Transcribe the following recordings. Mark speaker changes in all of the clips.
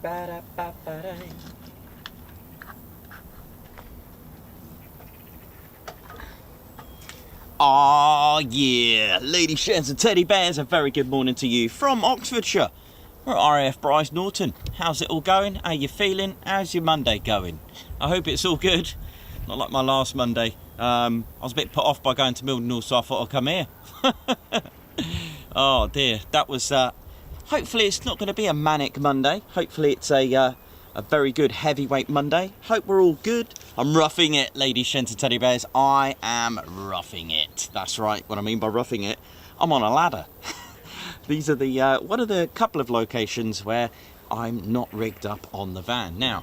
Speaker 1: Ah, yeah, ladies, gents and teddy bears, a very good morning to you from Oxfordshire. We're at RAF Brize Norton. How's it all going? How you feeling? How's your Monday going? I hope it's all good. Not like my last Monday. I was a bit put off by going to Mildenhall, so I thought I'd come here. Oh dear, that was, hopefully it's not going to be a manic Monday. Hopefully it's a very good heavyweight Monday. Hope we're all good. I'm roughing it, ladies, gents and teddy bears. I am roughing it. That's right, what I mean by roughing it, I'm on a ladder. These are the one of the couple of locations where I'm not rigged up on the van. Now,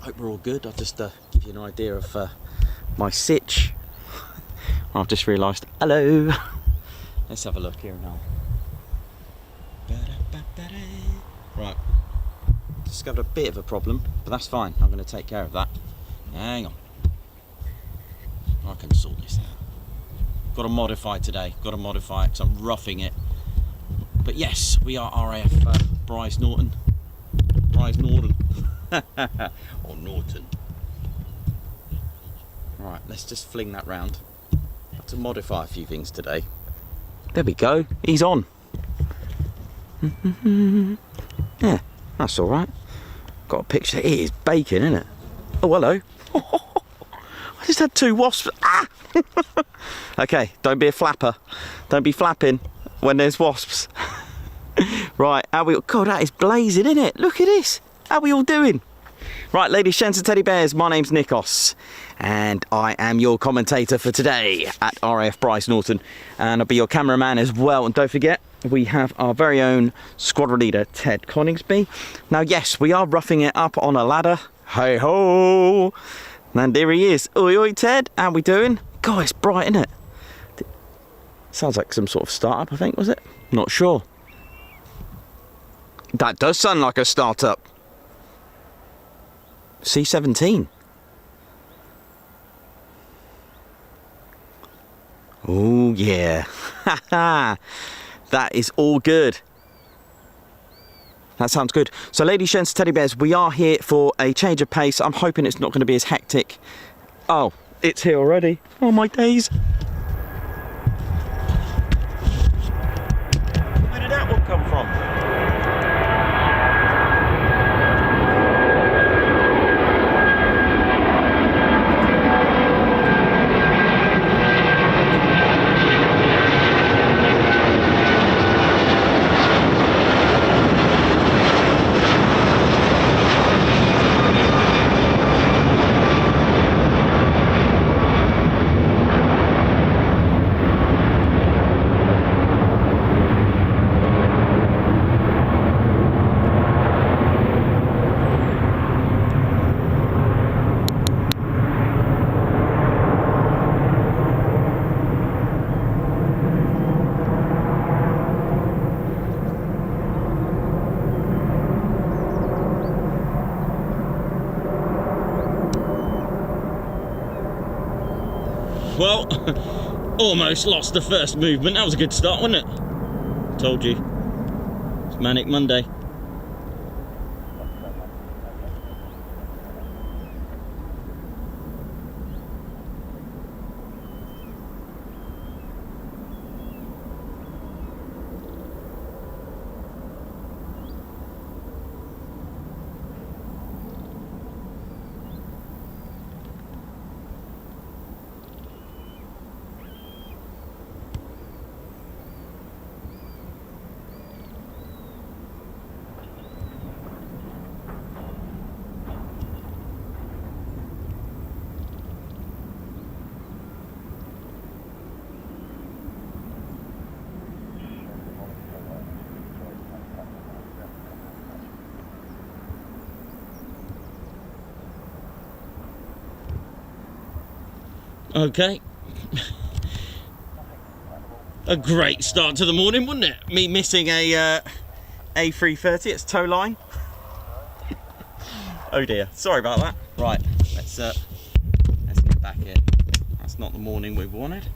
Speaker 1: hope we're all good. I'll just give you an idea of my sitch. I've just realised, hello. Let's have a look here now. Right, discovered a bit of a problem, but that's fine. I'm going to take care of that. Hang on. I can sort this out. Got to modify today. Got to modify it because I'm roughing it. But yes, we are RAF Brize Norton. Brize Norton. Or Norton. Right, let's just fling that round. Have to modify a few things today. There we go. He's on. Yeah, that's all right. Got a picture. It is bacon, isn't it? Oh, hello. I just had two wasps. Ah! Okay, don't be a flapper. Don't be flapping when there's wasps. Right, how we... God, that is blazing, isn't it? Look at this. How we all doing? Right, ladies, gents and teddy bears, my name's NIKOS. And I am your commentator for today at RAF Brize Norton. And I'll be your cameraman as well. And don't forget, we have our very own squadron leader, Ted Coningsby. Now, yes, we are roughing it up on a ladder. Hey ho! And there he is. Oi, oi, Ted. How we doing? God, it's bright, isn't it? Sounds like some sort of startup, I think, was it? Not sure. That does sound like a startup. C-17. Oh, yeah. That is all good. That sounds good. So, ladies, gents, teddy bears, we are here for a change of pace. I'm hoping it's not going to be as hectic. Oh, it's here already. Oh, my days. Where did that one come from? Well, almost lost the first movement. That was a good start, wasn't it? Told you. It's Manic Monday. Okay. A great start to the morning, wasn't it? Me missing a A330, it's tow line. Oh dear, sorry about that. Right, let's get back in. That's not the morning we wanted.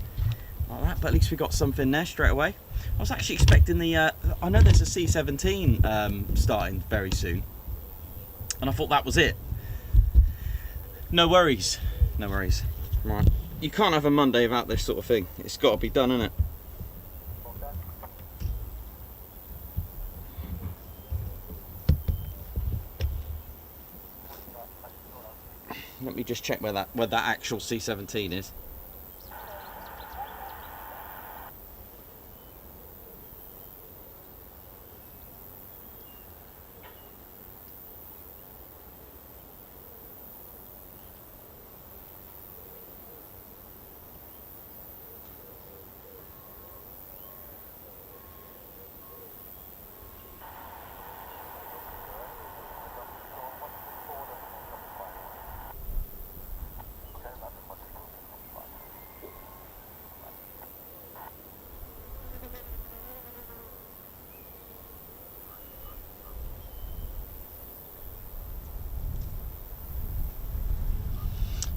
Speaker 1: like that, but at least we got something there straight away. I was actually expecting the, I know there's a C-17 starting very soon, and I thought that was it. No worries, no worries. Right, you can't have a Monday without this sort of thing. It's got to be done, innit? Let me just check where that actual C-17 is.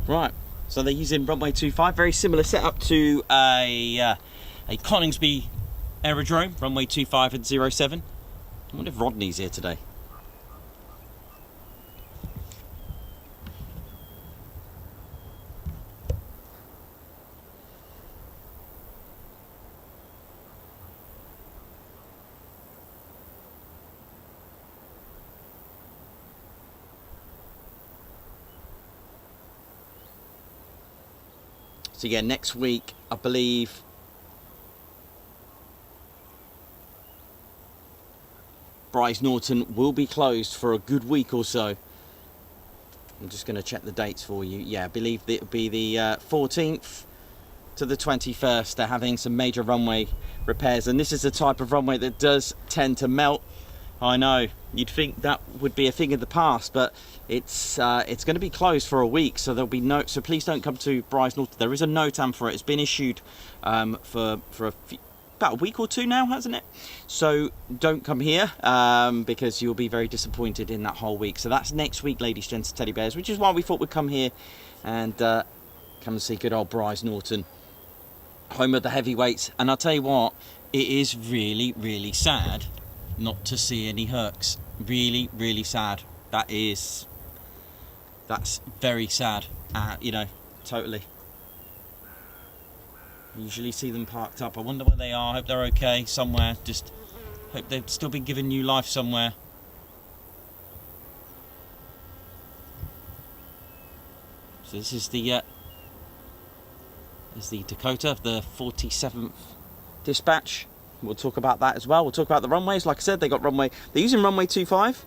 Speaker 1: Right, so they're using runway 25, very similar setup to a Coningsby aerodrome, runway 25 and 07. I wonder if Rodney's here today. So yeah, next week, I believe, Brize Norton will be closed for a good week or so. I'm just going to check the dates for you. Yeah, I believe it'll be the 14th to the 21st. They're having some major runway repairs, and this is the type of runway that does tend to melt. I know, you'd think that would be a thing of the past, but it's going to be closed for a week, so there'll be no. So please don't come to Brize Norton. There is a NOTAM for it. It's been issued for about a week or two now, hasn't it? So don't come here because you'll be very disappointed in that whole week. So that's next week, ladies, gents, teddy bears, which is why we thought we'd come here and come and see good old Brize Norton, home of the heavyweights. And I'll tell you what, it is really, really sad not to see any Hercs. Really, really sad. That's very sad. You know, totally. I usually see them parked up. I wonder where they are. I hope they're okay somewhere. Just hope they've still been given new life somewhere. So this is the Dakota, the 47th dispatch. We'll talk about that as well. We'll talk about the runways. Like I said, they're using runway 25,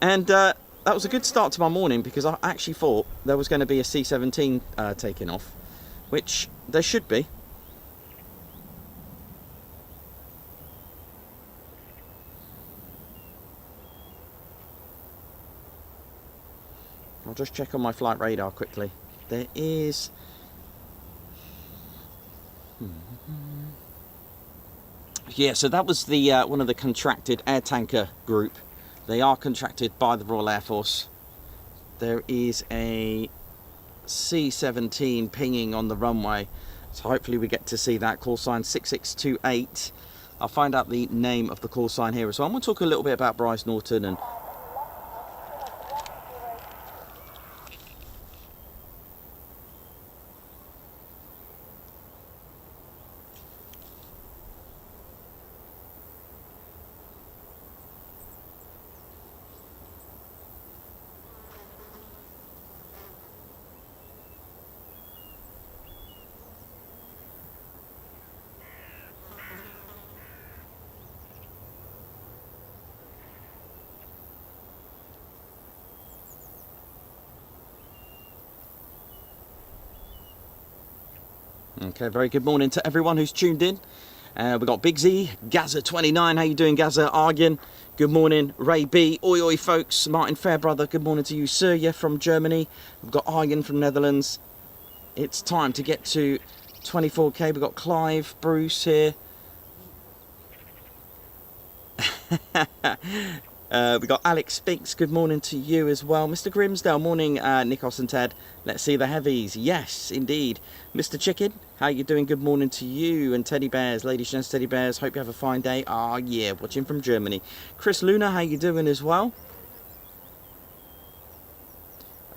Speaker 1: and that was a good start to my morning because I actually thought there was going to be a C-17 taking off, which there should be. I'll just check on my flight radar quickly. There is... Yeah, so that was the one of the contracted air tanker group. They are contracted by the Royal Air Force. There is a C-17 pinging on the runway, so hopefully we get to see that. Call sign 6628. I'll find out the name of the call sign here as well. I'm going to talk a little bit about Brize Norton and... Okay, very good morning to everyone who's tuned in. We've got Big Z, Gaza29, how you doing, Gaza? Argan, good morning. Ray B, oi oi folks. Martin Fairbrother, good morning to you. Surya from Germany. We've got Argan from Netherlands. It's time to get to 24k. We've got Clive, Bruce here. We got Alex Spinks, good morning to you as well. Mr. Grimsdale, morning NIKOS and Ted. Let's see the heavies. Yes, indeed. Mr. Chicken, how you doing? Good morning to you. And Teddy Bears, ladies and gents, Teddy Bears, hope you have a fine day. Ah, yeah, watching from Germany. Chris Luna, how you doing as well?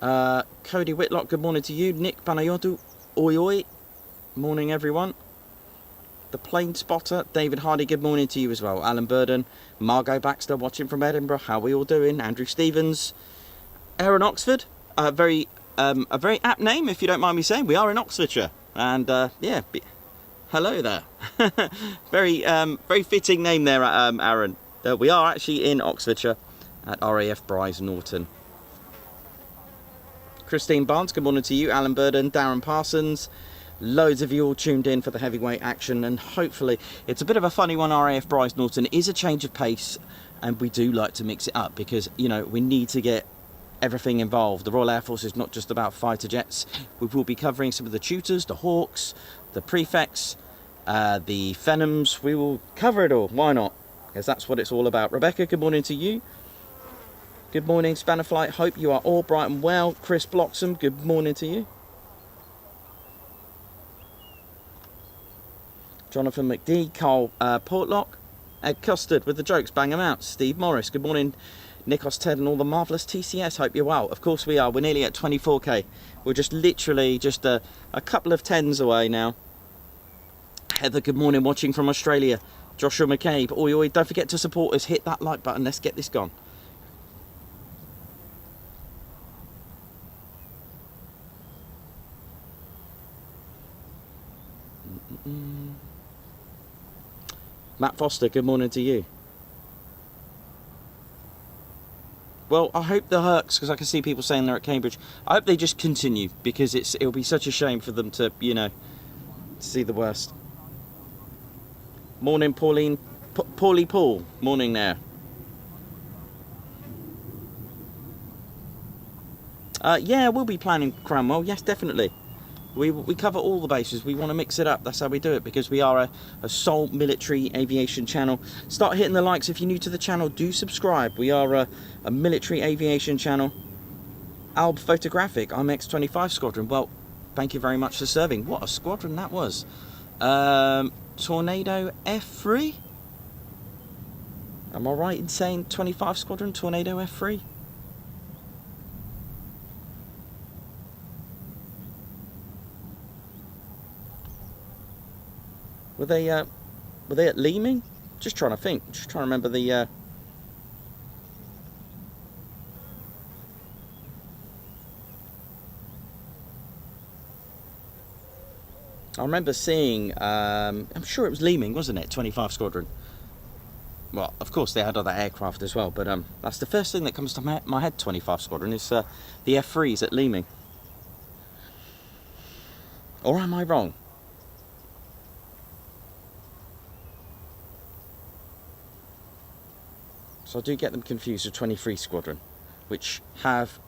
Speaker 1: Cody Whitlock, good morning to you. Nick Panayotu, oi oi. Morning everyone. The Plane Spotter, David Hardy, good morning to you as well. Alan Burden, Margot Baxter, watching from Edinburgh. How are we all doing? Andrew Stevens, Aaron Oxford, a very apt name, if you don't mind me saying. We are in Oxfordshire, and yeah, hello there. Very fitting name there, Aaron. We are actually in Oxfordshire at RAF Brize Norton. Christine Barnes, good morning to you. Alan Burden, Darren Parsons. Loads of you all tuned in for the heavyweight action, and hopefully it's a bit of a funny one. RAF Brize Norton is a change of pace, and we do like to mix it up because, you know, we need to get everything involved. The Royal Air Force is not just about fighter jets. We will be covering some of the tutors, the Hawks, the Prefects, the Phenoms. We will cover it all. Why not? Because that's what it's all about. Rebecca, good morning to you. Good morning, Spanner Flight. Hope you are all bright and well. Chris Bloxham, good morning to you. Jonathan McD, Carl Portlock, Ed Custard with the jokes, bang them out. Steve Morris, good morning, NIKOS, Ted and all the marvellous TCS, hope you're well. Of course we are, we're nearly at 24k. We're just literally just a couple of tens away now. Heather, good morning, watching from Australia. Joshua McCabe, oi oi, don't forget to support us, hit that like button, let's get this gone. Matt Foster, good morning to you. Well, I hope the Hercs, because I can see people saying they're at Cambridge, I hope they just continue, because it'll be such a shame for them to, you know, see the worst. Morning, Pauline. Paulie Paul, morning there. Yeah, we'll be planning Cranwell, yes, definitely. We cover all the bases. We want to mix it up. That's how we do it, because we are a sole military aviation channel. Start hitting the likes if you're new to the channel. Do subscribe. We are a military aviation channel. Alb Photographic, I'm X-25 Squadron. Well, thank you very much for serving. What a squadron that was. Tornado F3? Am I right in saying 25 Squadron, Tornado F3? Were they at Leeming? Just trying to think. Just trying to remember the. I remember seeing. I'm sure it was Leeming, wasn't it? 25 Squadron. Well, of course they had other aircraft as well, but that's the first thing that comes to my head. 25 Squadron is the F3s at Leeming. Or am I wrong? So I do get them confused with 23 Squadron, which have,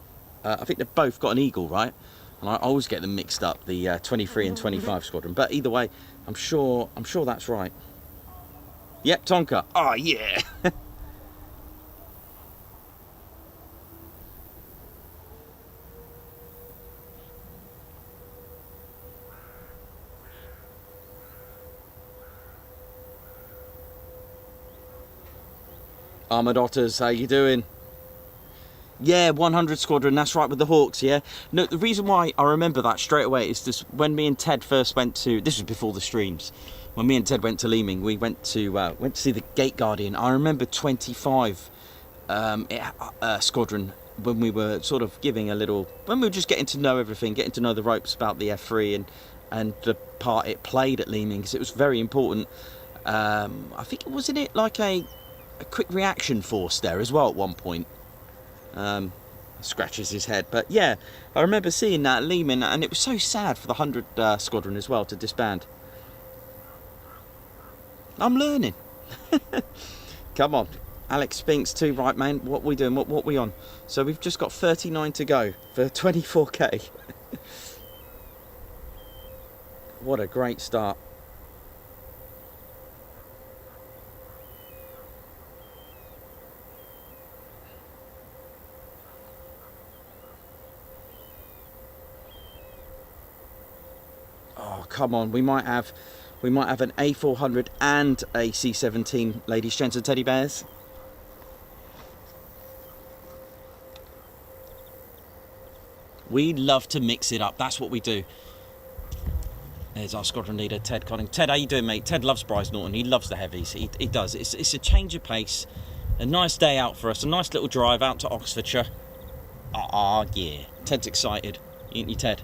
Speaker 1: I think they've both got an Eagle, right? And I always get them mixed up, the 23 and 25 Squadron. But either way, I'm sure that's right. Yep, Tonka. Oh yeah. Armoured Otters, how you doing? Yeah, 100 Squadron, that's right, with the Hawks, yeah. No, the reason why I remember that straight away is this: when me and Ted first went to, this was before the streams, when me and Ted went to Leeming, we went to see the Gate Guardian. I remember 25 Squadron, when we were sort of giving a little, when we were just getting to know everything, getting to know the ropes about the F3 and the part it played at Leeming, because it was very important. I think, wasn't it like a quick reaction force there as well at one point? Scratches his head, but yeah, I remember seeing that at Leeming, and it was so sad for the 100 Squadron as well to disband. I'm learning. Come on, Alex Spinks too, right man, what we doing, what we on? So we've just got 39 to go for 24k. What a great start. Oh, come on, we might have an A400 and a C-17, ladies, gents and teddy bears. We love to mix it up. That's what we do. There's our squadron leader, Ted Conning. Ted, how you doing, mate? Ted loves Brize Norton. He loves the heavies. He does. It's a change of pace. A nice day out for us. A nice little drive out to Oxfordshire. Yeah. Ted's excited. Ain't you, Ted?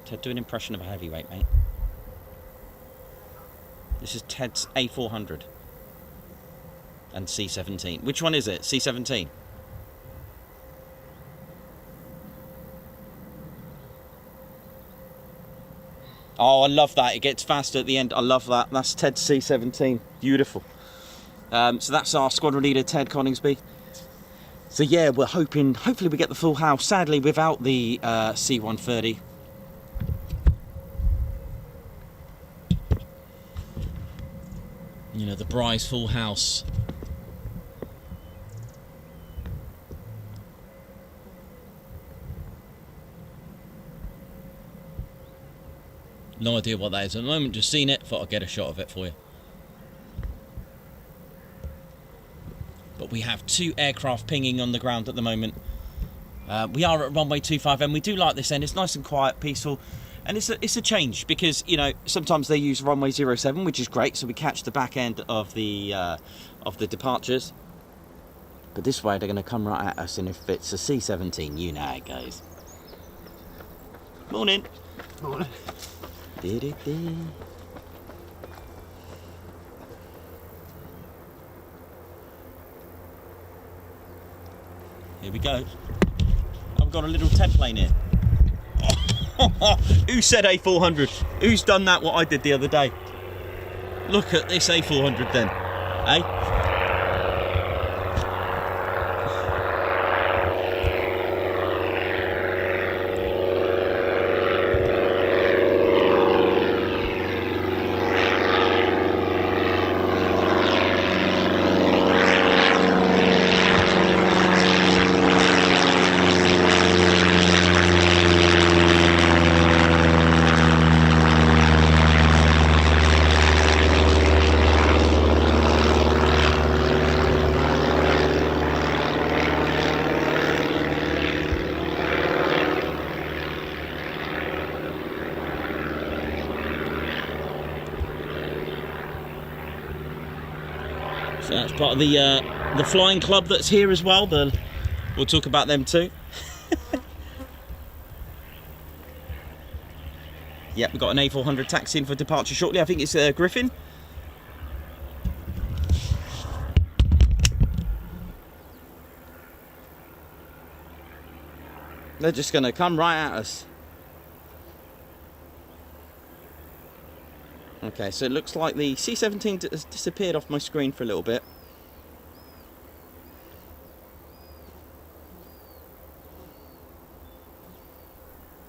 Speaker 1: Ted, do an impression of a heavyweight, mate. This is Ted's A400 and C-17. Which one is it? C-17? Oh, I love that. It gets faster at the end. I love that. That's Ted's C-17. Beautiful. So that's our squadron leader, Ted Coningsby. So yeah, we're hopefully we get the full house. Sadly, without the C130. You know, the Brize full house. No idea what that is at the moment, just seen it, thought I'd get a shot of it for you. But we have 2 aircraft pinging on the ground at the moment. We are at runway 25M. We do like this end. It's nice and quiet, peaceful, and it's a change because, you know, sometimes they use runway 07, which is great, so we catch the back end of the departures. But this way they're going to come right at us, and if it's a C-17, you know how it goes. Morning. Morning. Here we go. I've got a little Ted plane here. Who said A400? Who's done that what I did the other day? Look at this A400 then. Eh? So that's part of the flying club that's here as well. We'll talk about them too. Yep, we've got an A400 taxiing for departure shortly. I think it's Griffin. They're just going to come right at us. Okay, so it looks like the C-17 has disappeared off my screen for a little bit.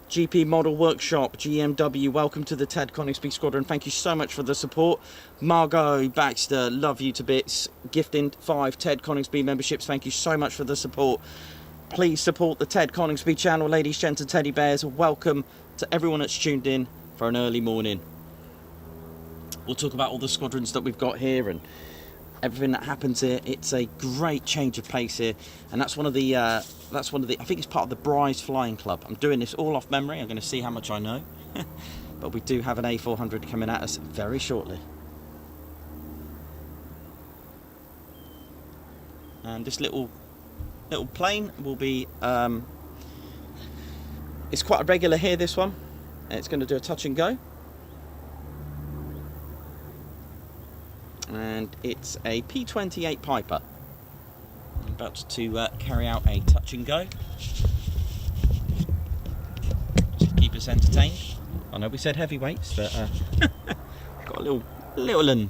Speaker 1: GP Model Workshop, GMW, welcome to the Ted Coningsby Squadron. Thank you so much for the support. Margot Baxter, love you to bits. Gifting 5 Ted Coningsby memberships, thank you so much for the support. Please support the Ted Coningsby channel, ladies, gents and teddy bears. Welcome to everyone that's tuned in for an early morning. We'll talk about all the squadrons that we've got here and everything that happens here. It's a great change of pace here, and that's one of the I think it's part of the Brize Flying Club. I'm doing this all off memory. I'm going to see how much I know. But we do have an A400 coming at us very shortly. And this little plane will be it's quite a regular here, this one. It's going to do a touch and go. And it's a P-28 Piper. I'm about to carry out a touch and go. Just to keep us entertained. I know we said heavyweights, but got a little and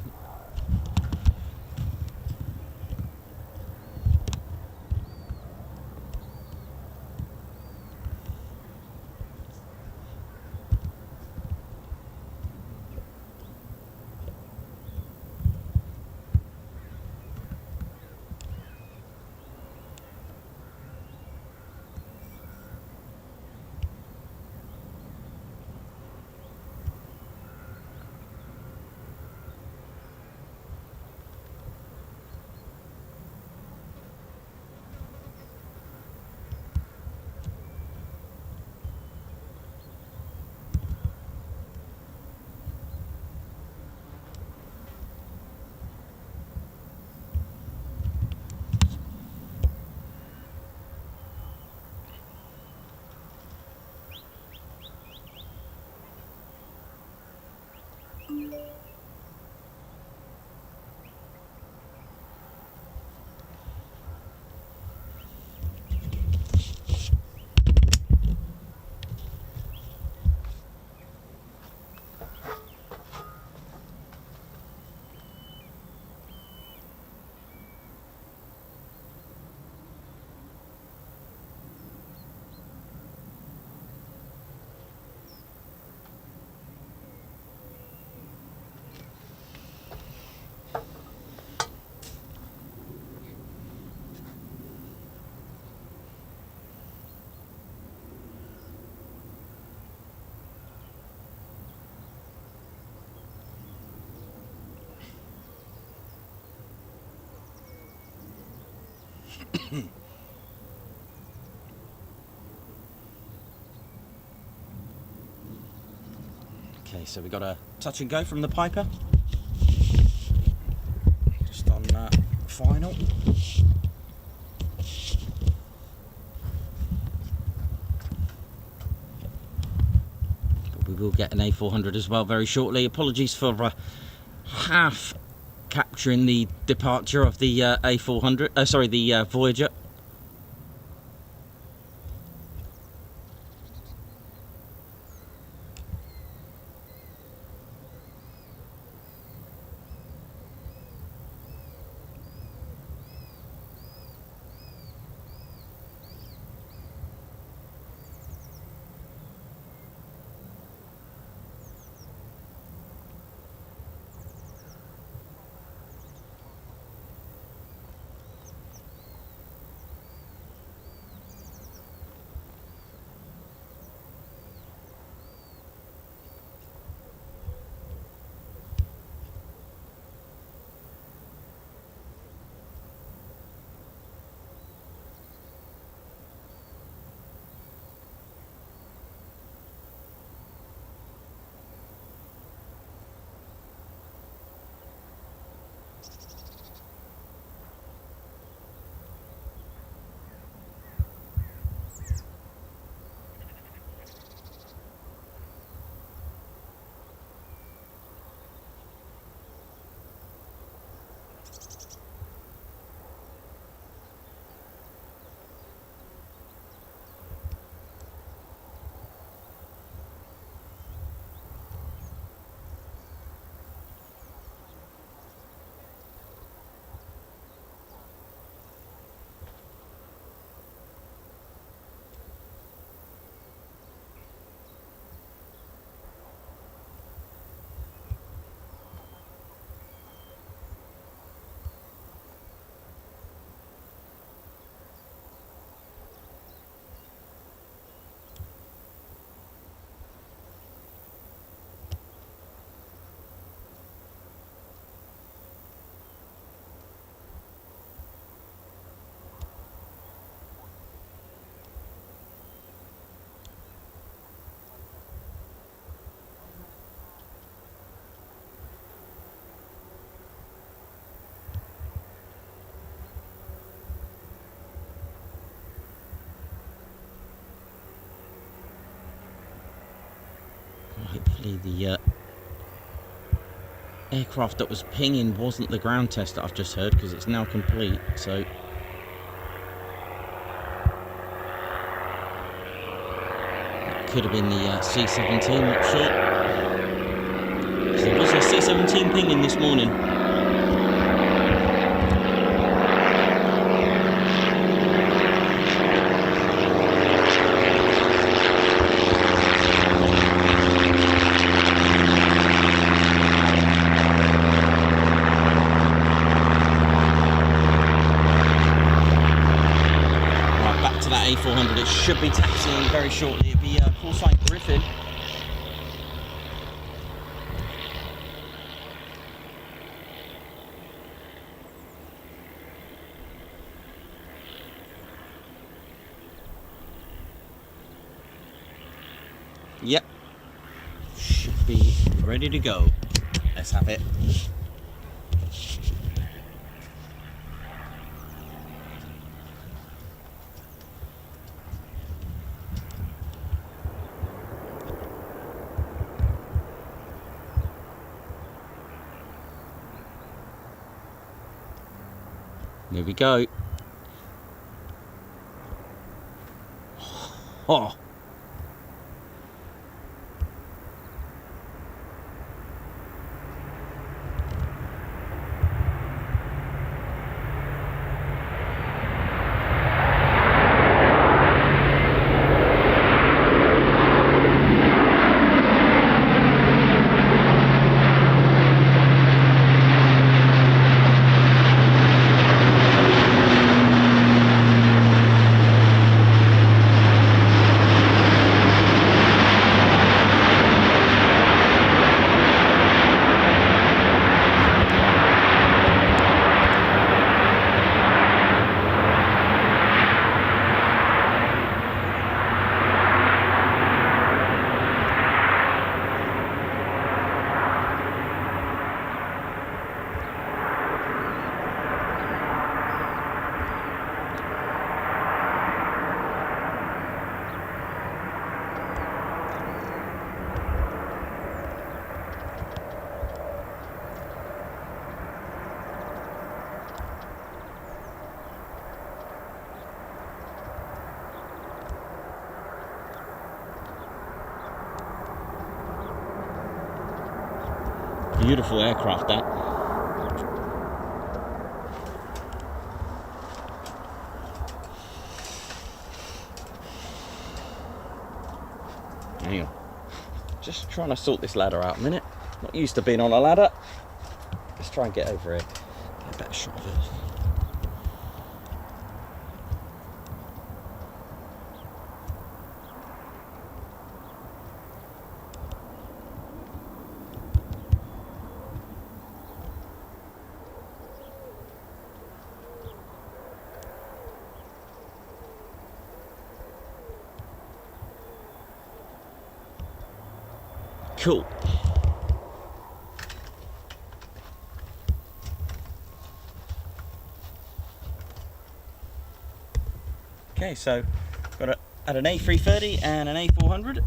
Speaker 1: Okay, so we got a touch and go from the Piper. Just on final. But we will get an A400 as well very shortly. Apologies for half capturing the departure of the A400. Sorry, the Voyager. Hopefully the aircraft that was pinging wasn't the ground test that I've just heard, because it's now complete, so it could have been the C-17, not sure. So there was a C-17 pinging this morning. A400, it should be taxiing very shortly. It'll be call sign Griffin. Yep, should be ready to go. Let's have it. Here we go. Oh.
Speaker 2: Beautiful aircraft, that. Hang on. Just trying to sort this ladder out a minute. Not used to being on a ladder. Let's try and get over here. Get a better shot of it. Cool. Okay, so got at an A330 and an A400.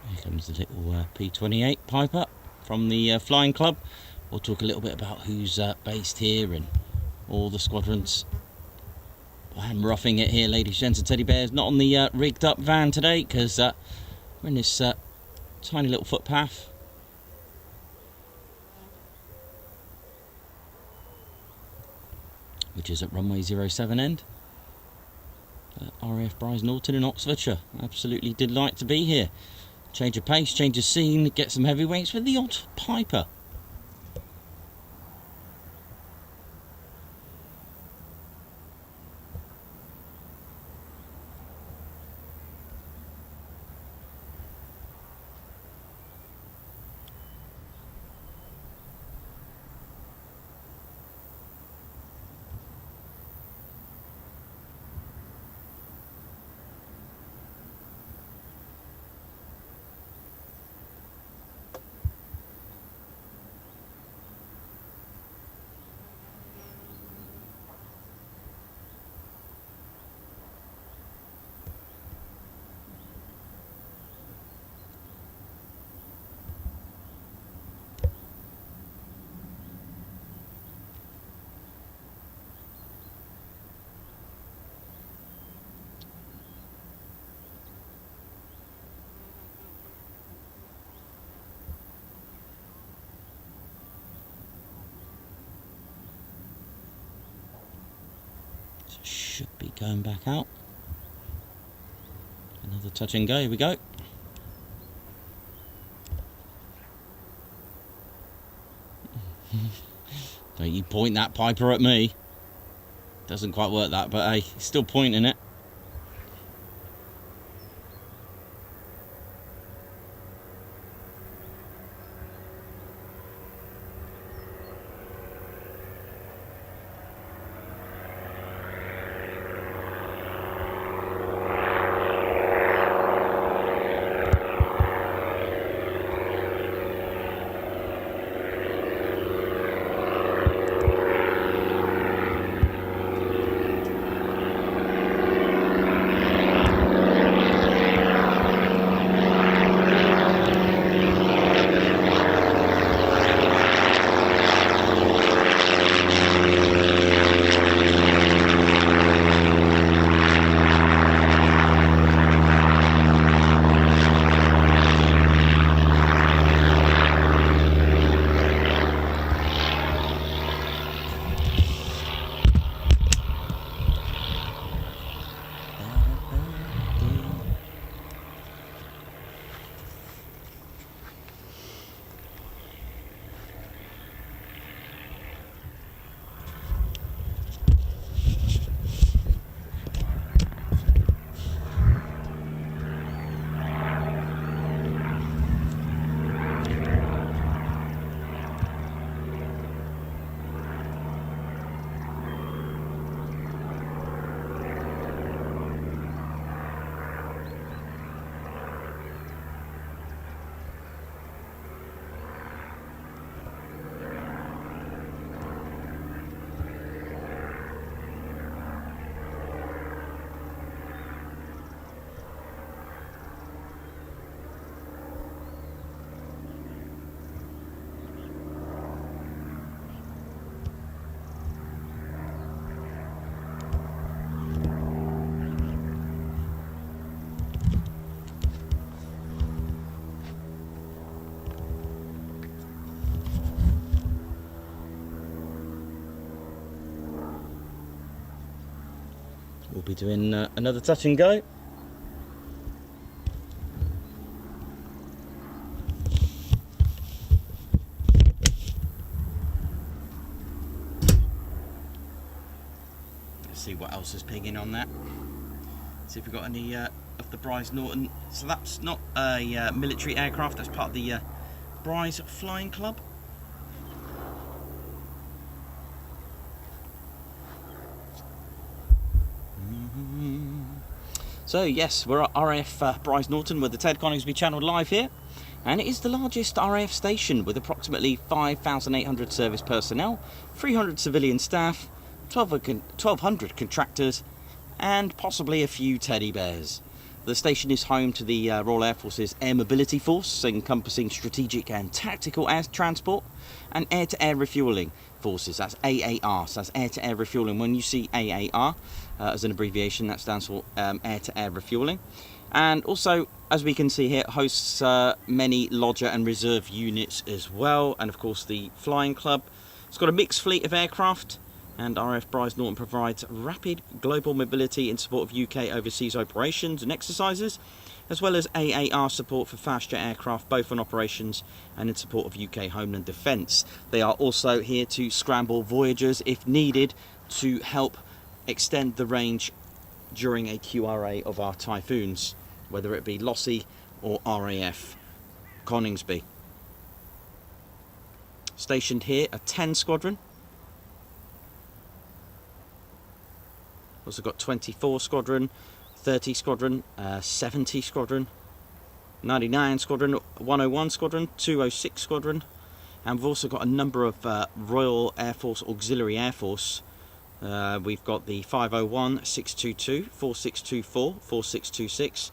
Speaker 2: Here comes the little P28 Piper from the Flying Club. We'll talk a little bit about who's based here and all the squadrons. I'm roughing it here, ladies, gents and teddy bears. Not on the rigged up van today because we're in this tiny little footpath. Which is at runway 07 end. RAF Brize Norton in Oxfordshire. Absolutely delight to be here. Change of pace, change of scene, get some heavyweights with the odd Piper. Should be going back out. Another touch and go, here we go. Don't you point that Piper at me. Doesn't quite work that, but hey, he's still pointing it. we'll be doing another touch and go. Let's see what else is pinging on that. See if we've got any of the Brize Norton. So that's not a military aircraft, that's part of the Brize Flying Club. So yes, we're at RAF Brize Norton with the Ted Coningsby channel live here, and it is the largest RAF station with approximately 5,800 service personnel, 300 civilian staff, 1,200 contractors, and possibly a few teddy bears. The station is home to the Royal Air Force's Air Mobility Force, encompassing strategic and tactical air transport, and Air-to-Air Refueling Forces. That's AAR, so that's Air-to-Air Refueling. When you see AAR as an abbreviation, that stands for Air-to-Air Refueling. And also, as we can see here, it hosts many lodger and reserve units as well, and of course the Flying Club. It's got a mixed fleet of aircraft, and RAF Brize Norton provides rapid global mobility in support of UK overseas operations and exercises, as well as AAR support for fast jet aircraft, both on operations and in support of UK Homeland Defence. They are also here to scramble Voyagers if needed to help extend the range during a QRA of our Typhoons, whether it be Lossy or RAF Coningsby. Stationed here, a 10 squadron. Also got 24 squadron, 30 squadron, 70 squadron, 99 squadron, 101 squadron, 206 squadron, and we've also got a number of Royal Air Force Auxiliary Air Force. We've got the 501, 622, 4624, 4626.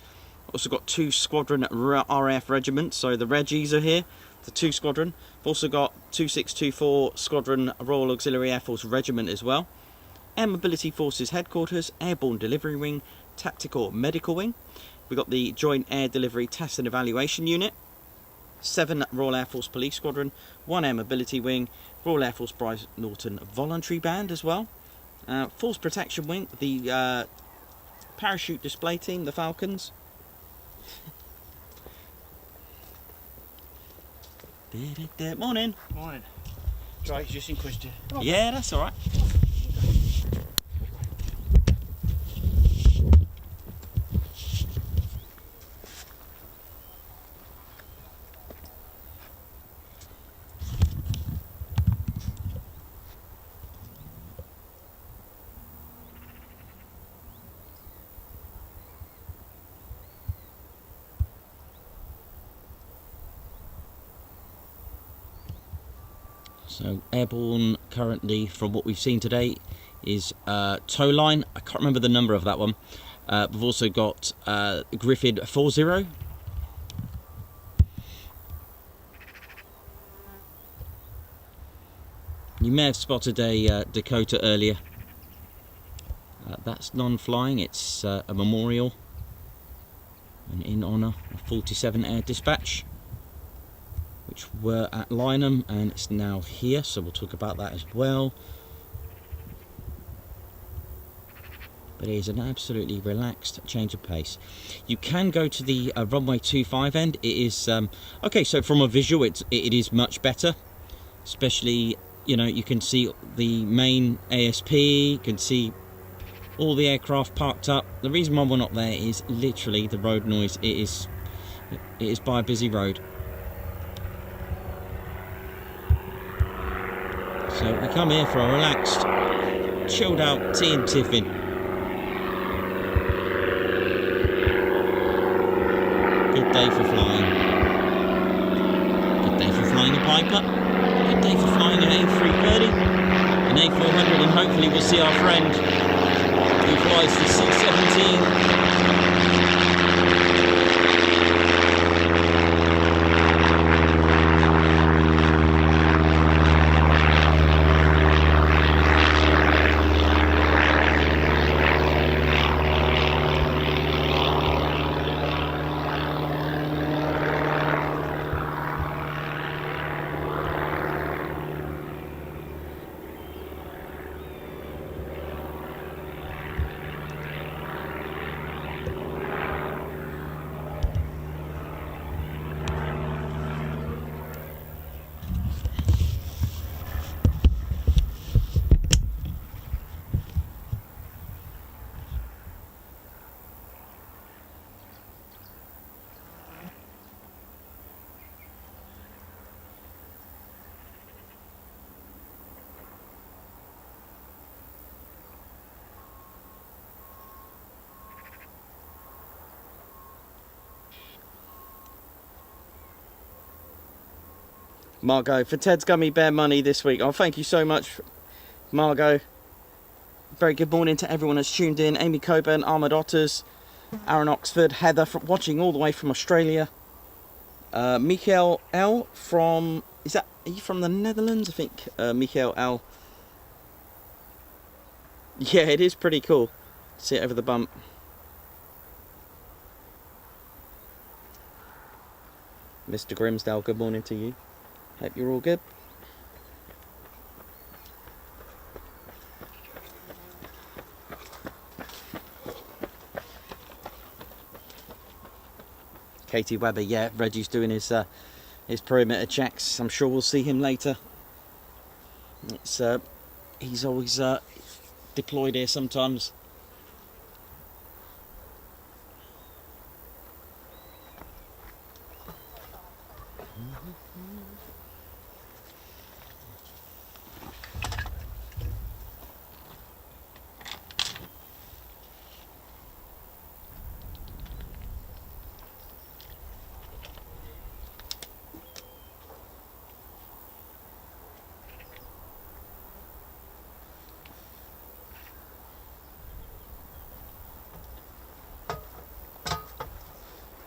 Speaker 2: Also got 2 squadron RAF regiments, so the Reggies are here, the 2 squadron. We've also got 2624 squadron Royal Auxiliary Air Force regiment as well. Air Mobility Forces Headquarters, Airborne Delivery Wing, Tactical Medical Wing. We've got the Joint Air Delivery Test and Evaluation Unit, 7 Royal Air Force Police Squadron, 1 Air Mobility Wing, Royal Air Force Brize Norton Voluntary Band as well, Force Protection Wing, the Parachute Display Team, the Falcons. Morning.
Speaker 3: Morning. Sorry, just in question.
Speaker 2: Yeah, that's alright. So airborne currently, from what we've seen today, is tow line. I can't remember the number of that one. We've also got Griffin 40. You may have spotted a Dakota earlier. That's non-flying. It's a memorial, and in honour of 47 Air Dispatch, which were at Lynham, and it's now here, so we'll talk about that as well. But it is an absolutely relaxed change of pace. You can go to the runway 25 end. It is okay. So from a visual, it is much better. Especially, you know, you can see the main ASP. You can see all the aircraft parked up. The reason why we're not there is literally the road noise. It is by a busy road. So we come here for a relaxed, chilled out tea and tiffin. Good day for flying. Good day for flying a Piper. Good day for flying an A330, an A400, and hopefully we'll see our friend who flies the C-17.
Speaker 1: Margot, for Ted's Gummy Bear Money this week. Oh, thank you so much, Margot. Very good morning to everyone that's tuned in. Amy Coburn, Armoured Otters, Aaron Oxford, Heather watching all the way from Australia. Michael L from, are you from the Netherlands? I think Michael L. Yeah, it is pretty cool. See it over the bump. Mr. Grimsdale, good morning to you. Hope you're all good. Katie Webber, yeah, Reggie's doing his perimeter checks. I'm sure we'll see him later. It's he's always deployed here sometimes.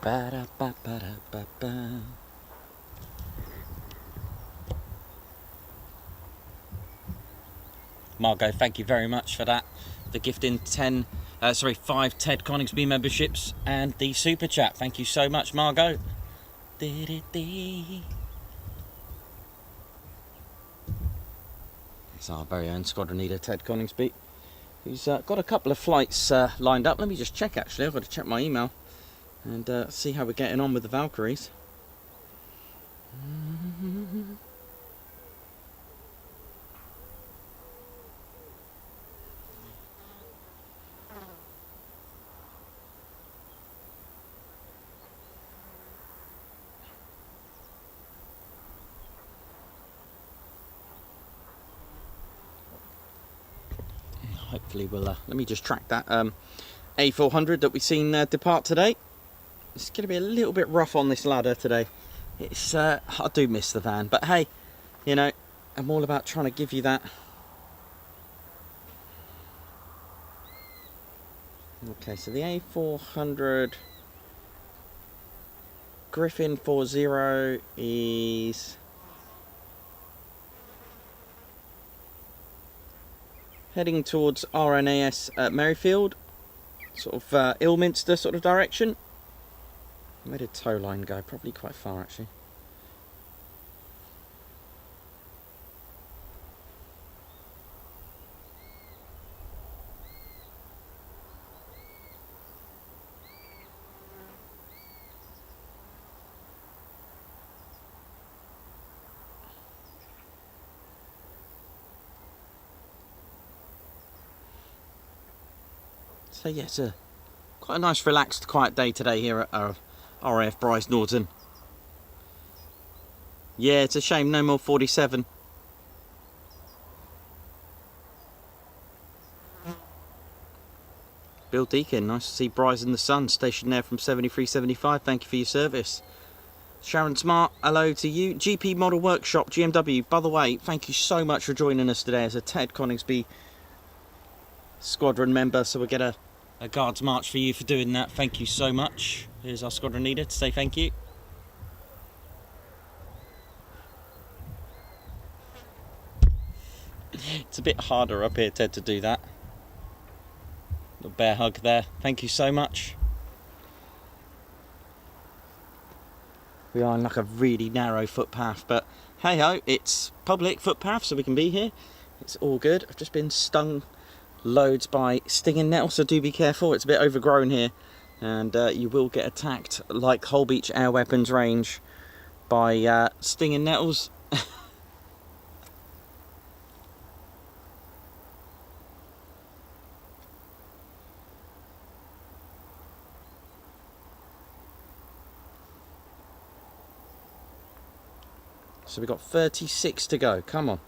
Speaker 1: Ba-da-ba-ba-da-ba-ba. Margot, thank you very much for that. The gifting 5 Ted Coningsby memberships and the super chat. Thank you so much, Margot. It's our very own squadron leader, Ted Coningsby, who's got a couple of flights lined up. Let me just check, actually. I've got to check my email and see how we're getting on with the Valkyries. Hopefully we'll, let me just track that A400 that we've seen depart today. It's going to be a little bit rough on this ladder today. It's I do miss the van, but hey, you know, I'm all about trying to give you that. Okay, so the A400 Griffin 40 is heading towards RNAS at Merrifield, sort of Ilminster sort of direction. Where did tow line go? Probably quite far, actually. So yeah, it's quite a nice, relaxed, quiet day today here at RAF Brize Norton. Yeah, it's a shame, no more 47. Bill Deacon, nice to see Brize in the sun, stationed there from 7375. Thank you for your service. Sharon Smart, hello to you. GP Model Workshop, GMW, by the way, thank you so much for joining us today as a Ted Coningsby squadron member. So we'll get a guards march for you for doing that. Thank you so much. Here's our squadron leader to say thank you. It's a bit harder up here, Ted, to do that. Little bear hug there. Thank you so much. We are on like a really narrow footpath, but hey ho, it's public footpath, so we can be here. It's all good. I've just been stung loads by stinging nettles, so do be careful. It's a bit overgrown here, and you will get attacked like Holbeach Air Weapons Range by stinging nettles. So we've got 36 to go. Come on.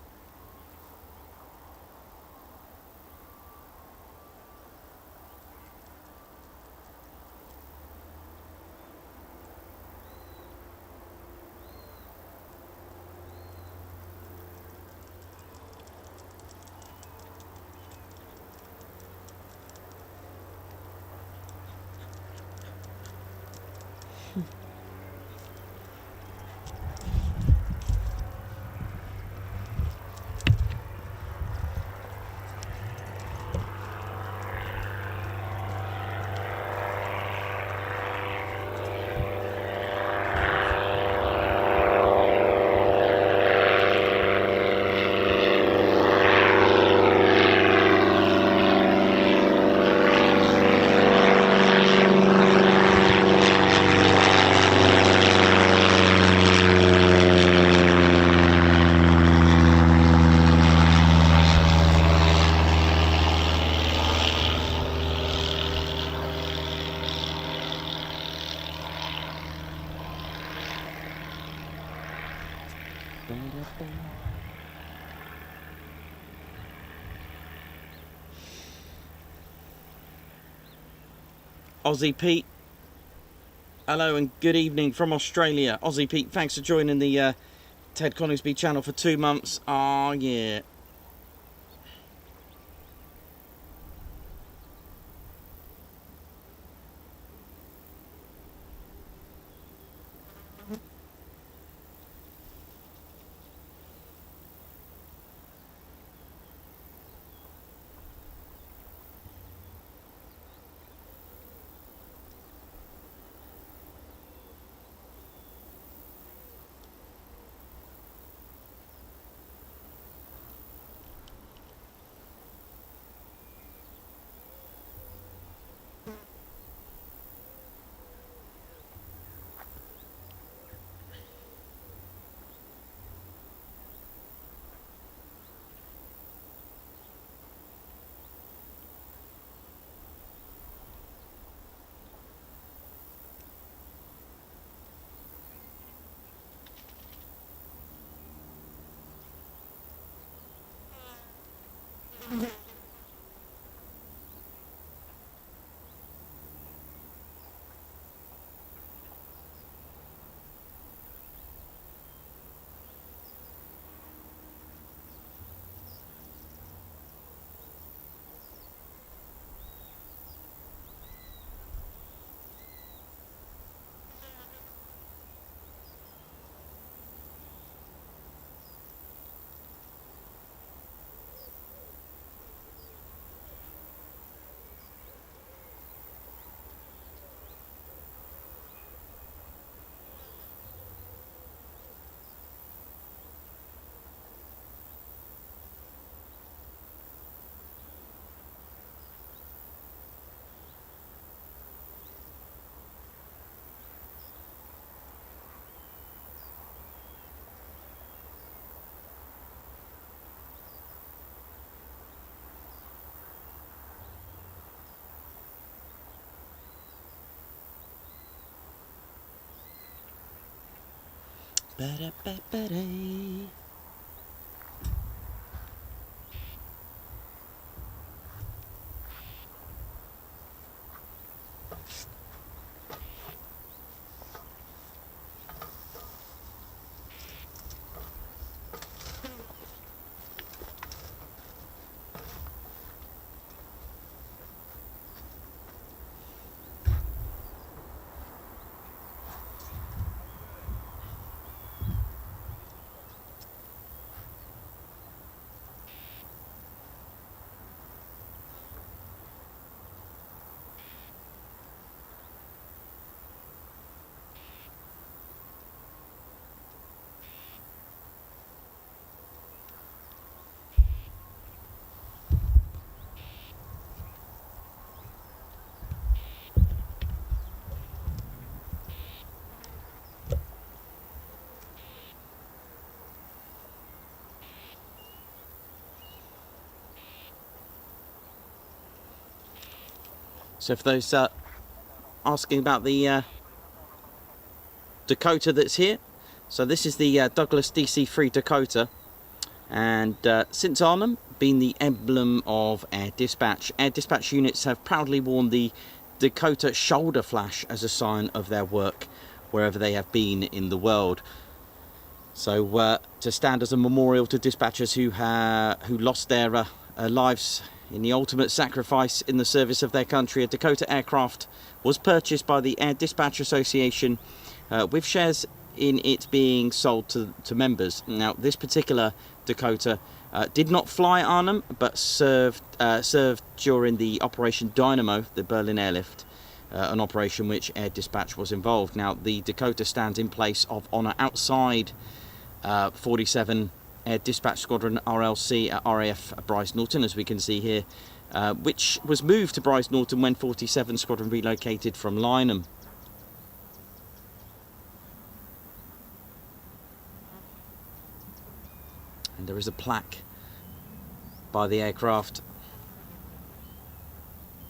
Speaker 2: Aussie Pete, hello and good evening from Australia. Aussie Pete, thanks for joining the Ted Coningsby channel for 2 months. Oh yeah. Ba-da-ba-ba-day. So for those asking about the Dakota that's here, so this is the Douglas DC-3 Dakota, and since Arnhem been the emblem of air dispatch. Air dispatch units have proudly worn the Dakota shoulder flash as a sign of their work wherever they have been in the world. So to stand as a memorial to dispatchers who lost their lives in the ultimate sacrifice in the service of their country, a Dakota aircraft was purchased by the Air Dispatch Association with shares in it being sold to members. Now, this particular Dakota did not fly Arnhem, but served during the Operation Dynamo, the Berlin airlift, an operation which Air Dispatch was involved. Now, the Dakota stands in place of honour outside 47 Air Dispatch Squadron RLC at RAF Brize Norton, as we can see here, which was moved to Brize Norton when 47 Squadron relocated from Lynham. And there is a plaque by the aircraft,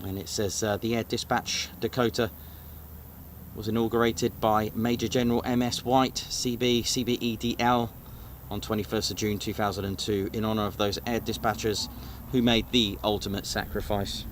Speaker 2: and it says the Air Dispatch Dakota was inaugurated by Major General M.S. White, CB, CBEDL, on 21st of June 2002 in honour of those air dispatchers who made the ultimate sacrifice.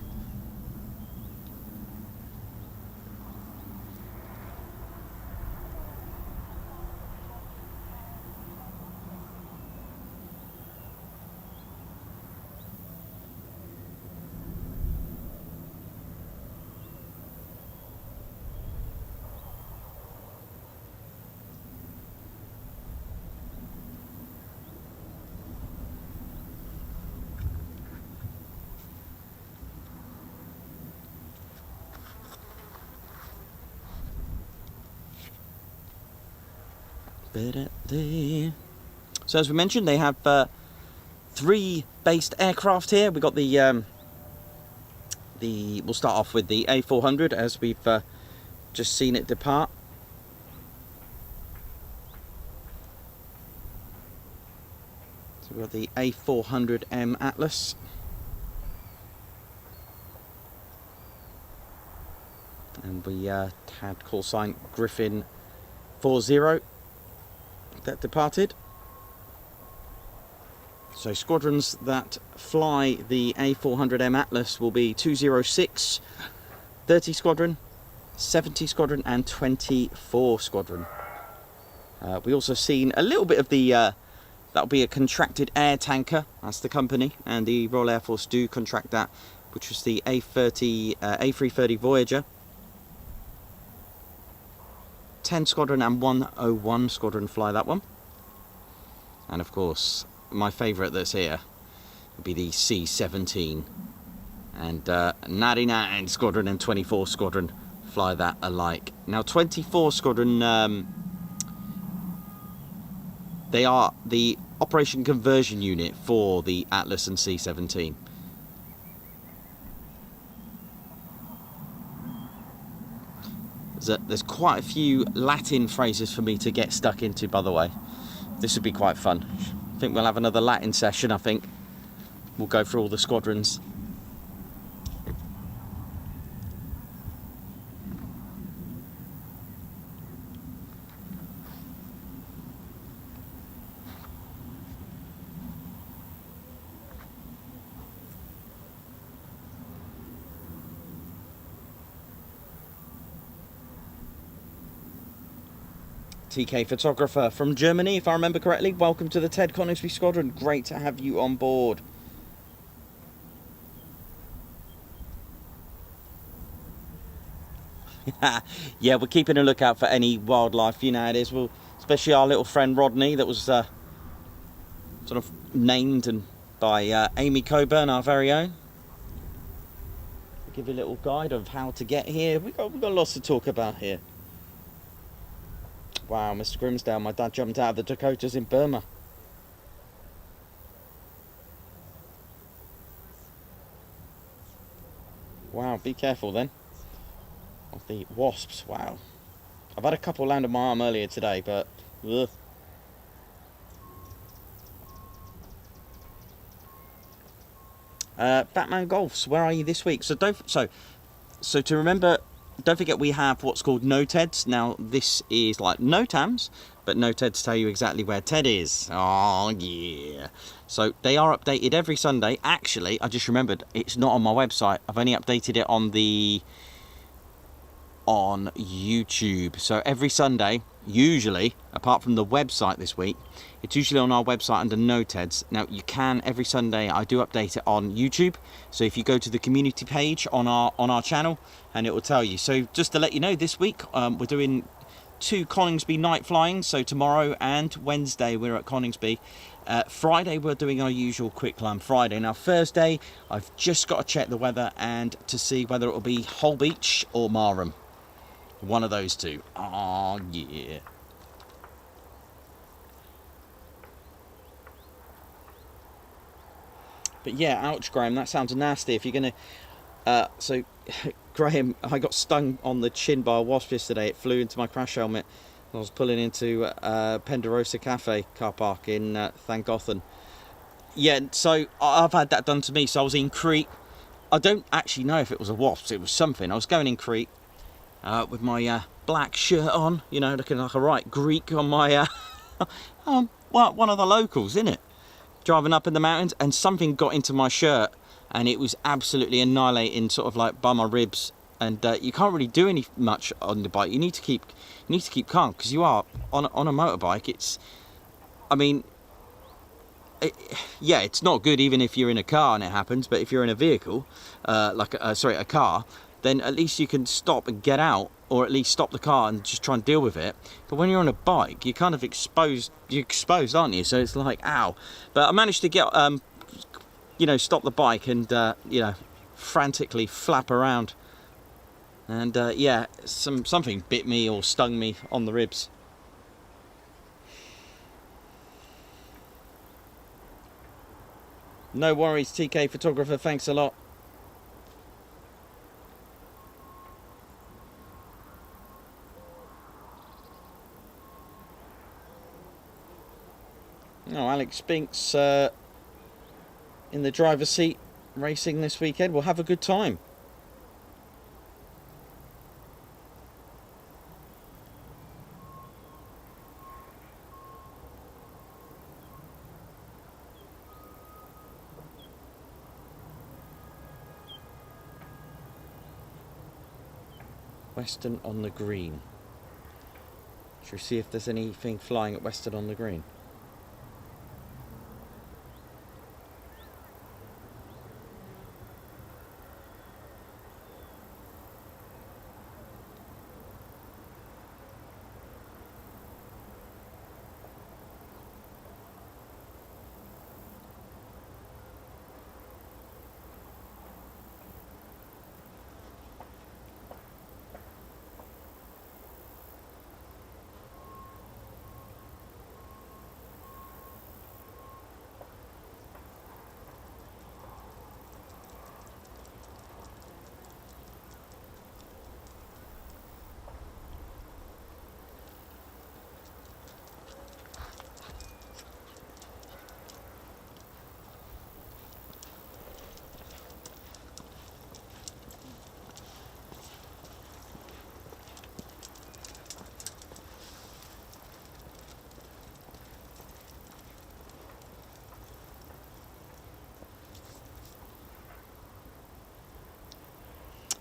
Speaker 2: So as we mentioned, they have 3 based aircraft here. We got the we'll start off with the A400 as we've just seen it depart. So we've got the A400M Atlas. And we had call sign Griffin 40 that departed. So squadrons that fly the A400M Atlas will be 206, 30 Squadron, 70 Squadron and 24 Squadron. We also seen a little bit of the, that'll be a contracted air tanker, that's the company, and the Royal Air Force do contract that, which was the A330 Voyager. 10 Squadron and 101 Squadron fly that one. And of course, my favourite that's here would be the C-17. And 99 Squadron and 24 Squadron fly that alike. Now 24 Squadron, they are the operation conversion unit for the Atlas and C-17. There's quite a few Latin phrases for me to get stuck into, by the way. This would be quite fun. I think we'll have another Latin session, I think. We'll go through all the squadrons. TK photographer from Germany, if I remember correctly. Welcome to the Ted Coningsby Squadron. Great to have you on board. Yeah, we're keeping a lookout for any wildlife, you know it is. Well, especially our little friend Rodney that was sort of named and by Amy Coburn, our very own. I'll give you a little guide of how to get here. We've got lots to talk about here. Wow, Mr. Grimsdale, my dad jumped out of the Dakotas in Burma. Wow, be careful then. Of the wasps, wow. I've had a couple land on my arm earlier today, but ugh. Batman Golfs, where are you this week? So to remember, don't forget we have what's called no-TEDs. Now this is like no-TAMs, but no-TEDs tell you exactly where TED is. Oh yeah. So they are updated every Sunday. Actually, I just remembered it's not on my website. I've only updated it on YouTube. So every Sunday, usually, apart from the website this week, it's usually on our website under no-TEDs. Now you can, every Sunday I do update it on YouTube, so if you go to the community page on our channel, and it will tell you. So just to let you know, this week we're doing 2 Coningsby night flying. So tomorrow and Wednesday we're at Coningsby. Friday we're doing our usual quick climb Friday. Now Thursday I've just got to check the weather and to see whether it will be Holbeach or Marham. One of those two. Oh yeah. But yeah, ouch, Graham, that sounds nasty. If you're gonna so Graham, I got stung on the chin by a wasp yesterday. It flew into my crash helmet. I was pulling into Penderosa Cafe car park in Llangollen. Yeah, so I've had that done to me. So I was in Crete. I don't actually know if it was a wasp. It was something. I was going in Crete with my black shirt on, you know, looking like a right Greek on my one of the locals, isn't it? Driving up in the mountains, and something got into my shirt, and it was absolutely annihilating, sort of like by my ribs. And you can't really do any much on the bike. You need to keep calm, because you are on a motorbike. It's, I mean, yeah, it's not good even if you're in a car and it happens. But if you're in a vehicle, like a car, then at least you can stop and get out, or at least stop the car and just try and deal with it. But when you're on a bike, you're kind of exposed. You're exposed, aren't you? So it's like, ow. But I managed to get, you know, stop the bike and, you know, frantically flap around. And yeah, something bit me or stung me on the ribs. No worries, TK photographer. Thanks a lot. Oh, Alex Spinks in the driver's seat racing this weekend. We'll have a good time. Western on the Green. Should we see if there's anything flying at Western on the Green?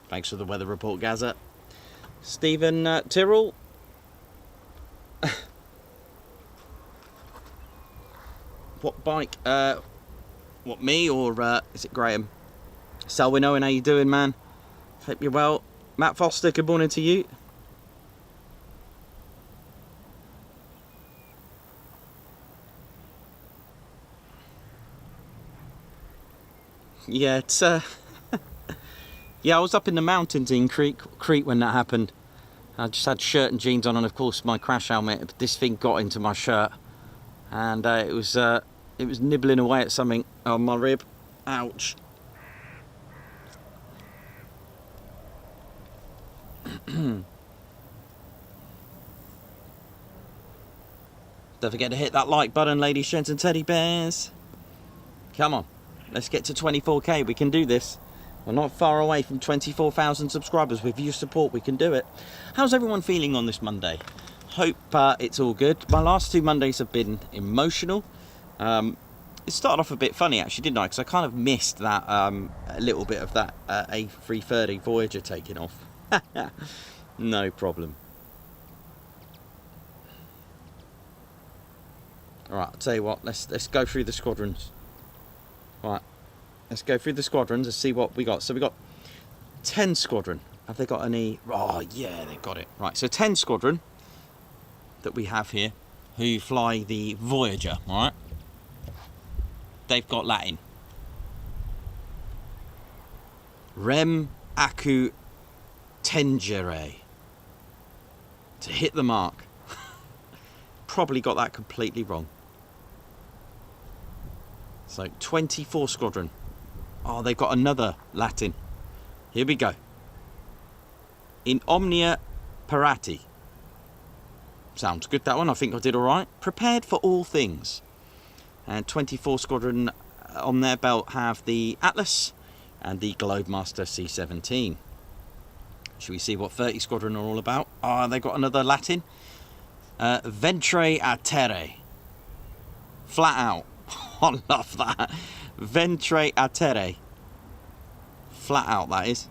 Speaker 2: Thanks for the weather report, Gaza. Stephen Tyrrell. What bike? What, me or is it Graham? Selwyn Owen, how you doing, man? Hope you're well. Matt Foster, good morning to you. Yeah, it's yeah, I was up in the mountains in Crete when that happened. I just had shirt and jeans on, and of course my crash helmet. This thing got into my shirt, and it was nibbling away at something on my rib. Ouch. Don't forget to hit that like button, ladies, gents, and teddy bears. Come on, let's get to 24k. We can do this. We're not far away from 24,000 subscribers. With your support, we can do it. How's everyone feeling on this Monday? Hope it's all good. My last 2 Mondays have been emotional. It started off a bit funny, actually, didn't I? Because I kind of missed that, a little bit of that A330 Voyager taking off. No problem. All right, I'll tell you what. Let's go through the squadrons. All right. Let's go through the squadrons and see what we got. So we got 10 squadron. Have they got any? Oh, yeah, they've got it. Right, so 10 squadron that we have here who fly the Voyager, all right? They've got Latin. Rem Aku Tengere. To hit the mark. Probably got that completely wrong. So 24 squadron. Oh, they've got another Latin. Here we go. In omnia parati. Sounds good, that one. I think I did all right. Prepared for all things. And 24 squadron on their belt have the Atlas and the Globemaster C-17. Should we see what 30 squadron are all about? Ah, they've got another Latin. Ventre a terre. Flat out. I love that. Ventre a terre. Flat out, that is.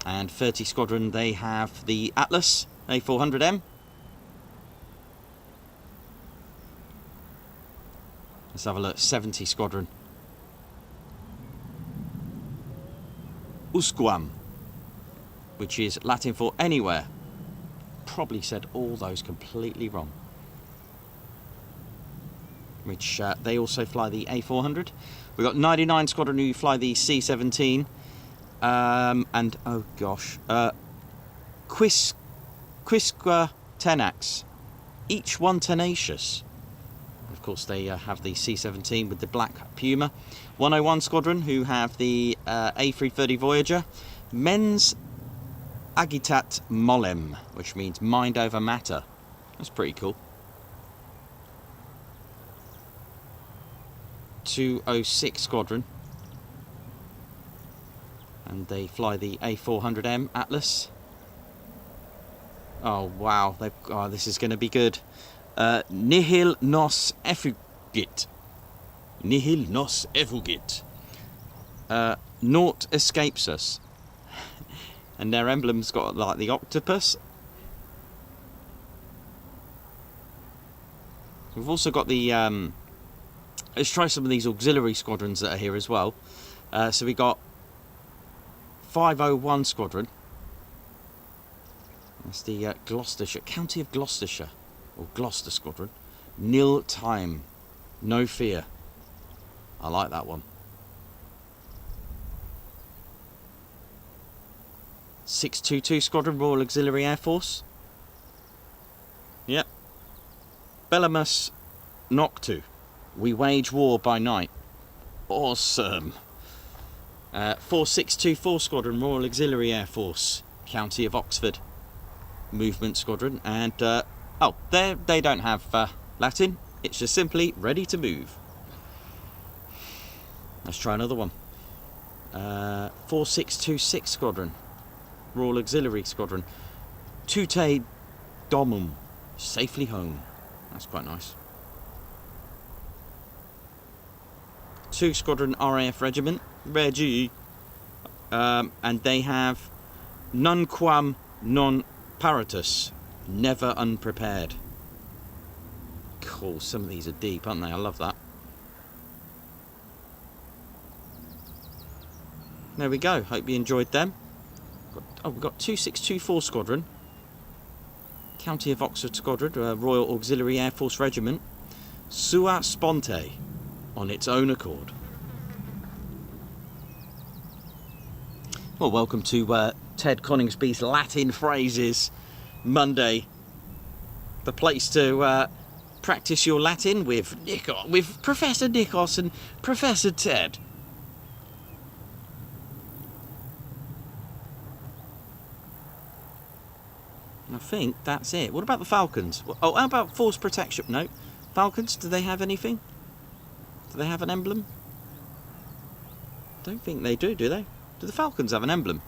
Speaker 2: And 30 Squadron, they have the Atlas, A400M. Let's have a look. 70 Squadron. Usquam, which is Latin for anywhere. Probably said all those completely wrong. Which they also fly the A400. We've got 99 Squadron who fly the C-17. And, oh gosh, Quisqua Tenax. Each one tenacious. Of course, they have the C-17 with the black Puma. 101 Squadron, who have the A330 Voyager. Mens Agitat Molem, which means mind over matter. That's pretty cool. 206 Squadron. And they fly the A400M Atlas. Oh, wow. Oh, this is going to be good. Nihil nos effugit. Nihil nos effugit. Naught escapes us. And their emblem's got like the octopus. We've also got the let's try some of these auxiliary squadrons that are here as well. So we got 501 Squadron. That's the Gloucestershire, County of Gloucestershire, or Gloucester Squadron. Nil time, no fear. I like that one. 622 Squadron, Royal Auxiliary Air Force. Yep. Bellamus Noctu. We wage war by night. Awesome. 4624 Squadron, Royal Auxiliary Air Force, County of Oxford. Movement Squadron. And, oh, they don't have Latin. It's just simply ready to move. Let's try another one. 4626 Squadron, Royal Auxiliary Squadron. Tute Domum, safely home. That's quite nice. 2 Squadron RAF Regiment, Reggie. And they have Nunquam non paratus, never unprepared. Cool, some of these are deep, aren't they? I love that. There we go, hope you enjoyed them. We've got 2624 Squadron, County of Oxford Squadron, Royal Auxiliary Air Force Regiment. Sua Sponte, on its own accord. Well, welcome to Ted Coningsby's Latin Phrases Monday. The place to practice your Latin with Professor NIKOS and Professor Ted. I think that's it. What about the Falcons? Oh, how about Force Protection? No. Falcons, do they have anything? Do they have an emblem? Don't think they do they? Do the Falcons have an emblem?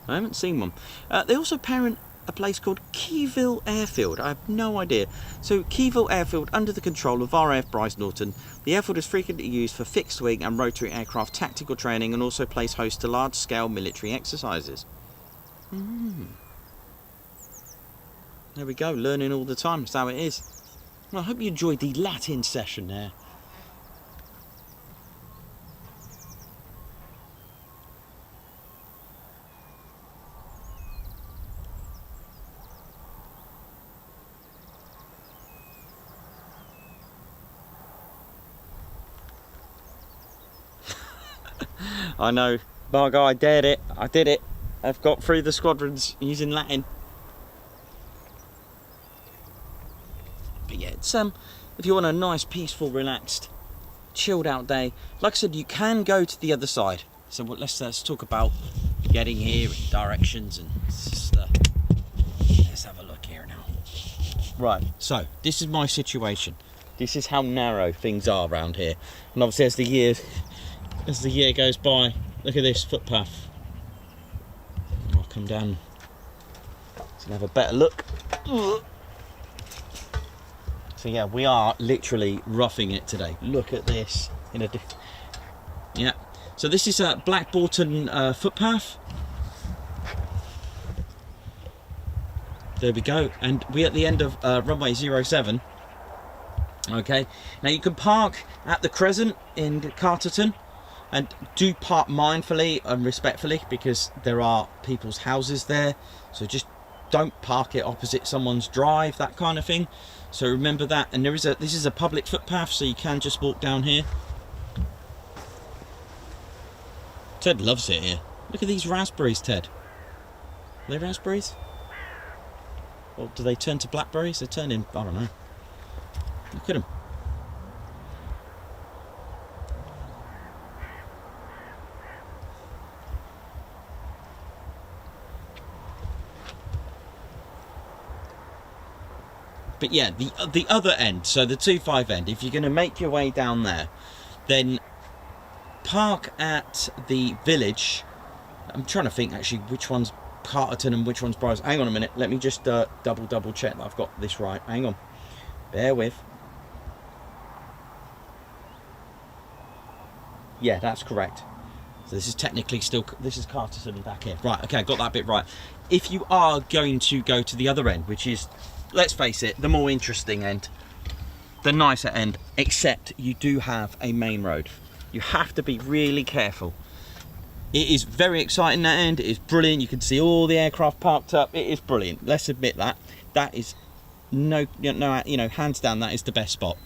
Speaker 2: I haven't seen one. They also parent a place called Keyville Airfield. I have no idea. So Keyville Airfield, under the control of RAF Brize Norton. The airfield is frequently used for fixed wing and rotary aircraft tactical training, and also plays host to large scale military exercises. There we go, learning all the time. That's how it is. Well, I hope you enjoyed the Latin session there. I know, Margo, I dared it. I did it. I've got through the squadrons using Latin. But yeah, it's if you want a nice, peaceful, relaxed, chilled out day, like I said, you can go to the other side. So let's talk about getting here and directions and stuff. Let's have a look here now. Right, so this is my situation. This is how narrow things are around here. And obviously as the year goes by, look at this footpath. I'll come down so have a better look. So yeah, we are literally roughing it today. Look at this. Yeah. So this is a Blackborton footpath. There we go. And we're at the end of runway 07. Okay. Now you can park at the Crescent in Carterton. And do park mindfully and respectfully, because there are people's houses there. So just don't park it opposite someone's drive, that kind of thing. So remember that. And this is a public footpath, so you can just walk down here. Ted loves it here. Look at these raspberries, Ted. Are they raspberries? Or do they turn to blackberries? They turn in, I don't know. Look at them. But yeah, the other end, so the 25 end, if you're going to make your way down there, then park at the village. I'm trying to think actually which one's Carterton and which one's Brize. Hang on a minute, let me just double check that I've got this right. Hang on, bear with. Yeah, that's correct. So this is technically still, this is Carterton back here. Right, okay, I got that bit right. If you are going to go to the other end, which is, let's face it, the more interesting end, the nicer end, except you do have a main road. You have to be really careful. It is very exciting, that end. It is brilliant. You can see all the aircraft parked up. It is brilliant. Let's admit that. That is hands down, that is the best spot.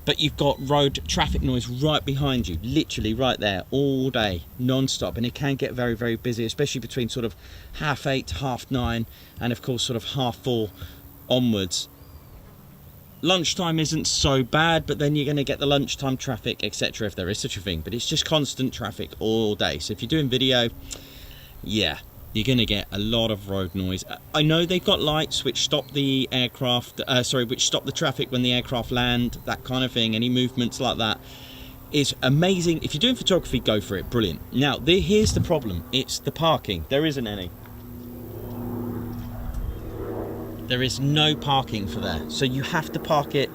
Speaker 2: But you've got road traffic noise right behind you, literally right there, all day, non-stop. And it can get very, very busy, especially between sort of 8:30 to 9:30, and of course sort of 4:30 onwards. Lunchtime isn't so bad, but then you're going to get the lunchtime traffic, etc., if there is such a thing. But it's just constant traffic all day. So if you're doing video, yeah, you're going to get a lot of road noise. I know they've got lights which stop the aircraft, which stop the traffic when the aircraft land, that kind of thing. Any movements like that is amazing. If you're doing photography, go for it. Brilliant. Now, here's the problem. It's the parking. There isn't any. There is no parking for there, so you have to park it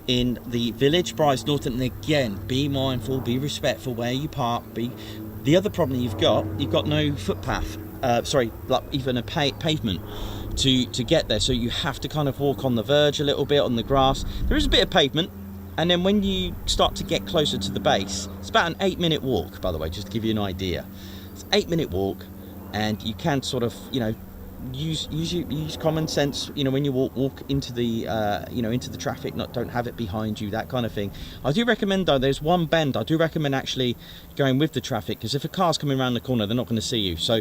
Speaker 2: in the village, Brize Norton. And again, be mindful, be respectful where you park. The other problem you've got no footpath, like even a pavement to get there, so you have to kind of walk on the verge a little bit on the grass. There is a bit of pavement, and then when you start to get closer to the base, it's about an 8-minute walk, by the way, just to give you an idea. It's an 8-minute walk, and you can sort of, use common sense, when you walk into the into the traffic, don't have it behind you, that kind of thing. I do recommend, though, there's one bend I do recommend actually going with the traffic, because if a car's coming around the corner, they're not going to see you. So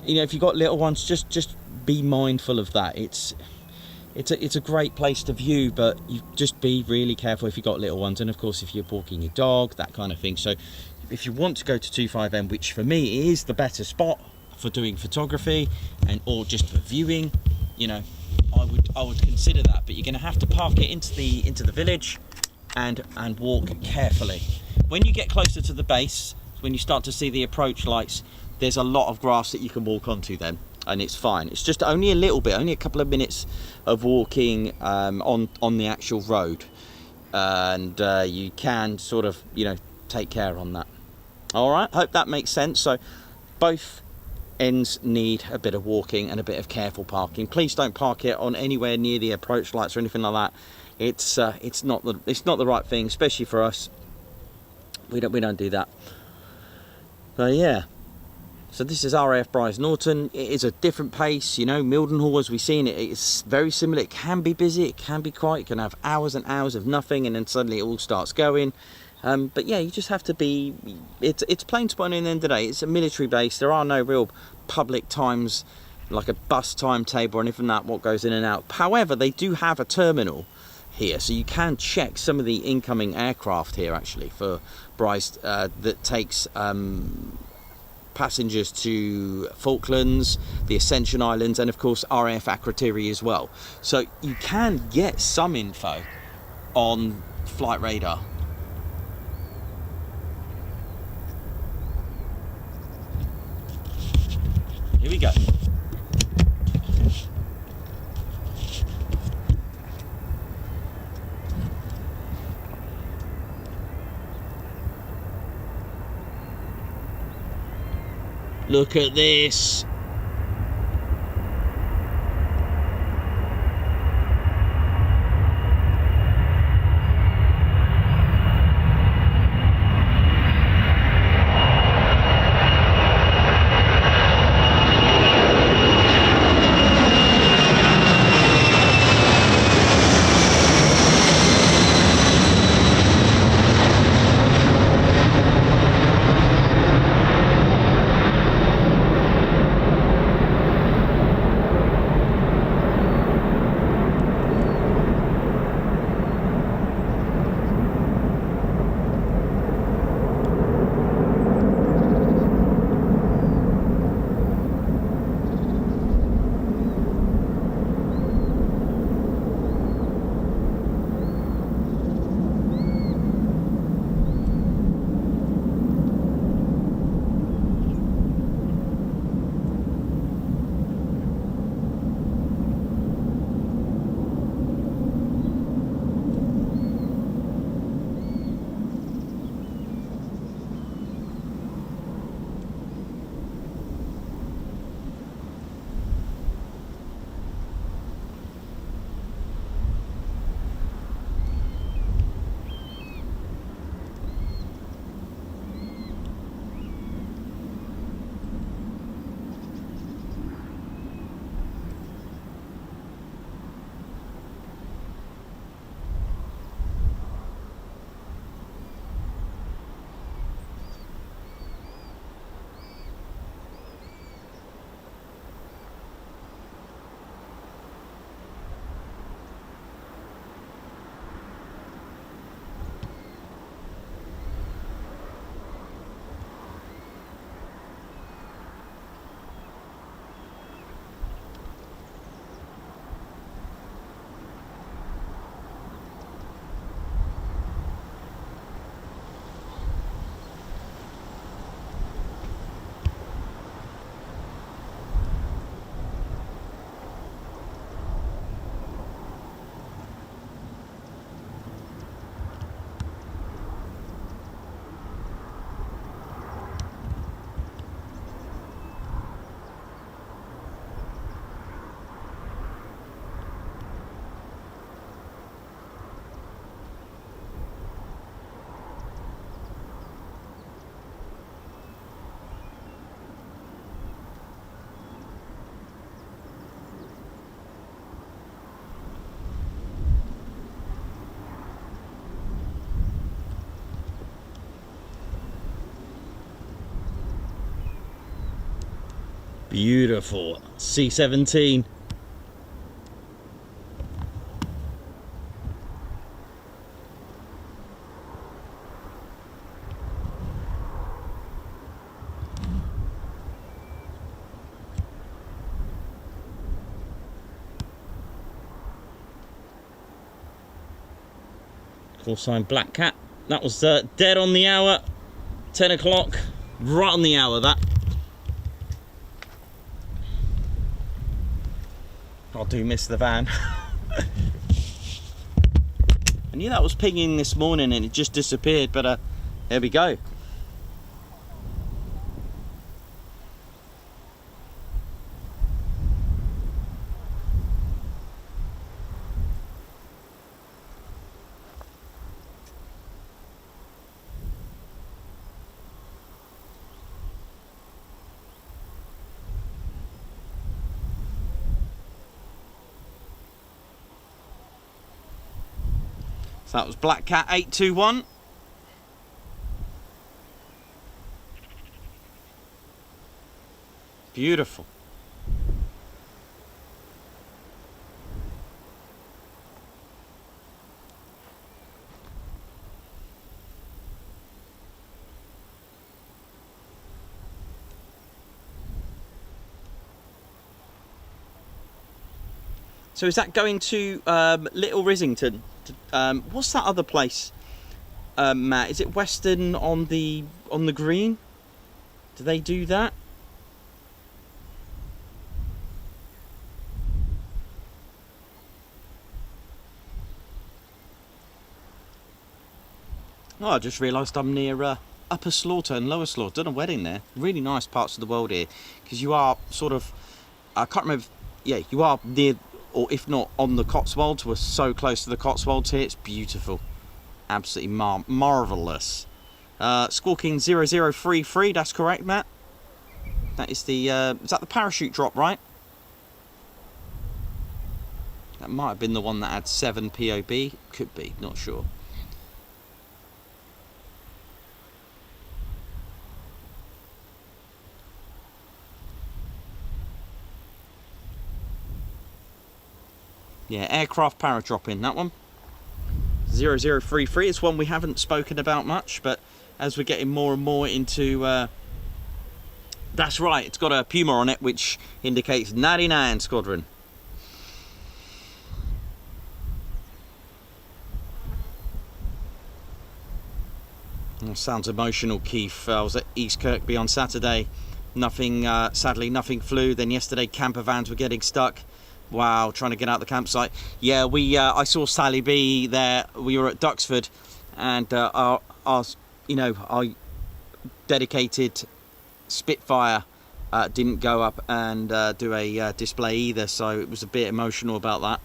Speaker 2: if you've got little ones, just be mindful of that. It's a great place to view, but you just be really careful if you've got little ones, and of course if you're walking your dog, that kind of thing. So if you want to go to 25M, which for me is the better spot for doing photography or just for viewing, I would consider that. But you're going to have to park it into the village and walk carefully. When you get closer to the base, when you start to see the approach lights, there's a lot of grass that you can walk onto then, and it's fine. It's just only a little bit, only a couple of minutes of walking on the actual road, and you can sort of take care on that. All right, hope that makes sense. So both ends need a bit of walking and a bit of careful parking. Please don't park it on anywhere near the approach lights or anything like that. It's not the right thing, especially for us. We don't do that. But yeah, so this is RAF Brize Norton. It is a different pace, Mildenhall, as we've seen, it's very similar. It can be busy, it can be quiet, you can have hours and hours of nothing, and then suddenly it all starts going. But yeah, you just have to be, it's plain spotting at the end of the day. It's a military base. There are no real public times, like a bus timetable or anything like that, what goes in and out. However, they do have a terminal here, so you can check some of the incoming aircraft here actually for Brize that takes passengers to Falklands, the Ascension Islands, and of course RAF Akrotiri as well. So you can get some info on flight radar. Here we go. Look at this. Beautiful. C-17. Call sign Black Cat. That was dead on the hour. 10 o'clock. Right on the hour, that. I do miss the van. I knew that was pinging this morning and it just disappeared, but there we go. So that was Black Cat 821. Beautiful. So is that going to Little Rissington? What's that other place, Matt? Is it Western on the green? Do they do that? Oh, I just realised I'm near Upper Slaughter and Lower Slaughter. Done a wedding there. Really nice parts of the world here, because you are sort of, I can't remember, yeah, you are near, or if not on the Cotswolds. We're so close to the Cotswolds here. It's beautiful. Absolutely marvellous. Squawking 0033, that's correct, Matt. That is the, is that the parachute drop, right? That might have been the one that had 7 POB. Could be, not sure. Yeah, aircraft paradropping, that one. 0033, it's one we haven't spoken about much, but as we're getting more and more into... that's right, it's got a Puma on it, which indicates 99 Squadron. Oh, sounds emotional, Keith. I was at East Kirkby on Saturday. Nothing, sadly, nothing flew. Then yesterday, camper vans were getting stuck. Wow, trying to get out the campsite. Yeah, I saw Sally B there. We were at Duxford, and our dedicated Spitfire didn't go up and do a display either, so it was a bit emotional about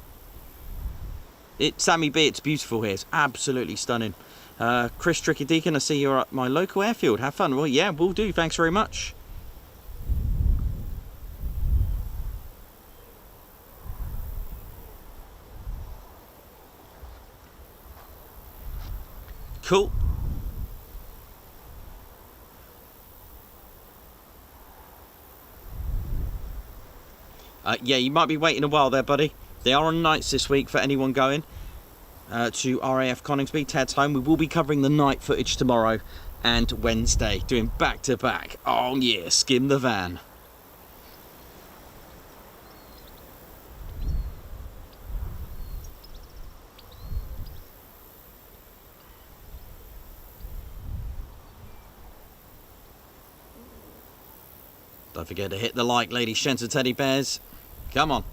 Speaker 2: that. Sammy B, it's beautiful here. It's absolutely stunning. Chris Tricky Deacon, I see you're at my local airfield. Have fun. Well, yeah, we'll do. Thanks very much. Cool. Yeah, you might be waiting a while there, buddy. They are on nights this week for anyone going to RAF Coningsby, Ted's home. We will be covering the night footage tomorrow and Wednesday, doing back to back. Oh yeah, skim the van. Don't forget to hit the like, ladies, gents and teddy bears. Come on.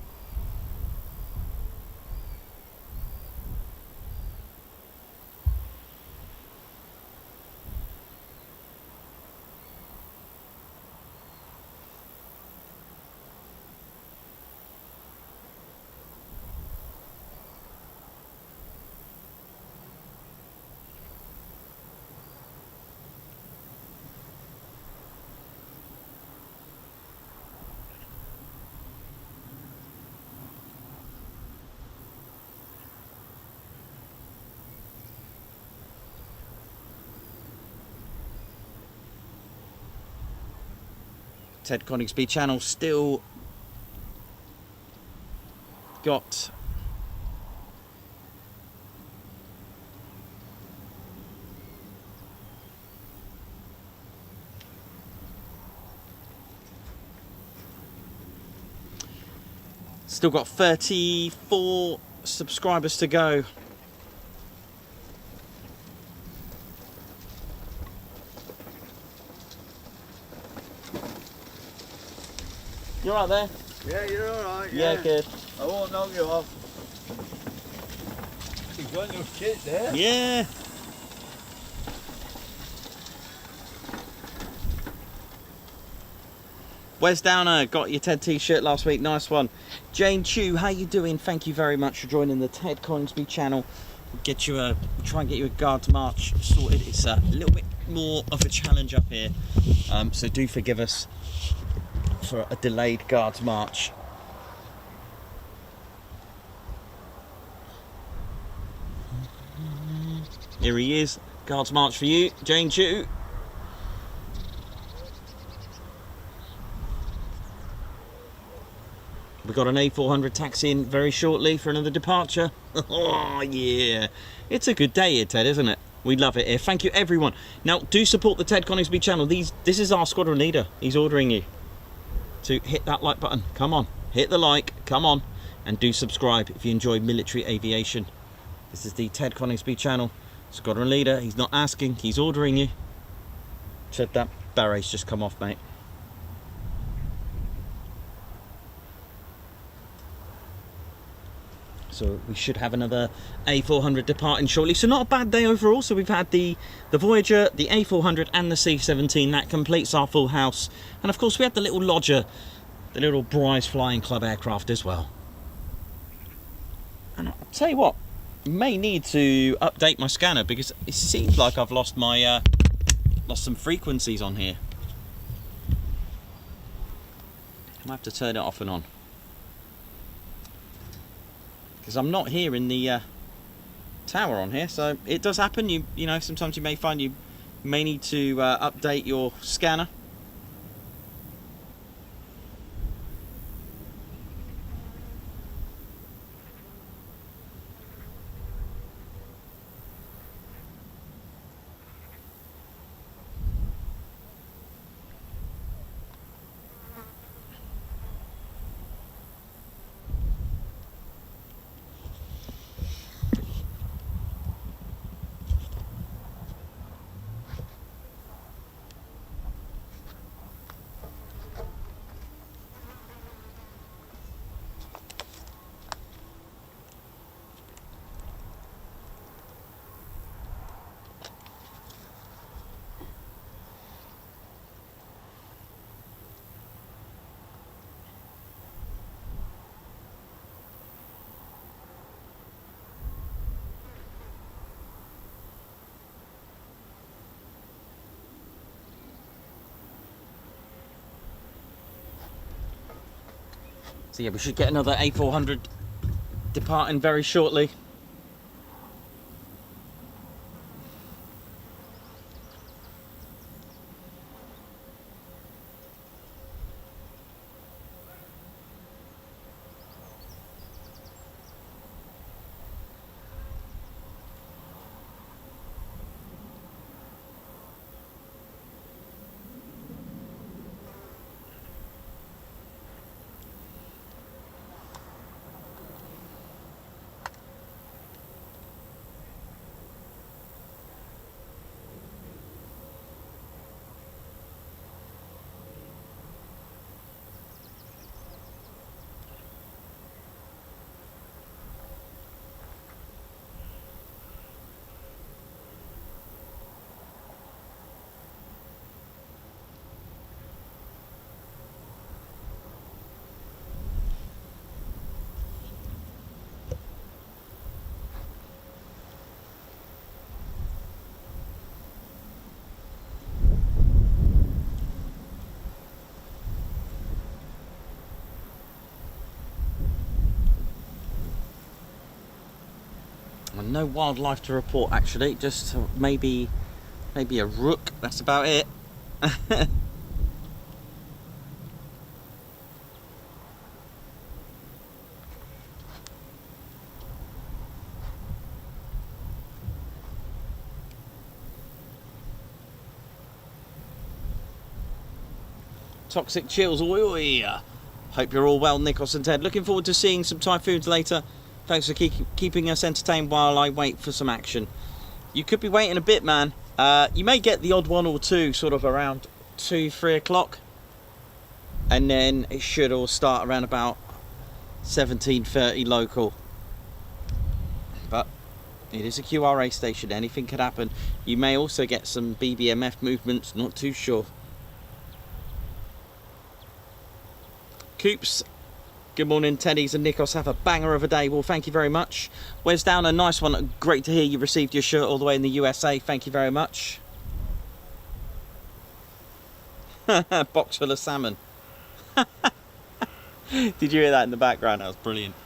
Speaker 2: Ted Coningsby channel still got still got 34 subscribers to go. You're right there?
Speaker 3: Yeah, you're alright.
Speaker 2: Yeah, good.
Speaker 3: I won't knock you off. You've got your kit there.
Speaker 2: Yeah. Wes Downer, got your Ted t-shirt last week, nice one. Jane Chu, how you doing? Thank you very much for joining the Ted Coningsby channel. Get you a, try and get you a guards march sorted. It's a little bit more of a challenge up here, so do forgive us for a delayed guards march. Here he is, guards march for you, Jane Chu. We've got an A400 taxiing very shortly for another departure. Oh yeah, it's a good day here, Ted, isn't it? We love it here. Thank you everyone. Now do support the Ted Coningsby channel. This is our squadron leader. He's ordering you to hit that like button. Come on, hit the like, come on, and do subscribe if you enjoy military aviation. This is the Ted Coningsby channel. Squadron leader, he's not asking, he's ordering you. Check that barret's just come off, mate. So we should have another A400 departing shortly. So not a bad day overall. So we've had the Voyager, the A400 and the C-17. That completes our full house. And of course we had the little lodger, the little Brize Flying Club aircraft as well. And I'll tell you what, may need to update my scanner because it seems like I've lost my lost some frequencies on here. I might have to turn it off and on because I'm not hearing the tower on here. So it does happen. You know, sometimes you may find you may need to update your scanner. So yeah, we should get another A400 departing very shortly. No wildlife to report actually, just maybe a rook, that's about it. Toxic chills, oi. Hope you're all well, Nikos and Ted. Looking forward to seeing some typhoons later. Thanks for keeping us entertained while I wait for some action. You could be waiting a bit, man. You may get the odd one or two sort of around 2-3 o'clock, and then it should all start around about 17:30 local. But it is a QRA station, anything could happen. You may also get some BBMF movements, not too sure. Coops, good morning, Teddies and Nikos. Have a banger of a day. Well, thank you very much. Where's down a nice one. Great to hear you received your shirt all the way in the USA. Thank you very much. Box full of salmon. Did you hear that in the background? That was brilliant.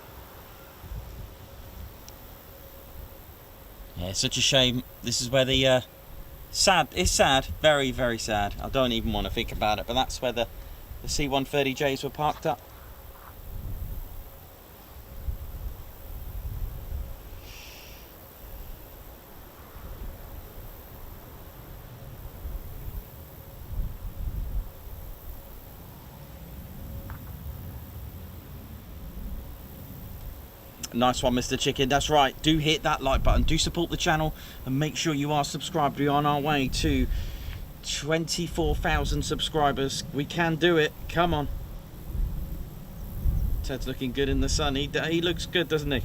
Speaker 2: Yeah, it's such a shame. This is where the sad. It's sad. Very, very sad. I don't even want to think about it. But that's where the C130Js were parked up. Nice one, Mr. Chicken. That's right. Do hit that like button. Do support the channel and make sure you are subscribed. We're on our way to 24,000 subscribers. We can do it. Come on. Ted's looking good in the sun. He looks good, doesn't he?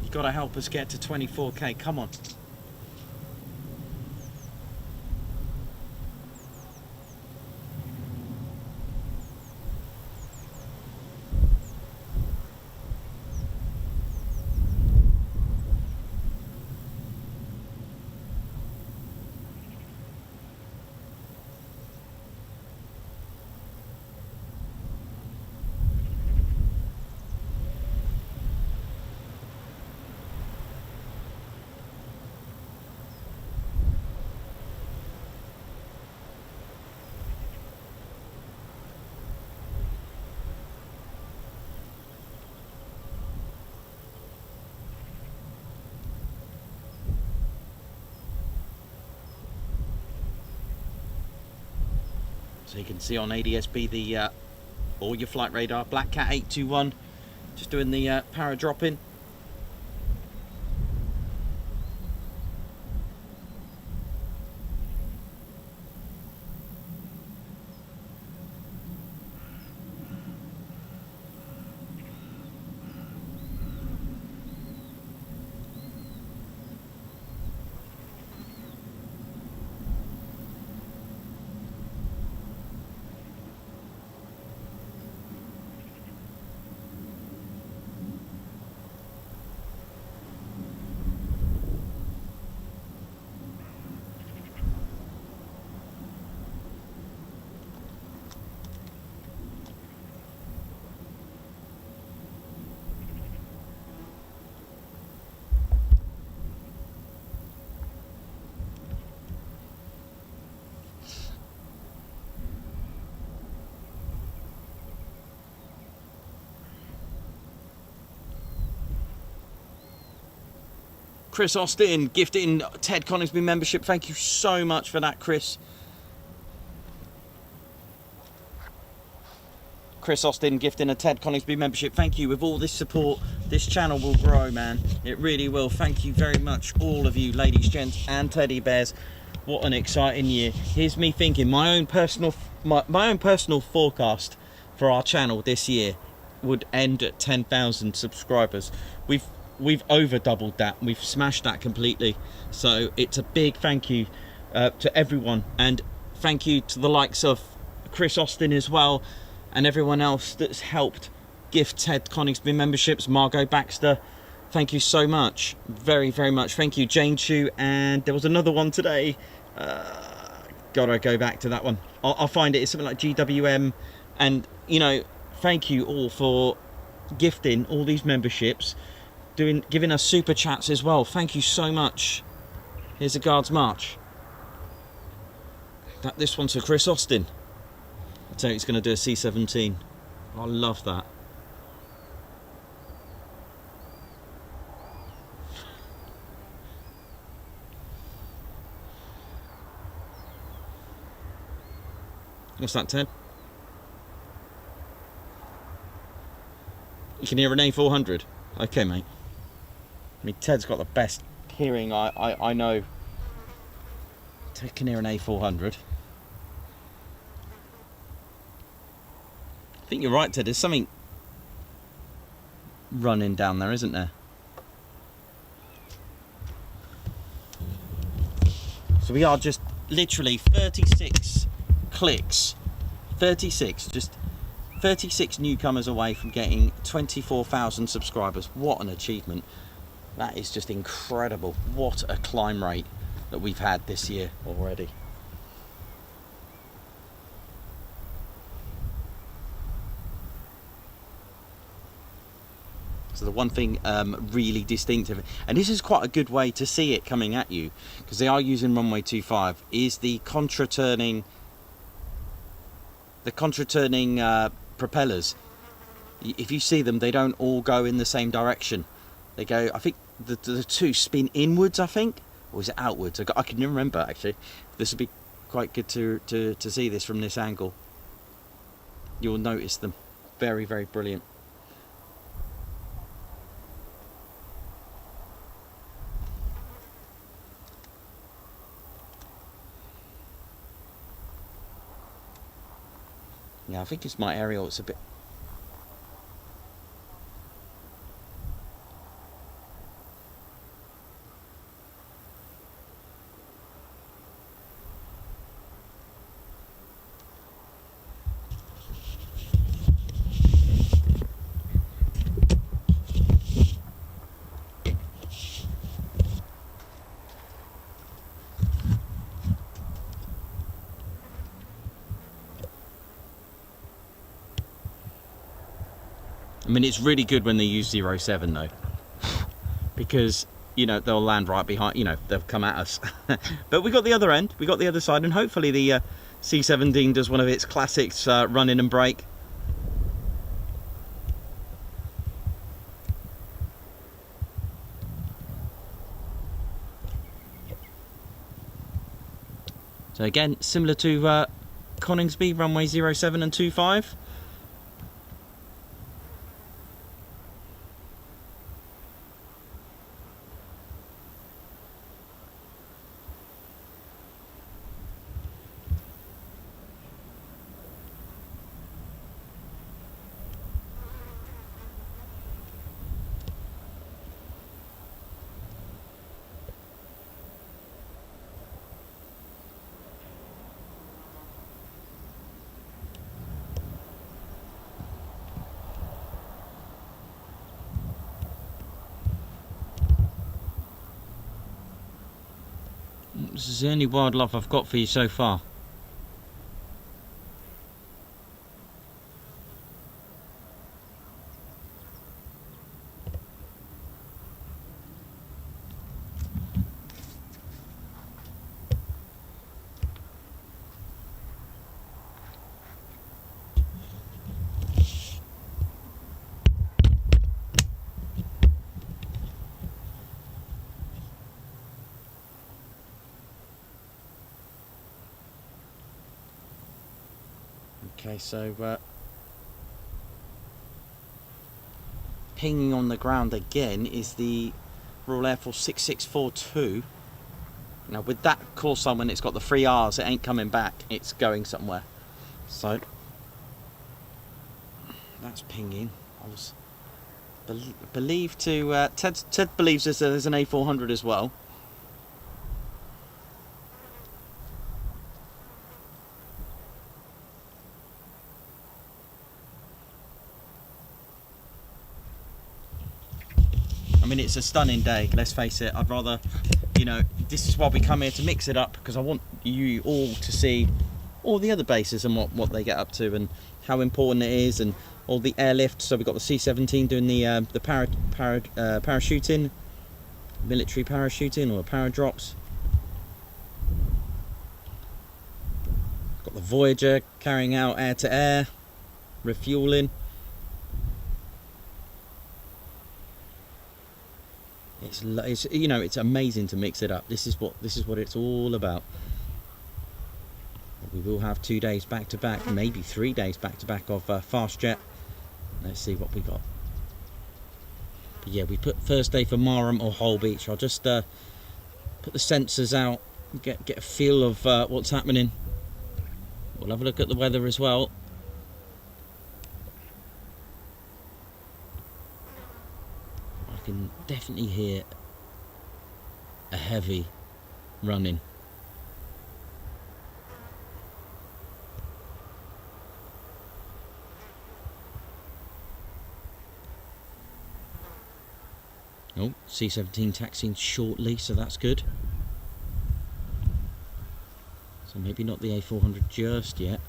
Speaker 2: You got to help us get to 24k. Come on. So you can see on ADSB the all your flight radar, Black Cat 821, just doing the para drop in. Chris Austin gifting Ted Coningsby membership. Thank you so much for that, Chris. Chris Austin gifting a Ted Coningsby membership. Thank you. With all this support, this channel will grow, man. It really will. Thank you very much, all of you, ladies, gents, and teddy bears. What an exciting year. Here's me thinking my own personal forecast for our channel this year would end at 10,000 subscribers. We've over doubled that. We've smashed that completely. So it's a big thank you to everyone, and thank you to the likes of Chris Austin as well, and everyone else that's helped gift Ted Coningsby memberships. Margot Baxter, thank you so much, very, very much. Thank you, Jane Chu, and there was another one today. Gotta go back to that one. I'll find it. It's something like GWM, and you know, thank you all for gifting all these memberships, giving us super chats as well. Thank you so much. Here's a Guards March. This one's for Chris Austin. I tell you, he's going to do a C-17. I love that. What's that, Ted? You can hear an A400. Okay, mate. I mean, Ted's got the best hearing I know. Ted can hear an A400. I think you're right, Ted. There's something running down there, isn't there? So we are just literally 36 clicks. 36, just 36 newcomers away from getting 24,000 subscribers. What an achievement. That is just incredible. What a climb rate that we've had this year already. So the one thing really distinctive, and this is quite a good way to see it coming at you, because they are using runway 25, is the contra-turning propellers. If you see them, they don't all go in the same direction. They go, I think the two spin inwards, I think, or is it outwards? I can remember actually. This would be quite good to see this from this angle. You'll notice them. Very, very brilliant. Yeah, I think it's my aerial. It's a bit. I mean, it's really good when they use 07 though, because, you know, they'll land right behind, you know, they'll come at us. But we got the other end, we got the other side, and hopefully the C-17 does one of its classics, run in and brake. So again, similar to Coningsby, runway 07 and 25. This is the only wildlife I've got for you so far. Okay, so pinging on the ground again is the Royal Air Force 6642. Now with that call sign, when it's got the 3 R's, it ain't coming back, it's going somewhere. So that's pinging. I was believed to Ted believes there's an A400 as well. I mean, it's a stunning day, let's face it. I'd rather, you know, this is why we come here, to mix it up, because I want you all to see all the other bases and what they get up to and how important it is, and all the airlift. So we've got the C-17 doing the parachuting, military parachuting or paradrops. Got the Voyager carrying out air-to-air refueling. It's you know, it's amazing to mix it up. This is what it's all about. We will have 2 days back to back, maybe 3 days back to back of fast jet. Let's see what we got. But yeah, we put first day for Marham or Holbeach. I'll just put the sensors out, get a feel of what's happening. We'll have a look at the weather as well. I can definitely hear a heavy running. Oh, C-17 taxiing shortly, so that's good. So maybe not the A400 just yet.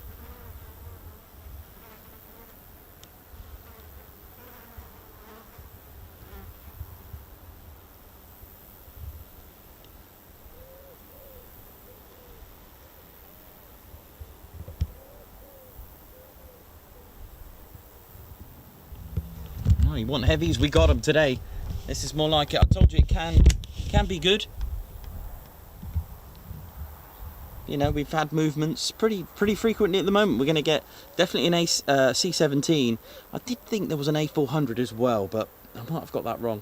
Speaker 2: Oh, you want heavies? We got them today. This is more like it. I told you it can be good. You know, we've had movements pretty frequently at the moment. We're going to get definitely an C-17. I did think there was an A400 as well, but I might have got that wrong.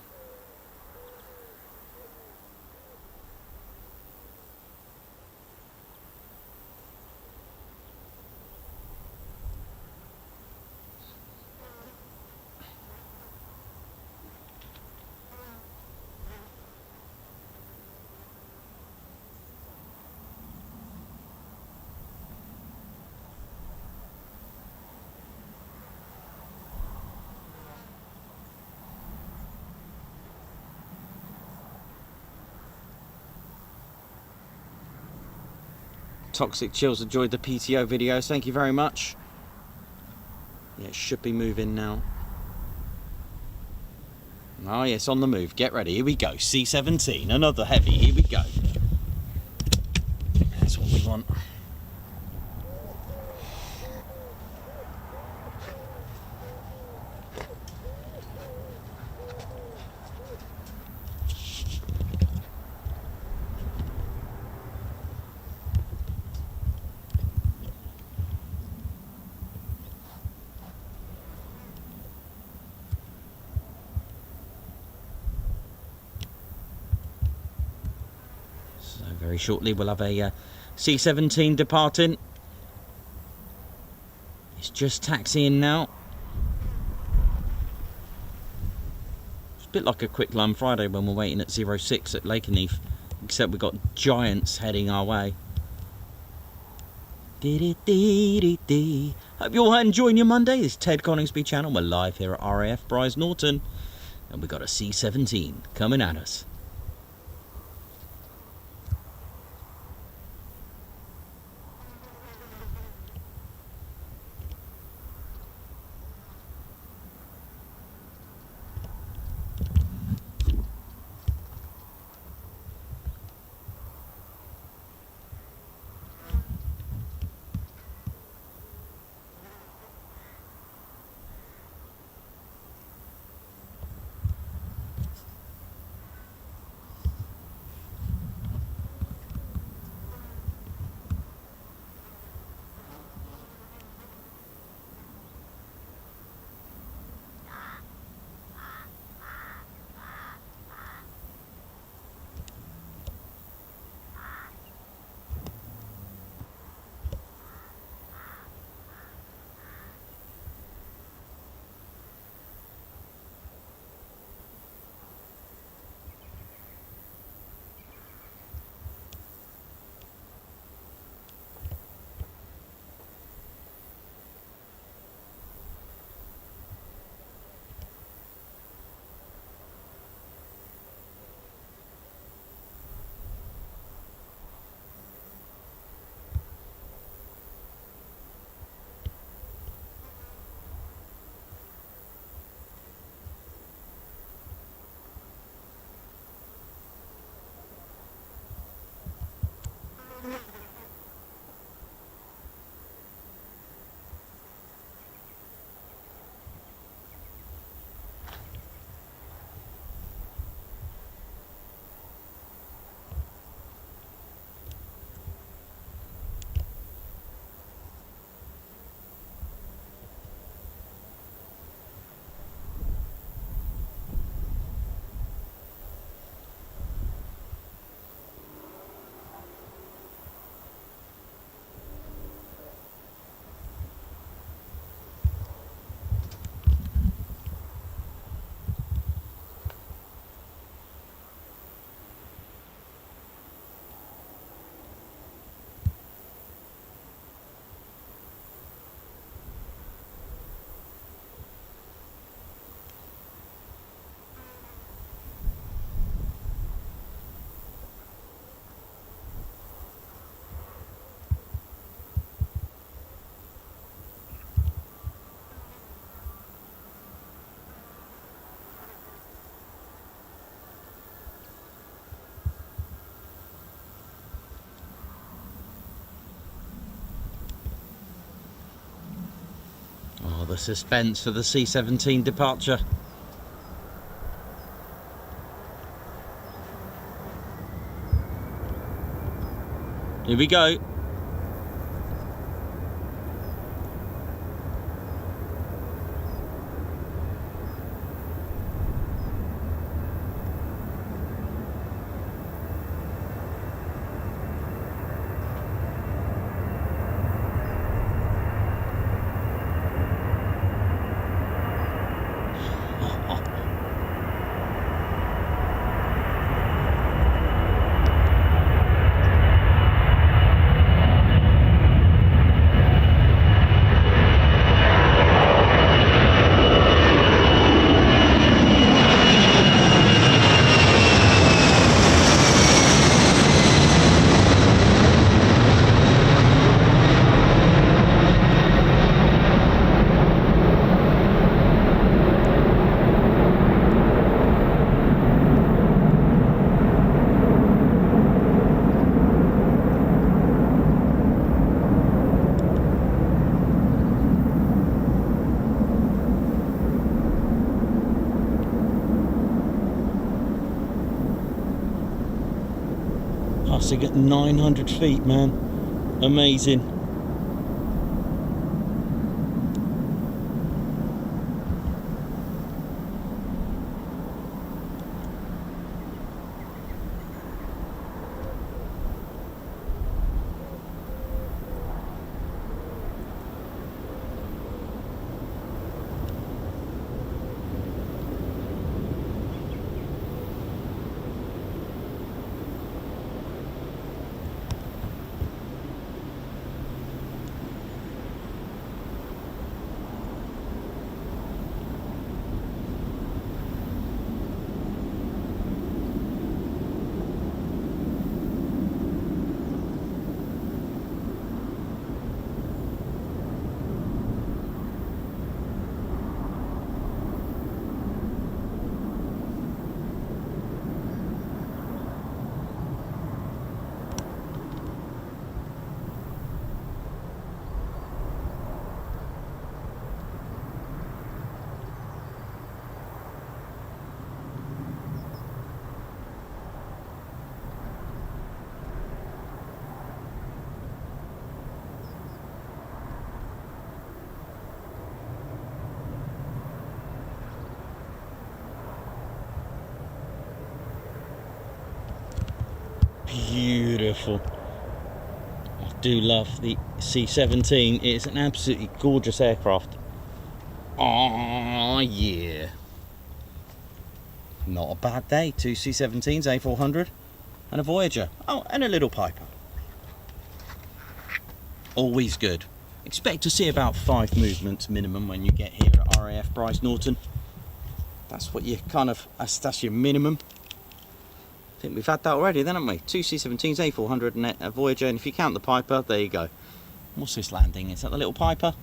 Speaker 2: Toxic Chills enjoyed the PTO videos, thank you very much. Yeah, it should be moving now. Oh yes, on the move. Get ready. Here we go. C-17, another heavy. Here we go. That's what we want. Very shortly we'll have a C-17 departing. It's just taxiing now. It's a bit like a quick line Friday when we're waiting at 06 at Lakenheath, except we've got giants heading our way. Hope you all enjoying your Monday. This is Ted Coningsby channel. We're live here at RAF Brize Norton, and we've got a C-17 coming at us. The suspense for the C-17 departure. Here we go. Passing at 900 feet, man. Amazing. Beautiful. I do love the C-17. It's an absolutely gorgeous aircraft. Oh yeah. Not a bad day. 2 C-17s, A400 and a Voyager. Oh, and a little Piper. Always good. Expect to see about 5 movements minimum when you get here at RAF Brize Norton. That's what you kind of, that's your minimum. I think we've had that already then, haven't we? 2 C-17s, A400 and a Voyager, and if you count the Piper, there you go. What's this landing? Is that the little Piper?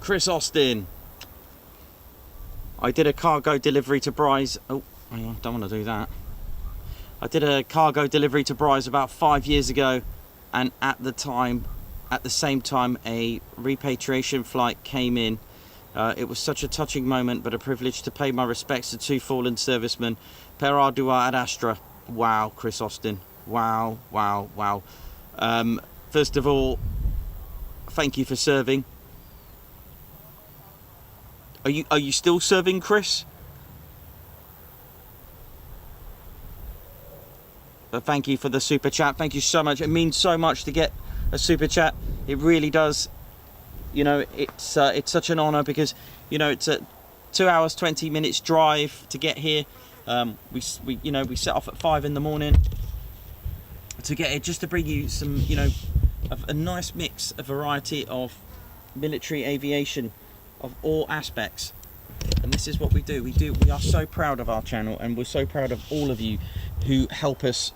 Speaker 2: Chris Austin. I did a cargo delivery to Brize. Oh, hang on, don't want to do that. I did a cargo delivery to Brize about 5 years ago, and at the same time, a repatriation flight came in. It was such a touching moment, but a privilege to pay my respects to 2 fallen servicemen. Per ardua ad astra. Wow, Chris Austin. Wow, wow, wow. First of all, thank you for serving. Are you still serving, Chris? But thank you for the super chat. Thank you so much. It means so much to get a super chat. It really does. You know, it's such an honour because, you know, it's a 2 hours 20 minutes drive to get here. We set off at 5 in the morning to get here, just to bring you some, you know, a nice mix, a variety of military aviation of all aspects. And this is what we do. We are so proud of our channel, and we're so proud of all of you who help us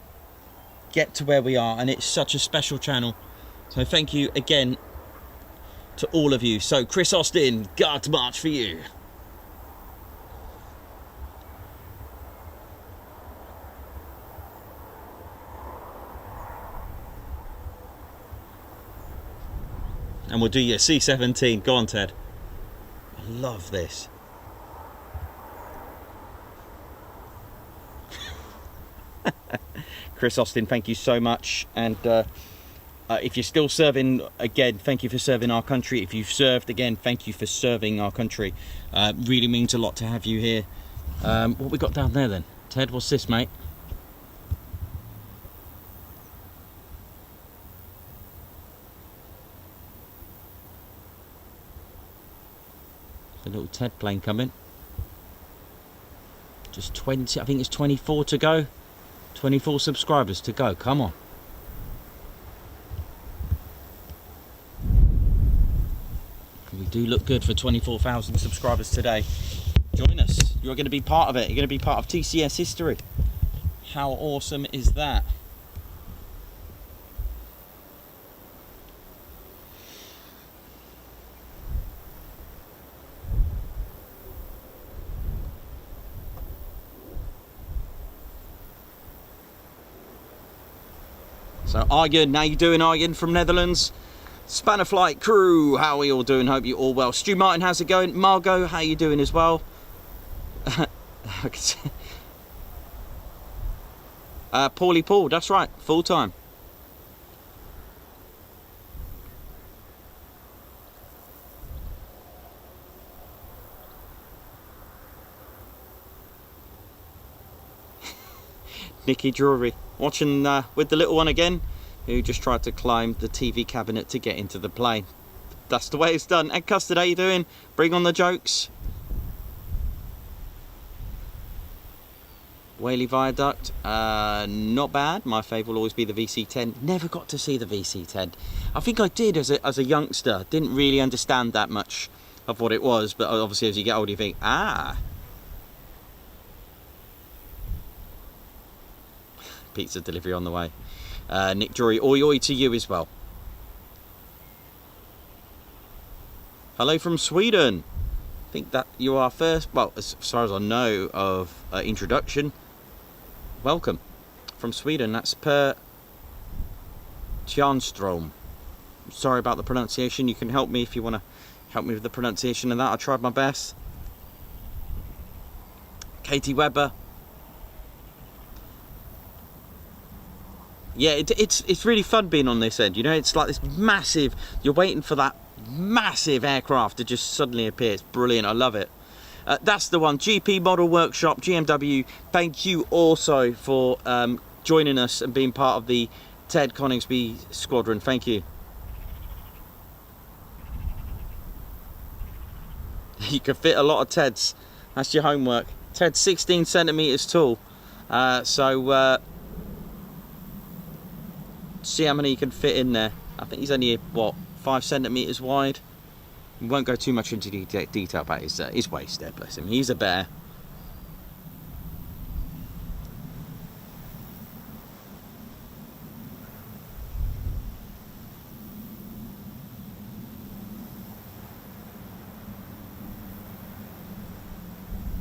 Speaker 2: get to where we are, and it's such a special channel. So thank you again to all of you. So Chris Austin, Guard March for you. And we'll do your C-17. Go on, Ted. I love this. Chris Austin, thank you so much. And If you're still serving, again, thank you for serving our country. If you've served, again, thank you for serving our country. Really means a lot to have you here. What we got down there then? Ted, what's this, mate? A little Ted plane coming. Just 20, I think it's 24 to go. 24 subscribers to go, come on. We do look good for 24,000 subscribers today. Join us, you're going to be part of it. You're going to be part of TCS history. How awesome is that? So Arjen, how you doing, Arjen from Netherlands? Spanner Flight crew, how are we all doing? Hope you're all well. Stu Martin, how's it going? Margot, how you doing as well? Paulie Paul, that's right, full time. Nikki Drury, watching with the little one again, who just tried to climb the TV cabinet to get into the plane. That's the way it's done. Ed Custard, how you doing? Bring on the jokes. Whaley Viaduct, not bad. My favourite will always be the VC-10. Never got to see the VC-10. I think I did as a youngster. Didn't really understand that much of what it was, but obviously as you get older you think, ah. Pizza delivery on the way. Nick Drury, oi oi to you as well. Hello from Sweden. I think that you are first, well, as far as I know of introduction. Welcome from Sweden. That's Per Tjärnström. Sorry about the pronunciation. You can help me if you want to help me with the pronunciation of that. I tried my best. Katie Webber. Yeah, it's really fun being on this end, you know, it's like this massive, you're waiting for that massive aircraft to just suddenly appear. It's brilliant, I love it. That's the one, GP Model Workshop, GMW, thank you also for joining us and being part of the Ted Coningsby squadron, thank you. You can fit a lot of Teds, that's your homework. Ted's 16 centimetres tall, see how many you can fit in there. I think he's only, what, 5 centimetres wide. We won't go too much into detail about his waist there, bless him. He's a bear.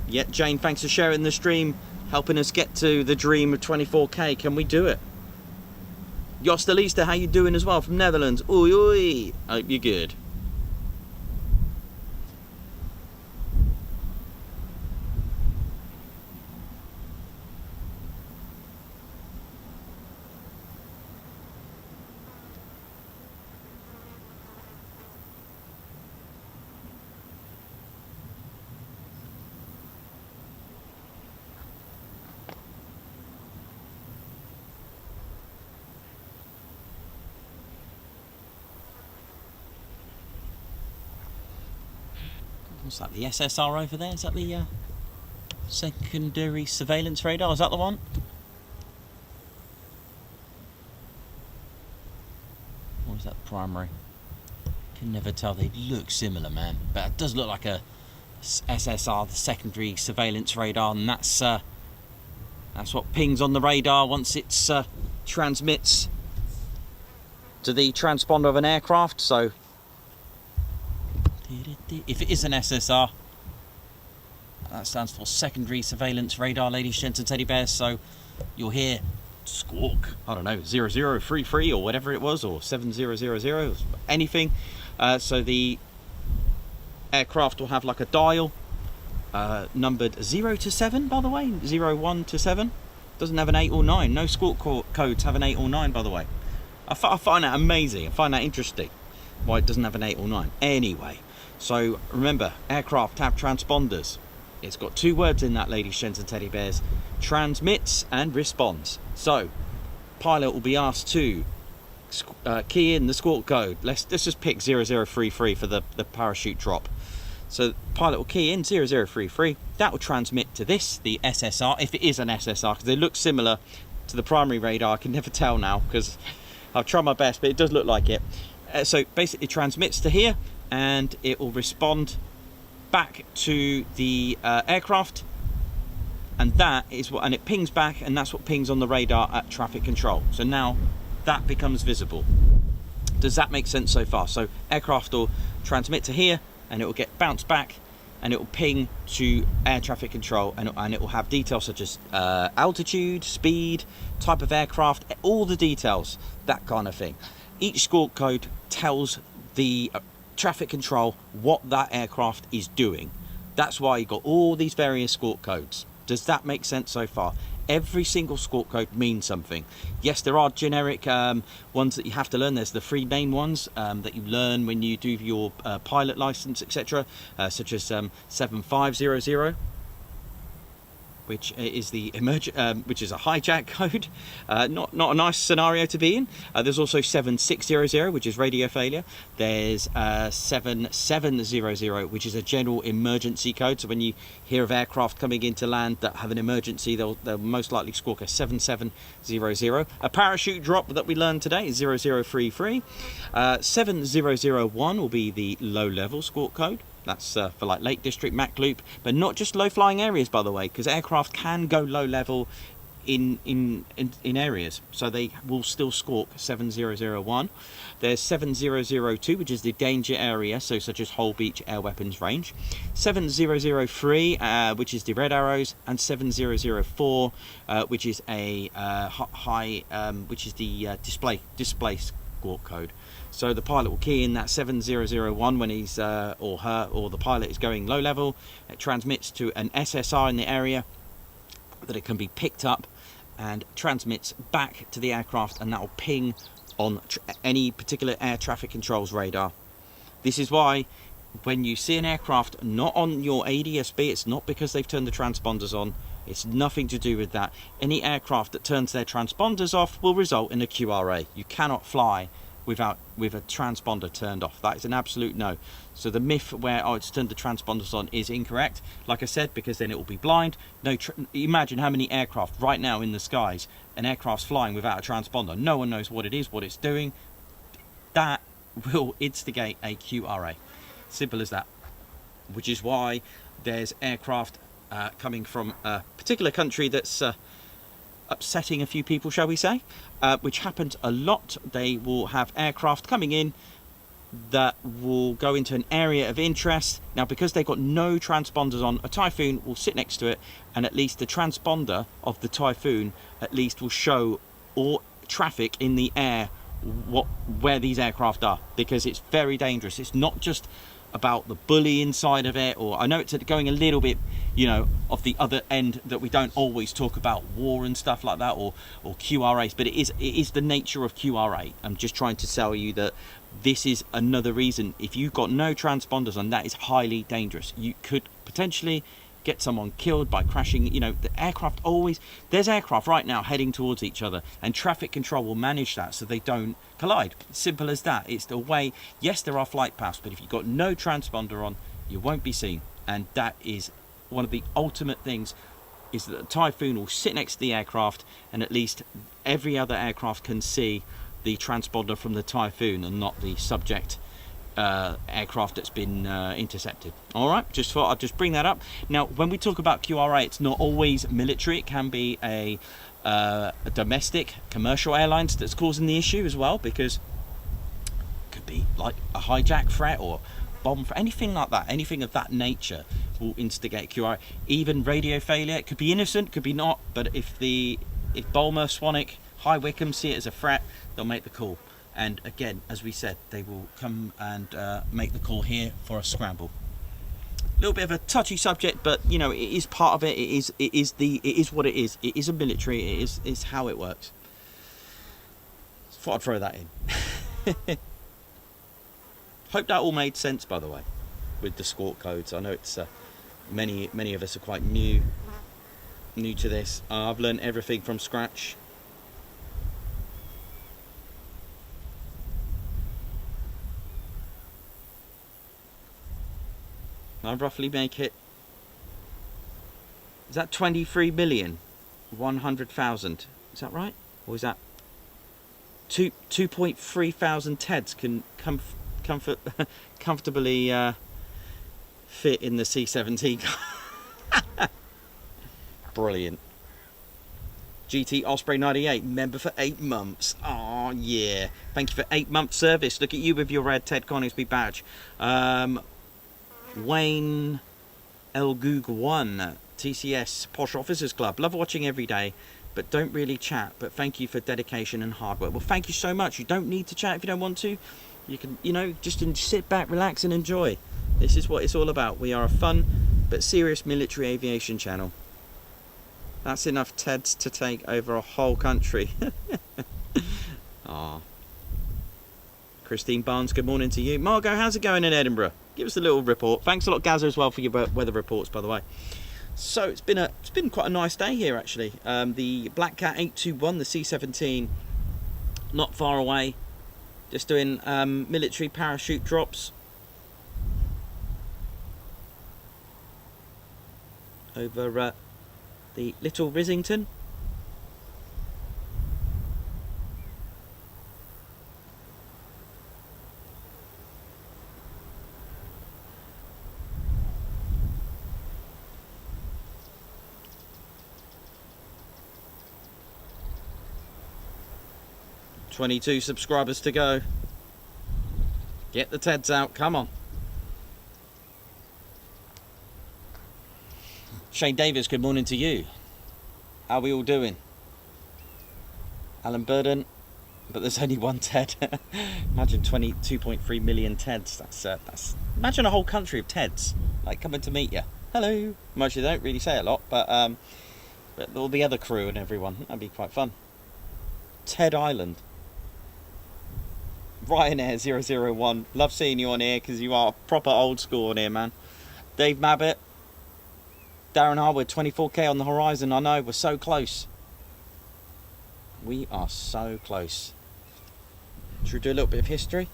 Speaker 2: Yeah, Jane, thanks for sharing the stream, helping us get to the dream of 24k. Can we do it? Jostelista, how you doing as well from Netherlands? Oi oi, hope you're good. What's that, the SSR over there? Is that the secondary surveillance radar? Is that the one? Or is that primary? Can never tell, they look similar, man. But it does look like a SSR, the secondary surveillance radar, and that's what pings on the radar once it transmits to the transponder of an aircraft. So if it is an SSR, that stands for secondary surveillance radar, ladies, gents and teddy bears. So you'll hear squawk, I don't know, 0033 or whatever it was, or 7000, anything. So the aircraft will have like a dial numbered 0 to 7, by the way, 01 to 7. Doesn't have an 8 or 9. No squawk codes have an 8 or 9, by the way. I find that amazing. I find that interesting. Why it doesn't have an 8 or 9. Anyway, so remember, aircraft have transponders. It's got 2 words in that, ladies, gents and teddy bears. Transmits and responds. So, pilot will be asked to key in the squawk code. Let's just pick 0033 for the parachute drop. So pilot will key in 0033. That will transmit to this, the SSR, if it is an SSR, because they look similar to the primary radar. I can never tell now because I've tried my best, but it does look like it. So basically it transmits to here, and it will respond back to the aircraft, and that is what, and it pings back, and that's what pings on the radar at traffic control. So now that becomes visible. Does that make sense so far? So aircraft will transmit to here, and it will get bounced back, and it will ping to air traffic control, and it will have details such as altitude, speed, type of aircraft, all the details, that kind of thing. Each squawk code tells the traffic control what that aircraft is doing. That's why you've got all these various squawk codes. Does that make sense so far? Every single squawk code means something. Yes, there are generic ones that you have to learn. There's the 3 main ones that you learn when you do your pilot license, etc., such as 7500, which is the which is a hijack code. Not a nice scenario to be in. There's also 7600, which is radio failure. There's 7700, which is a general emergency code. So when you hear of aircraft coming into land that have an emergency, they'll most likely squawk a 7700. A parachute drop that we learned today is 0033. 7001 will be the low level squawk code. That's for like Lake District, Mac Loop, but not just low flying areas, by the way, because aircraft can go low level in areas, so they will still squawk 7001. There's 7002, which is the danger area, so such as Hull Beach Air Weapons Range. 7003, which is the red arrows, and 7004, which is a which is the display squawk code. So the pilot will key in that 7001 when he's or her or the pilot is going low level. It transmits to an SSR in the area that it can be picked up, and transmits back to the aircraft, and that will ping on any particular air traffic controls radar. This is why when you see an aircraft not on your ADSB, it's not because they've turned the transponders on. It's nothing to do with that. Any aircraft that turns their transponders off will result in a QRA. You cannot fly with a transponder turned off. That is an absolute no. So the myth where it's turned the transponders on is incorrect, like I said, because then it will be blind. Imagine how many aircraft right now in the skies, an aircraft's flying without a transponder. No one knows what it is, what it's doing. That will instigate a QRA. Simple as that. Which is why there's aircraft coming from a particular country that's upsetting a few people, shall we say, which happens a lot. They will have aircraft coming in that will go into an area of interest. Now, because they've got no transponders on, a Typhoon will sit next to it, and at least the transponder of the Typhoon at least will show all traffic in the air where these aircraft are, because it's very dangerous. It's not just about the bully inside of it, or I know it's going a little bit, you know, off the other end, that we don't always talk about war and stuff like that, or QRAs, but it is the nature of QRA. I'm just trying to tell you that this is another reason. If you've got no transponders on, that is highly dangerous. You could potentially get someone killed by crashing. You know, the aircraft there's aircraft right now heading towards each other, and traffic control will manage that so they don't collide. Simple as that. It's the way. Yes, there are flight paths, but if you've got no transponder on, you won't be seen. And that is one of the ultimate things, is that the Typhoon will sit next to the aircraft, and at least every other aircraft can see the transponder from the Typhoon and not the subject aircraft that's been intercepted. All right, just thought I'd just bring that up. Now, when we talk about QRA, it's not always military. It can be a domestic commercial airlines that's causing the issue as well, because it could be like a hijack threat or bomb threat, anything like that. Anything of that nature will instigate QRA. Even radio failure, it could be innocent, could be not, but if Bulmer, Swanwick, High Wycombe see it as a threat, they'll make the call. And again, as we said, they will come and make the call here for a scramble. A little bit of a touchy subject, but you know, it is part of it. It is what it is. It is a military. It is how it works. Thought I'd throw that in. Hope that all made sense, by the way, with the squawk codes. I know it's many of us are quite new to this. I've learned everything from scratch. I roughly make it. Is that 23,100,000? Is that right? Or is that 2.3 thousand TEDs can comfortably fit in the C-17? Brilliant. GT Osprey 98, member for 8 months. Oh yeah. Thank you for 8 months service. Look at you with your red Ted Coningsby badge. Wayne Elgoog 1, TCS Posh Officers Club. Love watching every day, but don't really chat. But thank you for dedication and hard work. Well, thank you so much. You don't need to chat if you don't want to. You can, you know, just sit back, relax, and enjoy. This is what it's all about. We are a fun but serious military aviation channel. That's enough TEDs to take over a whole country. Ah. Christine Barnes, good morning to you. Margot, how's it going in Edinburgh? Give us a little report. Thanks a lot, Gaza, as well, for your weather reports, by the way. So it's been quite a nice day here, actually. The Black Cat 821, the C-17, not far away. Just doing military parachute drops over the Little Rissington. $22 subscribers to go. Get the TEDs out, come on. Shane Davis, good morning to you. How are we all doing? Alan Burden, but there's only one TED. Imagine 22.3 million TEDs. That's imagine a whole country of TEDs like coming to meet you. Hello. Actually, they don't really say a lot, but all the other crew and everyone, that'd be quite fun. TED Island. Ryanair 001, love seeing you on here because you are proper old school on here, man. Dave Mabbott, Darren Harwood, 24k on the horizon. I know, we're so close. We are so close. Should we do a little bit of history?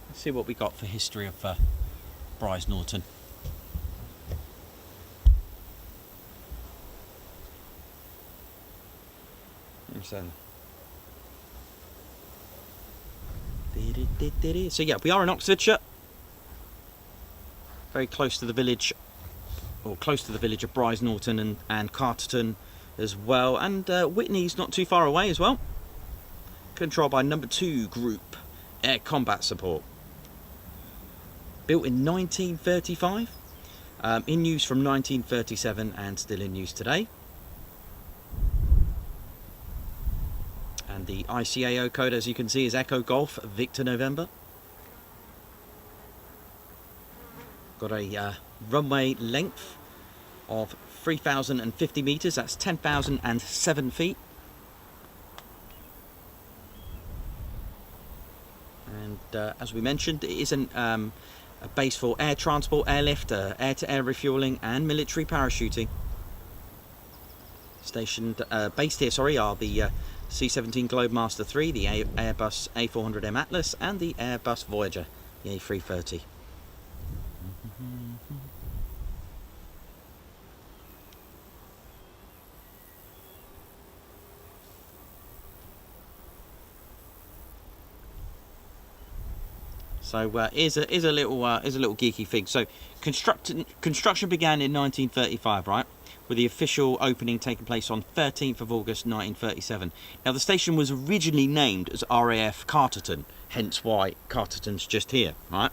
Speaker 2: Let's see what we got for history of Brize Norton. So yeah, we are in Oxfordshire, very close to the village, or close to the village of Brize Norton and Carterton as well, and Whitney's not too far away as well. Controlled by number 2 Group Air Combat Support. Built in 1935, in use from 1937 and still in use today. And the ICAO code, as you can see, is Echo Golf Victor November. Got a runway length of 3,050 metres, that's 10,007 feet. And as we mentioned, it is a base for air transport, airlift, air-to-air refueling and military parachuting. Stationed, based here, sorry, are the C-17 Globemaster 3, the Airbus A400M Atlas and the Airbus Voyager, the A330. So here's a little geeky thing. So construction began in 1935, right? With the official opening taking place on 13th of August 1937. Now the station was originally named as RAF Carterton, hence why Carterton's just here, right?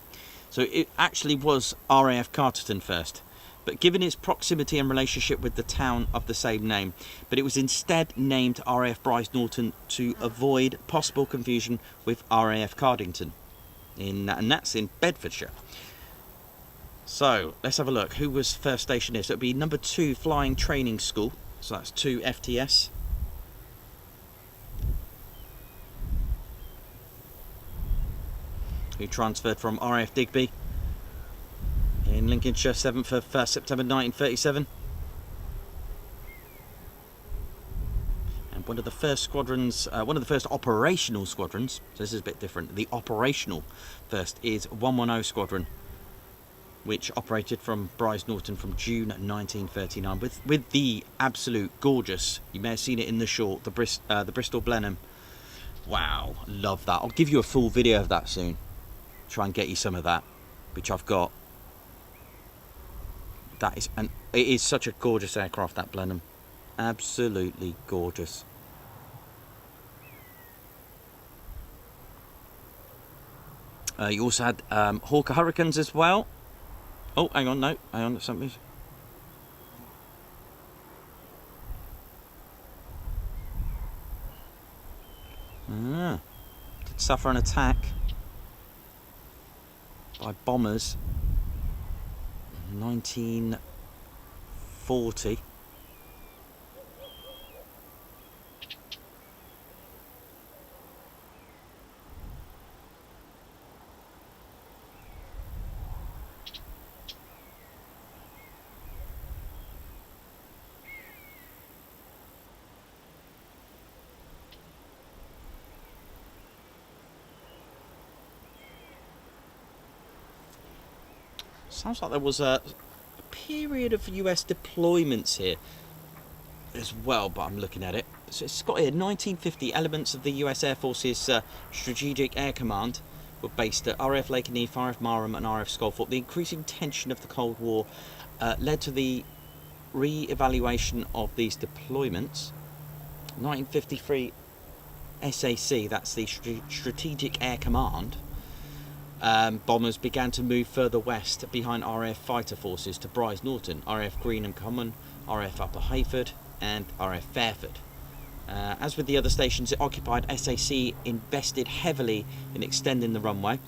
Speaker 2: So it actually was RAF Carterton first, but given its proximity and relationship with the town of the same name, but it was instead named RAF Brize Norton to avoid possible confusion with RAF Cardington. and that's in Bedfordshire. So let's have a look. Who was first stationed here? So it'd be number 2 Flying Training School. So that's 2 FTS. Who transferred from RAF Digby in Lincolnshire, 7th of September 1937. And one of the first squadrons, one of the first operational squadrons, so this is a bit different. The operational first is 110 Squadron, which operated from Brize Norton from June 1939 with the absolute gorgeous, you may have seen it in the short, the Bristol Blenheim. Wow, love that. I'll give you a full video of that soon. Try and get you some of that, which I've got. That is, and it is such a gorgeous aircraft, that Blenheim. Absolutely gorgeous. You also had Hawker Hurricanes as well. Oh, hang on, no, hang on, something. Did suffer an attack by bombers in 1940. Sounds like there was a period of US deployments here as well, but I'm looking at it. So it's got here 1950 elements of the US Air Force's Strategic Air Command were based at RAF Lakenheath, RAF Marham and RAF Sculthorpe. The increasing tension of the Cold War led to the re-evaluation of these deployments. 1953 SAC, that's the Strategic Air Command, bombers began to move further west behind RAF fighter forces to Brize Norton, RAF Greenham Common, RAF Upper Hayford and RAF Fairford. As with the other stations it occupied, SAC invested heavily in extending the runway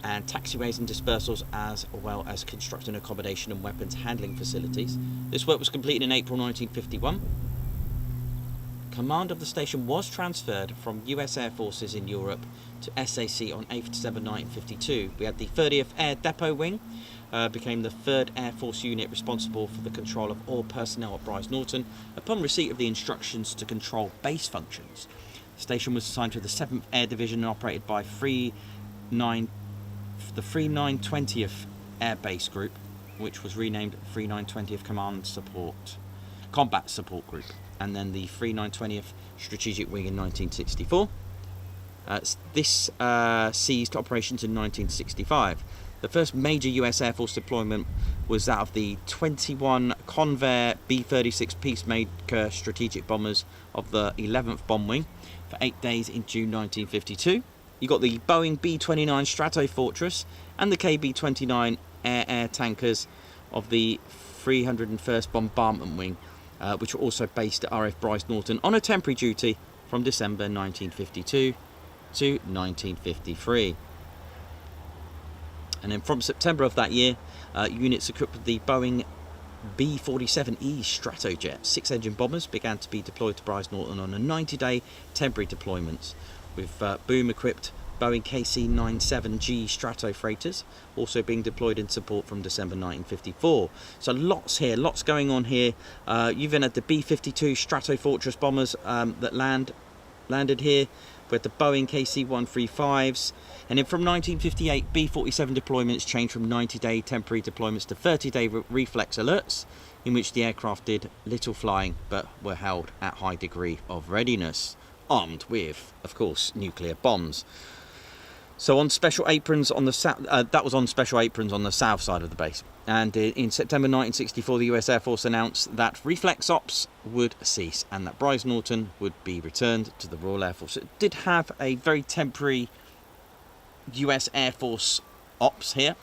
Speaker 2: and taxiways and dispersals, as well as constructing accommodation and weapons handling facilities. This work was completed in April 1951. Command of the station was transferred from US Air Forces in Europe to SAC on 8th December 1952. We had the 30th Air Depot Wing, became the 3rd Air Force unit responsible for the control of all personnel at Brize Norton upon receipt of the instructions to control base functions. The station was assigned to the 7th Air Division and operated by the 3920th Air Base Group, which was renamed 3920th Combat Support Group, and then the 3920th Strategic Wing in 1964. This ceased operations in 1965. The first major US Air Force deployment was that of the 21 Convair B-36 Peacemaker strategic bombers of the 11th Bomb Wing for 8 days in June 1952. You got the Boeing B-29 Stratofortress and the KB-29 air tankers of the 301st Bombardment Wing, which were also based at RAF Brize Norton on a temporary duty from December 1952 to 1953. And then from September of that year, units equipped with the Boeing B-47E Stratojet 6-engine bombers began to be deployed to Brize Norton on a 90-day temporary deployments, with boom-equipped Boeing KC-97G Strato freighters also being deployed in support from December 1954. So lots here, lots going on here. You've then had the B-52 Stratofortress bombers that landed here, with the Boeing KC-135s, and then from 1958 B-47 deployments changed from 90-day temporary deployments to 30-day reflex alerts, in which the aircraft did little flying but were held at high degree of readiness, armed with, of course, nuclear bombs. So on special aprons on the south, that was on special aprons on the south side of the base. And in September 1964, the US Air Force announced that reflex ops would cease and that Brize Norton would be returned to the Royal Air Force. It did have a very temporary US Air Force ops here.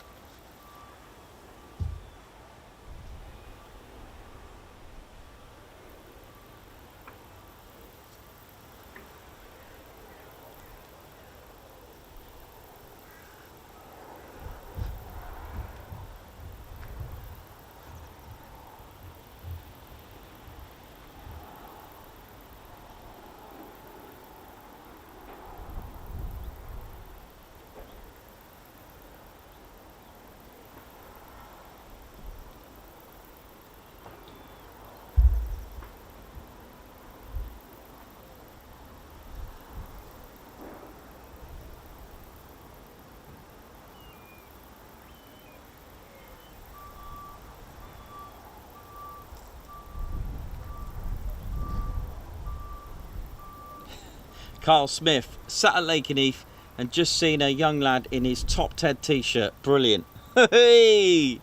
Speaker 2: Carl Smith, sat at Lakenheath and just seen a young lad in his Top Ted t-shirt. Brilliant. Hey!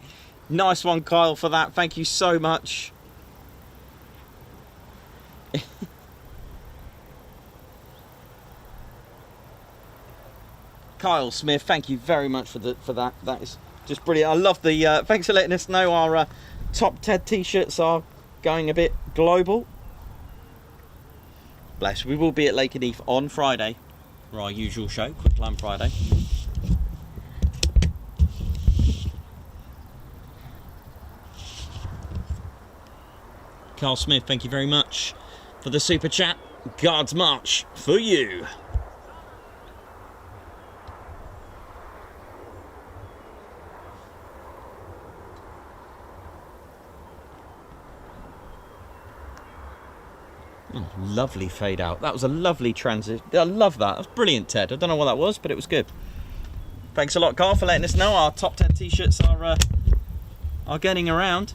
Speaker 2: Nice one, Kyle, for that. Thank you so much. Kyle Smith, thank you very much for that. That is just brilliant. I love the. Thanks for letting us know our Top Ted t-shirts are going a bit global. Bless. We will be at Lakenheath on Friday for our usual show, Quick Land Friday. Carl Smith, thank you very much for the super chat. Guards March for you. Oh, lovely fade out. That was a lovely transit. I love that. That was brilliant, Ted. I don't know what that was, but it was good. Thanks a lot, Carl, for letting us know our Top 10 t-shirts are getting around.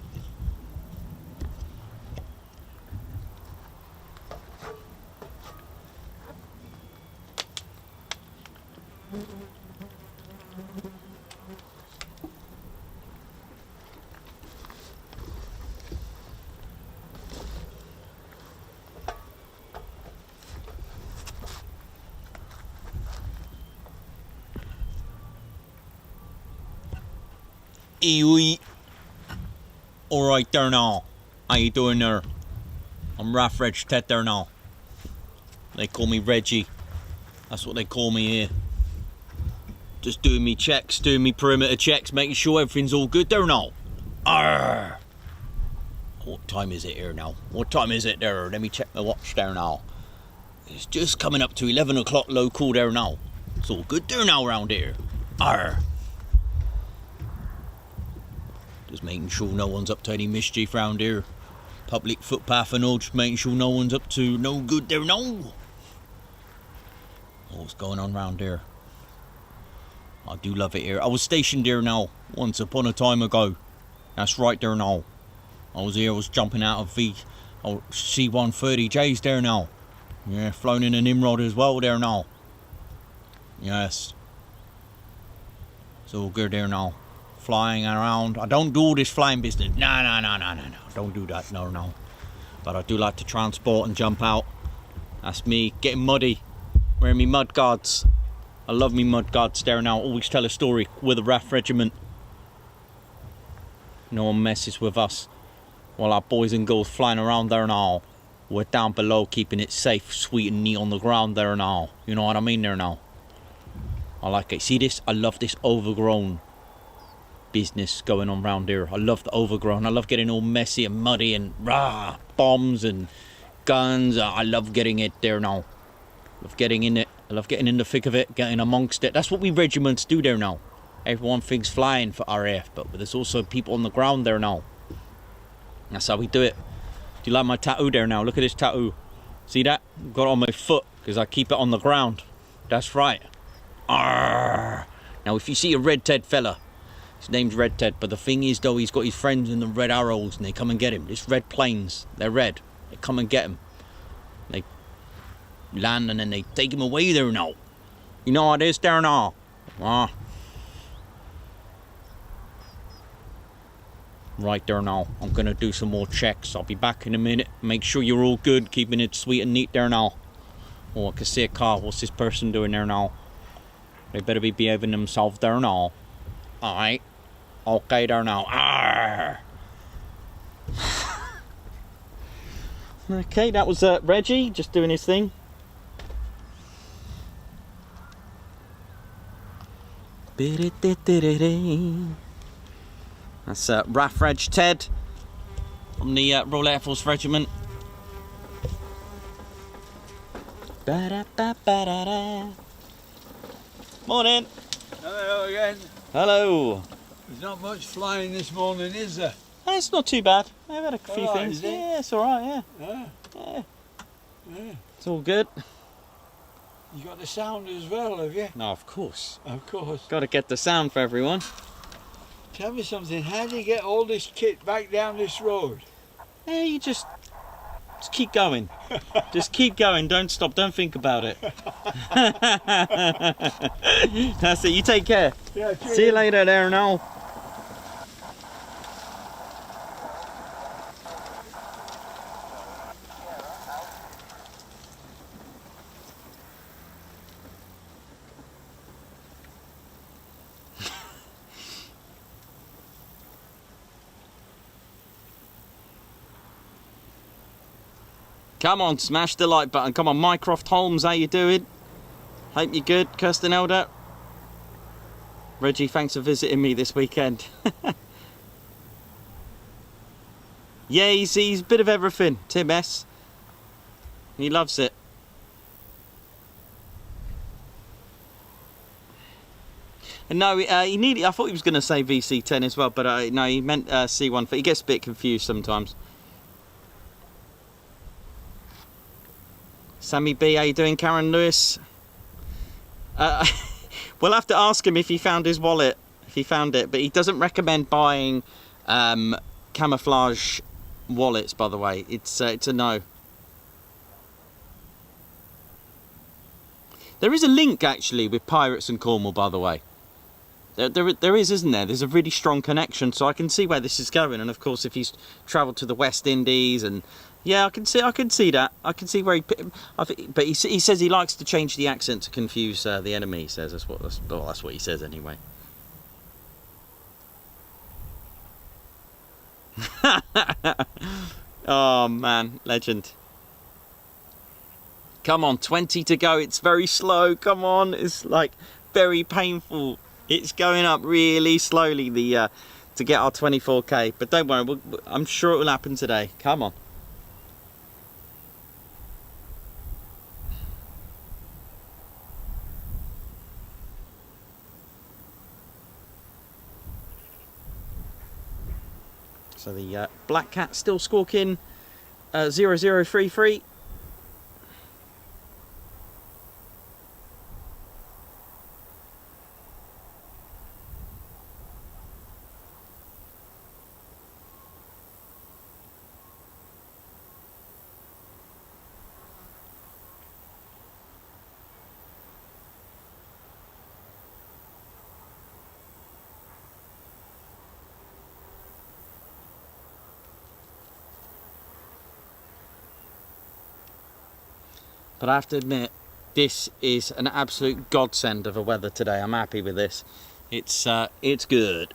Speaker 2: Ewe. Alright there now. How you doing there? I'm RAF Reg Ted there now. They call me Reggie. That's what they call me here. Just doing me checks, doing me perimeter checks, making sure everything's all good there now. Arrgh. What time is it here now? What time is it there? Let me check my watch there now. It's just coming up to 11 o'clock local there now. It's all good there now around here. Arrgh. Just making sure no one's up to any mischief round here. Public footpath and all, just making sure no one's up to no good there, no. What's going on round here? I do love it here. I was stationed here now, once upon a time ago. That's right there now. I was jumping out of C130Js there now. Yeah, flown in an Nimrod as well there now. Yes. It's all good there now. Flying around. I don't do this flying business. No. Don't do that. No. But I do like to transport and jump out. That's me getting muddy. Wearing me mud guards. I love me mud guards there now. Always tell a story with a RAF regiment. No one messes with us. While our boys and girls flying around there now. We're down below keeping it safe, sweet and neat on the ground there now. You know what I mean there now. I like it. See this? I love this overgrown business going on round here. I love the overgrown. I love getting all messy and muddy and bombs and guns. I love getting it there now. Love getting in it. I love getting in the thick of it, getting amongst it. That's what we regiments do there now. Everyone thinks flying for RAF, but there's also people on the ground there now. That's how we do it. Do you like my tattoo there now? Look at this tattoo. See that? Got it on my foot because I keep it on the ground. That's right. Arrgh. Now if you see a red Ted fella, his name's Red Ted, but the thing is though, he's got his friends in the red arrows and they come and get him. This red planes, they're red. They come and get him. They land and then they take him away there now. You know how it is there now. Right there now. I'm gonna do some more checks. I'll be back in a minute. Make sure you're all good, keeping it sweet and neat there now. Oh, I can see a car. What's this person doing there now? They better be behaving themselves there now. Alright. Okay there now. Arrgh. Okay, that was Reggie just doing his thing. That's RAF Reg Ted from the Royal Air Force Regiment. Morning.
Speaker 3: Hello again.
Speaker 2: Hello.
Speaker 3: There's not much flying this morning, is there?
Speaker 2: It's not too bad. I've had a few
Speaker 3: All right,
Speaker 2: things.
Speaker 3: is it?
Speaker 2: Yeah, it's alright,
Speaker 3: Yeah.
Speaker 2: yeah. It's all good.
Speaker 3: You got the sound as well, have you?
Speaker 2: No, of course.
Speaker 3: Of course.
Speaker 2: Got to get the sound for everyone.
Speaker 3: Tell me something, how do you get all this kit back down this road?
Speaker 2: Yeah, you just Just keep going. Just keep going. Don't stop. Don't think about it. That's it. You take care.
Speaker 3: Yeah,
Speaker 2: See you later there now. Come on, smash the like button. Come on, Mycroft Holmes, how you doing? Hope you're good. Kirsten Elder. Reggie, thanks for visiting me this weekend. Yeah, he's a bit of everything. Tim S. He loves it. And no, he needed. I thought he was going to say VC10 as well, but no, he meant C130. He gets a bit confused sometimes. Sammy B, how you doing? Karen Lewis. We'll have to ask him if he found his wallet, if he found it. But he doesn't recommend buying camouflage wallets, by the way. It's a no. There is a link actually with Pirates and Cornwall, by the way. There is, isn't there? There's a really strong connection, so I can see where this is going. And of course, if he's travelled to the West Indies, and yeah, I can see that. I can see where but he says he likes to change the accent to confuse the enemy. He says that's what he says anyway. Oh man, legend. Come on, 20 to go. It's very slow. Come on, it's like very painful. It's going up really slowly to get our 24k. But don't worry, I'm sure it will happen today. Come on. So the Black Cat still squawking 0033. But I have to admit, this is an absolute godsend of a weather today. I'm happy with this. It's good.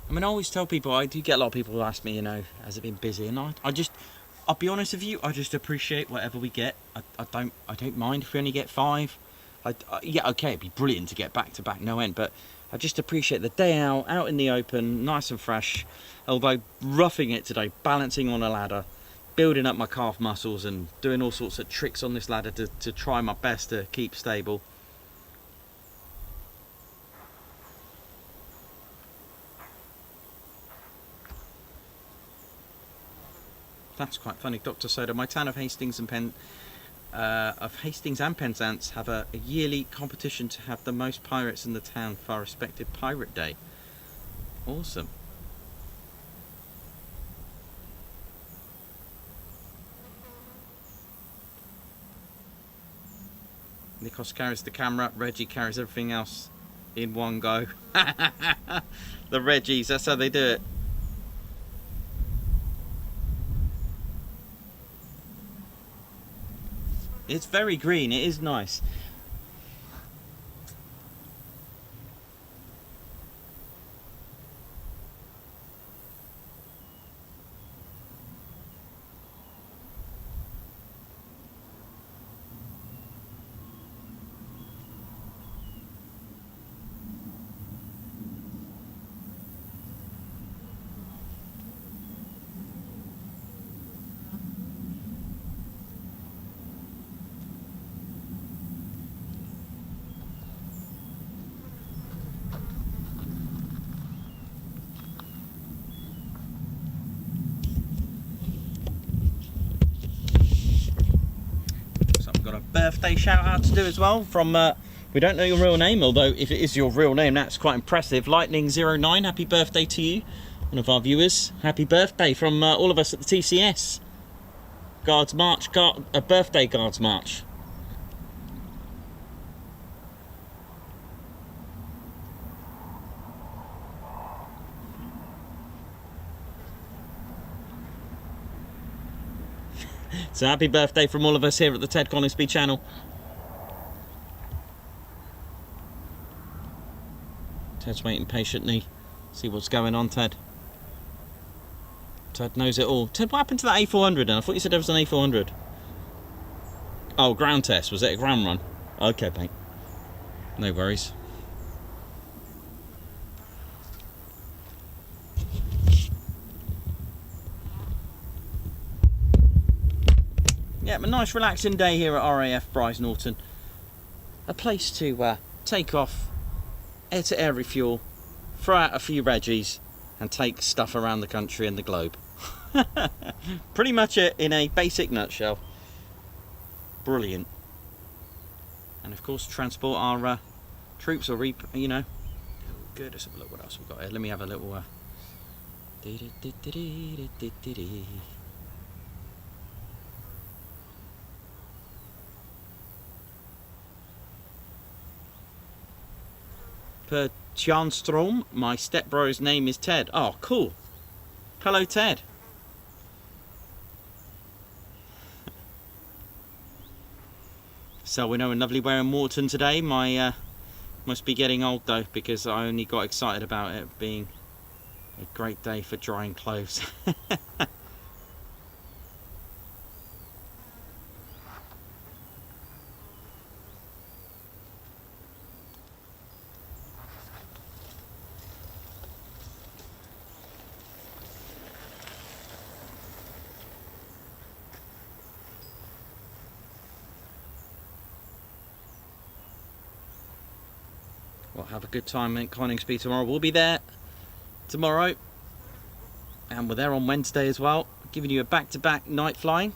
Speaker 2: I mean, I always tell people, I do get a lot of people who ask me, you know, has it been busy? And I'll be honest with you, I just appreciate whatever we get. I don't mind if we only get 5. Yeah, okay, it'd be brilliant to get back to back, no end, but I just appreciate the day out in the open, nice and fresh. Although roughing it today, balancing on a ladder, building up my calf muscles and doing all sorts of tricks on this ladder to try my best to keep stable. That's quite funny, Dr. Soda. My town of Hastings and Penzance have a yearly competition to have the most pirates in the town for our respective Pirate Day. Awesome. NIKOS carries the camera, Reggie carries everything else in one go. The Reggies, that's how they do it. It's very green, it is nice. Got a birthday shout out to do as well from We don't know your real name, although if it is your real name, that's quite impressive. Lightning09, happy birthday to you, one of our viewers. Happy birthday from all of us at the TCS. Guards March, a birthday Guards March. So happy birthday from all of us here at the Ted Coningsby channel. Ted's waiting patiently. See what's going on, Ted. Ted knows it all. Ted, what happened to that A400 then? I thought you said there was an A400. Oh, ground test. Was it a ground run? Okay, mate. No worries. Yeah, a nice relaxing day here at RAF Brize Norton. A place to take off, air-to-air refuel, throw out a few Reggies and take stuff around the country and the globe. Pretty much it in a basic nutshell. Brilliant. And of course transport our troops or you know. Good, let's have a look what else we've got here. Let me have a little Per Tjanstrom, my stepbro's name is Ted. Oh, cool. Hello, Ted. So we know a lovely way in Morton today. My must be getting old though, because I only got excited about it being a great day for drying clothes. Well, have a good time at Coningsby tomorrow. We'll be there tomorrow, and we're there on Wednesday as well, giving you a back-to-back night flying.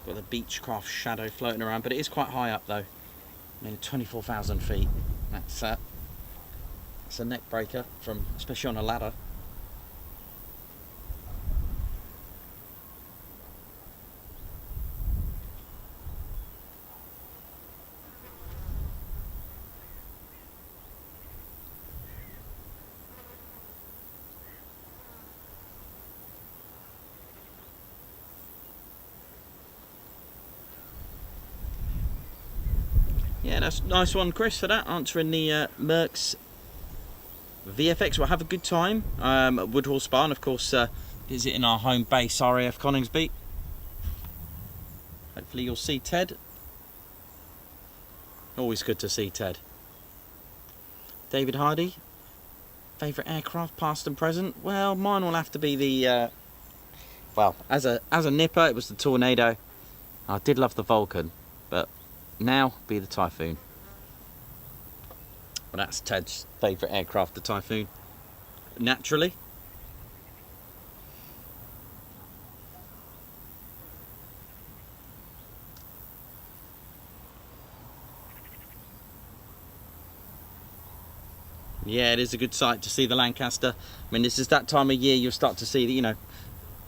Speaker 2: Got the Beechcraft Shadow floating around, but it is quite high up though. I mean, 24,000 feet. That's a neck breaker from, especially on a ladder. Yeah, that's a nice one, Chris, for that, answering the Mercs VFX. We'll have a good time at Woodhall Spa, and of course visiting our home base, RAF Coningsby. Hopefully you'll see Ted. Always good to see Ted. David Hardy, favourite aircraft, past and present? Well, mine will have to be the, well, as a nipper, it was the Tornado. I did love the Vulcan, but now be the Typhoon. Well, that's Ted's favourite aircraft, the Typhoon. Naturally. Yeah, it is a good sight to see the Lancaster. I mean, this is that time of year you'll start to see, you know,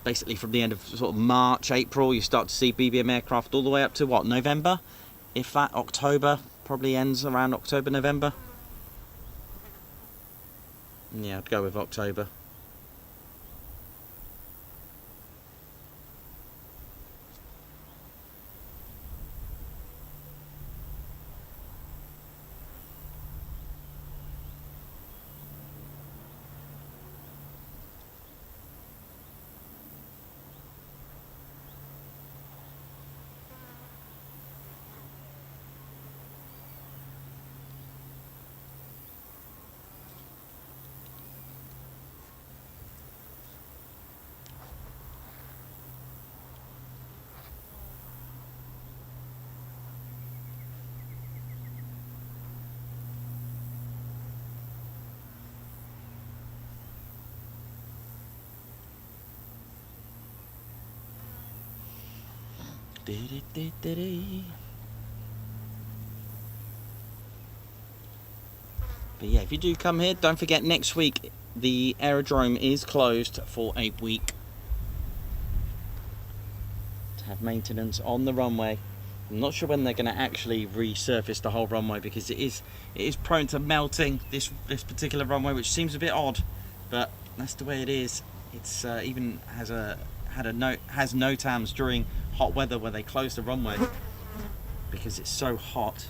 Speaker 2: basically from the end of sort of March, April, you start to see BBM aircraft all the way up to what, November? If that, October, probably ends around October, November. Yeah, I'd go with October. But yeah, if you do come here, don't forget next week the aerodrome is closed for a week to have maintenance on the runway. I'm not sure when they're going to actually resurface the whole runway, because it is prone to melting, this particular runway, which seems a bit odd, but that's the way it is. It's even has no TAMs during hot weather where they close the runway because it's so hot.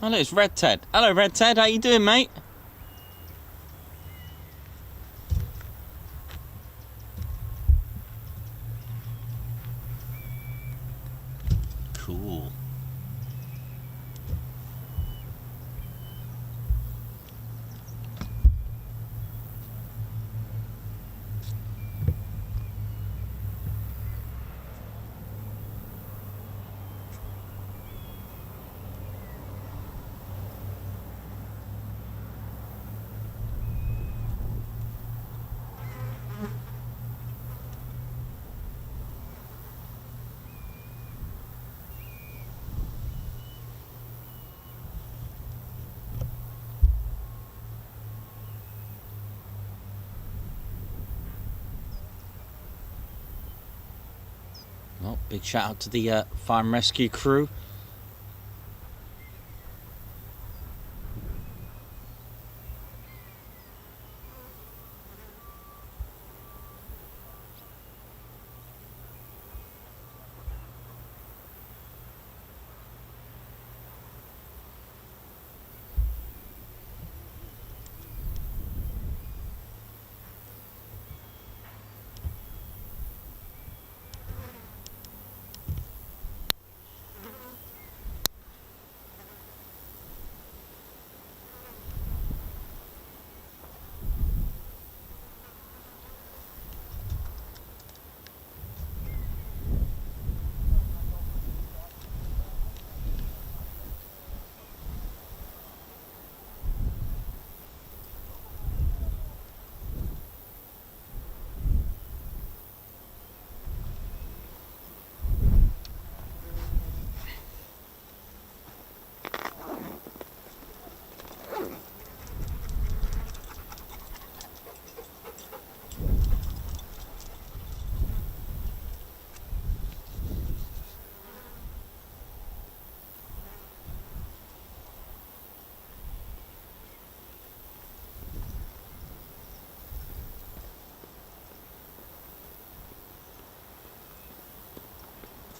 Speaker 2: Hello, it's Red Ted. Hello, Red Ted. How you doing, mate? Cool. Well, big shout out to the fire and rescue crew.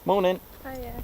Speaker 2: Morning.
Speaker 4: Hiya.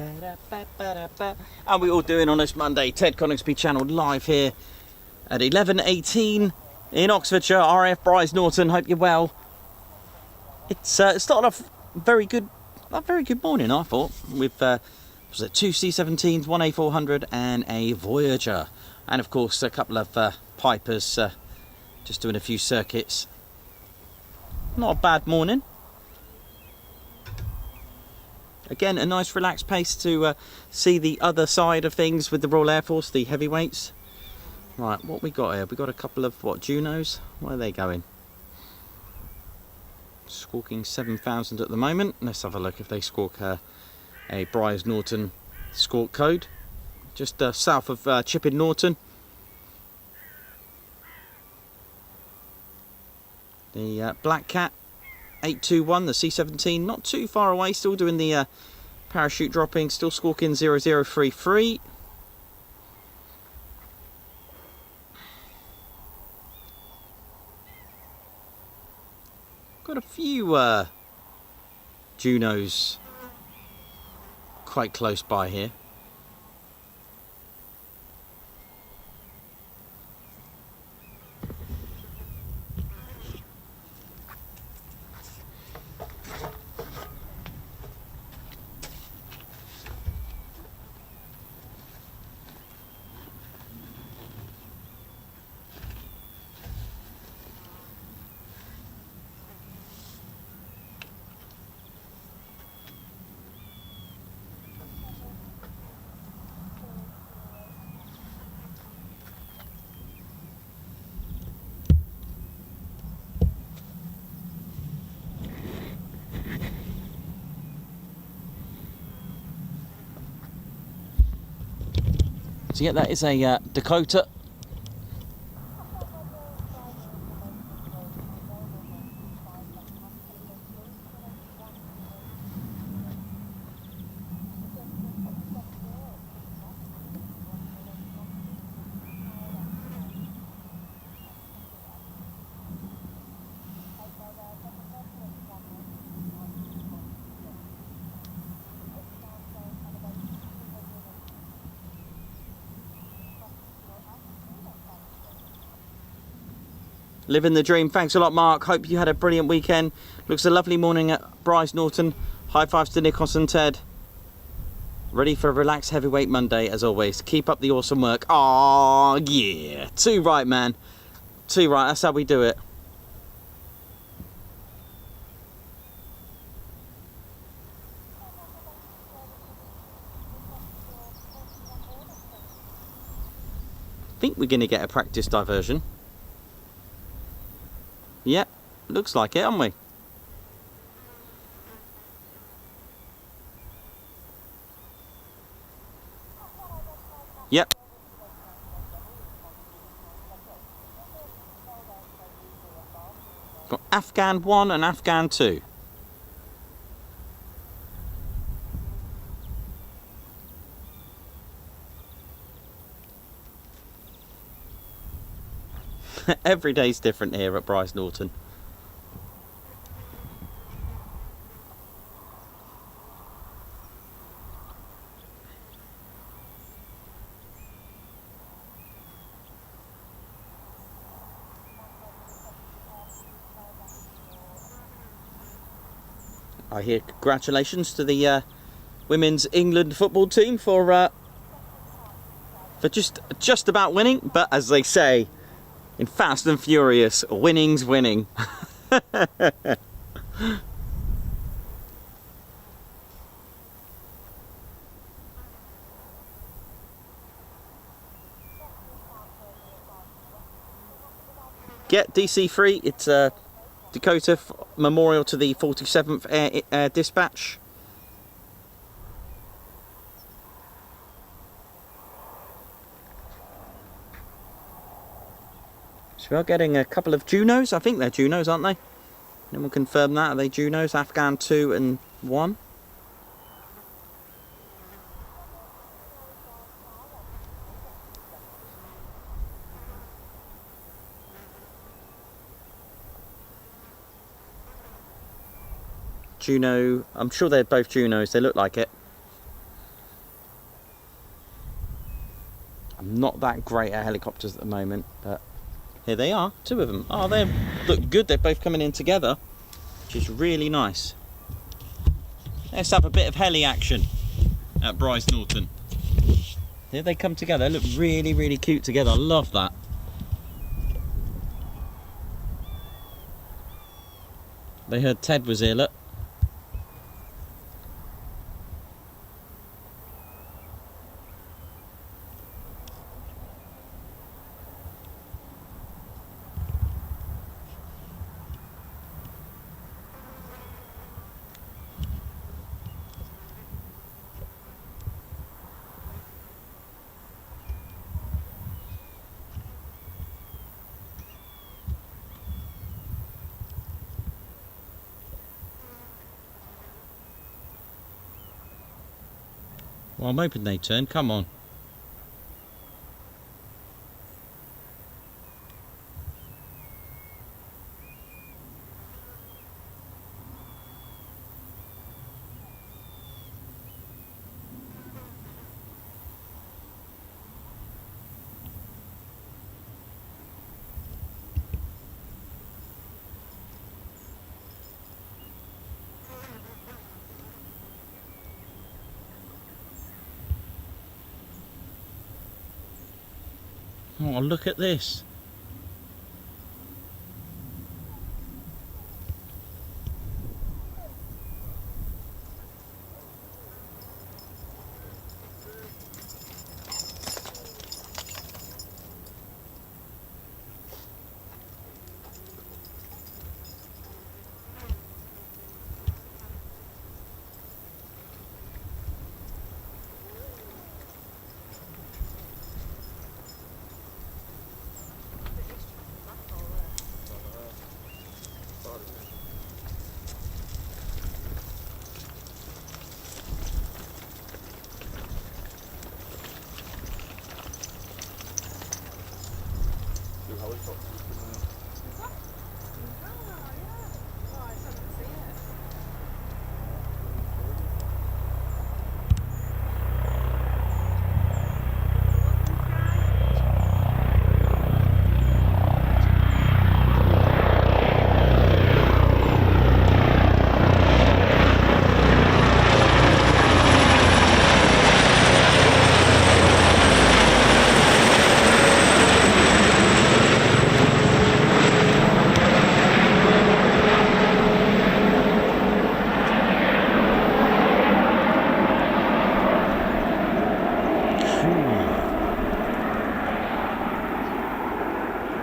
Speaker 2: How are we all doing on this Monday? Ted Coningsby channel live here at 11:18 in Oxfordshire, RAF Brize Norton. Hope you're well. It's started off a very good morning, I thought, with was it 2 C-17s, one A400 and a Voyager, and of course a couple of Pipers, just doing a few circuits. Not a bad morning. Again, a nice relaxed pace to see the other side of things with the Royal Air Force, the heavyweights. Right, what we got here? We got a couple of JUNOs. Where are they going? Squawking 7,000 at the moment. Let's have a look if they squawk a Brize Norton squawk code. Just south of Chipping Norton. The Black Cat 821, the C-17, not too far away, still doing the parachute dropping, still squawking 0033. Got a few JUNOs quite close by here. So yeah, that is a Dakota. Living the dream. Thanks a lot, Mark. Hope you had a brilliant weekend. Looks a lovely morning at Brize Norton. High fives to NIKOS and Ted. Ready for a relaxed heavyweight Monday, as always. Keep up the awesome work. Oh yeah. Too right, man. Too right. That's how we do it. I think we're going to get a practice diversion. Yep, looks like it, aren't we? Yep. Got Afghan 1 and Afghan 2. Every day's different here at Brize Norton. I hear congratulations to the women's England football team for just about winning, but as they say in Fast and Furious, winning's winning. Get DC3, it's a Dakota memorial to the 47th Air Dispatch. So we are getting a couple of JUNOs. I think they're JUNOs, aren't they? Then we'll confirm that. Are they JUNOs? Afghan 2 and 1. JUNO, I'm sure they're both JUNOs, they look like it. I'm not that great at helicopters at the moment, but here they are, 2 of them. Oh, they look good. They're both coming in together, which is really nice. Let's have a bit of heli action at Brize Norton. Here they come together. They look really, really cute together. I love that. They heard Ted was here, look. Well, I'm hoping they turn. Come on. Oh, look at this.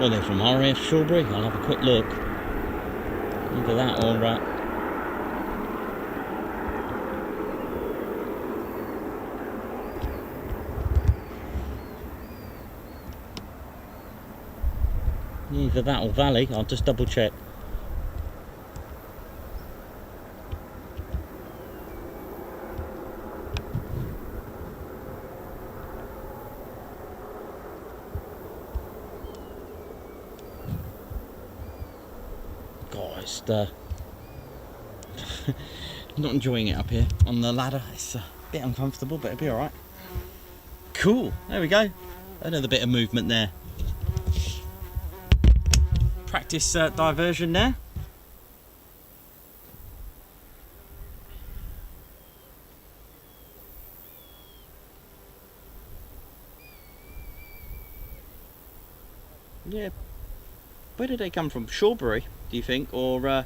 Speaker 2: Well, they're from RAF SHAWBURY. I'll have a quick look. Either that or either that or Valley. I'll just double check. Not enjoying it up here on the ladder. It's a bit uncomfortable, but it'll be alright. Cool, there we go. Another bit of movement there. Practice diversion there. Yeah. Where did they come from? SHAWBURY, do you think? Or, do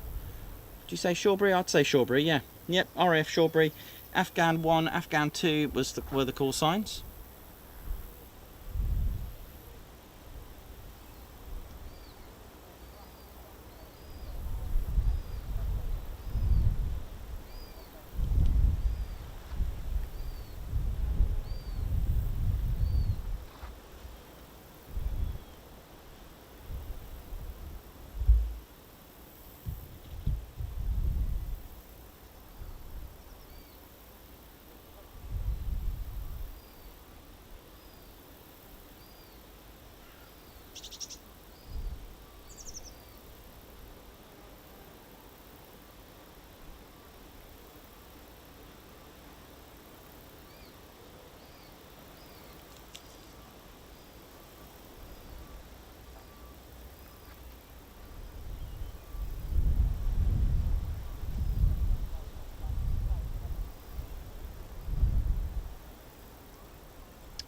Speaker 2: you say SHAWBURY? I'd say SHAWBURY, yeah. Yep, RAF SHAWBURY. Afghan 1, Afghan 2 were the call signs.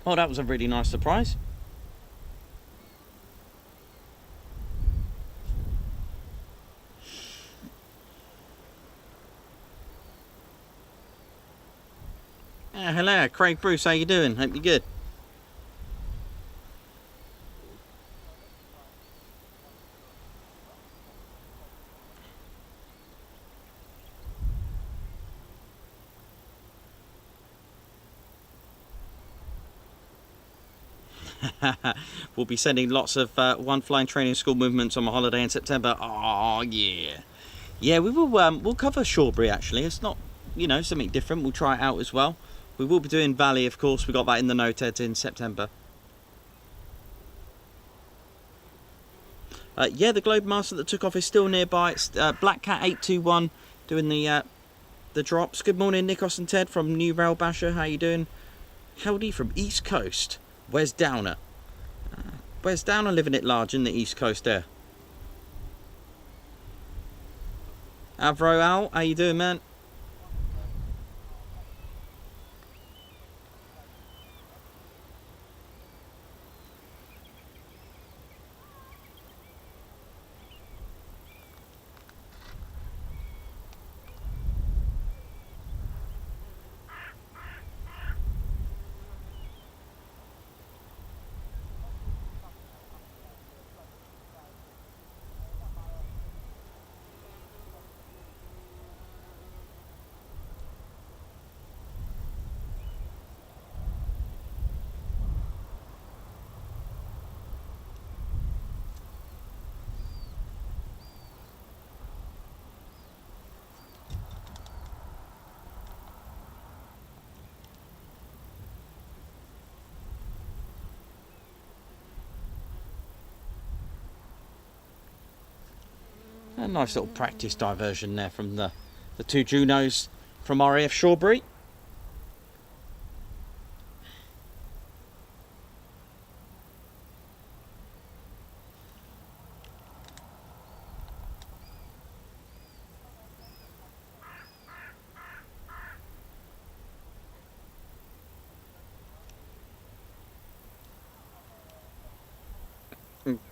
Speaker 2: Oh, that was a really nice surprise. Hello, Craig Bruce, how you doing? Hope you're good. We'll be sending lots of one flying training school movements on my holiday in September. Oh yeah, yeah. We will. We'll cover Shawbury actually. It's not, you know, something different. We'll try it out as well. We will be doing Valley, of course. We got that in the noted in September. Yeah, the Globemaster that took off is still nearby. It's Black Cat 821 doing the drops. Good morning, NIKOS and Ted from New Rail Basher. How you doing? Howdy from East Coast. Where's Downer? Where's Downer living it large in the East Coast there? Avro Al, how you doing, man? A nice little practice diversion there from the two JUNOs from RAF Shawbury.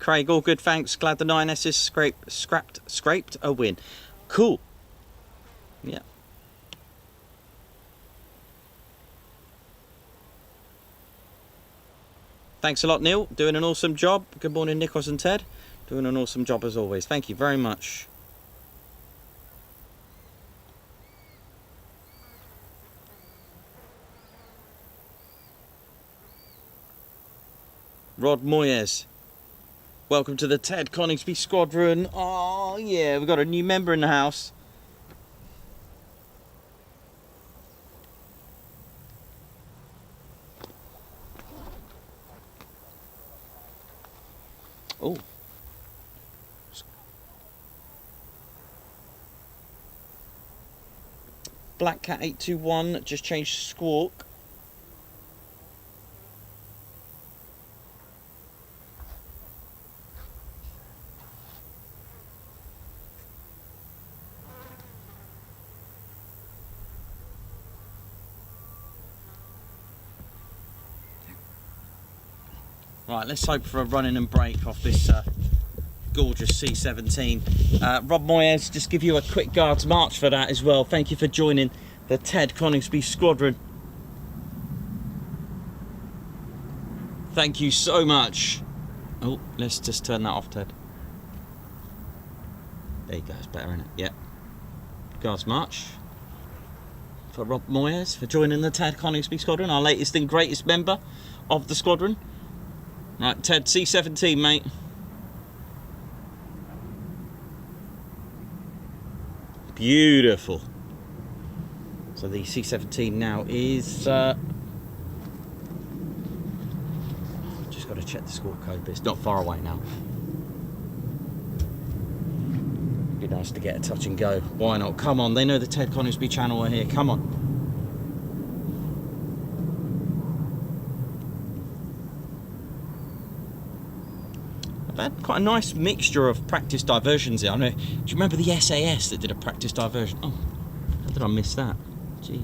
Speaker 2: Craig, all good, thanks. Glad the 9S's scraped a win. Cool. Yeah. Thanks a lot, Neil. Doing an awesome job. Good morning, NIKOS and Ted. Doing an awesome job as always. Thank you very much. Rod Moyes. Welcome to the Ted Coningsby Squadron. Oh yeah, we've got a new member in the house. Oh. Black Cat 821 just changed squawk. Right, let's hope for a running and break off this gorgeous C-17. Rob Moyes, just give you a quick guards march for that as well. Thank you for joining the Ted Coningsby Squadron. Thank you so much. Oh, let's just turn that off, Ted. There you go, it's better, isn't it? Yep. Guards march for Rob Moyes for joining the Ted Coningsby Squadron, our latest and greatest member of the squadron. Right, Ted, C-17, mate. Beautiful. So the C-17 now is... just got to check the squawk code, but it's not far away now. Be nice to get a touch and go. Why not? Come on, they know the Ted Coningsby channel are here. Come on. Had quite a nice mixture of practice diversions here. I know. Do you remember the SAS that did a practice diversion? Oh, how did I miss that? Gee.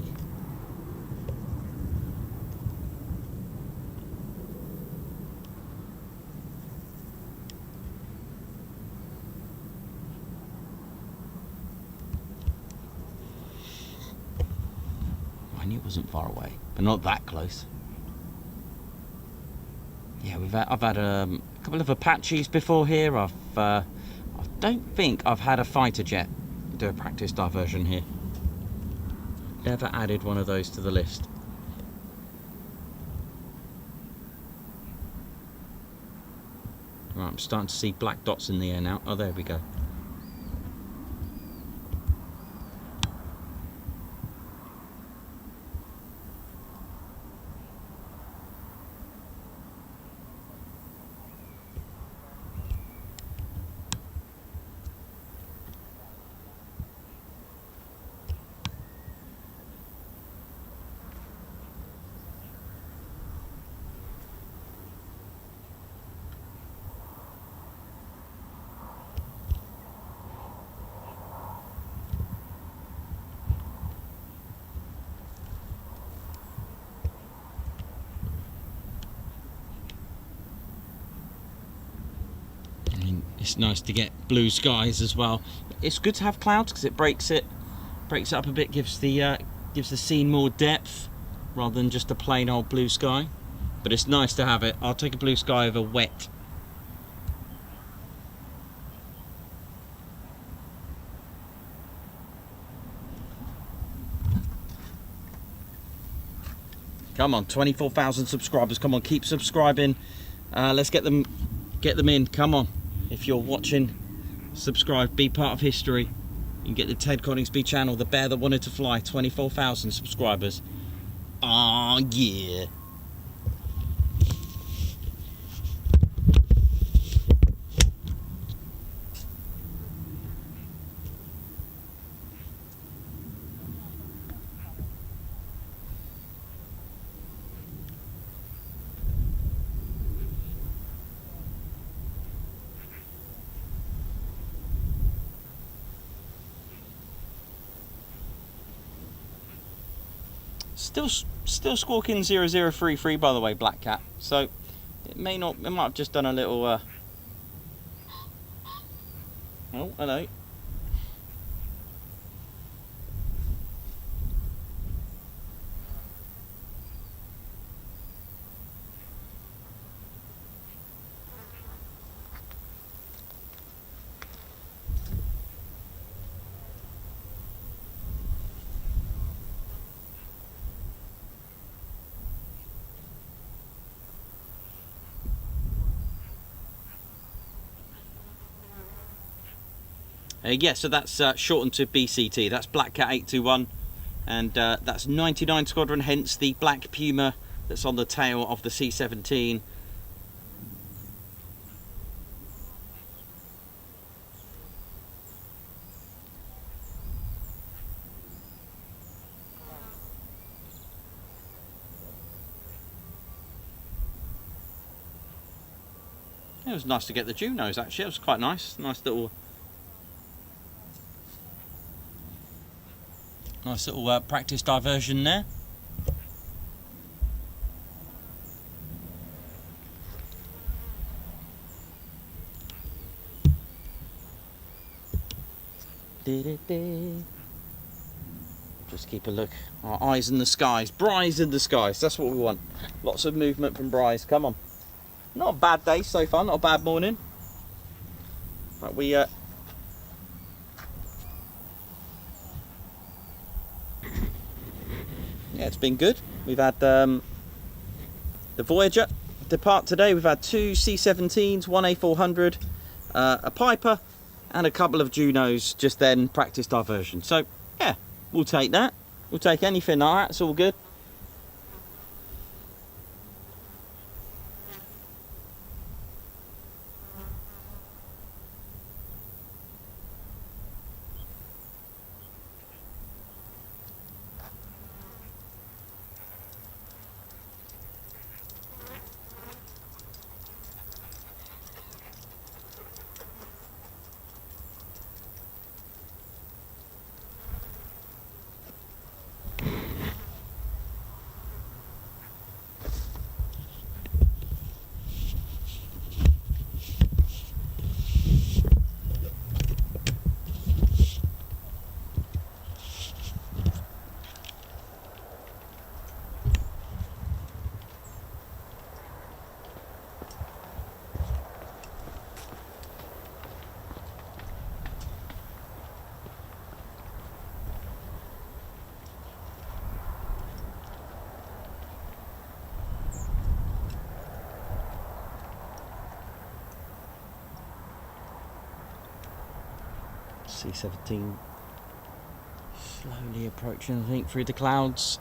Speaker 2: wasn't far away, but not that close. Yeah, I've had a couple of Apaches before here. I don't think I've had a fighter jet do a practice diversion here. Never added one of those to the list. Right, I'm starting to see black dots in the air now. Oh, there we go. It's nice to get blue skies as well. It's good to have clouds because it breaks it up a bit, gives the scene more depth rather than just a plain old blue sky. But it's nice to have it. I'll take a blue sky over wet. Come on, 24,000 subscribers. Come on, keep subscribing. Let's get them in. Come on. If you're watching, subscribe, be part of history. You can get the Ted Coningsby channel, the bear that wanted to fly. 24,000 subscribers. Ah, yeah. Still squawking 0033 by the way, Black Cat. So it might have just done a little oh, hello. Yeah, so that's shortened to BCT. That's Black Cat 821, and that's 99 Squadron, hence the black puma that's on the tail of the C-17. It was nice to get the JUNOs actually. It was quite nice. Nice little practice diversion there. Just keep a look. Our eyes in the skies. Brize in the skies. That's what we want. Lots of movement from Brize. Come on. Not a bad day so far. Not a bad morning. Right, we yeah, it's been good. We've had the Voyager depart today. We've had 2 C-17s, 1 A400, a Piper, and a couple of JUNOs just then practice diversion. So yeah, we'll take that. We'll take anything like that. It's all good. C-17 slowly approaching, I think, through the clouds.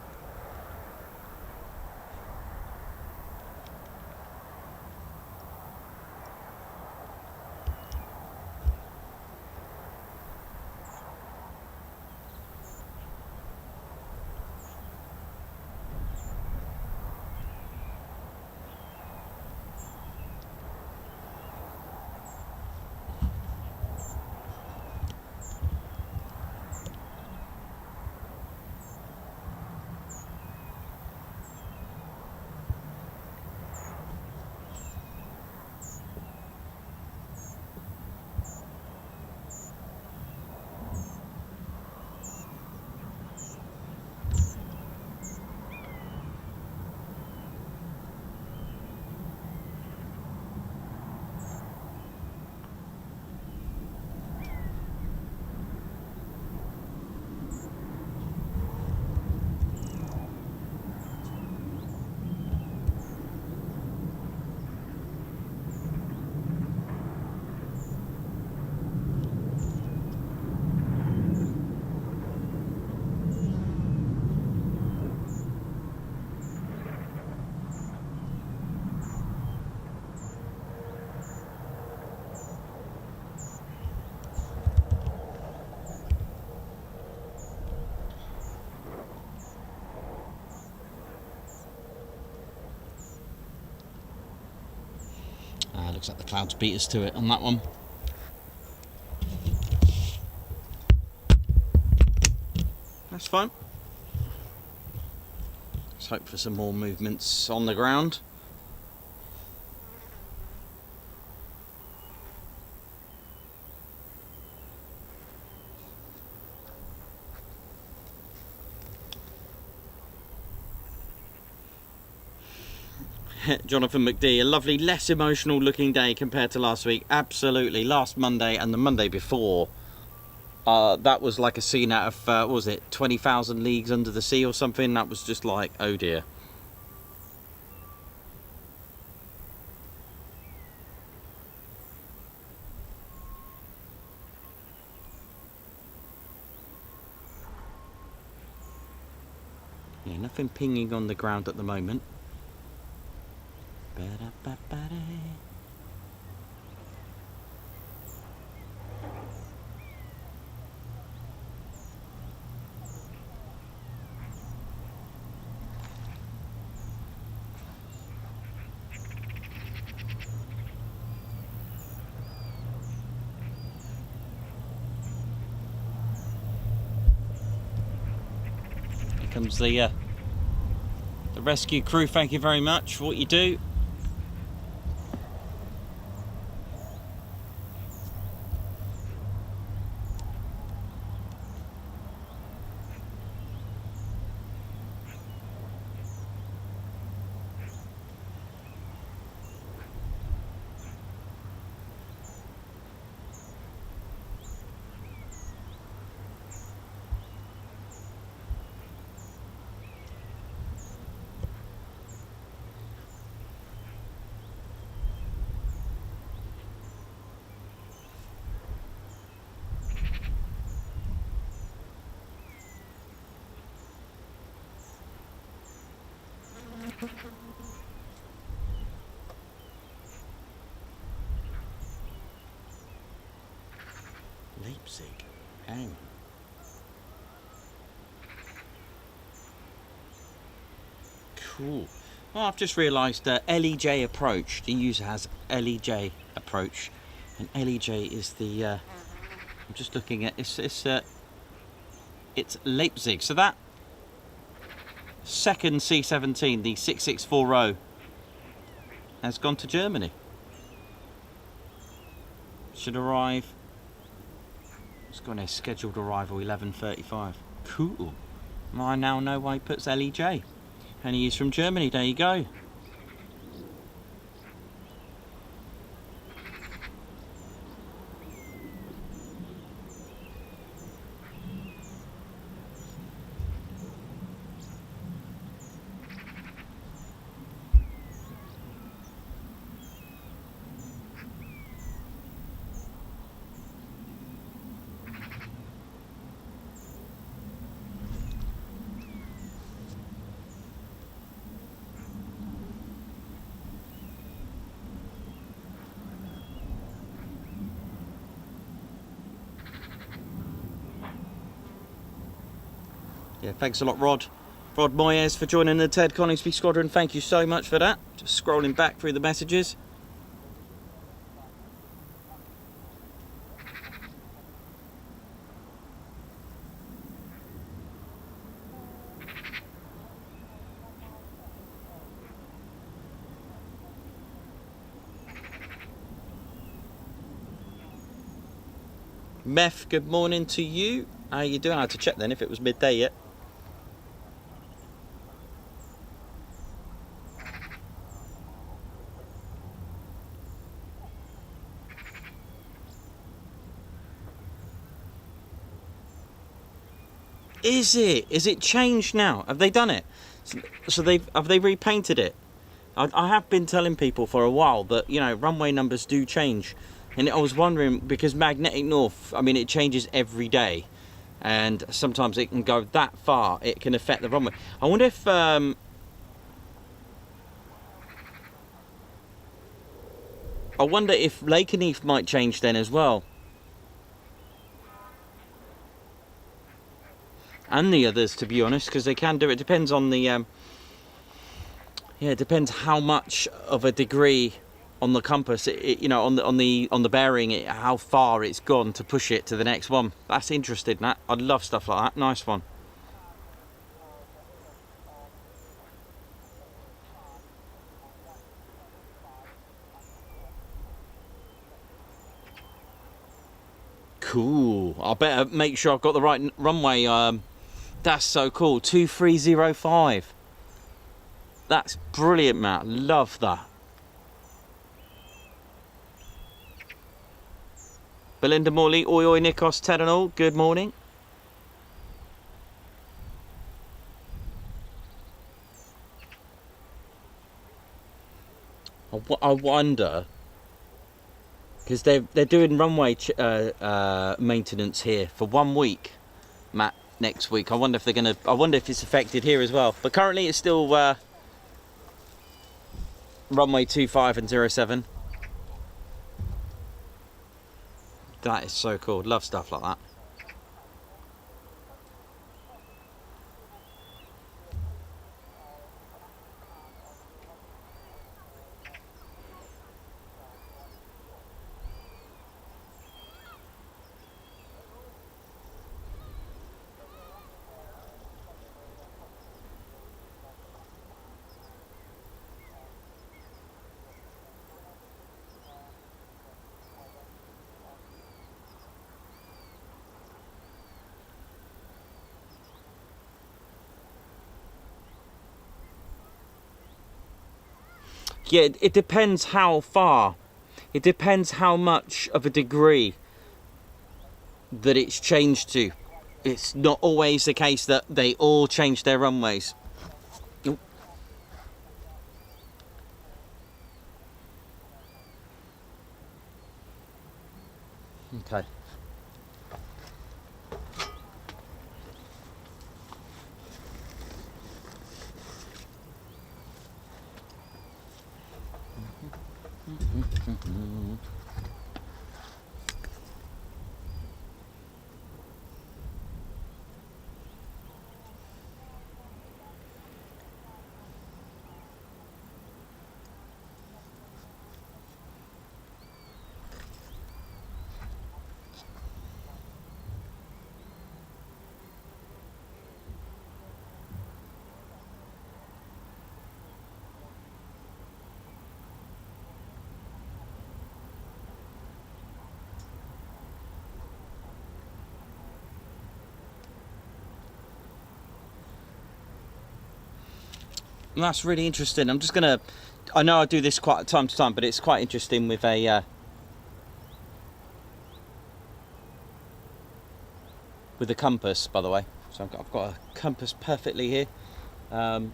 Speaker 2: Looks like the clouds beat us to it on that one. That's fine. Let's hope for some more movements on the ground. Jonathan McD, a lovely, less emotional looking day compared to last week. Absolutely. Last Monday and the Monday before, that was like a scene out of, what was it, 20,000 Leagues Under the Sea or something. That was just like, oh dear. Yeah, nothing pinging on the ground at the moment. Here comes the rescue crew. Thank you very much for what you do. Leipzig, hang on. Cool. Well, I've just realised LEJ approach. The user has LEJ approach, and LEJ is the. I'm just looking at it's Leipzig. So that second C-17, the 6640, has gone to Germany. Should arrive. It's got a scheduled arrival 11:35. Cool. I now know why he puts LEJ. And he is from Germany. There you go. Yeah, thanks a lot, Rod. Rod Moyes for joining the Ted Coningsby Squadron. Thank you so much for that. Just scrolling back through the messages. Meth, good morning to you. How you doing? I had to check then if it was midday yet. Is it? Is it changed now? Have they done it? So have they repainted it? I have been telling people for a while that, you know, runway numbers do change. And I was wondering, because magnetic north, I mean, it changes every day. And sometimes it can go that far, it can affect the runway. I wonder if... I wonder if Lakenheath might change then as well. And the others, to be honest, because they can do it. Depends on the... yeah, it depends how much of a degree on the compass, you know, on the bearing, how far it's gone to push it to the next one. That's interesting, that. I'd love stuff like that. Nice one. Cool. I better make sure I've got the right runway. That's so cool. 2305. That's brilliant, Matt. Love that. Belinda Morley, oi oi Nikos, Ted and all, good morning. I wonder, because they're doing runway maintenance here for 1 week, Matt, next week. I wonder if they're gonna. I wonder if it's affected here as well. But currently it's still runway 25 and 07. That is so cool. Love stuff like that. Yeah, it depends how far. It depends how much of a degree that it's changed to. It's not always the case that they all change their runways. Ooh. Okay. That's really interesting. I'm just gonna. I know I do this quite time to time, but it's quite interesting with a with the compass, by the way. So I've got a compass perfectly here. I'm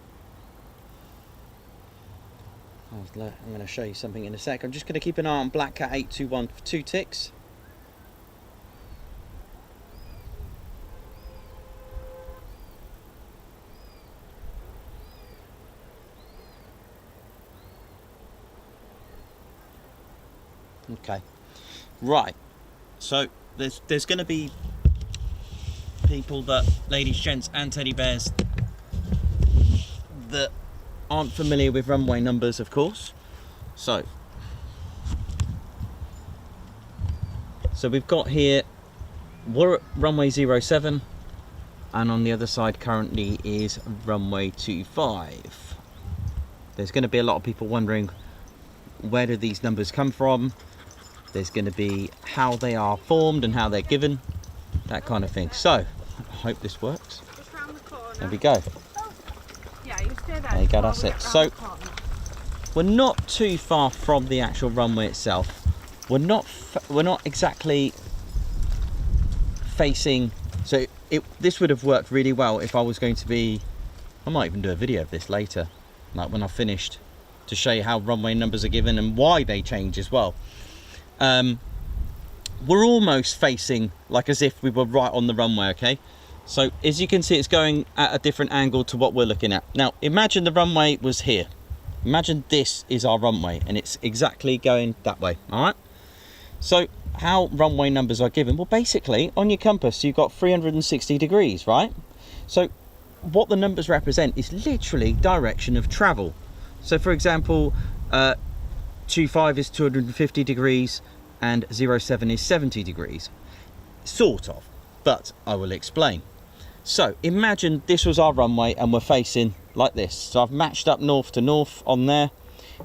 Speaker 2: going to show you something in a sec. I'm just going to keep an eye on Black Cat 821 for 2 ticks. Okay, right. So there's going to be people that, ladies, gents and teddy bears, that aren't familiar with runway numbers, of course. So we've got here, we're at runway 07, and on the other side currently is runway 25. There's going to be a lot of people wondering, where do these numbers come from? There's going to be how they are formed and how they're given, that kind of thing. So I hope this works.
Speaker 4: Just round the corner.
Speaker 2: There we go.
Speaker 4: Yeah, you stay there.
Speaker 2: There you go, that's it. So we're not too far from the actual runway itself. We're not exactly facing, so this would have worked really well if I was going to be, I might even do a video of this later, like when I've finished, to show you how runway numbers are given and why they change as well. We're almost facing like as if we were right on the runway, okay? So as you can see, it's going at a different angle to what we're looking at. Now imagine the runway was here. Imagine this is our runway and it's exactly going that way, all right? So how runway numbers are given? Well, basically on your compass you've got 360 degrees, right? So what the numbers represent is literally direction of travel. So for example, 25 is 250 degrees and 07 is 70 degrees, sort of, but I will explain. So imagine this was our runway and we're facing like this. So I've matched up north to north on there.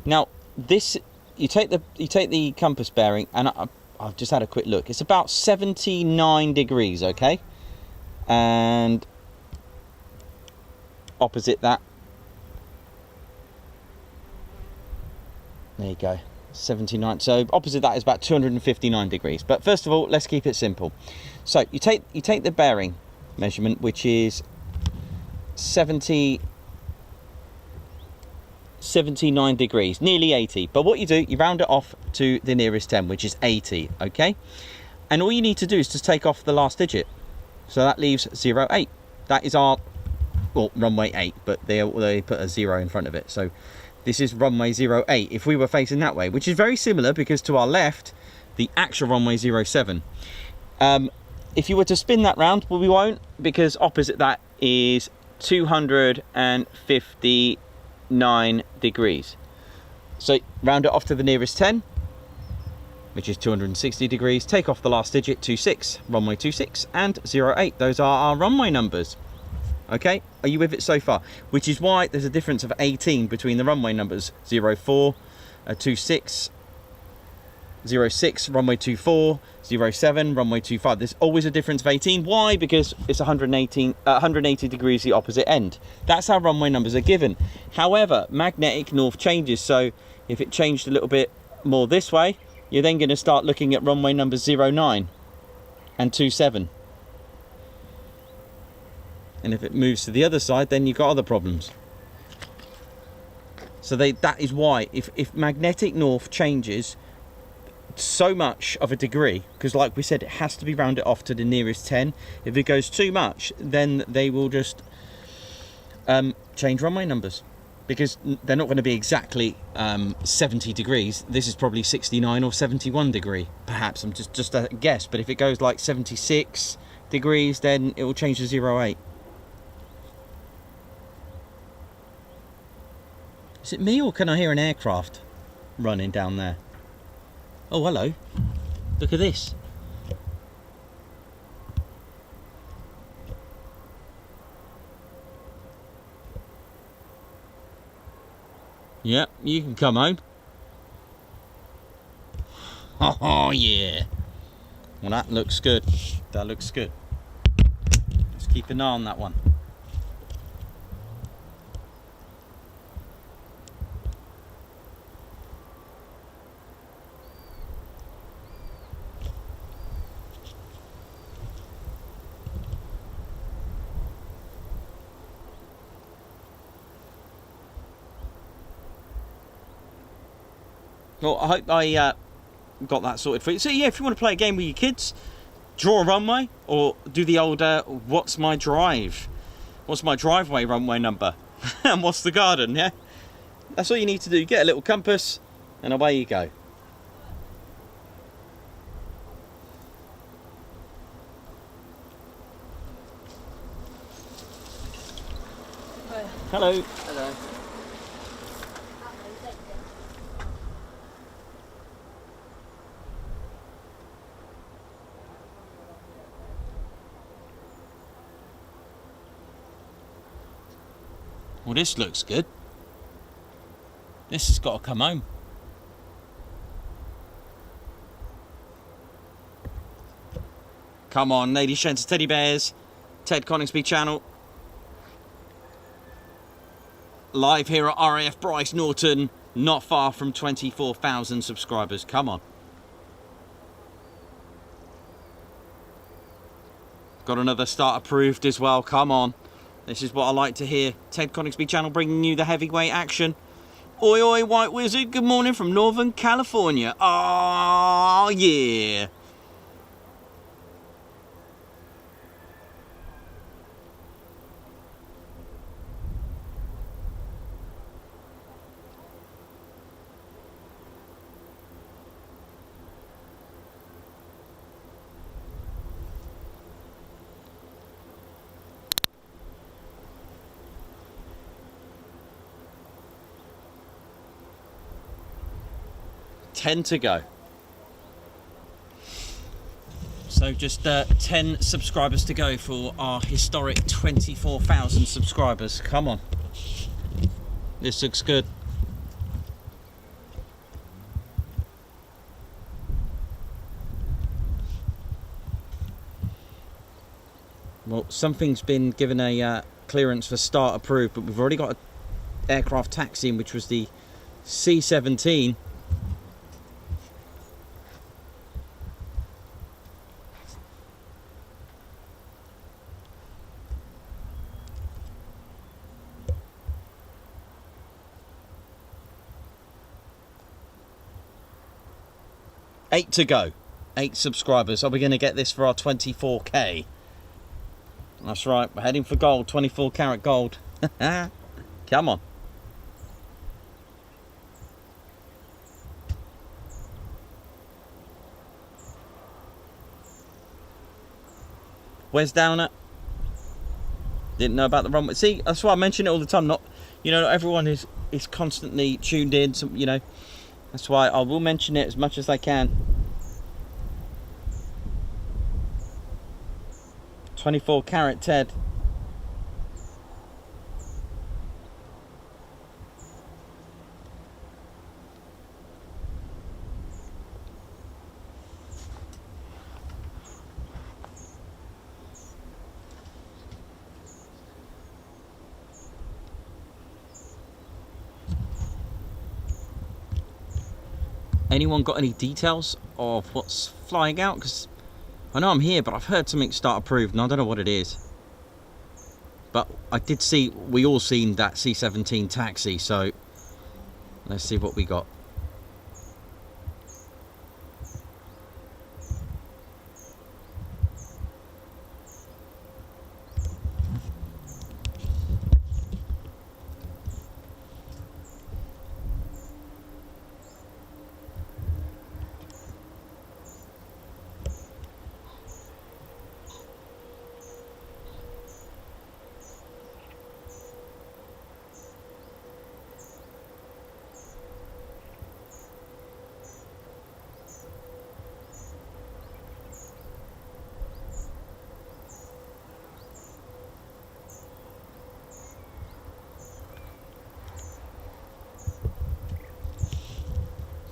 Speaker 2: Now this, you take the compass bearing, and I've just had a quick look. It's about 79 degrees, okay? And opposite that, there you go, 79. So opposite that is about 259 degrees. But first of all, let's keep it simple. So you take the bearing measurement, which is 79 degrees, nearly 80, but what you do, you round it off to the nearest 10, which is 80, okay? And all you need to do is just take off the last digit, so that leaves 08. That is our, well, runway 8, but they put a 0 in front of it, so this is runway 08 if we were facing that way, which is very similar because to our left the actual runway 07. If you were to spin that round, well, we won't, because opposite that is 259 degrees. So round it off to the nearest 10, which is 260 degrees. Take off the last digit, 26, runway 26 and 08. Those are our runway numbers. Okay, are you with it so far? Which is why there's a difference of 18 between the runway numbers. 04, 26, 06, runway 24, 07, runway 25. There's always a difference of 18. Why? Because it's 180 degrees the opposite end. That's how runway numbers are given. However, magnetic north changes. So if it changed a little bit more this way, you're then going to start looking at runway numbers 09 and 27. And if it moves to the other side, then you've got other problems. So that is why if magnetic north changes so much of a degree, because like we said, it has to be rounded off to the nearest 10. If it goes too much, then they will just change runway numbers, because they're not going to be exactly 70 degrees. This is probably 69 or 71 degree, perhaps. I'm just a guess. But if it goes like 76 degrees, then it will change to 08. Is it me, or can I hear an aircraft running down there? Oh, hello. Look at this. Yep, you can come home. Oh, yeah. Well, that looks good. That looks good. Let's keep an eye on that one. Well, I hope I got that sorted for you. So yeah, if you want to play a game with your kids, draw a runway, or do the old what's my drive? What's my driveway runway number? And what's the garden, yeah? That's all you need to do. Get a little compass and away you go. Hello.
Speaker 5: Hello.
Speaker 2: Well, this looks good. This has got to come home. Come on, ladies, gents, teddy bears. Ted Coningsby channel. Live here at RAF Brize Norton, not far from 24,000 subscribers. Come on. Got another start approved as well. Come on. This is what I like to hear. Ted Coningsby channel bringing you the heavyweight action. Oi, oi, White Wizard. Good morning from Northern California. Oh, yeah. To go. So just 10 subscribers to go for our historic 24,000 subscribers. Come on. This looks good. Well, something's been given a clearance for start approved, but we've already got an aircraft taxiing, which was the C-17. Eight to go. 8 subscribers. Are we going to get this for our 24k? That's right. We're heading for gold. 24 karat gold. Come on. Where's down at? Didn't know about the runway. See, that's why I mention it all the time. Not, you know, not everyone is constantly tuned in. So, you know. That's why I will mention it as much as I can. 24 karat Ted. Anyone got any details of what's flying out? Because I know I'm here, but I've heard something start approved and I don't know what it is. But I did see, we all seen that C-17 taxi, so let's see what we got.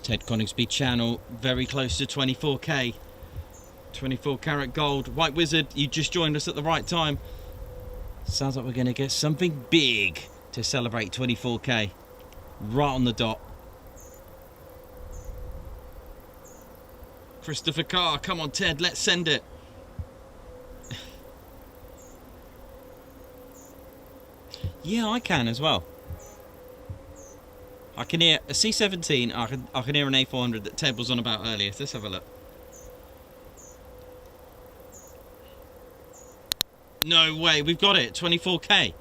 Speaker 2: Ted Coningsby channel, very close to 24k. 24 karat gold. White Wizard, you just joined us at the right time. Sounds like we're going to get something big to celebrate 24k. Right on the dot. Christopher Carr, come on Ted, let's send it. Yeah, I can as well. I can hear a C-17, I can hear an A400 that Ted was on about earlier. Let's have a look. No way, we've got it, 24k.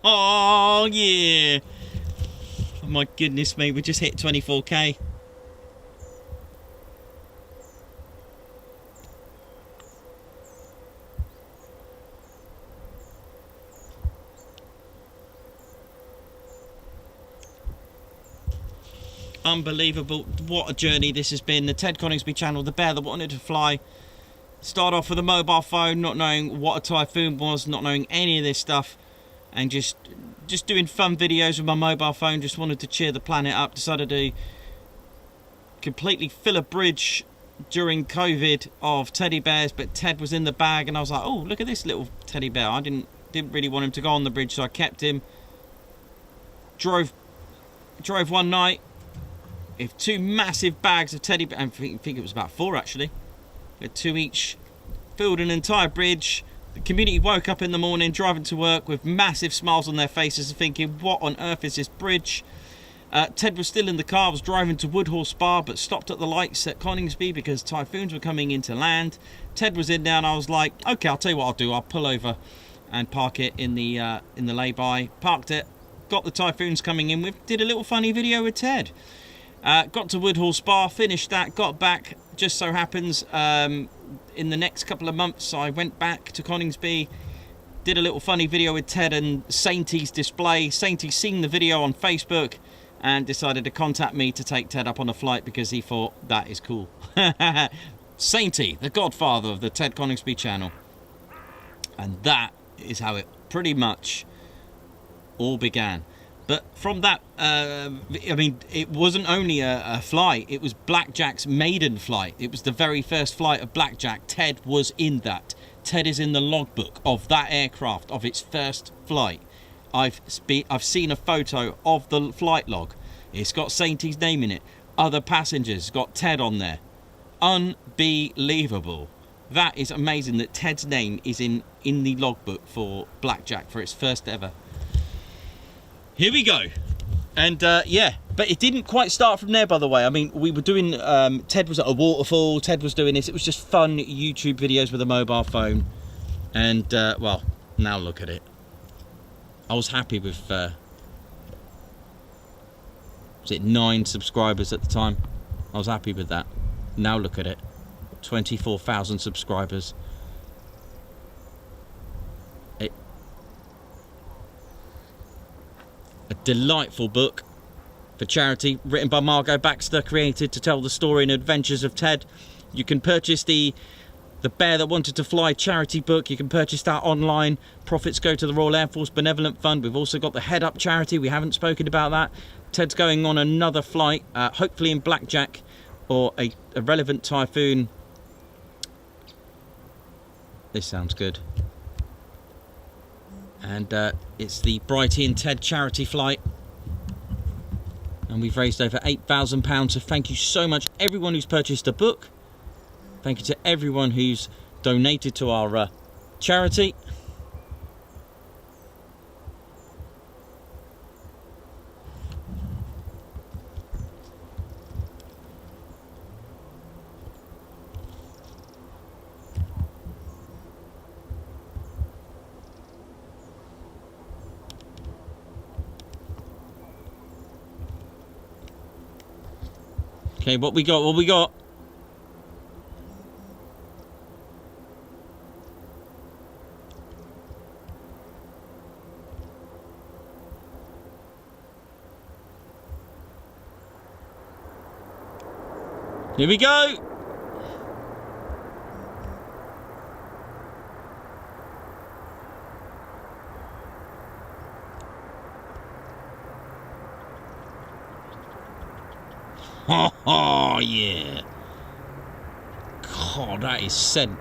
Speaker 2: Oh yeah. Oh my goodness me, we just hit 24k. Unbelievable. What a journey this has been. The Ted Coningsby channel, the bear that wanted to fly. Start off with a mobile phone, not knowing what a typhoon was, not knowing any of this stuff, and just doing fun videos with my mobile phone. Just wanted to cheer the planet up. Decided to completely fill a bridge during COVID of teddy bears, but Ted was in the bag, and I was like, oh, look at this little teddy bear. I didn't really want him to go on the bridge, so I kept him. Drove one night with 2 massive bags of teddy bears. I think it was about 4 actually. We had 2 each. Filled an entire bridge. The community woke up in the morning driving to work with massive smiles on their faces and thinking, what on earth is this bridge? Ted was still in the car. I was driving to Woodhall Spa, but stopped at the lights at Coningsby because typhoons were coming into land. Ted was in there, and I was like, okay, I'll tell you what I'll do. I'll pull over and park it in the lay-by. Parked it, got the typhoons coming in with, did a little funny video with Ted. Got to Woodhall Spa, finished that, got back. Just so happens in the next couple of months I went back to Coningsby, did a little funny video with Ted and Sainty's display. Sainty seen the video on Facebook and decided to contact me to take Ted up on a flight because he thought that is cool. Sainty, the godfather of the Ted Coningsby channel. And that is how it pretty much all began. But from that, I mean, it wasn't only a flight, it was Blackjack's maiden flight. It was the very first flight of Blackjack. Ted was in that. Ted is in the logbook of that aircraft, of its first flight. I've seen a photo of the flight log. It's got Sainty's name in it. Other passengers, got Ted on there. Unbelievable. That is amazing that Ted's name is in the logbook for Blackjack for its first ever. Here we go. And yeah, but it didn't quite start from there, by the way. I mean, we were doing, Ted was at a waterfall, Ted was doing this. It was just fun YouTube videos with a mobile phone. And, well, now look at it. I was happy with, was it 9 subscribers at the time? I was happy with that. Now look at it. 24,000 subscribers. A delightful book for charity, written by Margot Baxter, created to tell the story and adventures of Ted. You can purchase the Bear That Wanted to Fly charity book. You can purchase that online. Profits go to the Royal Air Force Benevolent Fund. We've also got the Head Up charity. We haven't spoken about that. Ted's going on another flight, hopefully in Blackjack or a relevant typhoon. This sounds good. And it's the Brighty and Ted charity flight. And we've raised over £8,000. So thank you so much, everyone who's purchased a book. Thank you to everyone who's donated to our charity. Okay, what we got? What we got? Here we go. Oh, yeah. God, that is sent.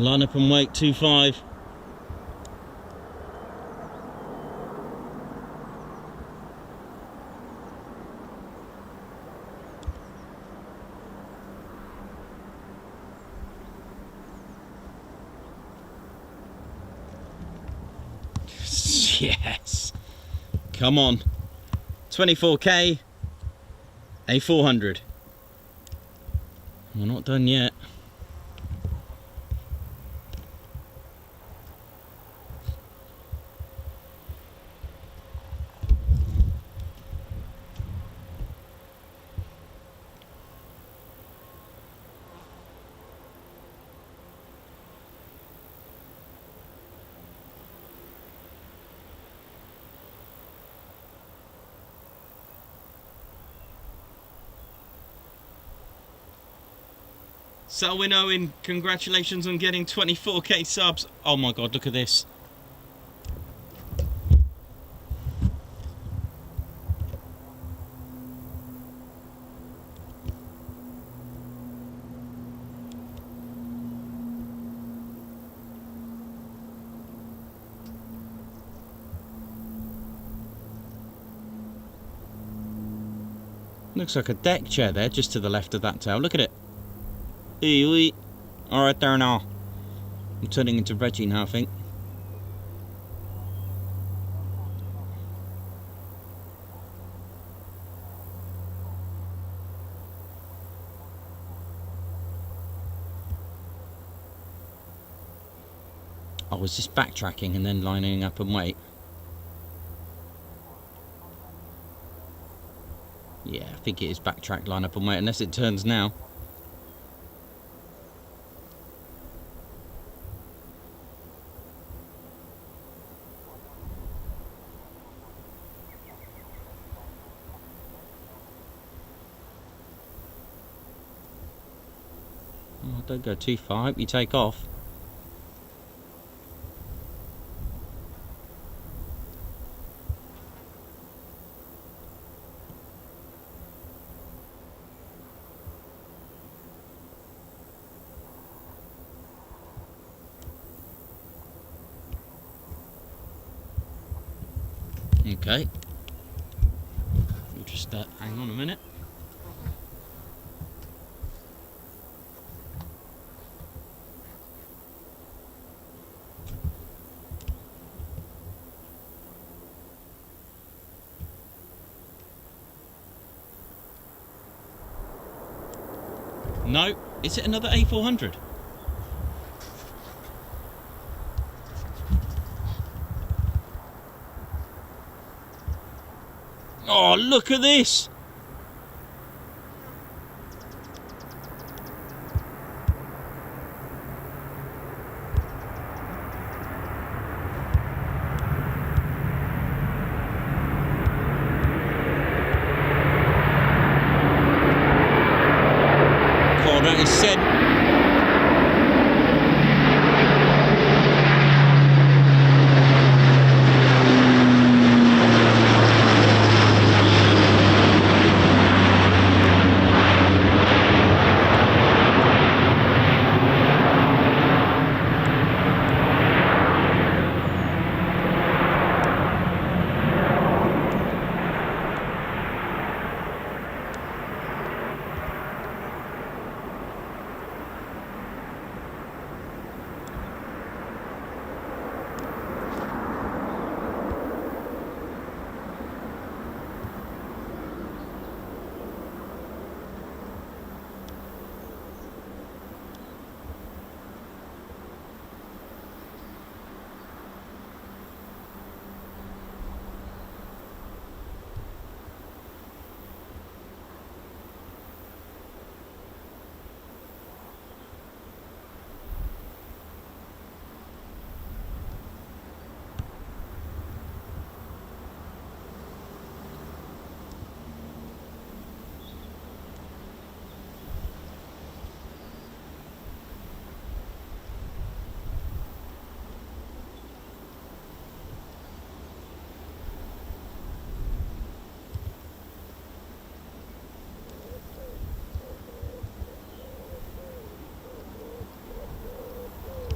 Speaker 2: I'll line up and wait 2-5. Yes. Come on. 24k. A400. We're not done yet. Selwyn Owen, congratulations on getting 24k subs. Oh my god, look at this. Looks like a deck chair there, just to the left of that tail. Look at it. Alright there now. I'm turning into Reggie now, I think. I was just backtracking and then lining up and wait. Yeah, I think it is backtrack, line up and wait, unless it turns now. Oh, don't go too far, I hope you take off. Okay, we'll just hang on a minute. No, is it another A400? Oh, look at this! Oh, that is said.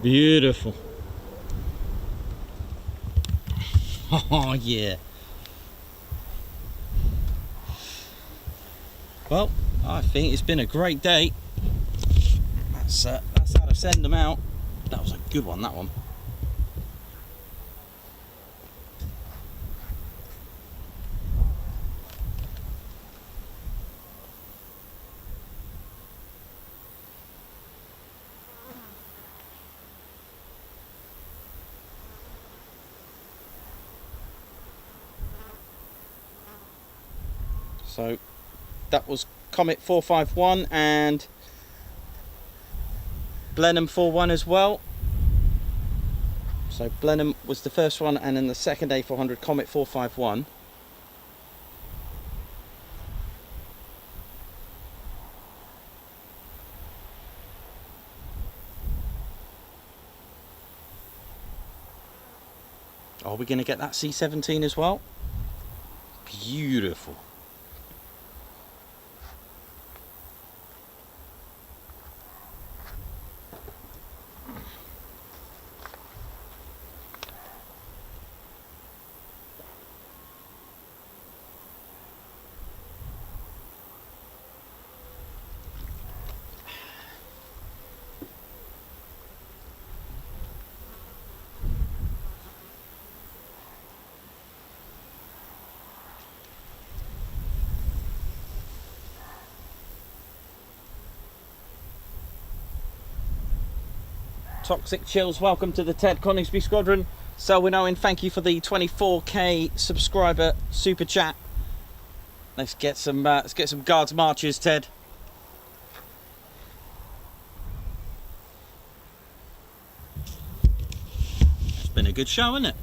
Speaker 2: Beautiful. Oh yeah. Well, I think it's been a great day. That's how to send them out. That was a good one, that one. So that was Comet 451 and Blenheim 41 as well. So Blenheim was the first one, and then the second A400 Comet 451. Are we going to get that C-17 as well? Beautiful. Toxic Chills, welcome to the Ted Coningsby Squadron. Selwyn Owen, thank you for the 24k subscriber super chat. Let's get some guards marches, Ted. It's been a good show, hasn't it?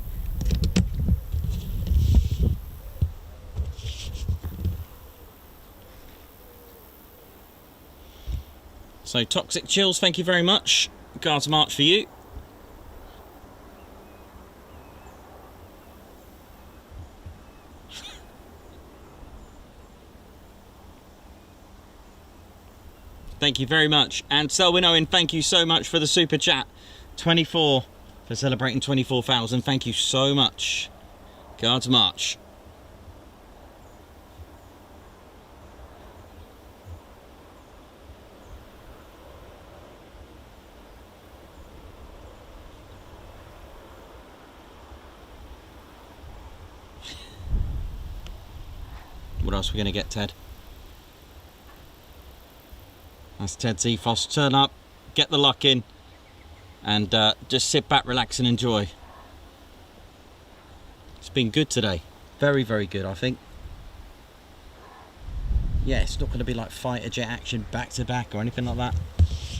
Speaker 2: So Toxic Chills, thank you very much. Guards march for you. Thank you very much. And Selwyn Owen, thank you so much for the super chat. 24 for celebrating 24,000. Thank you so much. Guards march. What else are we going to get, Ted? That's Ted's ethos. Turn up, get the luck in, and just sit back, relax and enjoy. It's been good today. Very, very good, I think. Yeah, it's not going to be like fighter jet action back to back or anything like that.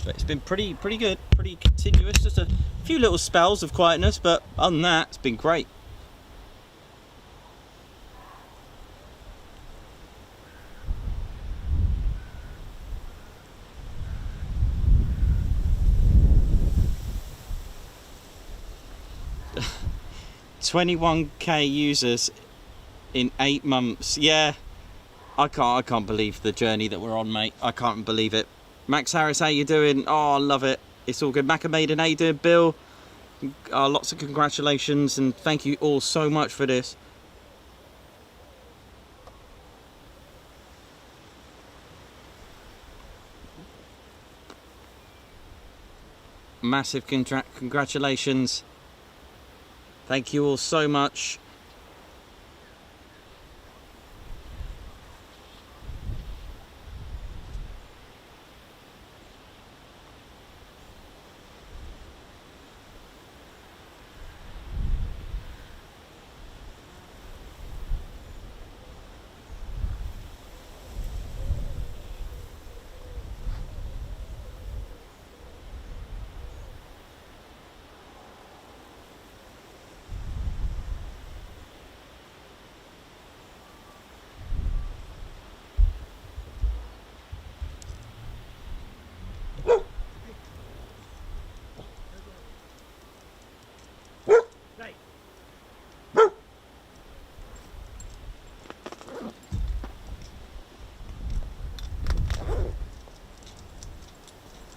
Speaker 2: But it's been pretty good, pretty continuous. Just a few little spells of quietness, but other than that, it's been great. $21k users in 8 months. Yeah, I can't believe the journey that we're on, mate. I can't believe it. Max Harris, how you doing? Oh, I love it. It's all good. Macamaden, how you doing? Bill, lots of congratulations and thank you all so much for this. Massive congratulations. Thank you all so much.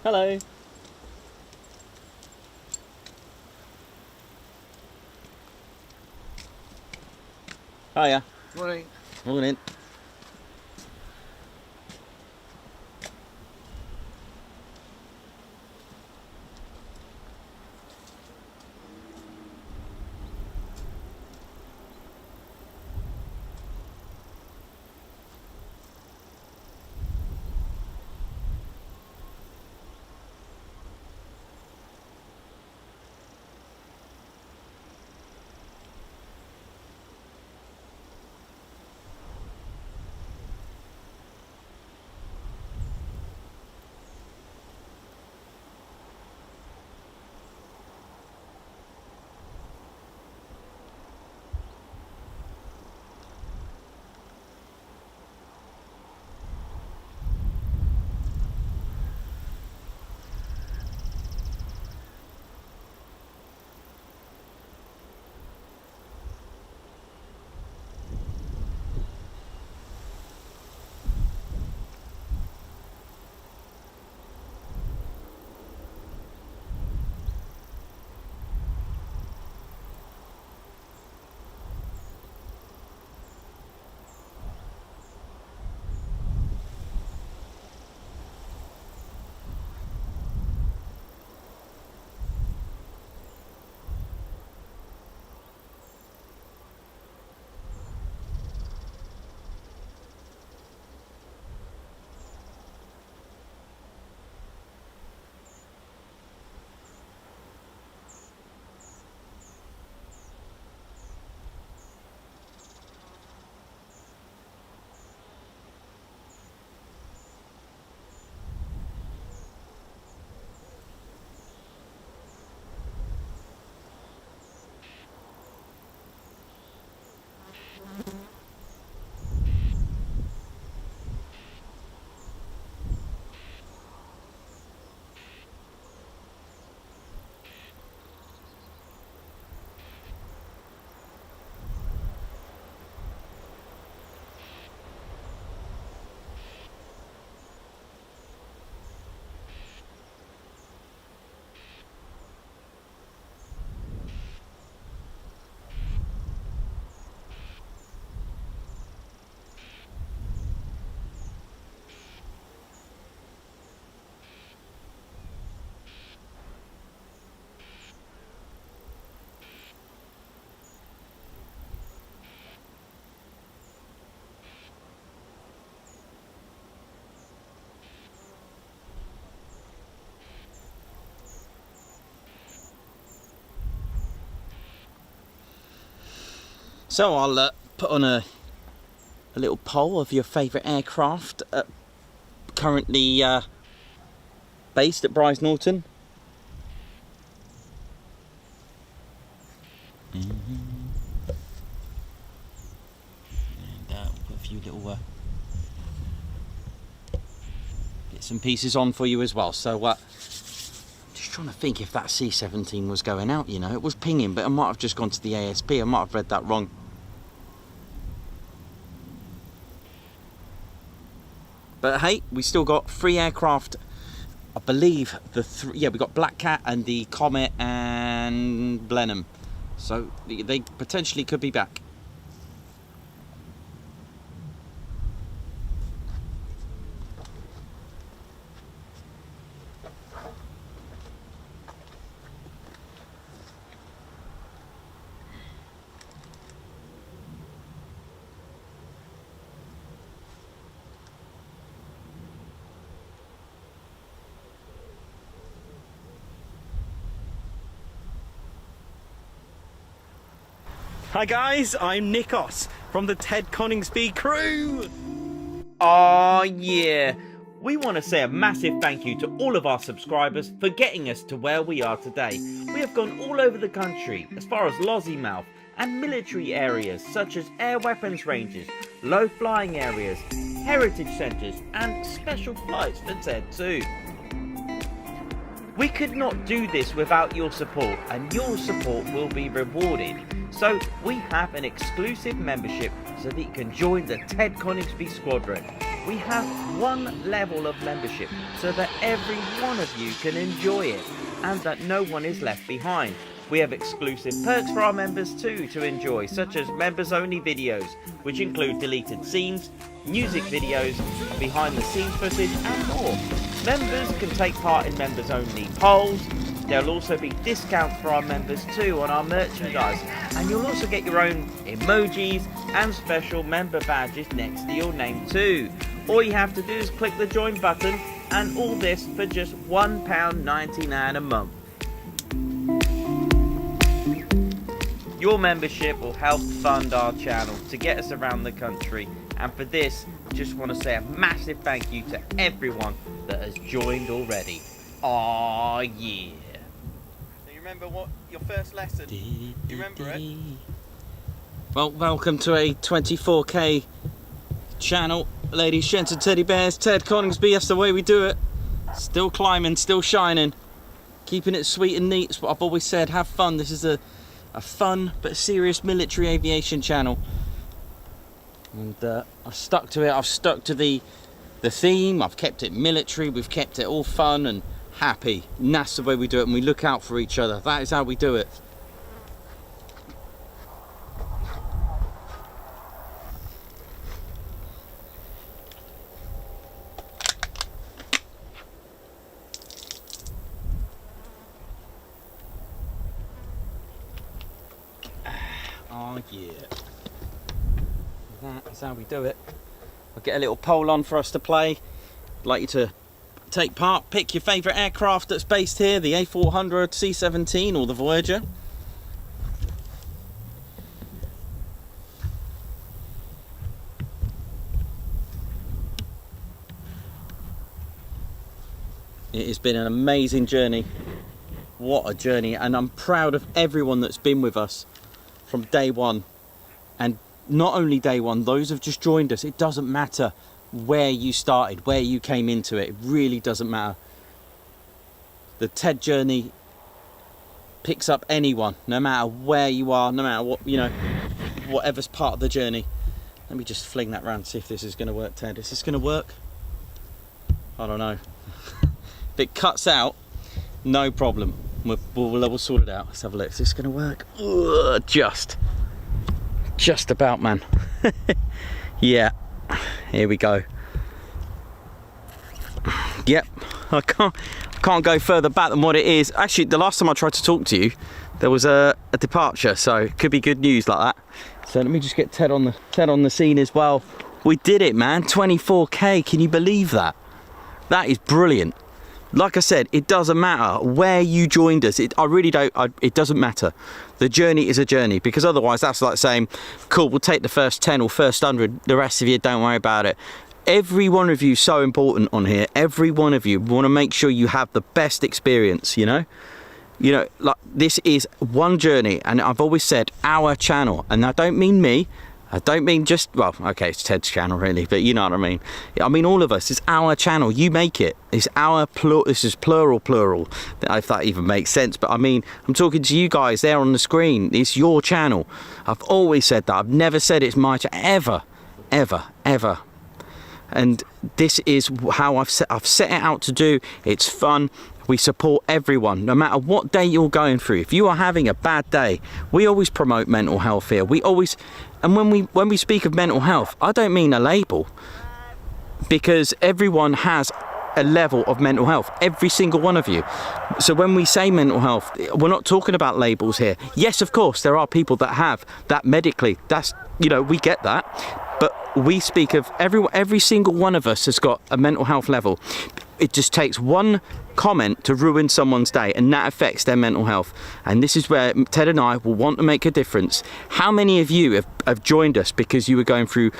Speaker 2: Hello. Hiya.
Speaker 3: Morning.
Speaker 2: Morning. So I'll put on a little poll of your favourite aircraft currently based at Brize Norton. And we'll put a few little bits and pieces on for you as well. So just trying to think if that C-17 was going out, you know. It was pinging, but I might have just gone to the ASP. I might have read that wrong. But hey, we still got 3 aircraft. I believe we got Black Cat and the Comet and Blenheim. So they potentially could be back.
Speaker 5: Hi guys, I'm NIKOS from the Ted Coningsby crew. Oh yeah, we want to say a massive thank you to all of our subscribers for getting us to where we are today. We have gone all over the country, as far as Lossiemouth and military areas such as air weapons ranges, low flying areas, heritage centres and special flights for TED too. We could not do this without your support, and your support will be rewarded. So we have an exclusive membership so that you can join the Ted Coningsby Squadron. We have one level of membership so that every one of you can enjoy it and that no one is left behind. We have exclusive perks for our members too to enjoy, such as members only videos, which include deleted scenes, music videos, behind the scenes footage and more. Members can take part in members only polls. There'll also be discounts for our members too on our merchandise, and you'll also get your own emojis and special member badges next to your name too. All you have to do is click the join button, and all this for just £1.99 a month. Your membership will help fund our channel to get us around the country, and for this, just want to say a massive thank you to everyone that has joined already. Aw, yeah. So you remember what your first lesson? You remember it?
Speaker 2: Well, welcome to a 24k channel, ladies, gents and teddy bears. Ted Coningsby, that's the way we do it. Still climbing, still shining, keeping it sweet and neat. It's what I've always said, have fun. This is a fun but serious military aviation channel, and I've stuck to it. I've stuck to the theme. I've kept it military, we've kept it all fun and happy, and that's the way we do it, and we look out for each other. That is how we do it. Oh yeah, that is how we do it. I'll get a little poll on for us to play. I'd like you to take part, pick your favourite aircraft that's based here, the A400, C-17 or the Voyager. It has been an amazing journey. What a journey, and I'm proud of everyone that's been with us from day one. And not only day one, those have just joined us. It doesn't matter where you started, where you came into it. It really doesn't matter. The TED journey picks up anyone, no matter where you are, no matter what, you know, whatever's part of the journey. Let me just fling that round, see if this is going to work, Ted. Is this going to work? I don't know. If it cuts out, no problem. We'll sort it out. Let's have a look. Is this going to work? Ugh, just about, man. Yeah, here we go. Yep, I can't go further back than what it is. Actually, the last time I tried to talk to you, there was a departure, so it could be good news like that. So let me just get Ted on the scene as well. We did it, man. 24k. Can you believe that? That is brilliant. Like I said, it doesn't matter where you joined us. It doesn't matter. The journey is a journey, because otherwise that's like saying, cool, we'll take the first 10 or first 100, the rest of you don't worry about it. Every one of you is so important on here. Every one of you want to make sure you have the best experience, you know? You know, like, this is one journey, and I've always said our channel, and I don't mean me. I don't mean just, well, okay, it's Ted's channel really, but you know what I mean. I mean all of us. It's our channel. You make it. It's our this is plural, if that even makes sense. But I mean, I'm talking to you guys there on the screen. It's your channel. I've always said that. I've never said it's my channel, ever. And this is how I've set it out to do. It's fun. We support everyone, no matter what day you're going through. If you are having a bad day, we always promote mental health here. We always, and when we speak of mental health, I don't mean a label, because everyone has a level of mental health, every single one of you. So when we say mental health, we're not talking about labels here. Yes, of course, there are people that have that medically. That's, you know, we get that. But we speak of every single one of us has got a mental health level. It just takes one comment to ruin someone's day, and that affects their mental health. And this is where Ted and I will want to make a difference. How many of you have joined us because you were going through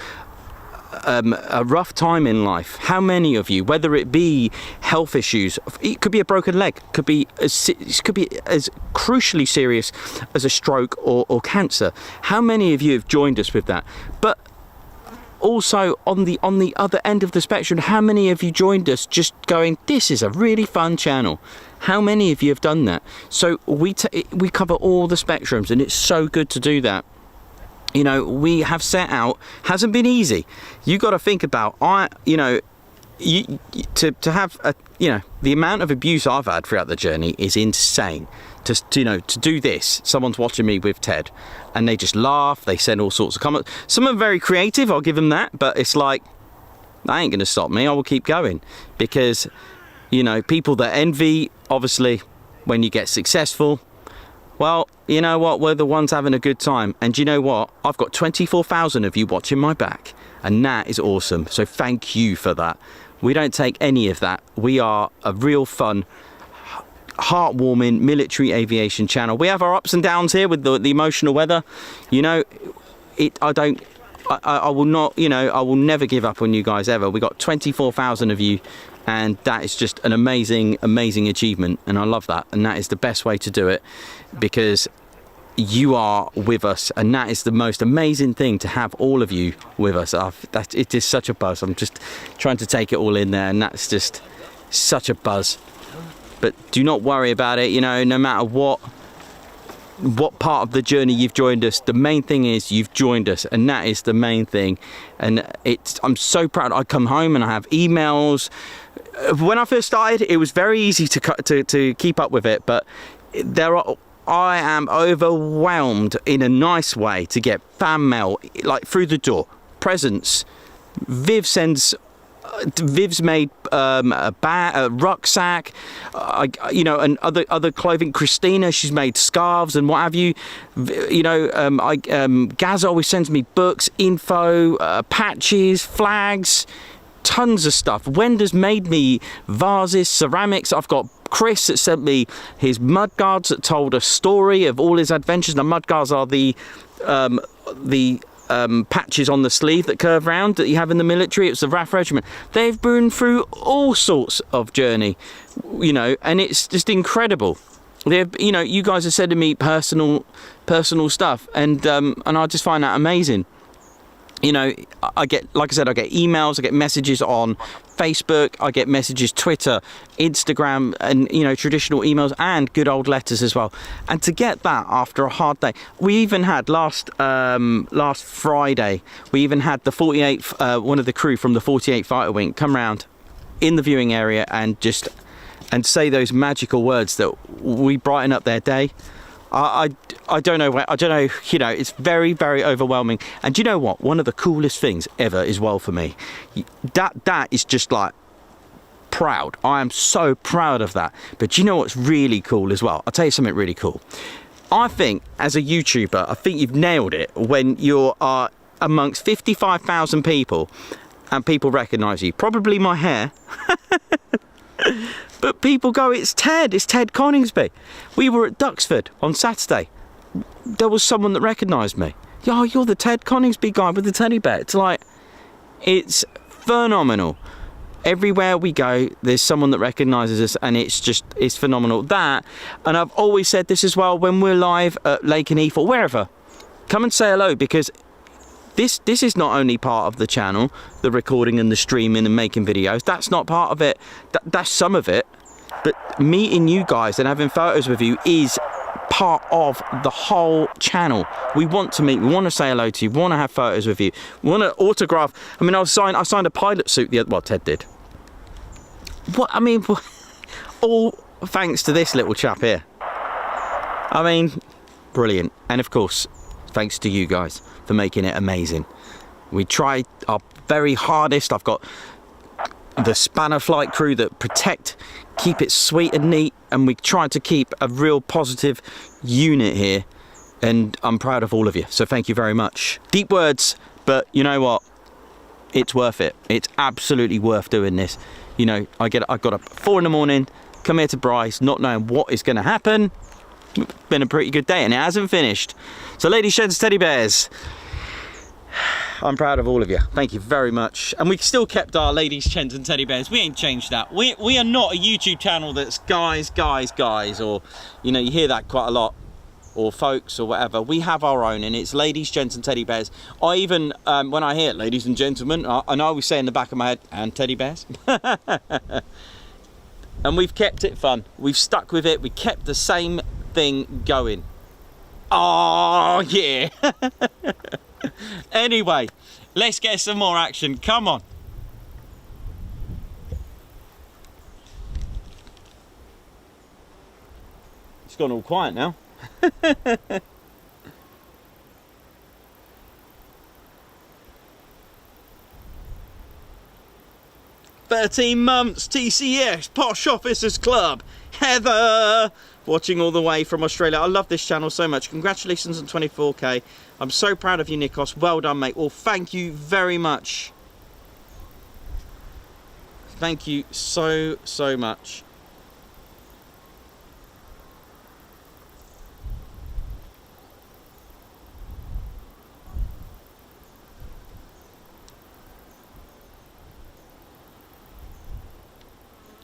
Speaker 2: a rough time in life? How many of you, whether it be health issues, it could be a broken leg, it could be as crucially serious as a stroke or cancer. How many of you have joined us with that? But also on the other end of the spectrum, how many of you joined us just going, this is a really fun channel? How many of you have done that? So we cover all the spectrums, and it's so good to do that. You know, we have set out, hasn't been easy. You got to think about, to have the amount of abuse I've had throughout the journey is insane.
Speaker 1: to do this. Someone's watching me with Ted, and they just laugh. They send all sorts of comments. Some are very creative. I'll give them that. But it's like, that ain't going to stop me. I will keep going, because, you know, people that envy, obviously, when you get successful, well, you know what? We're the ones having a good time. And you know what? I've got 24,000 of you watching my back, and that is awesome. So thank you for that. We don't take any of that. We are a real fun, heartwarming military aviation channel. We have our ups and downs here with the emotional weather. You know, I will not, you know, I will never give up on you guys ever. We got 24,000 of you, and that is just an amazing achievement, and I love that. And that is the best way to do it, because you are with us, and that is the most amazing thing, to have all of you with us. It is such a buzz. I'm just trying to take it all in there, and that's just such a buzz. But do not worry about it, you know, no matter what part of the journey you've joined us, the main thing is you've joined us, and that is the main thing. And I'm so proud. I come home and I have emails. When I first started, it was very easy to keep up with it, but I am overwhelmed in a nice way to get fan mail, like, through the door, presents. Viv's made a rucksack, you know, and other clothing. Christina, she's made scarves and what have you. You know, Gaz always sends me books, info, patches, flags, tons of stuff. Wenda's made me vases, ceramics. I've got Chris that sent me his mudguards that told a story of all his adventures. The mudguards are the patches on the sleeve that curve round that you have in the military. It's the RAF regiment. They've been through all sorts of journey, you know, and it's just incredible. You know, you guys are sending me personal stuff, and I just find that amazing. You know, I get, like I said, I get emails, I get messages on Facebook, I get messages Twitter, Instagram, and, you know, traditional emails, and good old letters as well. And to get that after a hard day, we even had last Friday, we even had the 48th, one of the crew from the 48 Fighter Wing come round in the viewing area and say those magical words that we brighten up their day. I don't know, you know, it's very, very overwhelming. And do you know what? One of the coolest things ever as well for me, that is just like proud. I am so proud of that. But do you know what's really cool as well? I'll tell you something really cool. I think as a YouTuber, I think you've nailed it when you are amongst 55,000 people and people recognise you. Probably my hair. But people go, it's Ted Coningsby. We were at Duxford on Saturday. There was someone that recognised me. Oh, you're the Ted Coningsby guy with the teddy bear. It's like, it's phenomenal. Everywhere we go, there's someone that recognises us, and it's phenomenal. That, and I've always said this as well, when we're live at Lake and Heath or wherever, come and say hello, because this is not only part of the channel, the recording and the streaming and making videos. That's not part of it. That's some of it. But meeting you guys and having photos with you is part of the whole channel. We want to meet, we want to say hello to you, we want to have photos with you, we want to autograph. I mean, I signed a pilot suit well, Ted did. What, I mean, all thanks to this little chap here. I mean, brilliant. And of course, thanks to you guys for making it amazing. We tried our very hardest. I've got the spanner flight crew that keep it sweet and neat, and we try to keep a real positive unit here, and I'm proud of all of you, so thank you very much. Deep words, but you know what, it's worth it. It's absolutely worth doing this. You know, I got up at 4 in the morning, come here to Brize, not knowing what is going to happen. It's been a pretty good day, and it hasn't finished. So ladies, gents, teddy bears, I'm proud of all of you. Thank you very much. And we still kept our ladies, gents and teddy bears. We ain't changed that. We are not a YouTube channel that's guys, or, you know, you hear that quite a lot, or folks or whatever. We have our own, and it's ladies, gents and teddy bears. I even, when I hear ladies and gentlemen, and I always say in the back of my head, and teddy bears. And we've kept it fun. We've stuck with it. We kept the same thing going. Oh, yeah. Anyway, let's get some more action. Come on.
Speaker 5: It's gone all quiet now. 13 months, TCS, Posh Officers Club, Heather, watching all the way from Australia. I love this channel so much. Congratulations on 24k. I'm so proud of you, Nikos. Well done, mate. Well, thank you very much. Thank you so much.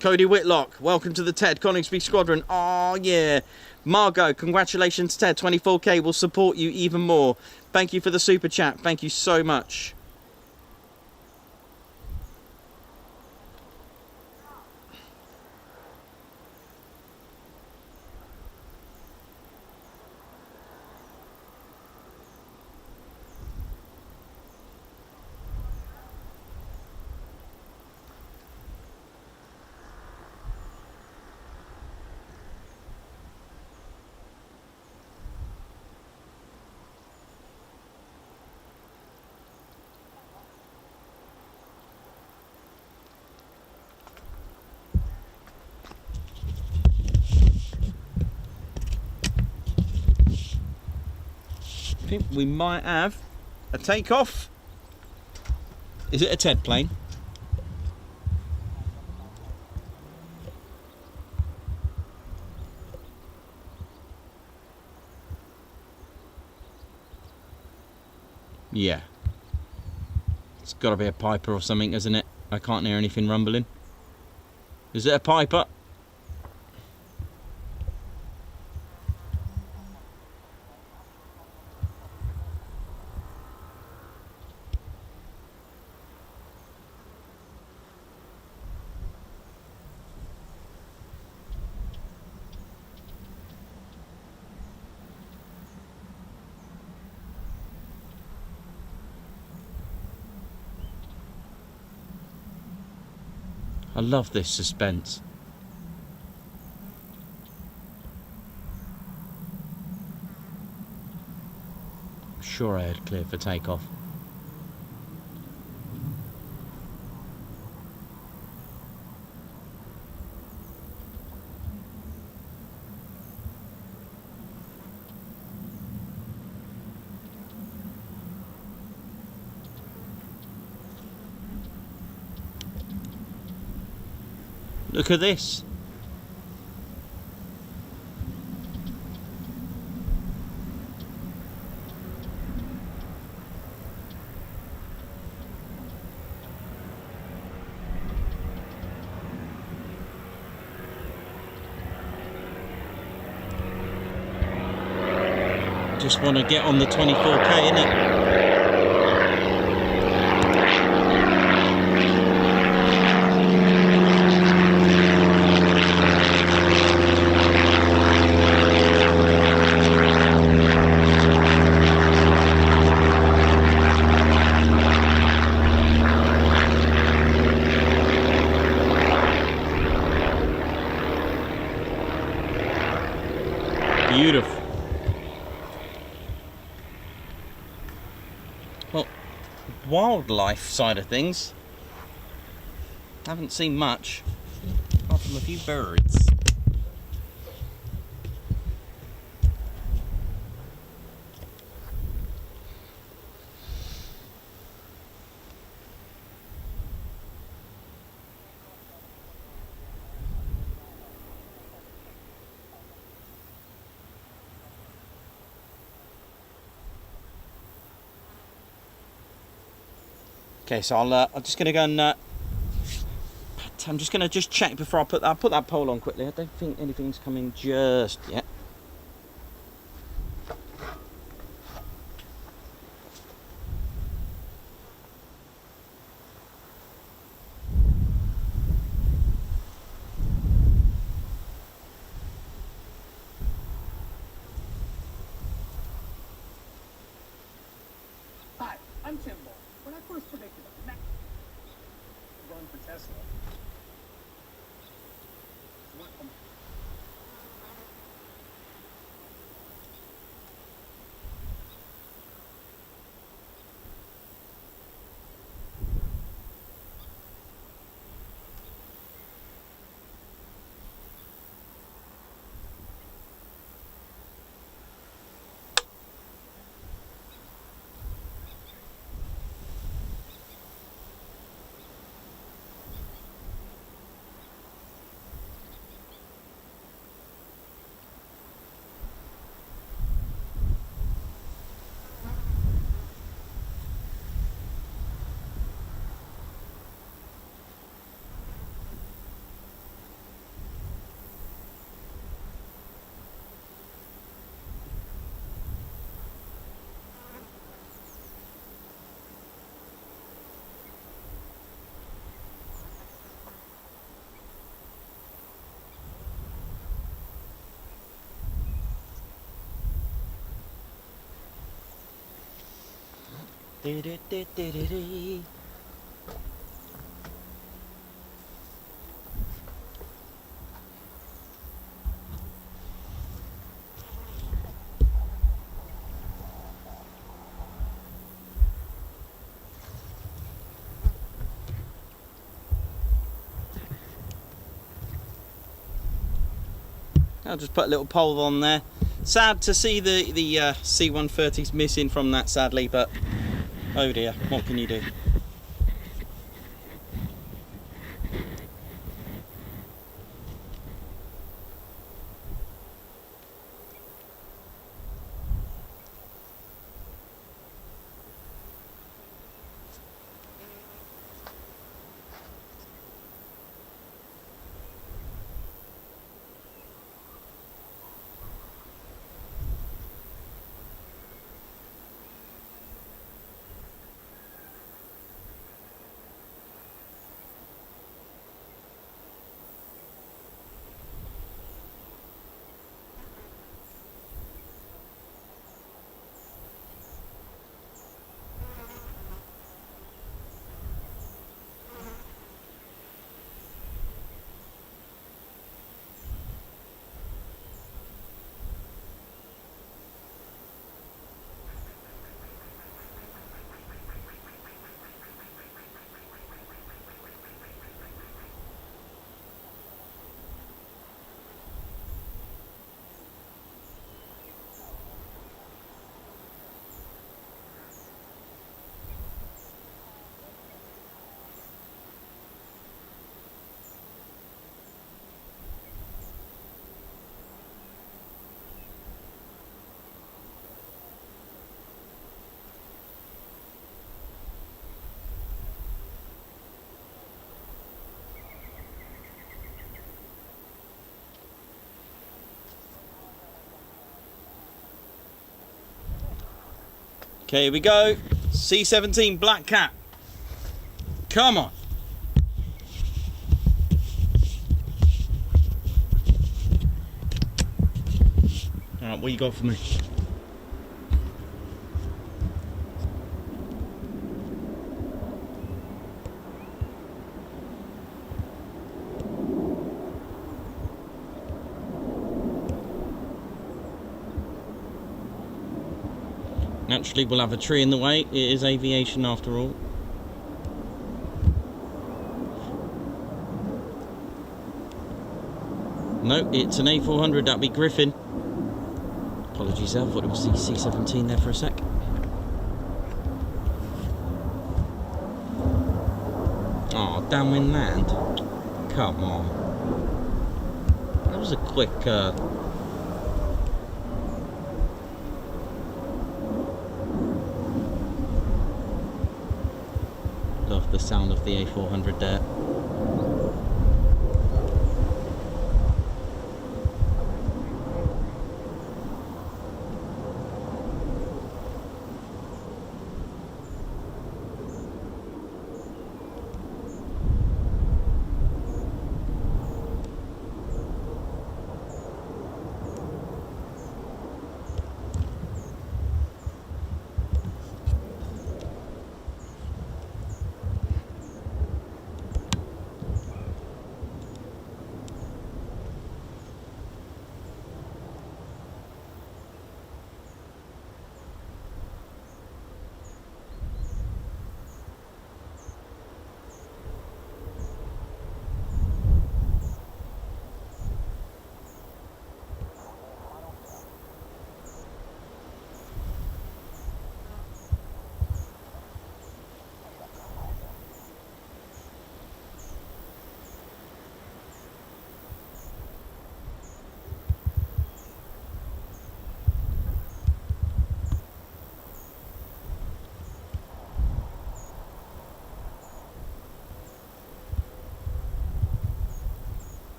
Speaker 5: Cody Whitlock, welcome to the Ted Coningsby Squadron. Oh yeah. Margot, congratulations Ted, 24k will support you even more. Thank you for the super chat. Thank you so much. I think we might have a takeoff. Is it a Ted plane? Yeah. It's got to be a Piper or something, isn't it? I can't hear anything rumbling. Is it a Piper? I love this suspense. I'm sure I had clear for takeoff. Look at this. Just want to get on the 24k, innit? Beautiful. Well, wildlife side of things, haven't seen much, apart from a few birds. Okay, so I'm just going to go and I'm just going to check before I'll put that pole on quickly. I don't think anything's coming just yet.
Speaker 6: Hi, I'm Tim Bull. When I first predicted a Mac run for Tesla,
Speaker 2: I'll just put a little pole on there. Sad to see the C130s missing from that, sadly, but oh dear, what can you do? Okay, here we go. C-17 Black Cat. Come on. Alright, what you got for me? Naturally, we'll have a tree in the way. It is aviation after all. No, it's an A400. That'd be Griffin. Apologies, I thought it was the C-17 there for a sec. Oh, downwind land. Come on. That was a quick... Love the sound of the A400 there.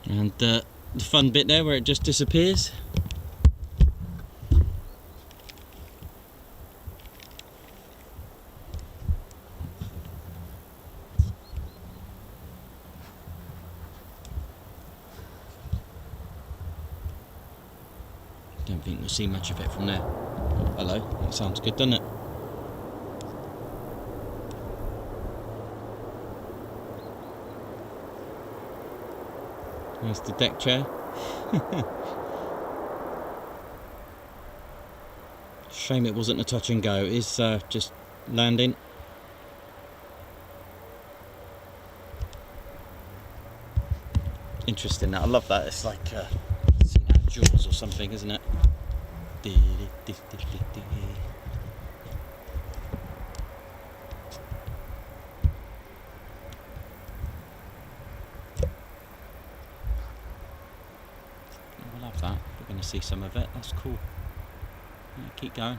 Speaker 2: And the fun bit there where it just disappears. Don't think we'll see much of it from there. Oh, hello, that sounds good, doesn't it? There's the deck chair. Shame it wasn't a touch and go. It is just landing. Interesting, that. I love that. It's like seen out of Jaws or something, isn't it? We'll have that. We're going to see some of it. That's cool. Yeah, keep going.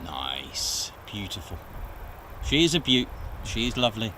Speaker 2: Nice. Beautiful. She is a beaut. She is lovely.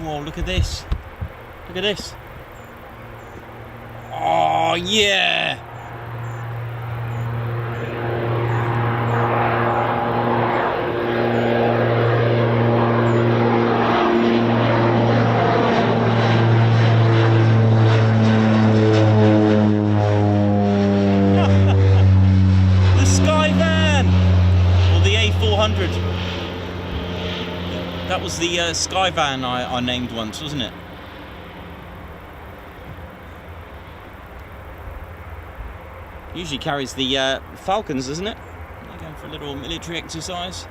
Speaker 2: Whoa, look at this. Look at this. Oh, yeah. The Sky Van. Or the A400. That was the Sky Van I named once, wasn't it? Usually carries the Falcons, doesn't it? They're going for a little military exercise.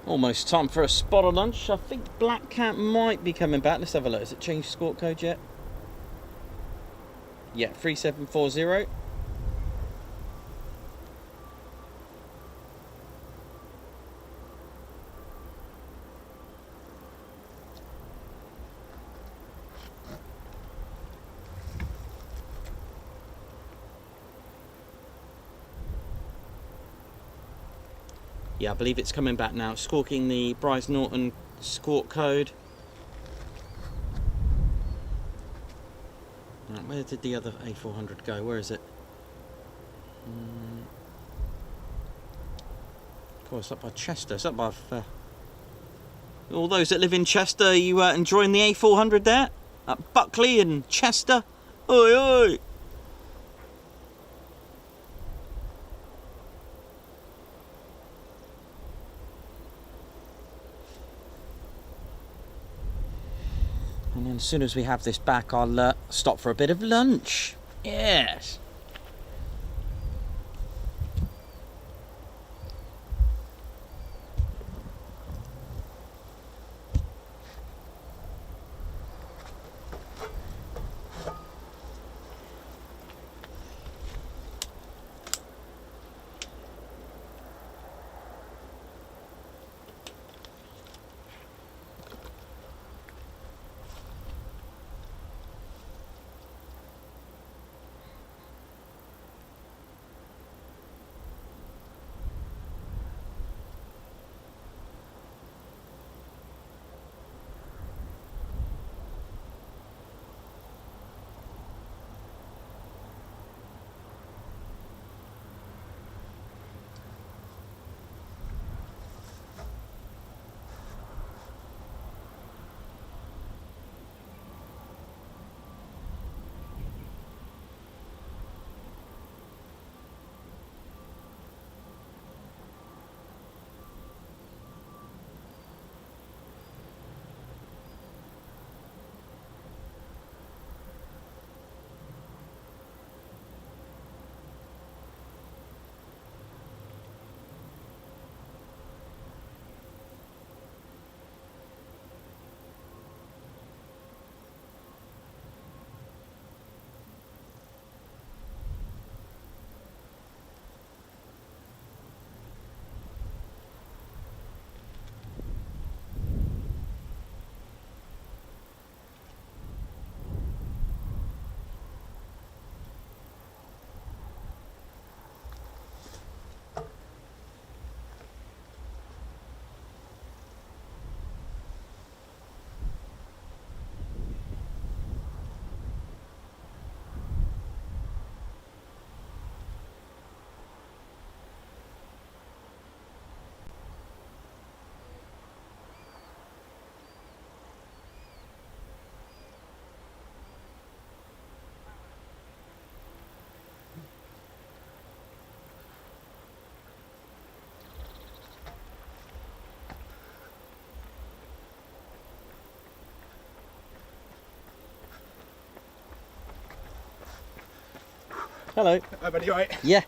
Speaker 2: Almost time for a spotter lunch. I think Black Cat might be coming back. Let's have a look. Has it changed score code yet? Yeah, 3740. Yeah, I believe it's coming back now. It's squawking the Brize Norton squawk code. Right, where did the other A400 go? Where is it? Of course, up by Chester. It's up by... all those that live in Chester, are you enjoying the A400 there? At Buckley and Chester? Oi, oi! And then as soon as we have this back, I'll stop for a bit of lunch. Yes. Hello.
Speaker 7: Hi buddy, you alright?
Speaker 2: Yeah.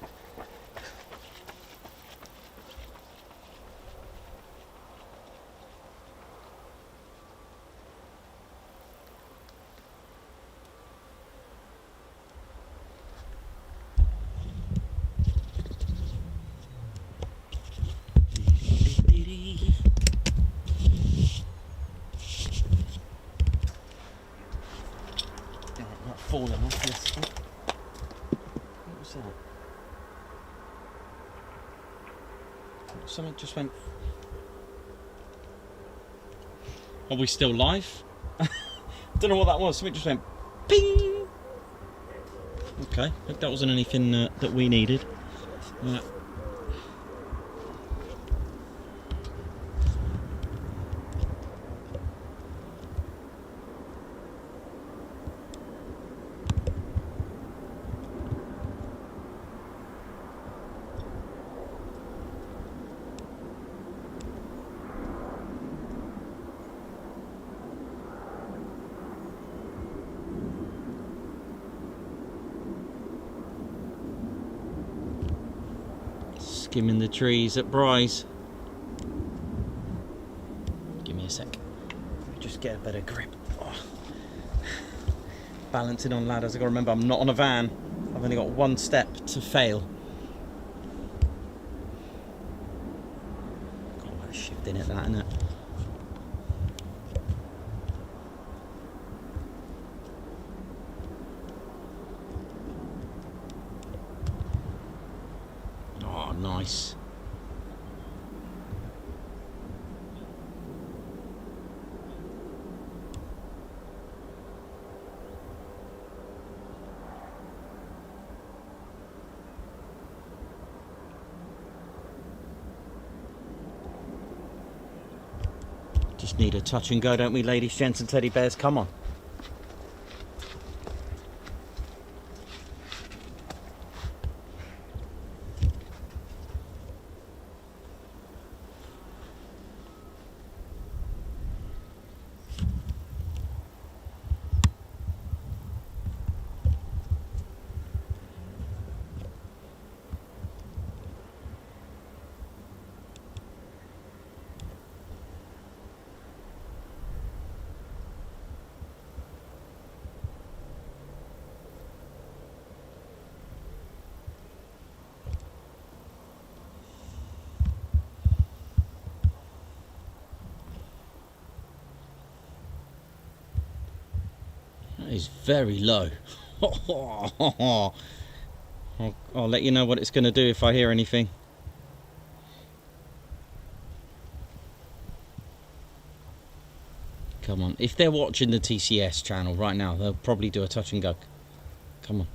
Speaker 2: Not falling off this. What was that? Something just went. Are we still live? Don't know what that was. Something just went ping. Okay, hope that wasn't anything that we needed. Skimming the trees at Brize. me a sec. Let me just get a better grip. Oh. Balancing on ladders. I've got to remember I'm not on a van. I've only got one step to fail. Got a lot of shift in it, that, isn't it? Oh, nice. Just need a touch and go, don't we, ladies, gents and teddy bears? Come on. That is very low. I'll let you know what it's going to do if I hear anything. Come on. If they're watching the TCS channel right now, they'll probably do a touch and go. Come on.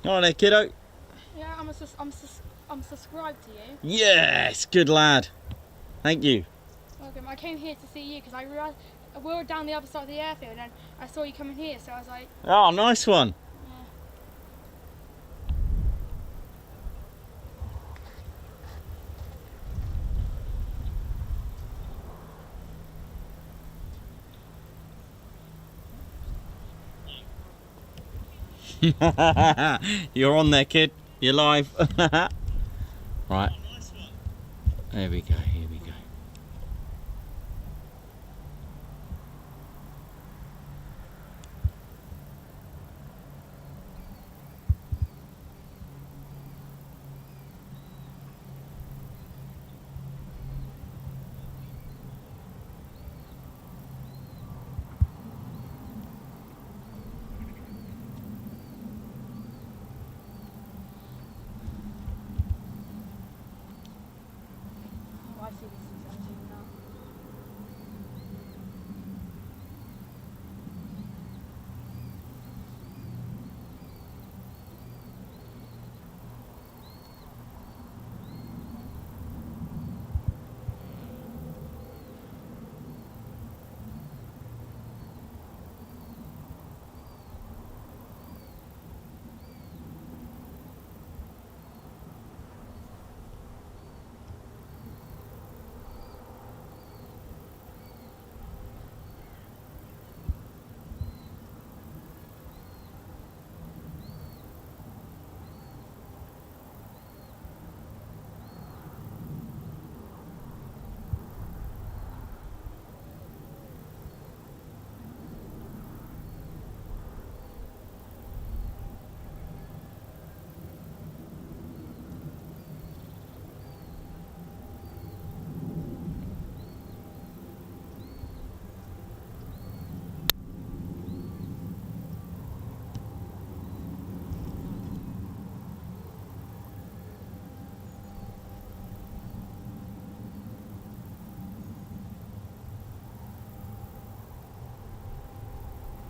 Speaker 2: All right there, kiddo.
Speaker 4: Yeah, I'm subscribed to you.
Speaker 2: Yes, good lad. Thank you.
Speaker 4: Welcome. I came here to see you because I realised we were down the other side of the airfield and I saw you coming here, so I was like,
Speaker 2: Oh, nice one. You're on there, kid. You're live. Right. There we go. Here we go.
Speaker 4: oh, I see this C-17 now.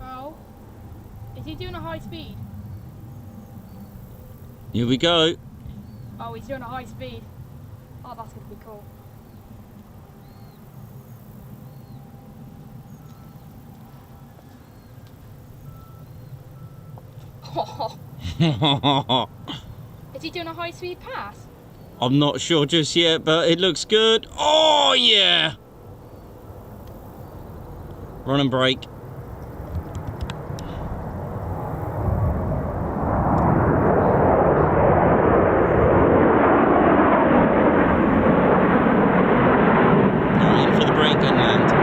Speaker 4: Oh, is he doing a high speed?
Speaker 2: Here we go.
Speaker 4: Oh, he's doing a high speed. Oh, that's going to be cool. Oh. Is he doing a high speed pass?
Speaker 2: I'm not sure just yet, but it looks good. Oh yeah! Run and brake. Now in for the brake and land.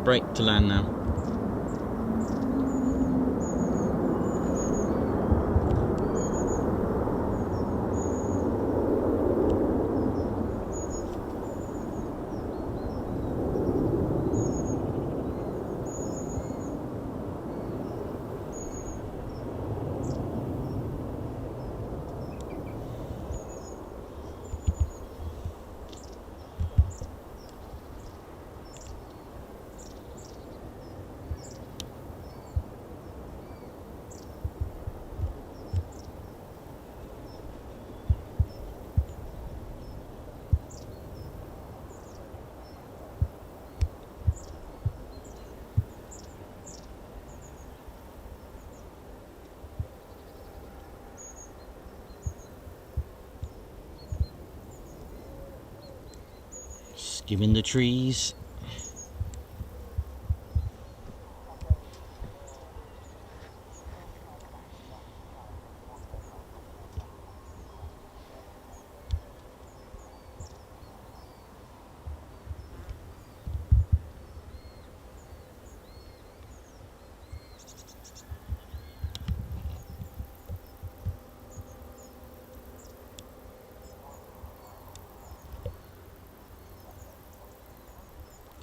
Speaker 2: Brake to land now. Skimming the trees.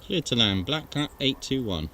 Speaker 2: Clear to land, Black Cat 821.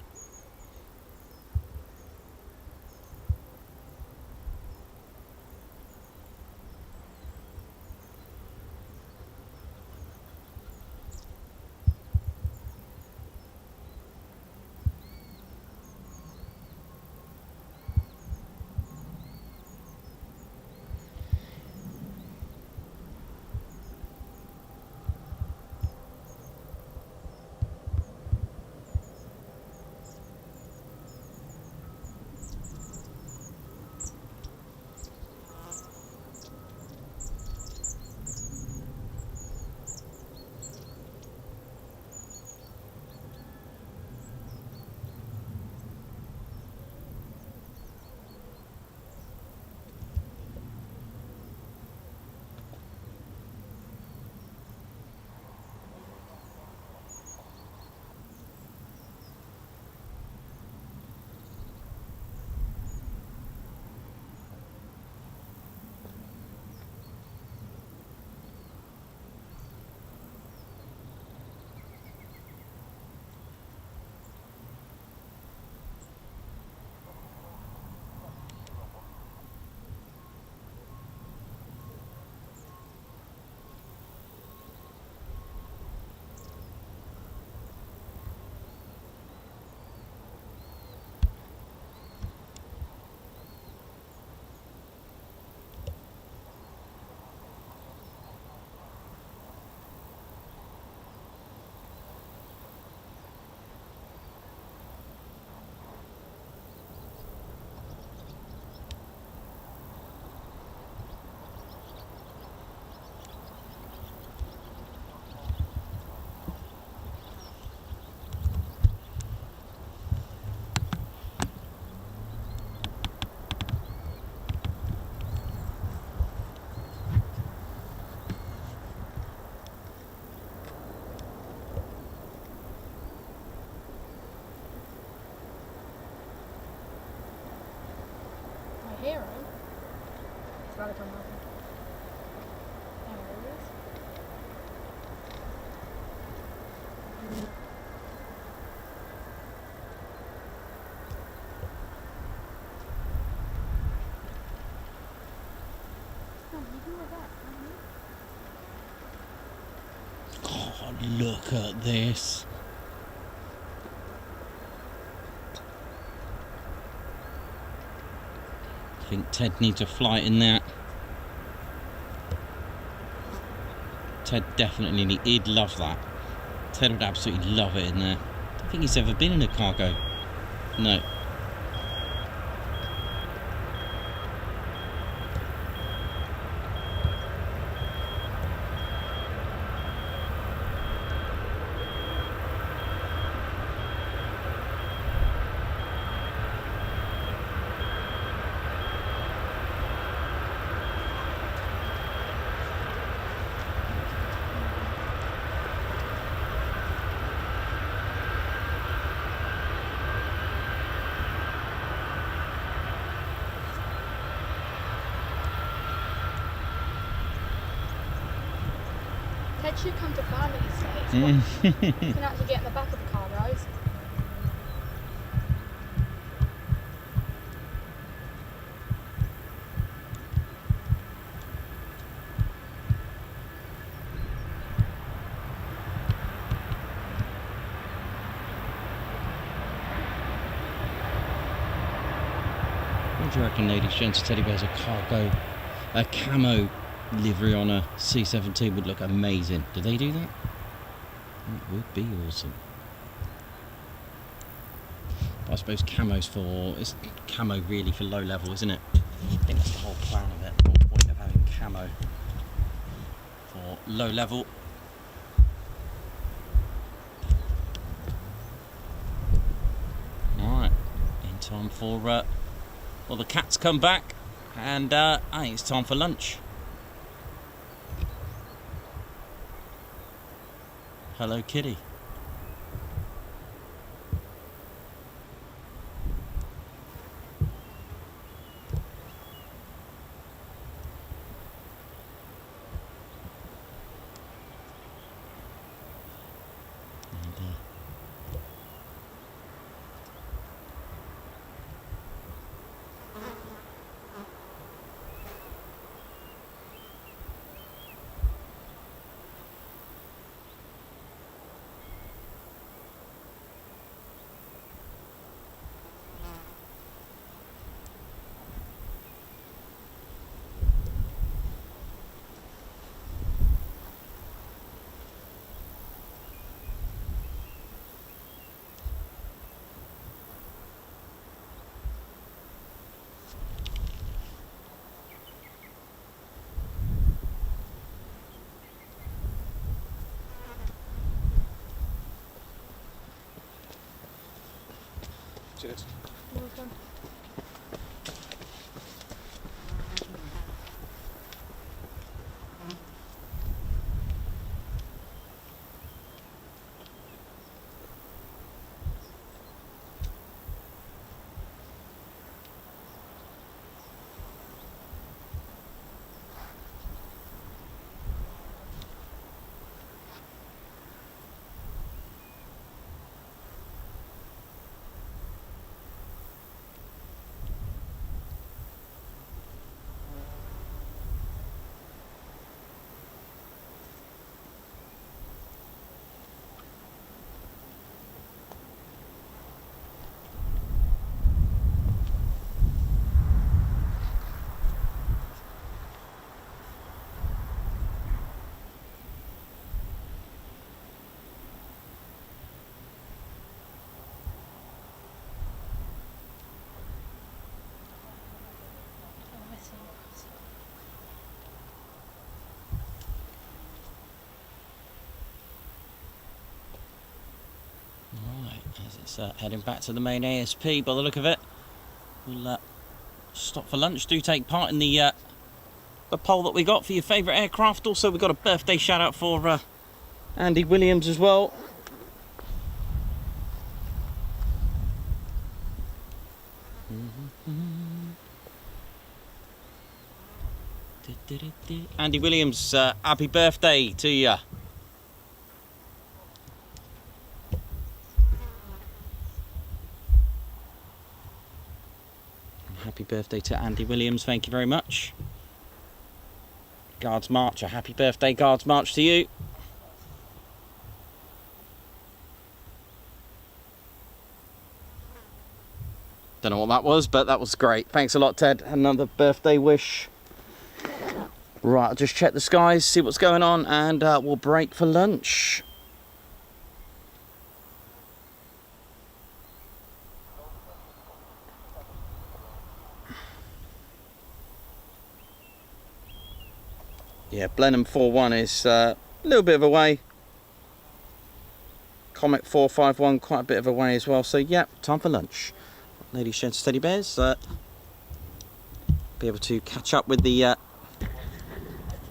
Speaker 4: Hero? It's about to come over. There it is.
Speaker 2: God, look at this. I think Ted needs a flight in that. Ted definitely he'd love that. Ted would absolutely love it in there. I don't think he's ever been in a cargo. No.
Speaker 4: Ted should come to farm at these states. You can actually get in the back of the car, guys.
Speaker 2: What do you reckon, ladies, gents, teddy bears, a camo livery on a C-17 would look amazing. Do they do that? It would be awesome. But I suppose it's camo really for low level, isn't it? I think that's the whole plan of it. The whole point of having camo for low level. Alright, in time for well, the cats come back, and I think it's time for lunch. Hello, kitty.
Speaker 3: Cheers.
Speaker 4: Welcome.
Speaker 2: As it's heading back to the main ASP by the look of it. We'll stop for lunch. Do take part in the poll that we got for your favourite aircraft. Also, we've got a birthday shout out for Andy Williams as well. Andy Williams, happy birthday to you. Happy birthday to Andy Williams, thank you very much. Guards March, a happy birthday Guards March to you. Don't know what that was, but that was great. Thanks a lot, Ted. Another birthday wish. Right, I'll just check the skies, see what's going on, and we'll break for lunch. Yeah, Blenheim 4-1 is a little bit of a way. Comet 451, quite a bit of a way as well. So, yeah, time for lunch. Ladies, gents, teddy bears, be able to catch up with the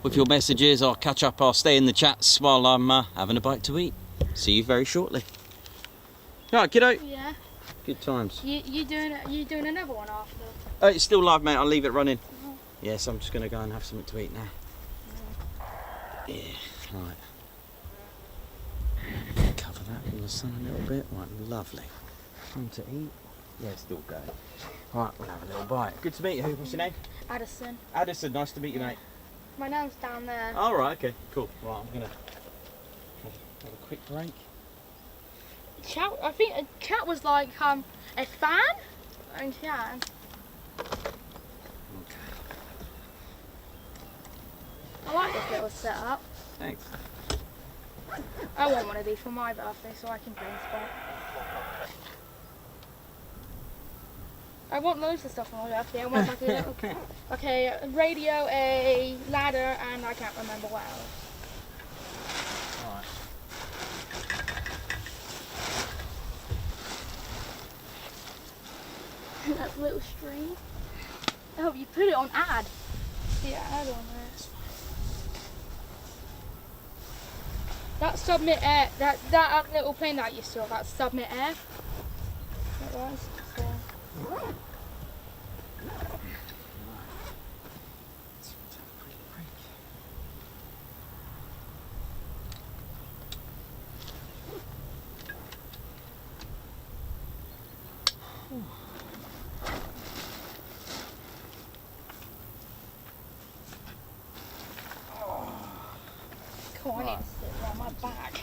Speaker 2: with your messages. I'll stay in the chats while I'm having a bite to eat. See you very shortly. Right, kiddo.
Speaker 4: Yeah.
Speaker 2: Good times.
Speaker 4: You doing another one after?
Speaker 2: It's still live, mate. I'll leave it running. Yes, I'm just going to go and have something to eat now. Yeah, right. Cover that from the sun a little bit. Right, lovely. Time to eat. Yeah, still going. Right, we'll have a little bite. Good to meet you. What's your name?
Speaker 4: Addison.
Speaker 2: Addison, nice to meet you, mate.
Speaker 4: My name's down there.
Speaker 2: All right, okay, cool. Right, I'm gonna have a quick break.
Speaker 4: I think a cat was like a fan. And yeah.
Speaker 2: Okay.
Speaker 4: I like this little setup.
Speaker 2: Thanks.
Speaker 4: I want one of these for my birthday so I can play in spot. I want loads of stuff for my birthday. I want like a little, a radio, a ladder, and I can't remember what else.
Speaker 2: All right.
Speaker 4: That little string. Oh, you put it on ad. Yeah, ad on there. That Submit Air, that little plane that you saw, that's Submit Air. That was. So. Come on, I need to sit around my back.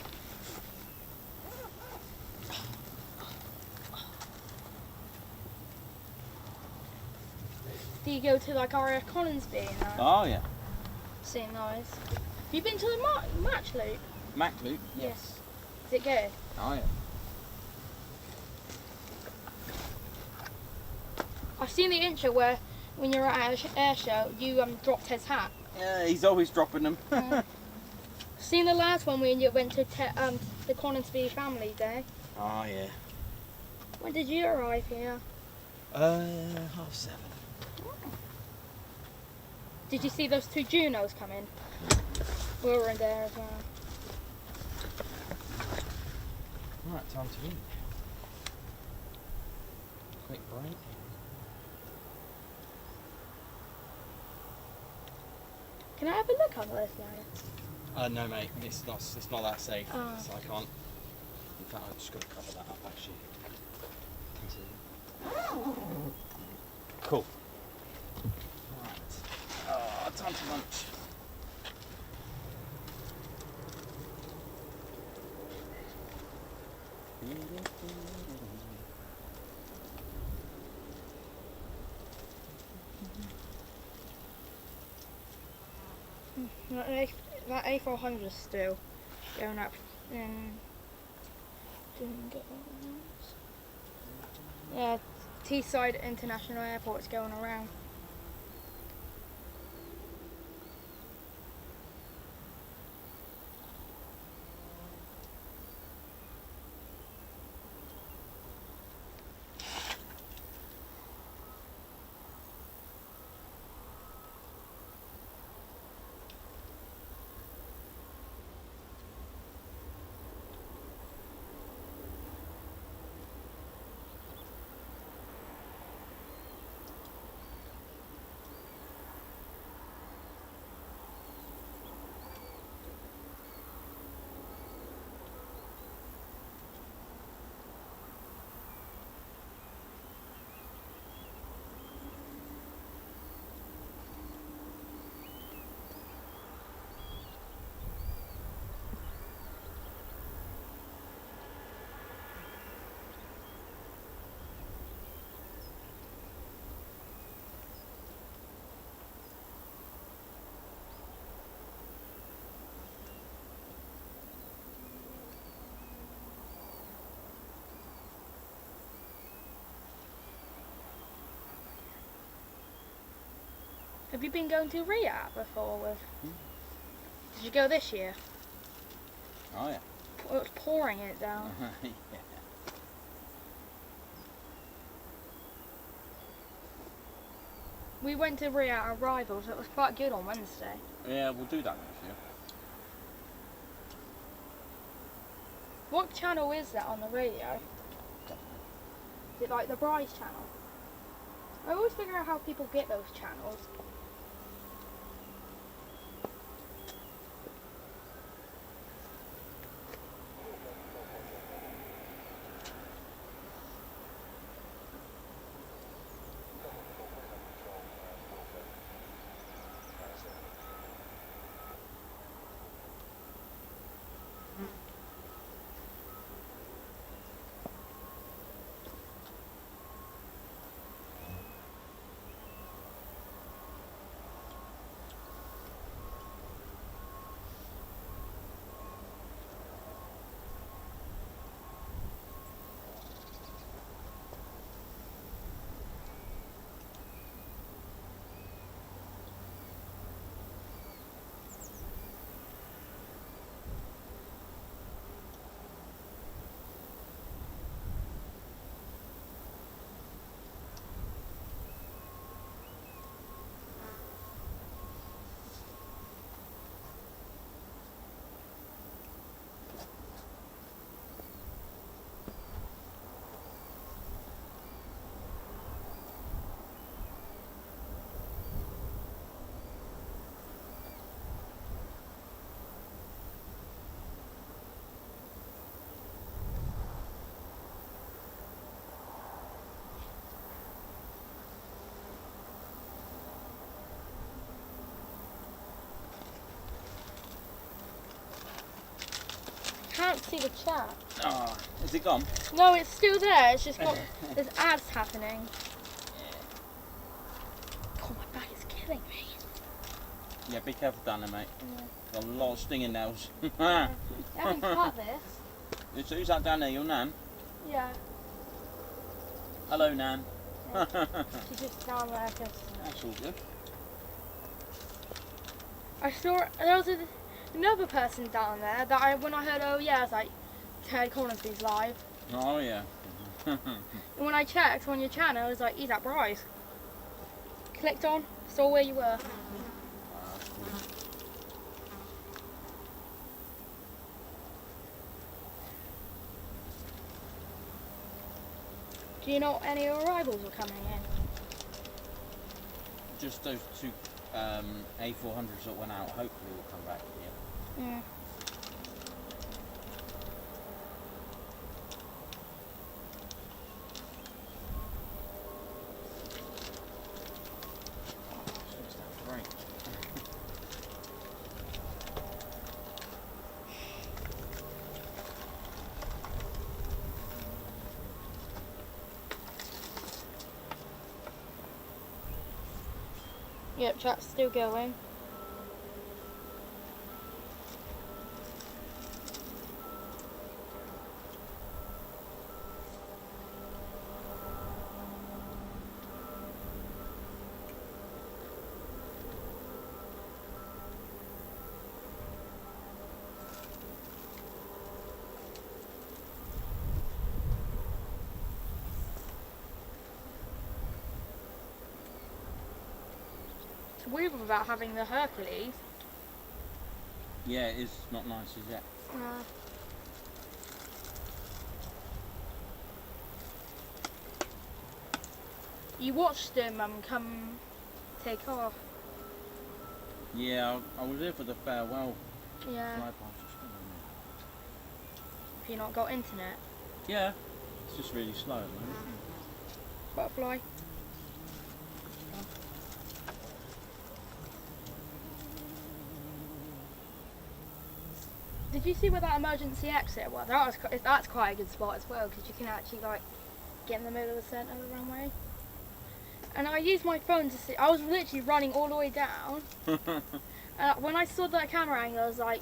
Speaker 4: Do you go to like RAF Coningsby and that?
Speaker 2: Oh yeah.
Speaker 4: Seeing those. Have you been to the match loop?
Speaker 2: Mac loop.
Speaker 4: Yes. Is it good?
Speaker 2: Oh yeah.
Speaker 4: I've seen the intro where when you're at an air show, you dropped his hat.
Speaker 2: Yeah, he's always dropping them.
Speaker 4: Seen the last one when you went to the Coningsby Family Day.
Speaker 2: Oh yeah.
Speaker 4: When did you arrive here?
Speaker 2: 7:30.
Speaker 4: Did you see those two JUNOs come in? We were in there as well.
Speaker 2: Right, time to eat. Quick break.
Speaker 4: Can I have a look under this ladder?
Speaker 2: No mate, it's not that safe,
Speaker 4: Oh.
Speaker 2: so I can't. In fact, I've just got to cover that up actually. Cool. Right. Oh, time for lunch.
Speaker 4: That A400 is still going up in. Didn't get that. Yeah, Teesside International Airport's going around. Have you been going to RIAT before with... Did you go this year?
Speaker 2: Oh yeah.
Speaker 4: It was pouring it down.
Speaker 2: Yeah.
Speaker 4: We went to RIAT Arrivals. It was quite good on Wednesday.
Speaker 2: Yeah, we'll do that next year.
Speaker 4: What channel is that on the radio? Is it like the Brize channel? I always figure out how people get those channels. Can't see the chat.
Speaker 2: Oh, is it gone?
Speaker 4: No, it's still there. It's just got there's ads happening. God, my back is killing me.
Speaker 2: Yeah, be careful down there, mate.
Speaker 4: Yeah.
Speaker 2: Got a lot of stinging nails.
Speaker 4: I haven't cut this.
Speaker 2: Who's that down there? Your nan?
Speaker 4: Yeah.
Speaker 2: Hello, nan.
Speaker 4: She's just down there.
Speaker 2: That's all good.
Speaker 4: I saw there was another person down there that when I heard, oh yeah, I was like, Ted Coningsby's live.
Speaker 2: Oh yeah.
Speaker 4: And when I checked on your channel, it was like, he's at Brize. Clicked on, saw where you were. Do you know any arrivals are coming in?
Speaker 2: Just those two A400s that went out. Hopefully will come back here.
Speaker 4: Yeah.
Speaker 2: Right.
Speaker 4: Yep, chat's still going. It's weird about having the Hercules.
Speaker 2: Yeah, it is not nice, is it?
Speaker 4: You watched him come take off.
Speaker 2: Yeah, I was there for the farewell
Speaker 4: Yeah.
Speaker 2: flypast. Just don't know.
Speaker 4: If you not got internet.
Speaker 2: Yeah, it's just really slow at the moment.
Speaker 4: Butterfly. Did you see where that emergency exit was? That's quite a good spot as well, because you can actually like get in the middle of the centre of the runway. And I used my phone to see. I was literally running all the way down. And when I saw that camera angle, I was like,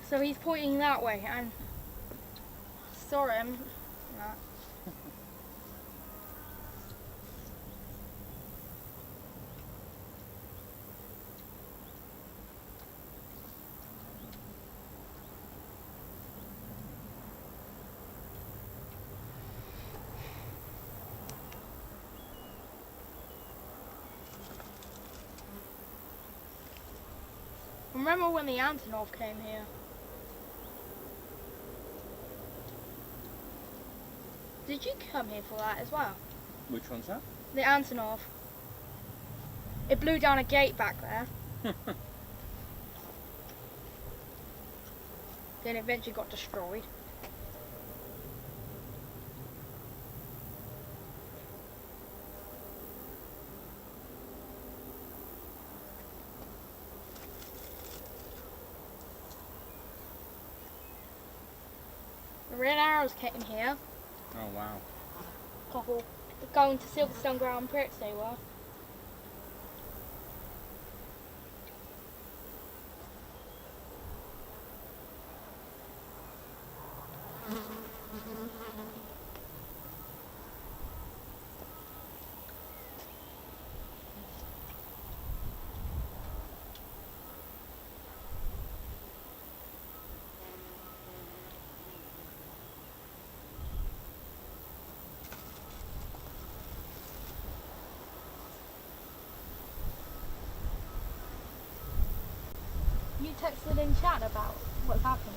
Speaker 4: so he's pointing that way, and saw him. Nah. remember when the Antonov came here. Did you come here for that as well?
Speaker 7: Which one's that?
Speaker 4: The Antonov. It blew down a gate back there. Then it eventually got destroyed. The Red Arrows came here.
Speaker 7: Oh wow.
Speaker 4: Couple going to Silverstone Grand Prix they were. You texted in chat about what's happening.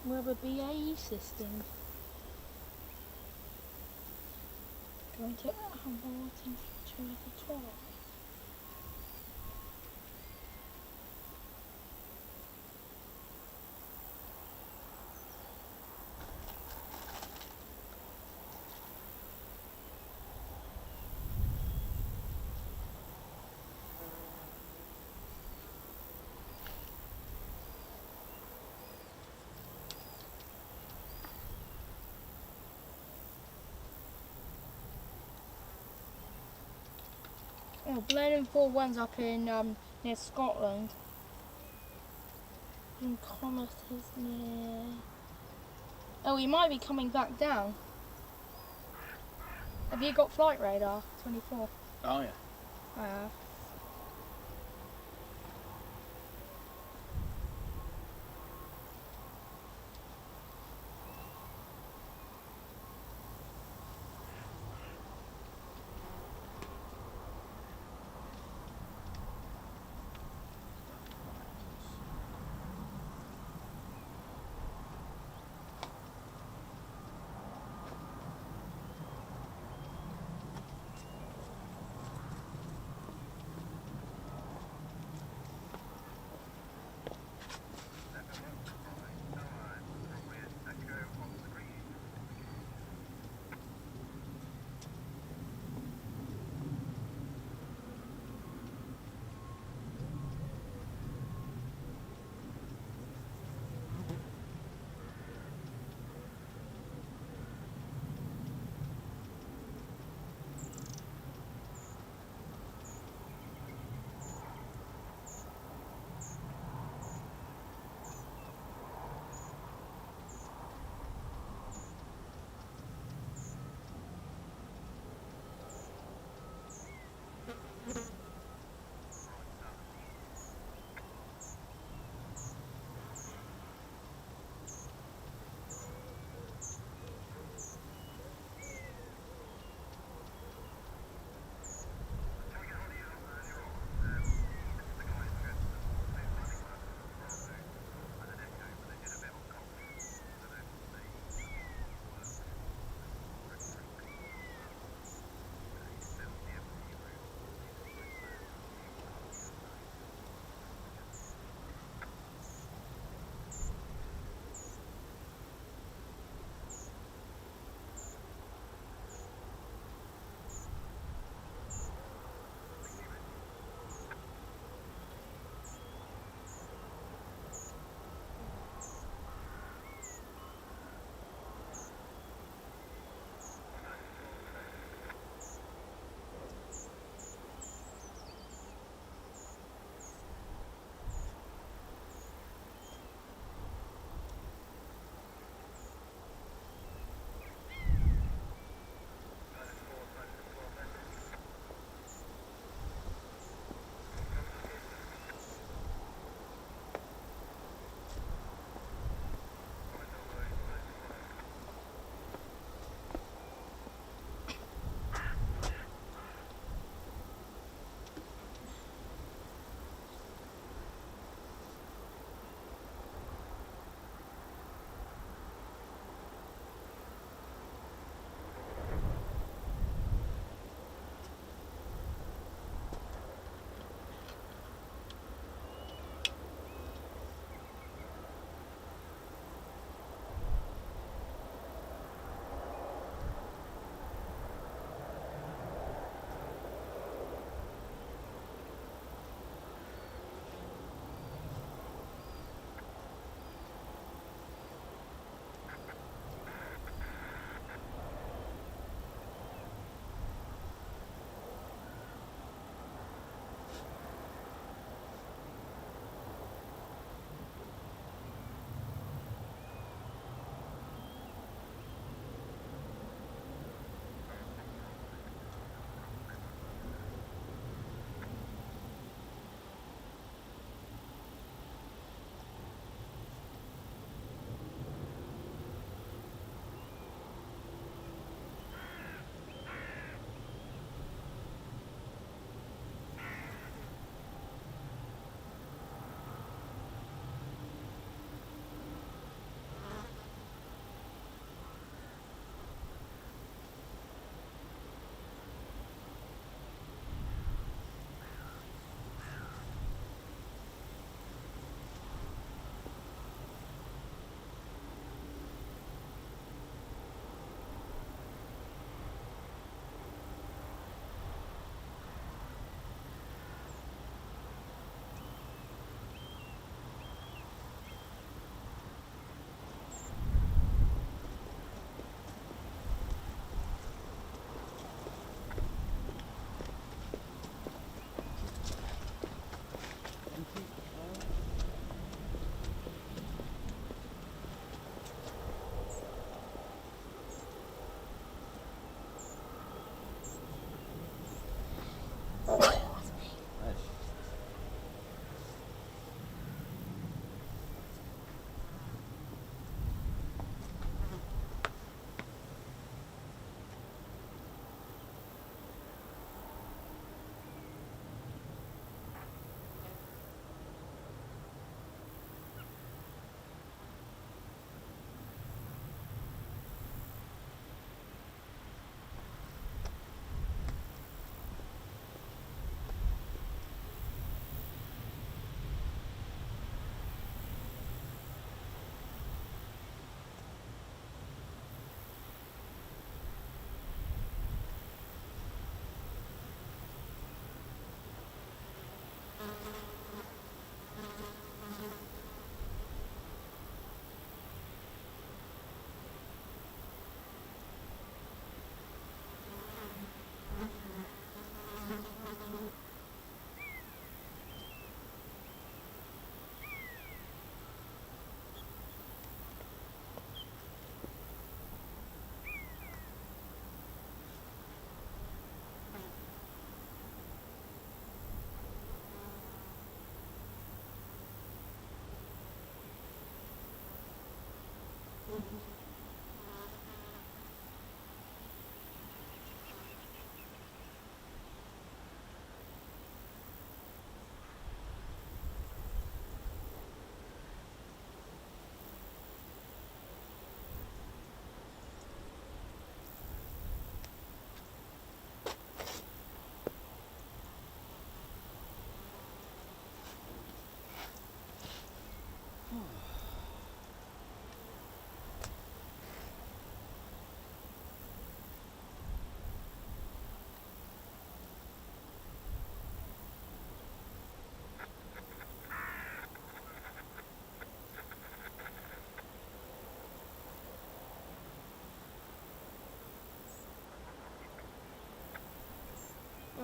Speaker 4: with a BAE system. Going to abort in future of the tour. Oh, Blenheim 4-1's up in near Scotland. And Comet is near. Oh, he might be coming back down. Have you got flight radar 24?
Speaker 7: Oh yeah.
Speaker 4: I have.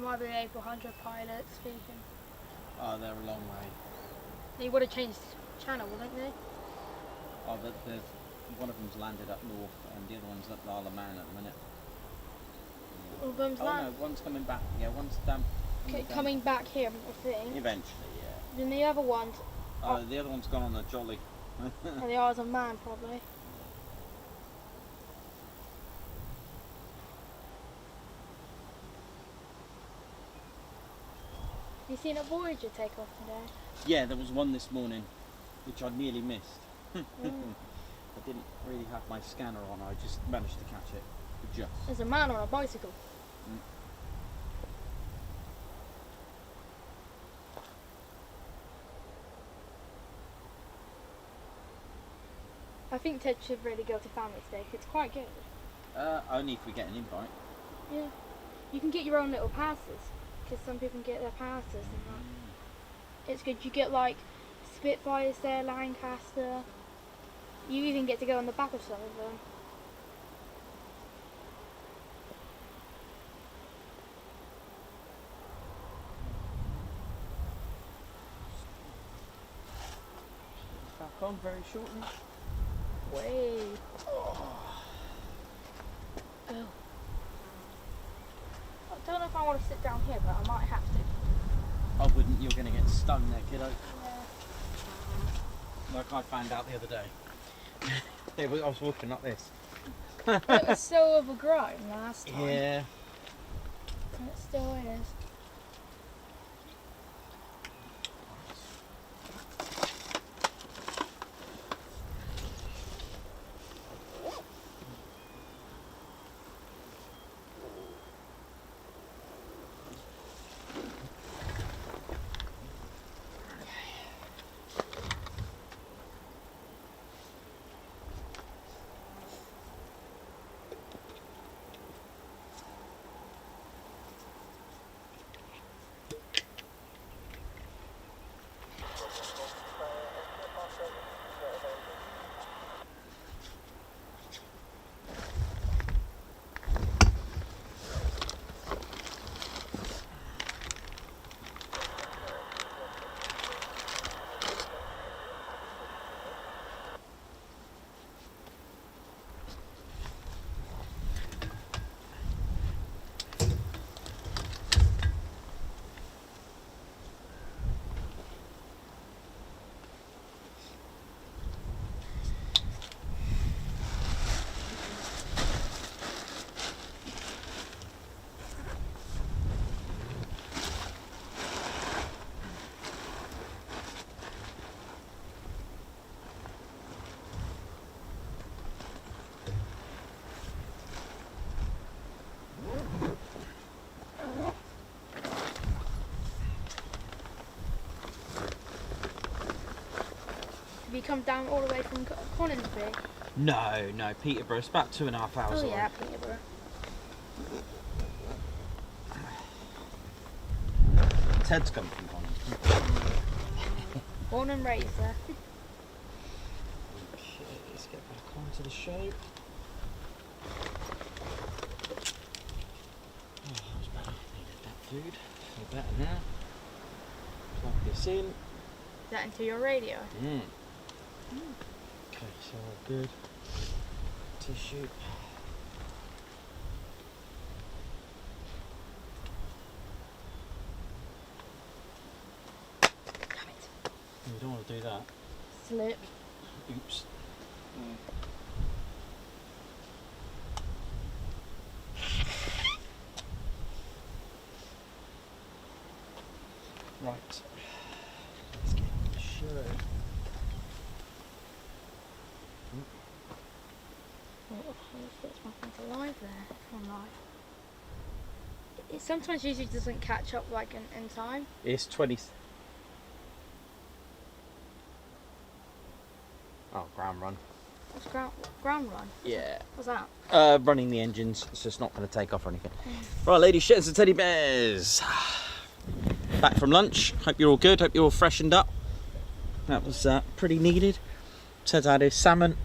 Speaker 4: might be an A400 pilot speaking.
Speaker 7: Oh, they're a long way.
Speaker 4: They would have changed channel, wouldn't they?
Speaker 7: Oh, but there's one of them's landed up north, and the other one's at Isle of Man at the minute.
Speaker 4: All of them's
Speaker 7: Oh
Speaker 4: land.
Speaker 7: no, one's coming back. Yeah, one's down.
Speaker 4: Coming back here, I think.
Speaker 7: Eventually, yeah.
Speaker 4: Then the other ones,
Speaker 7: The other one's gone on a jolly.
Speaker 4: are the Isles of Man probably. You seen a Voyager take off today?
Speaker 7: Yeah, there was one this morning, which I nearly missed. I didn't really have my scanner on. I just managed to catch it. Just.
Speaker 4: There's a man on a bicycle. I think Ted should really go to Family Steak. It's quite good.
Speaker 7: Only if we get an invite.
Speaker 4: Yeah. You can get your own little passes, because some people can get their passes and that. It's good. You get like Spitfires there, Lancaster. You even get to go on the back of some of them.
Speaker 7: Back on very shortly.
Speaker 4: Way. Oh. I don't know if I want to sit down here, but I might have to.
Speaker 7: I wouldn't. You're going to get stung there, kiddo.
Speaker 4: Yeah.
Speaker 7: Like I found out the other day. I was walking like this.
Speaker 4: It was so overgrown last time.
Speaker 7: Yeah.
Speaker 4: And it still is. Have you come down all the way from Coningsby?
Speaker 5: No, Peterborough. It's about 2.5 hours
Speaker 4: Oh
Speaker 5: away.
Speaker 4: yeah, Peterborough.
Speaker 7: Ted's come from Coningsby.
Speaker 4: Born and raised there.
Speaker 5: Okay, let's get back onto the show. Oh, that was better. Needed that food. Feel better now. Plug this in.
Speaker 4: Is that into your radio?
Speaker 5: Okay, so all good. Tissue.
Speaker 4: Damn it.
Speaker 5: You don't want to do that.
Speaker 4: Slip.
Speaker 5: Oops. Right. Let's get on the show.
Speaker 4: Oh, it's my thing to live there. On live. It sometimes usually doesn't catch up like in time.
Speaker 5: It's 20. Oh, ground run.
Speaker 4: What's ground run?
Speaker 5: Yeah.
Speaker 4: What's that?
Speaker 5: Running the engines. It's just not going to take off or anything. Right, ladies, shitters and teddy bears. Back from lunch. Hope you're all good. Hope you're all freshened up. That was pretty needed. Ted's had his salmon.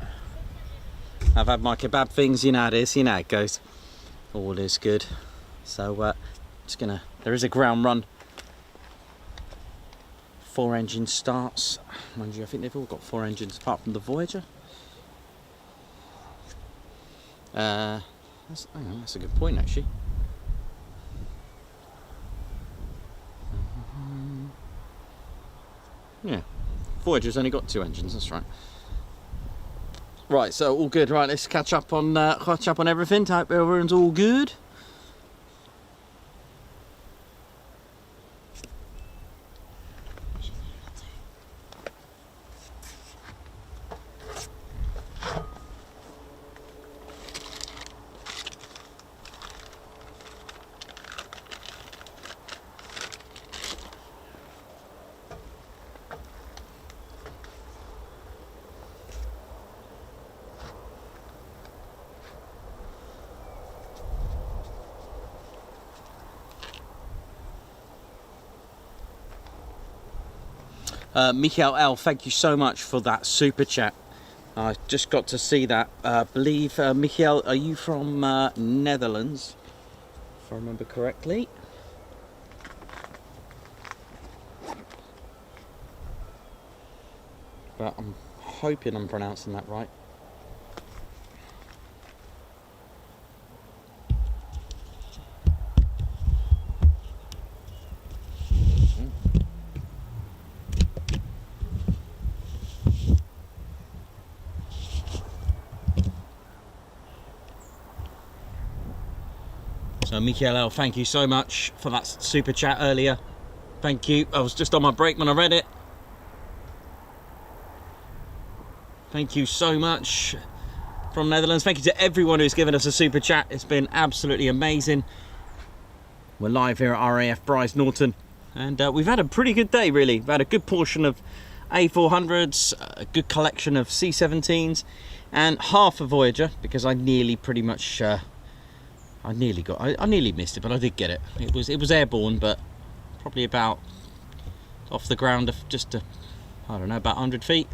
Speaker 5: I've had my kebab things. You know how it is. You know how it goes. All is good. So
Speaker 2: There is a ground run. 4 engine starts. Mind you, I think they've all got 4 engines apart from the Voyager. Hang on, that's a good point actually. Yeah, Voyager's only got 2 engines. That's right. Right, so all good. Right, let's catch up on everything. Hope everyone's all good. Michael L, thank you so much for that super chat. I just got to see that. I believe, Michael, are you from Netherlands? If I remember correctly. But I'm hoping I'm pronouncing that right. So Michael L, thank you so much for that super chat earlier. Thank you. I was just on my break when I read it. Thank you so much from Netherlands. Thank you to everyone who's given us a super chat. It's been absolutely amazing. We're live here at RAF Brize Norton, and we've had a pretty good day really. We've had a good portion of A400s, a good collection of C-17s, and half a Voyager, because I nearly pretty much I nearly missed it, but I did get it. It was airborne, but probably about off the ground of just I don't know, about 100 feet.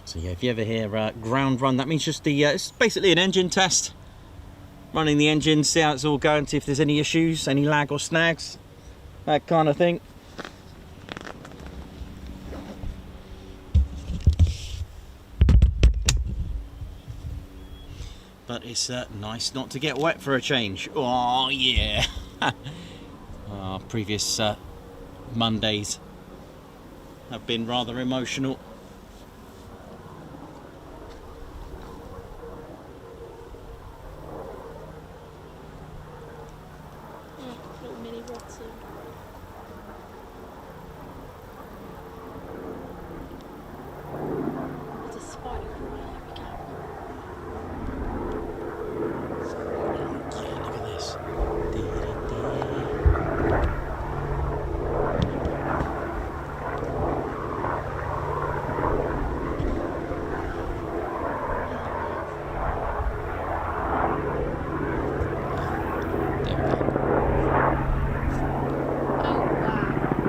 Speaker 2: So yeah, if you ever hear ground run, that means just the it's basically an engine test. Running the engine, see how it's all going, see if there's any issues, any lag or snags, that kind of thing. But it's nice not to get wet for a change. Oh yeah. Previous Mondays have been rather emotional.
Speaker 4: Little mini rods. There's a spider crawling over the camera.
Speaker 2: Yeah, look at this.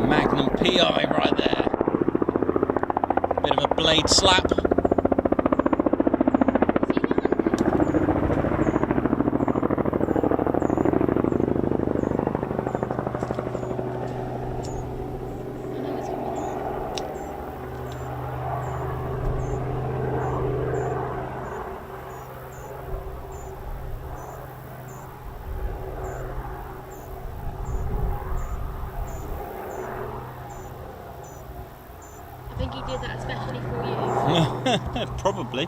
Speaker 2: Magnum PI right there. Bit of a blade slap.
Speaker 4: I think he did that especially for you.
Speaker 2: Probably.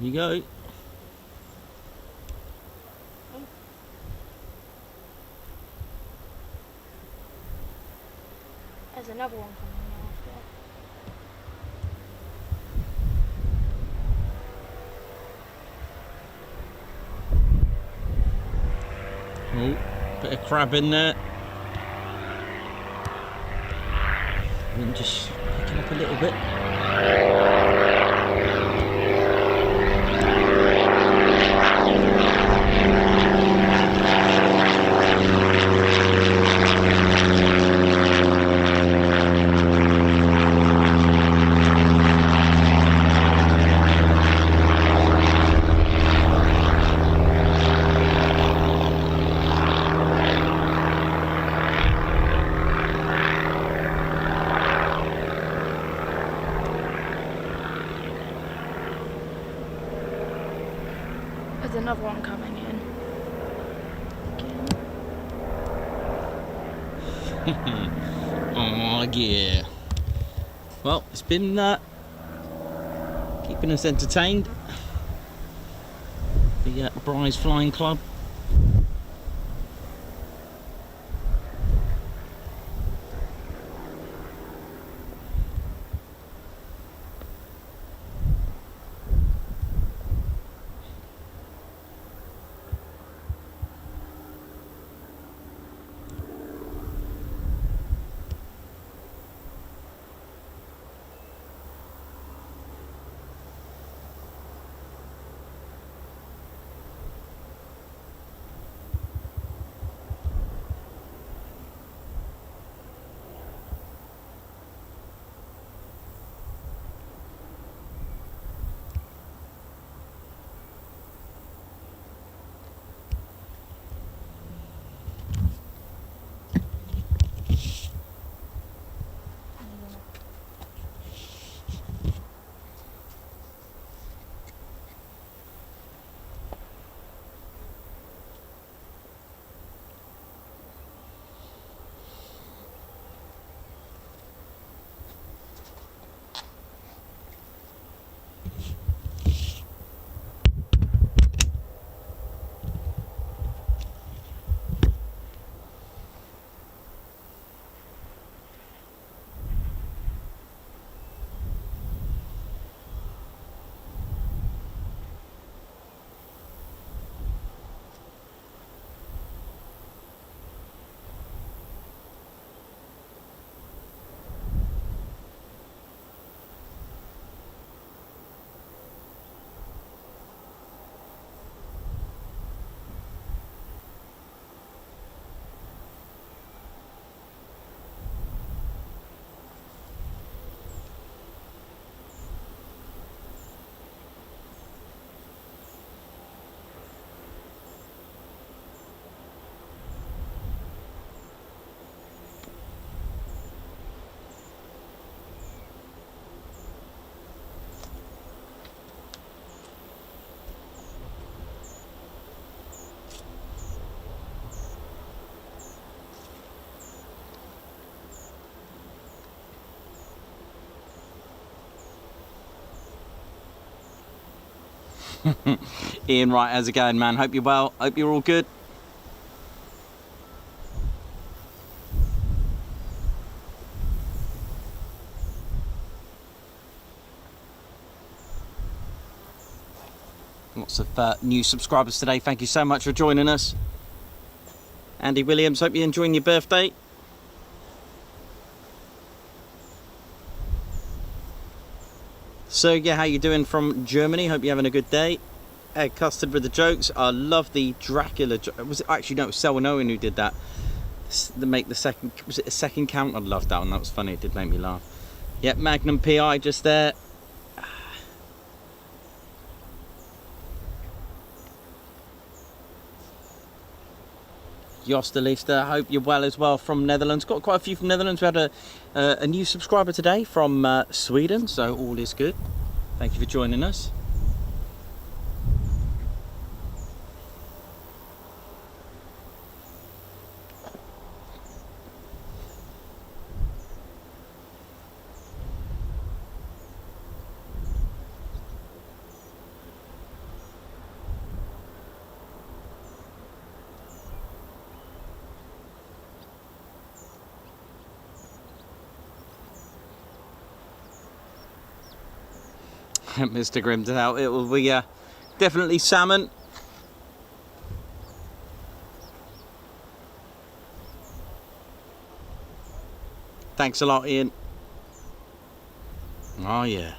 Speaker 2: you go.
Speaker 4: There's another one coming
Speaker 2: Oh, bit of crab in there. And just picking up a little bit.
Speaker 4: There's another one coming in.
Speaker 2: Oh yeah. Well, it's been keeping us entertained. The Brize Flying Club. Ian, right, how's it going, man? Hope you're well. Hope you're all good. Lots of new subscribers today. Thank you so much for joining us. Andy Williams, hope you're enjoying your birthday. So yeah, how you doing from Germany? Hope you're having a good day. Egg custard with the jokes. I love the Dracula was it actually, no, it was Selwyn Owen who did that. To make the second, was it a second count? I loved that one, that was funny, it did make me laugh. Yep, Magnum PI just there. Josta Leifster, hope you're well as well from Netherlands. Got quite a few from Netherlands. We had a new subscriber today from Sweden, so all is good. Thank you for joining us. Mr. Grimm's out. It will be definitely salmon. Thanks a lot, Ian. Oh yeah.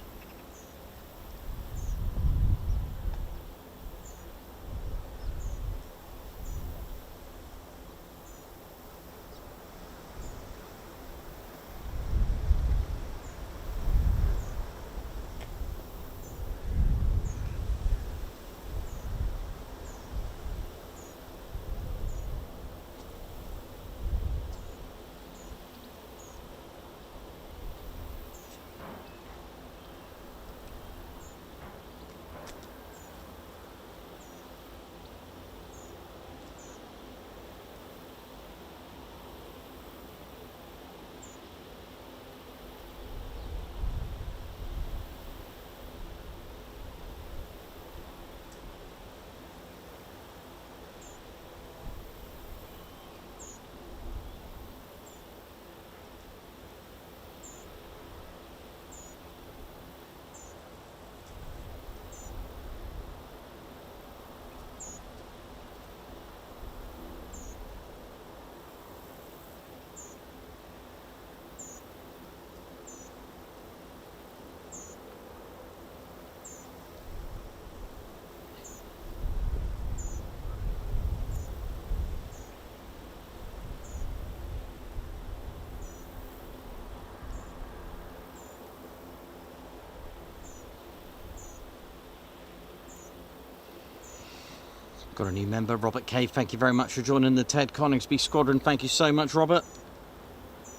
Speaker 2: Got a new member, Robert Cave. Thank you very much for joining the Ted Coningsby Squadron. Thank you so much, Robert.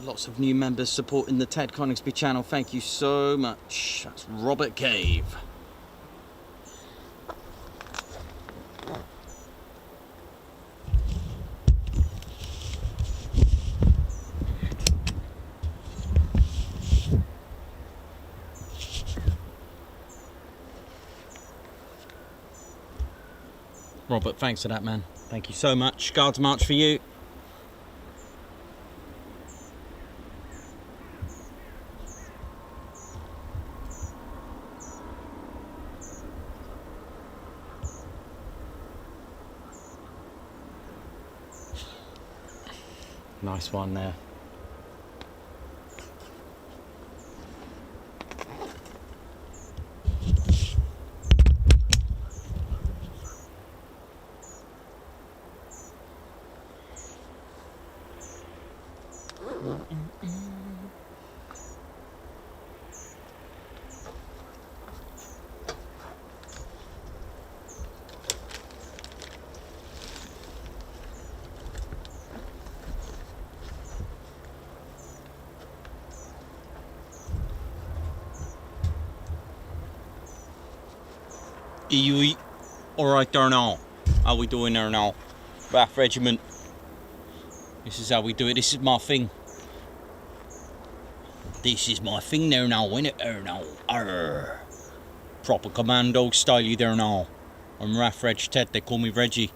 Speaker 2: Lots of new members supporting the Ted Coningsby channel. Thank you so much. That's Robert Cave. Robert, thanks for that, man. Thank you so much. Guards march for you. Nice one there. You alright there now? How we doing there now? RAF Regiment. This is how we do it. This is my thing. This is my thing there now, innit? There now. Arr. Proper commando style there now. I'm RAF Reg Ted, they call me Reggie.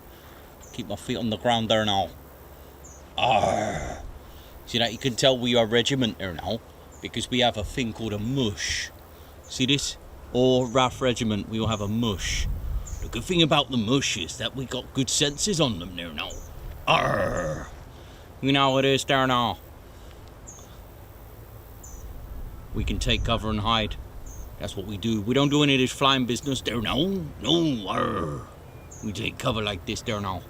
Speaker 2: Keep my feet on the ground there now. Arr. See that? You can tell we are regiment there now, because we have a thing called a mush. See this? All RAF regiment, we all have a mush. The good thing about the mush is that we got good senses on them there now. Arr. You know how it is there now. We can take cover and hide. That's what we do. We don't do any of this flying business there now. No, arr. We take cover like this there now.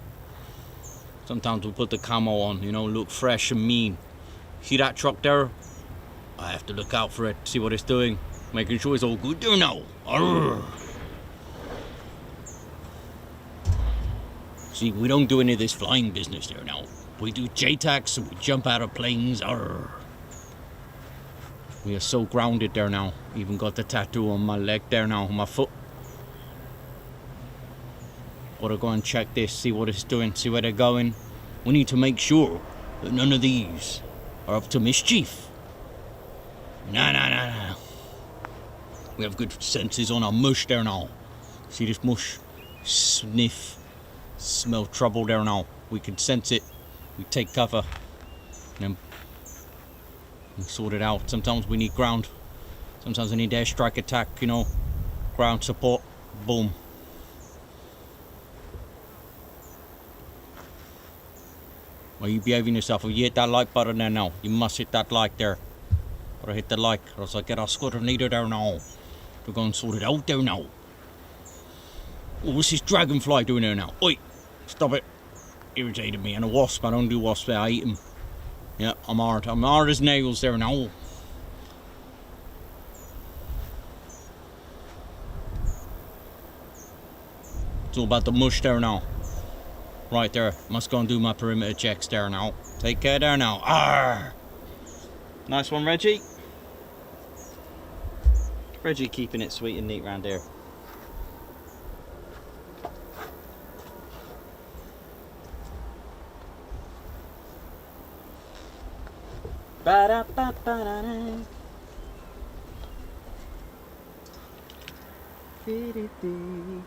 Speaker 2: Sometimes we put the camo on, you know, look fresh and mean. See that truck there? I have to look out for it, see what it's doing. Making sure it's all good there now. Arr. See, we don't do any of this flying business there now. We do JTACs and we jump out of planes. Arr. We are so grounded there now. Even got the tattoo on my leg there now, on my foot. Gotta go and check this, see what it's doing, see where they're going. We need to make sure that none of these are up to mischief. Nah. We have good senses on our mush there now. See this mush? Sniff. Smell trouble there now. We can sense it. We take cover. And then we sort it out. Sometimes we need ground. Sometimes we need airstrike attack, you know. ground support. Boom. Are you behaving yourself? Have you hit that like button there now? You must hit that like there. Or hit the like, or else I get our squadron leader there now. To go and sort it out there now. Oh, what's this dragonfly doing there now? Oi! Stop it. Irritated me. And a wasp. I don't do wasps there. I eat them. Yeah, I'm hard. I'm hard as nails there now. It's all about the mush there now. Right there. Must go and do my perimeter checks there now. Take care there now. Arr! Nice one, Reggie. Reggie keeping it sweet and neat round here. Ba-da-ba-ba-da-da. Dee-dee-dee.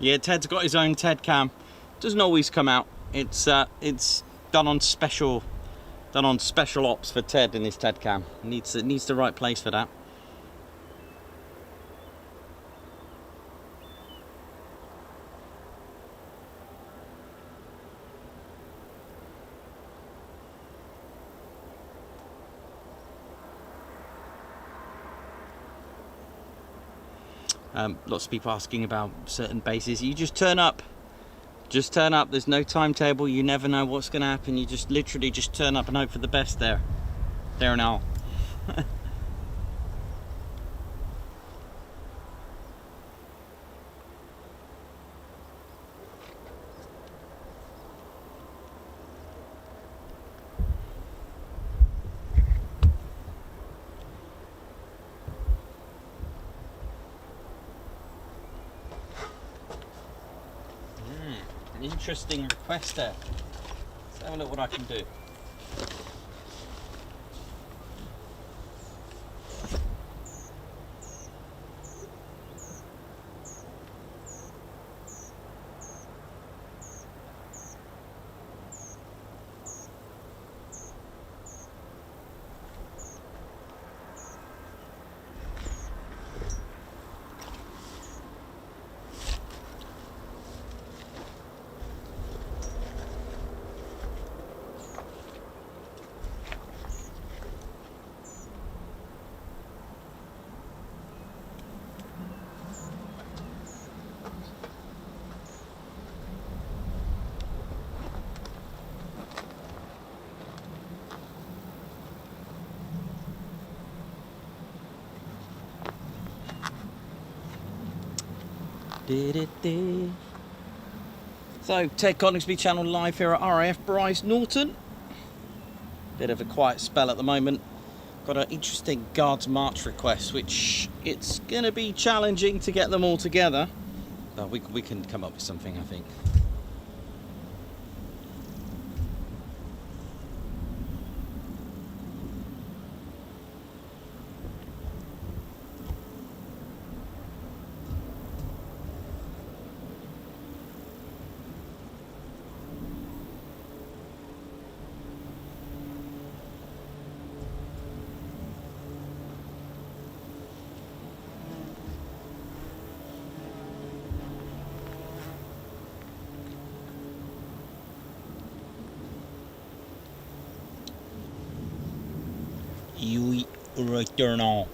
Speaker 2: Yeah, Ted's got his own Ted cam. Doesn't always come out. It's done on special ops for Ted in his Ted cam. Needs the right place for that. Lots of people asking about certain bases. You just turn up. Just turn up. There's no timetable. You never know what's going to happen. You just literally just turn up and hope for the best there. There and all. Interesting request there. Let's have a look what I can do. So, Ted Coningsby channel live here at RAF Brize Norton. Bit of a quiet spell at the moment. Got an interesting Guards March request, which it's going to be challenging to get them all together. But we can come up with something, I think. You right there now.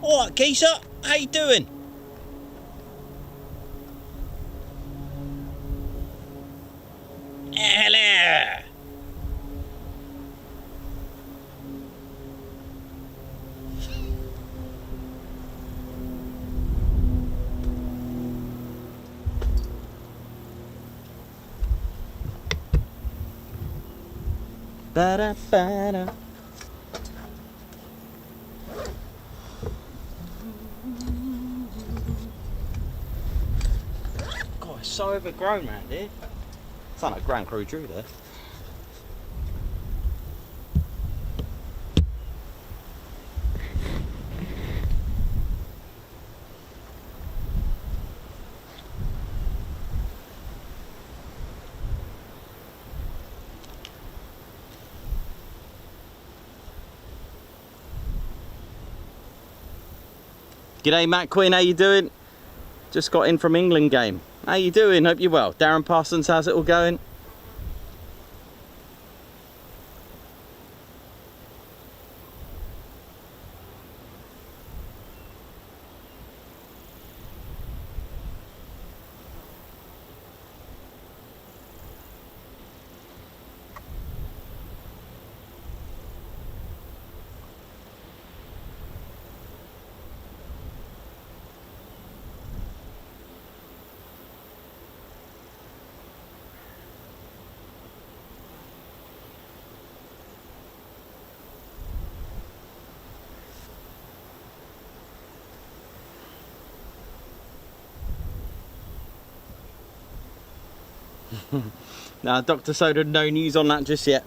Speaker 2: Alright, Keisha, how you doing? Hello. Ba-da-ba-da. God, it's so overgrown around here. Sound like Grand Cru Drew there. G'day Matt Quinn, how you doing? Just got in from England game. How you doing? Hope you're well. Darren Parsons, how's it all going? Nah, Dr. Soda, no news on that just yet.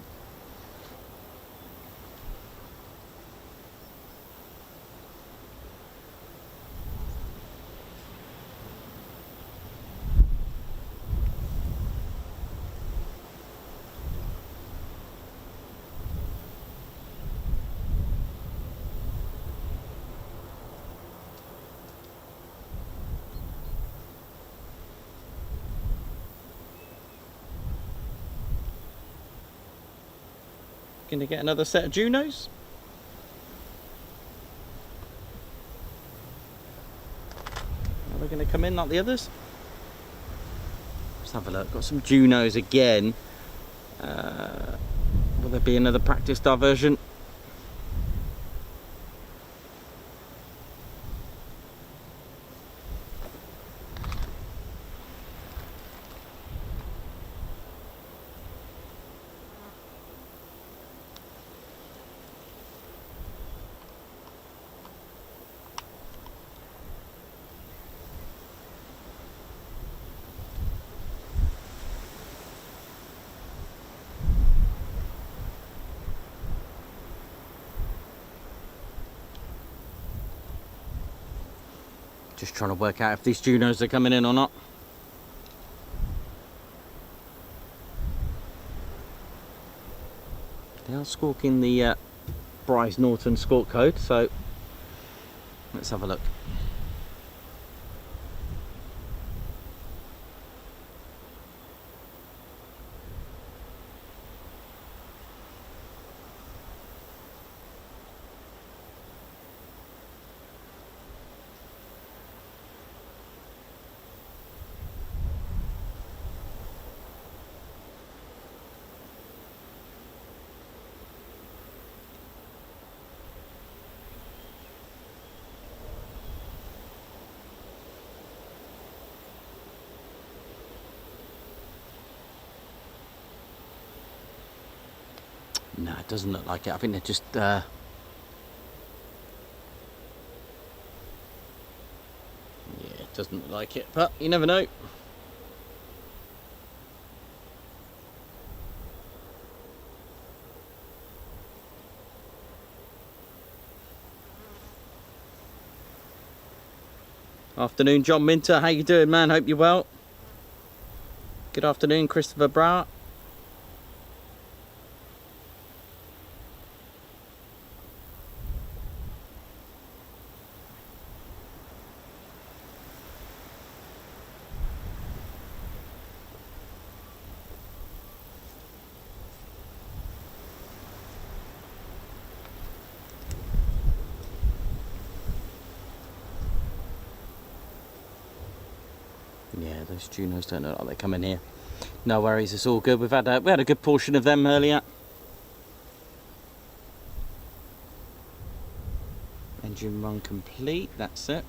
Speaker 2: Gonna get another set of JUNOs. Are they gonna come in like the others? Let's have a look. Got some JUNOs again. Will there be another practice diversion? Just trying to work out if these JUNOs are coming in or not. They are squawking the Brize Norton squawk code, so let's have a look. No, it doesn't look like it. I think they're just yeah, it doesn't look like it, but you never know. Afternoon, John Minter. How you doing, man? Hope you're well. Good afternoon, Christopher Brower. Yeah, those JUNOs don't look like they're coming here. No worries, it's all good. We had a good portion of them earlier. Engine run complete, that's it.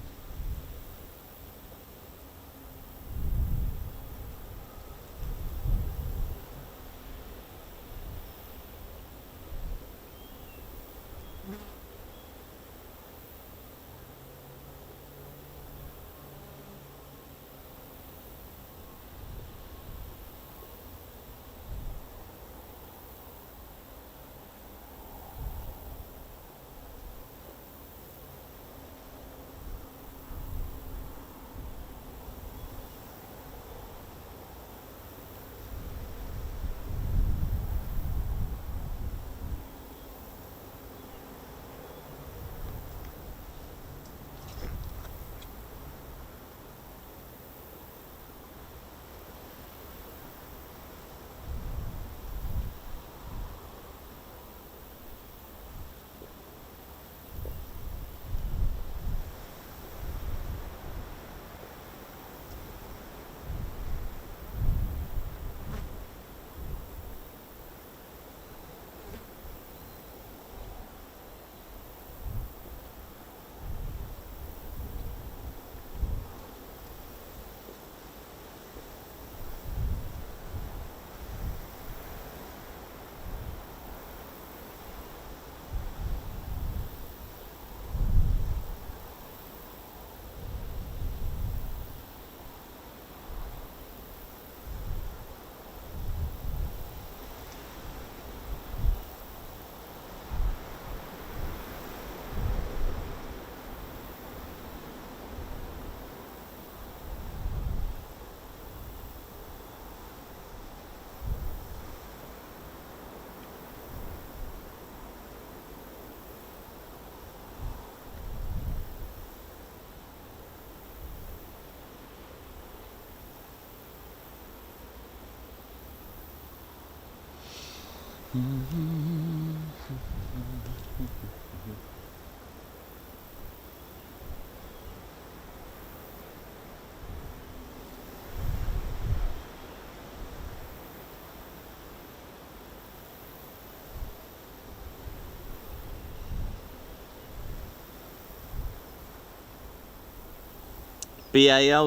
Speaker 2: BAL,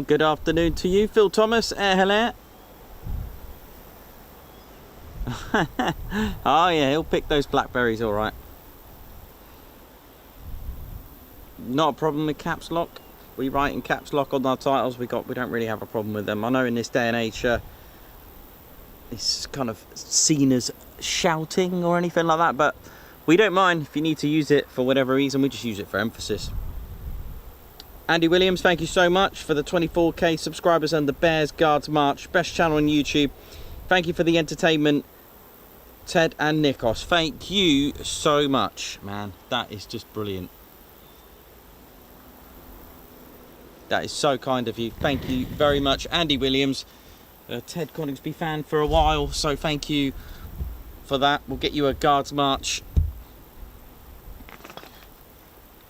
Speaker 2: good afternoon to you. Phil Thomas, hello. Oh yeah, he'll pick those blackberries all right. Not a problem with caps lock. We write in caps lock on our titles. We don't really have a problem with them. I know in this day and age, it's kind of seen as shouting or anything like that, but we don't mind if you need to use it for whatever reason. We just use it for emphasis. Andy Williams, thank you so much for the 24k subscribers and the Bears Guards March. Best channel on YouTube. Thank you for the entertainment, Ted and Nikos. Thank you so much, man. That is just brilliant. That is so kind of you. Thank you very much, Andy Williams. A Ted Coningsby fan for a while, so thank you for that. We'll get you a Guards March.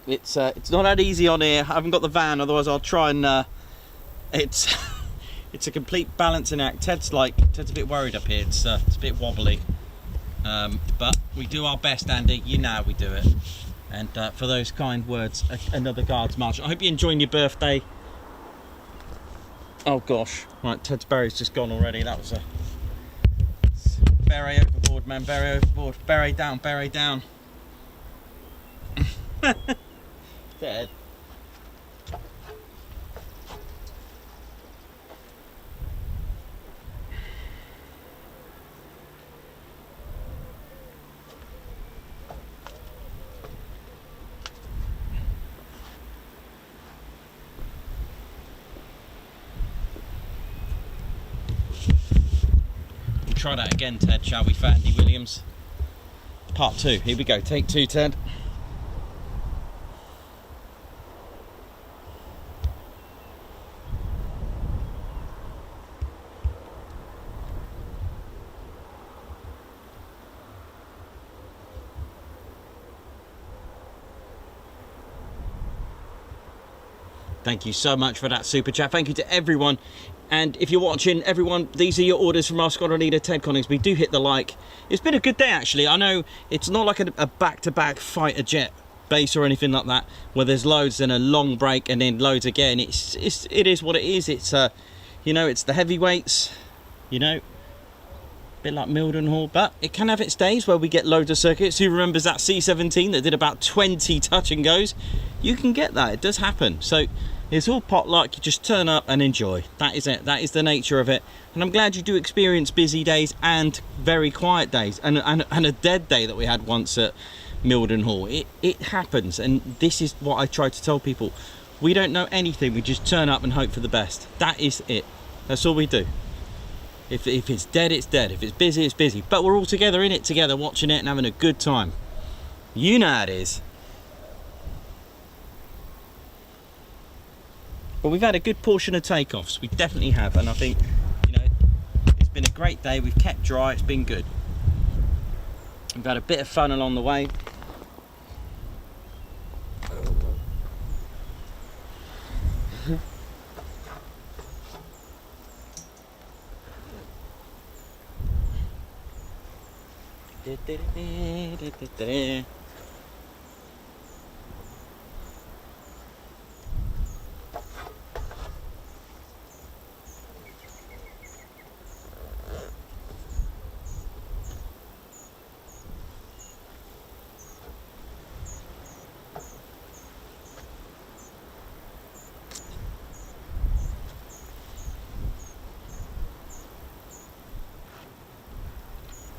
Speaker 2: It's not that easy on here. I haven't got the van, otherwise I'll try and it's it's a complete balancing act. Ted's a bit worried up here. It's a bit wobbly, but we do our best, Andy. You know how we do it. And for those kind words, another Guards March. I hope you're enjoying your birthday. Oh gosh, right, Ted's berry's just gone already. That was a berry overboard, man. Berry overboard. Berry down. Berry down. Dead. We'll try that again, Ted, shall we, for Andy Williams? Part 2. Here we go. Take 2, Ted. Thank you so much for that super chat. Thank you to everyone. And if you're watching, everyone, these are your orders from our squadron leader, Ted Coningsby. Do hit the like. It's been a good day, actually. I know it's not like a back-to-back fighter jet base or anything like that, where there's loads and a long break and then loads again. It is what it is. It's, you know, it's the heavyweights, you know, a bit like Mildenhall, but it can have its days where we get loads of circuits. Who remembers that C-17 that did about 20 touch and goes? You can get that. It does happen. So it's all potluck. You just turn up and enjoy. That is it. That is the nature of it. And I'm glad you do experience busy days and very quiet days, and a dead day that we had once at Mildenhall. It happens, and this is what I try to tell people. We don't know anything. We just turn up and hope for the best. That is it. That's all we do. If it's dead, it's dead. If it's busy, it's busy. But we're all together in it together, watching it and having a good time. You know how it is. But we've had a good portion of takeoffs. We definitely have. And I think, you know, it's been a great day. We've kept dry. It's been good. We've had a bit of fun along the way.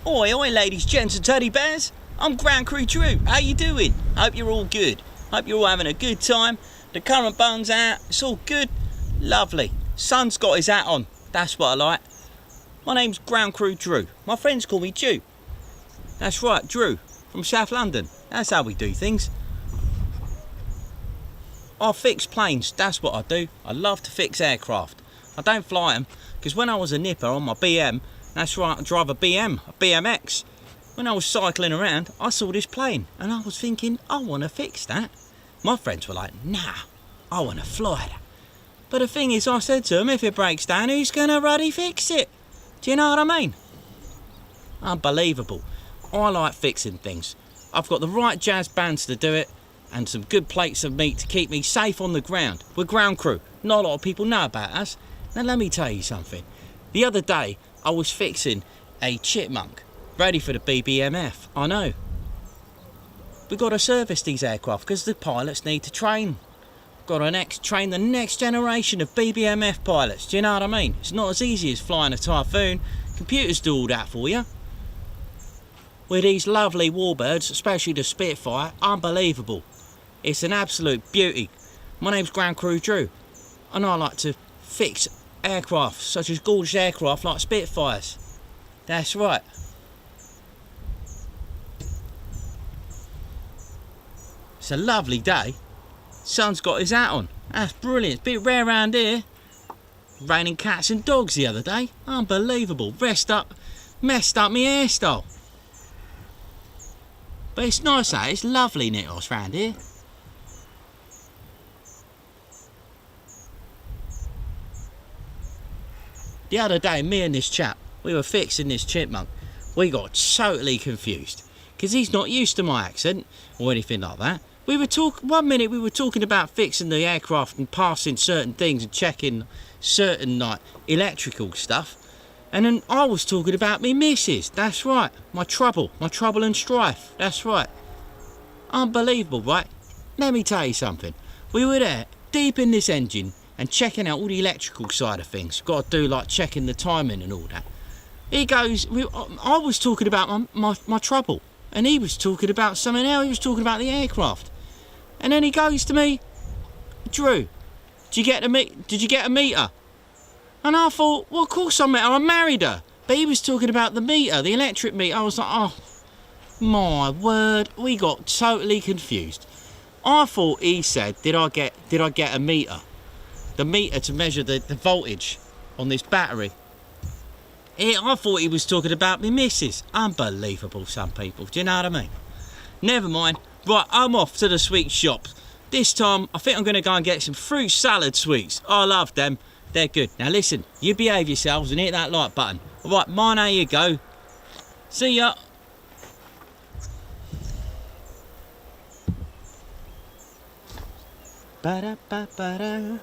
Speaker 2: Oi, oi, ladies, gents and teddy bears. I'm Ground Crew Drew. How you doing? Hope you're all good. Hope you're all having a good time. The current bun's out. It's all good. Lovely. Sun's got his hat on. That's what I like. My name's Ground Crew Drew. My friends call me Drew. That's right, Drew. From South London. That's how we do things. I fix planes. That's what I do. I love to fix aircraft. I don't fly them, because when I was a nipper on my BM, that's right, I drive a BM, a BMX. when I was cycling around, I saw this plane and I was thinking, I want to fix that. My friends were like, nah, I want to fly that. But the thing is, I said to them, if it breaks down, who's going to ruddy fix it? Do you know what I mean? Unbelievable. I like fixing things. I've got the right jazz bands to do it and some good plates of meat to keep me safe on the ground. We're ground crew. Not a lot of people know about us. Now let me tell you something. The other day, I was fixing a chipmunk, ready for the BBMF. I know. We've got to service these aircraft because the pilots need to train. Got to train the next generation of BBMF pilots. Do you know what I mean? It's not as easy as flying a Typhoon. Computers do all that for you. With these lovely warbirds, especially the Spitfire, unbelievable. It's an absolute beauty. My name's Ground Crew Drew, and I like to fix aircraft, such as gorgeous aircraft like Spitfires. That's right. It's a lovely day. Sun's got his hat on. That's brilliant. It's a bit rare around here. Raining cats and dogs the other day. Unbelievable. Messed up my hairstyle. But it's nice, eh? It's lovely, NIKOS, round here. The other day, me and this chap, we were fixing this chipmunk. We got totally confused because he's not used to my accent or anything like that. We were one minute we were talking about fixing the aircraft and passing certain things and checking certain like electrical stuff, and then I was talking about me missus. That's right, my trouble and strife. That's right. Unbelievable, right? Let me tell you something. We were there deep in this engine and checking out all the electrical side of things. Got to do like checking the timing and all that. He goes, I was talking about my trouble, and he was talking about something else. He was talking about the aircraft. And then he goes to me, Drew, did you get a meter? And I thought, well, of course I met her, I married her. But he was talking about the meter, the electric meter. I was like, oh, my word, we got totally confused. I thought he said, did I get a meter? The meter to measure the voltage on this battery. I thought he was talking about me missus. Unbelievable, some people, do you know what I mean? Never mind. Right, I'm off to the sweet shop. This time, I think I'm going to go and get some fruit salad sweets. I love them. They're good. Now listen, you behave yourselves and hit that like button. Alright, mine, how you go. See ya. Ba-da-ba-ba-da.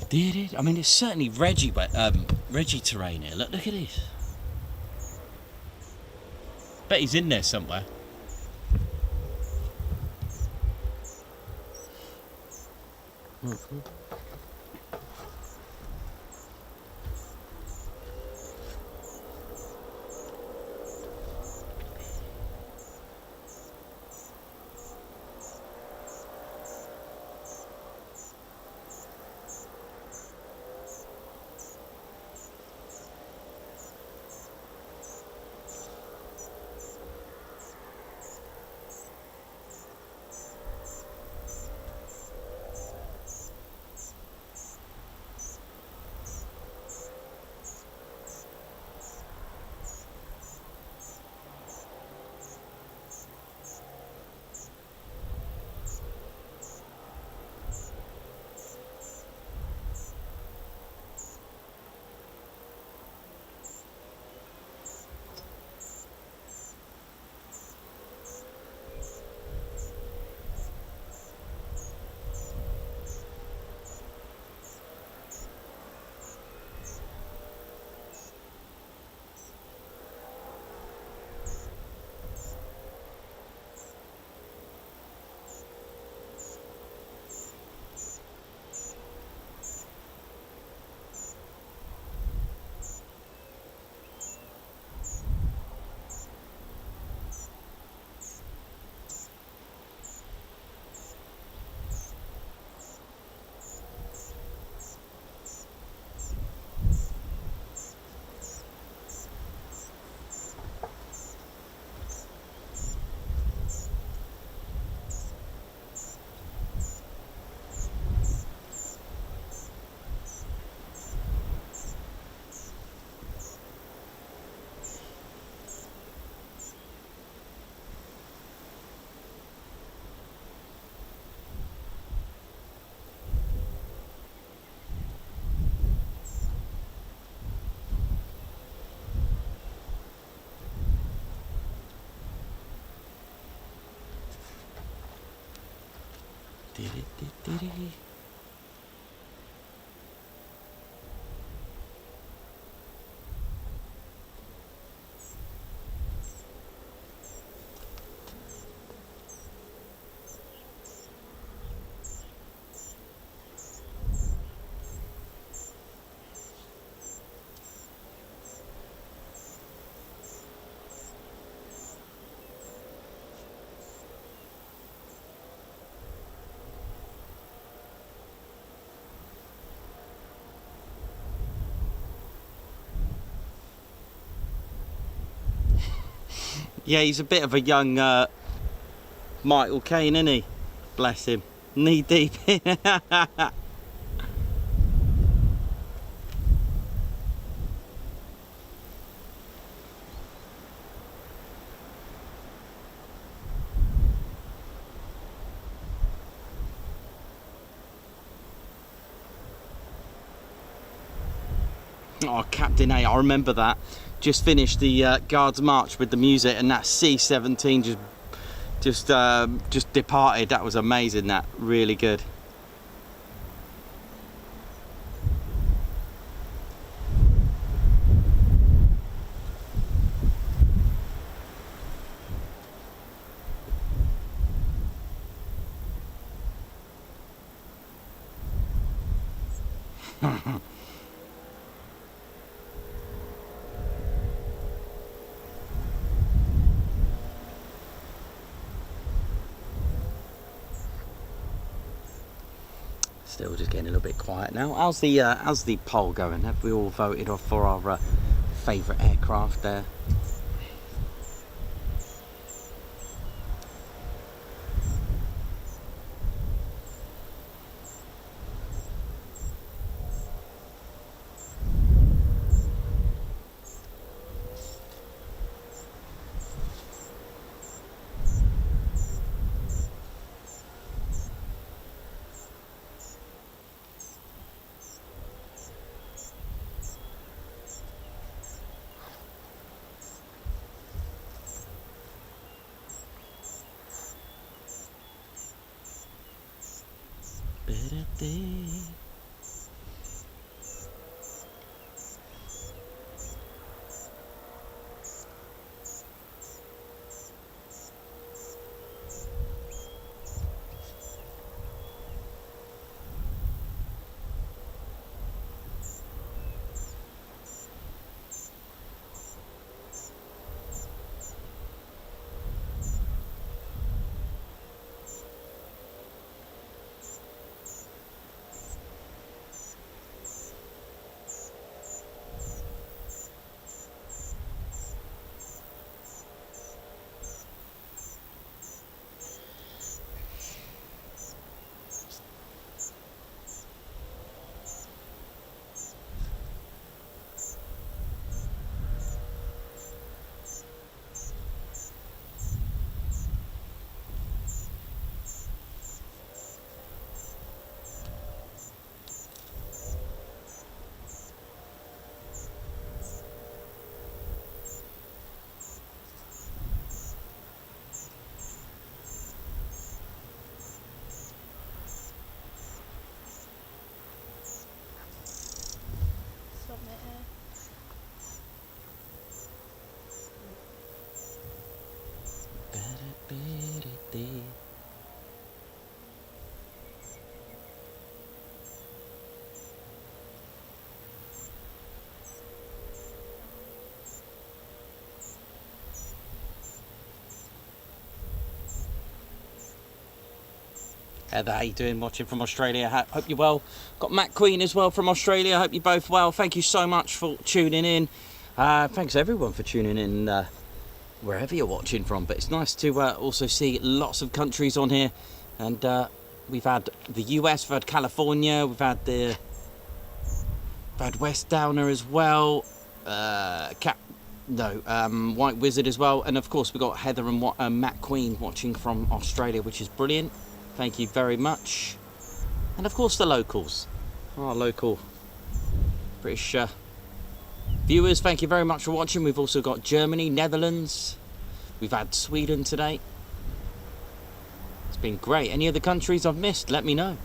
Speaker 2: Did it? I mean, it's certainly Reggie terrain here. Look at this. Bet he's in there somewhere. Yeah, he's a bit of a young Michael Caine, isn't he? Bless him. Knee deep in. Oh, Captain A, I remember that. Just finished the Guards March with the music, and that C-17 just departed. That was amazing. That really good. Still just getting a little bit quiet now. How's the poll going? Have we all voted off for our favourite aircraft there? Heather, how you doing? Watching from Australia. Hope you're well. Got Matt Queen as well from Australia. Hope you're both well. Thank you so much for tuning in. Thanks everyone for tuning in wherever you're watching from. But it's nice to also see lots of countries on here. And we've had the US, we've had California, we've had West Downer as well. White Wizard as well. And of course we've got Heather and Matt Queen watching from Australia, which is brilliant. Thank you very much. And of course the locals, our local British viewers, thank you very much for watching. We've also got Germany, Netherlands, we've had Sweden today. It's been great. Any other countries I've missed, let me know.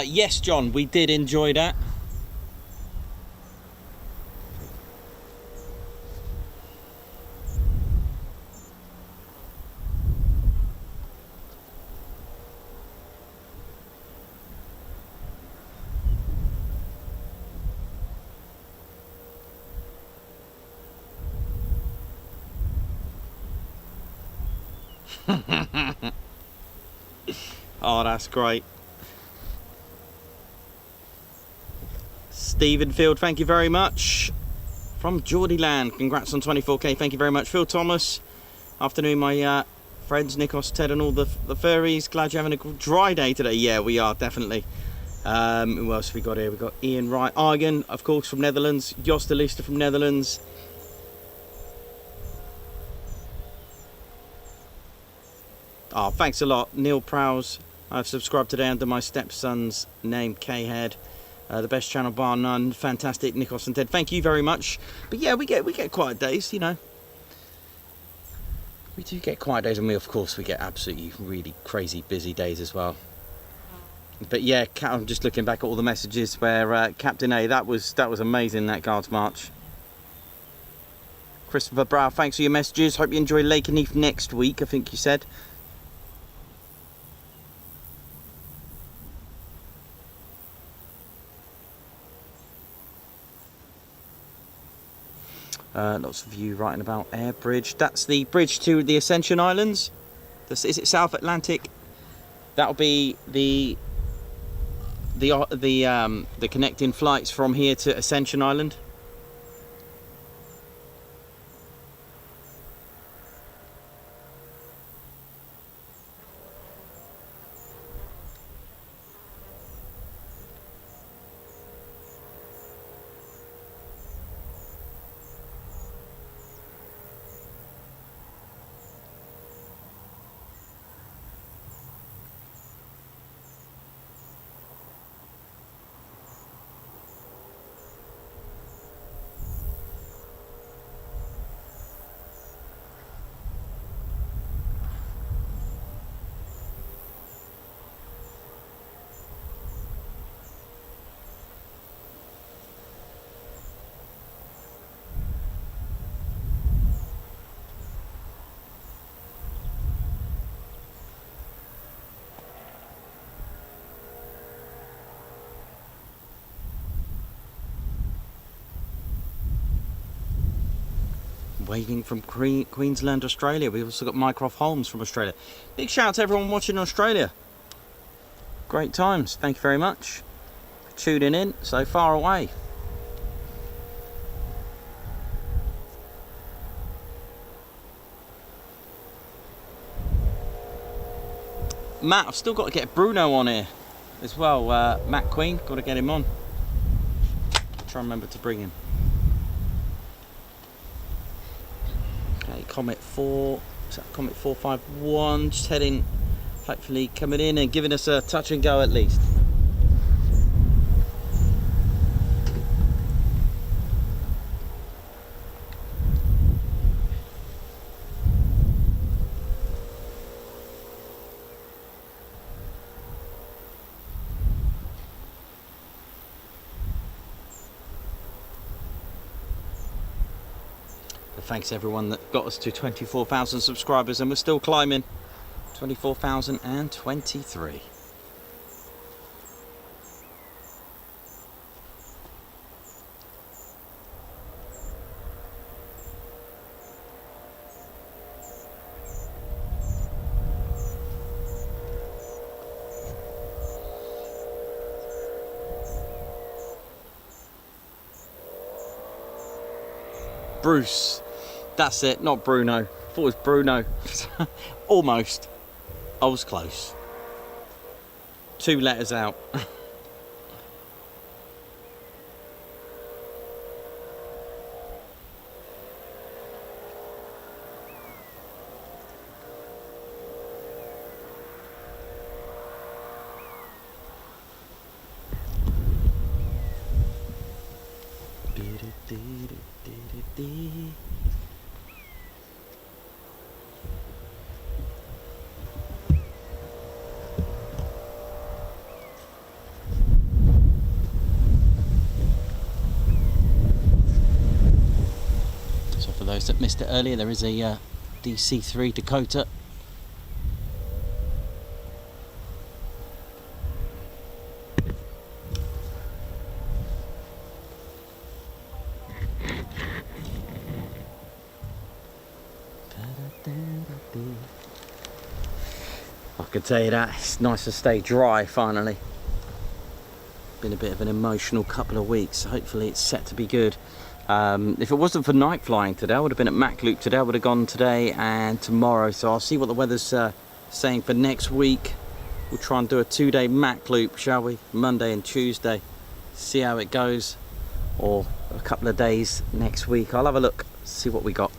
Speaker 2: Yes, John, we did enjoy that. Oh, that's great. Stephen Field, thank you very much. From Geordie Land, congrats on 24k, thank you very much. Phil Thomas, afternoon my friends, Nikos, Ted and all the furries. Glad you're having a dry day today. Yeah, we are, definitely. Who else have we got here? We've got Ian Wright, Argan, of course, from Netherlands. Jos de Lister from Netherlands. Oh, thanks a lot. Neil Prowse, I've subscribed today under my stepson's name, K-Head. The best channel bar none. Fantastic, Nikos and Ted. Thank you very much. But yeah, we get quiet days, you know. We do get quiet days, and we, of course, we get absolutely really crazy busy days as well. But yeah, I'm just looking back at all the messages where Captain A, that was amazing, that Guards March. Christopher Brow, thanks for your messages. Hope you enjoy Lakenheath next week, I think you said. Lots of you writing about Air Bridge. That's the bridge to the Ascension Islands. Is it South Atlantic? That'll be the connecting flights from here to Ascension Island. Waving from Queensland, Australia. We've also got Mycroft Holmes from Australia. Big shout out to everyone watching in Australia. Great times. Thank you very much for tuning in so far away. Matt, I've still got to get Bruno on here as well. Matt Queen, got to get him on. Try and remember to bring him. Comet 4, Comet 451, just heading, hopefully coming in and giving us a touch and go at least. Thanks everyone that got us to 24,000 subscribers, and we're still climbing. 24,023. Bruce. That's it, not Bruno. I thought it was Bruno. Almost. I was close. 2 letters out. those that missed it earlier, there is a DC-3 Dakota.
Speaker 1: I can tell you that, it's nice to stay dry finally. Been a bit of an emotional couple of weeks, hopefully it's set to be good. If it wasn't for night flying today, I would have been at Mac Loop today. I would have gone today and tomorrow, so I'll see what the weather's saying for next week. We'll try and do a 2-day Mac Loop, shall we? Monday and Tuesday, see how it goes, or a couple of days next week. I'll have a look, see what we got.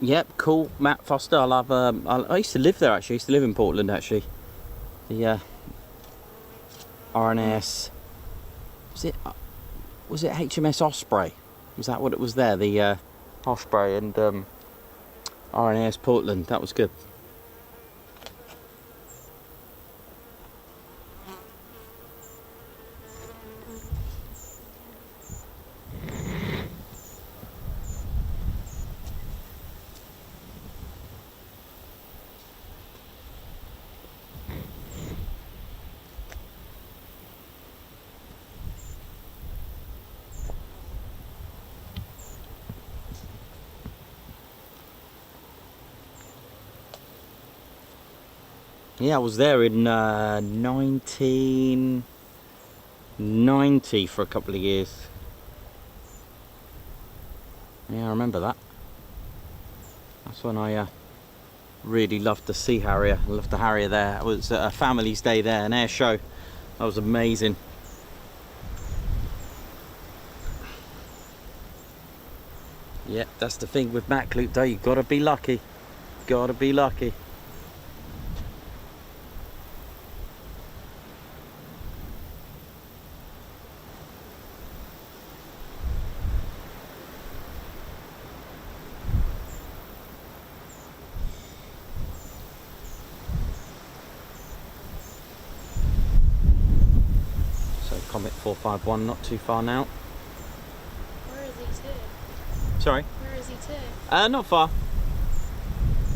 Speaker 1: Yep, cool. Matt Foster. I'll have. I used to live there actually. I used to live in Portland actually. The RNAS. Was it HMS Osprey? Was that what it was there? The Osprey and RNAS Portland. That was good. Yeah, I was there in 1990 for a couple of years. Yeah, I remember that. That's when I really loved the Sea Harrier. I loved the Harrier there. It was a family's day there, an air show. That was amazing. Yeah, that's the thing with Mac Loop Day. You've got to be lucky. Got to be lucky.
Speaker 2: Comet 451, not too far now.
Speaker 4: Where is he to?
Speaker 2: Sorry?
Speaker 4: Where is he to?
Speaker 2: Not far.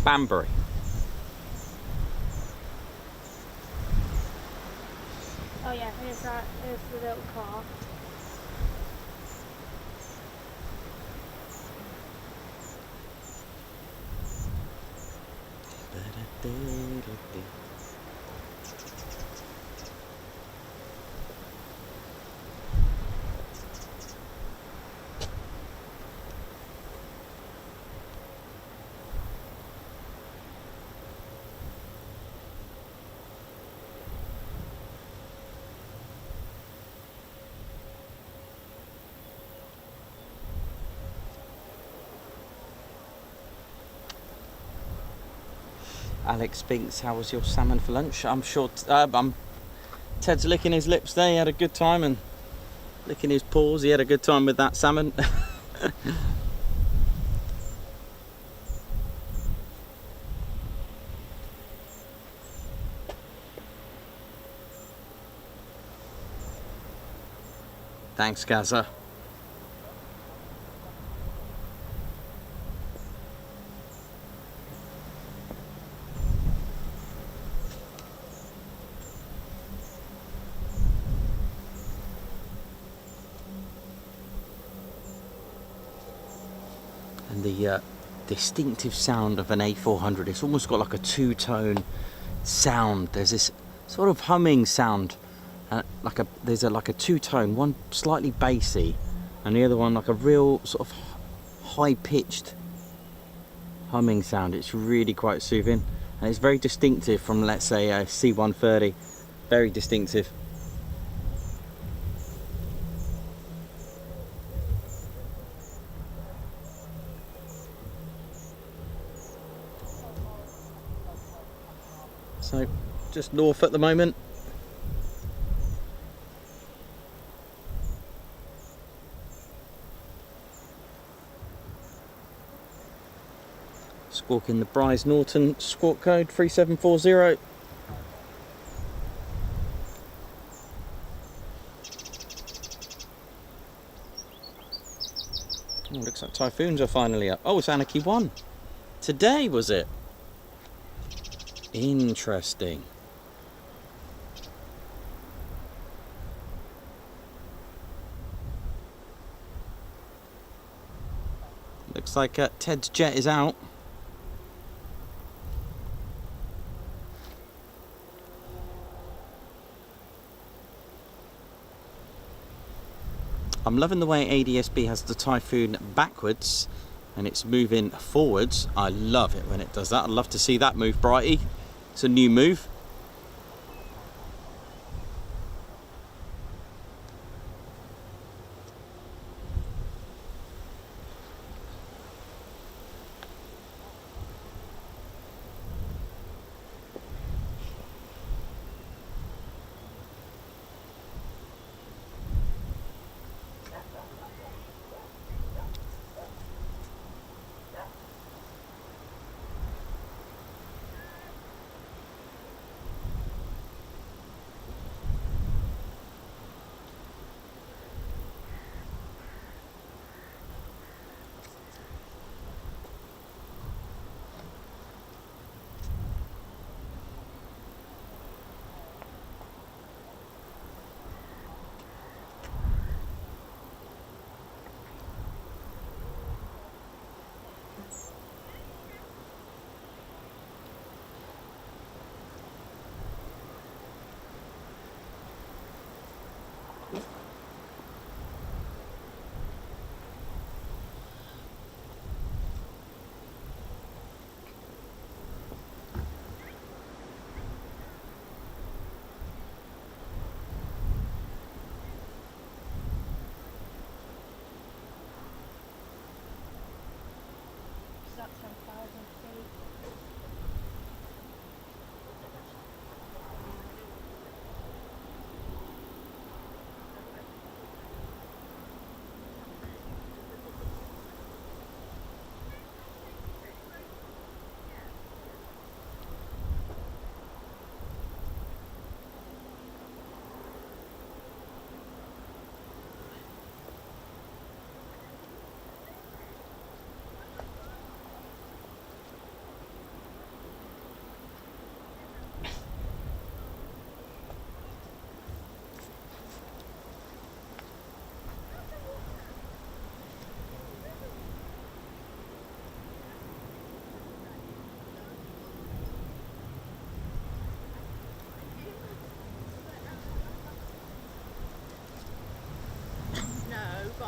Speaker 2: Banbury.
Speaker 4: Oh yeah, here's that. Here's the little car.
Speaker 2: Alex Spinks, how was your salmon for lunch? I'm sure Ted's licking his lips there, he had a good time, and licking his paws, he had a good time with that salmon. Thanks, Gaza. And the distinctive sound of an A400, it's almost got like a two-tone sound. There's this sort of humming sound, there's like a two-tone, one slightly bassy and the other one like a real sort of high-pitched humming sound. It's really quite soothing, and it's very distinctive from, let's say, a C130. Very distinctive. So, just north at the moment. Squawking the Brize Norton squawk code 3740. Oh, looks like typhoons are finally up. Oh, it's Anarchy 1. Today, was it? Interesting. Looks like Ted's jet is out. I'm loving the way ADSB has the Typhoon backwards and it's moving forwards. I love it when it does that. I'd love to see that move, Brighty. It's a new move.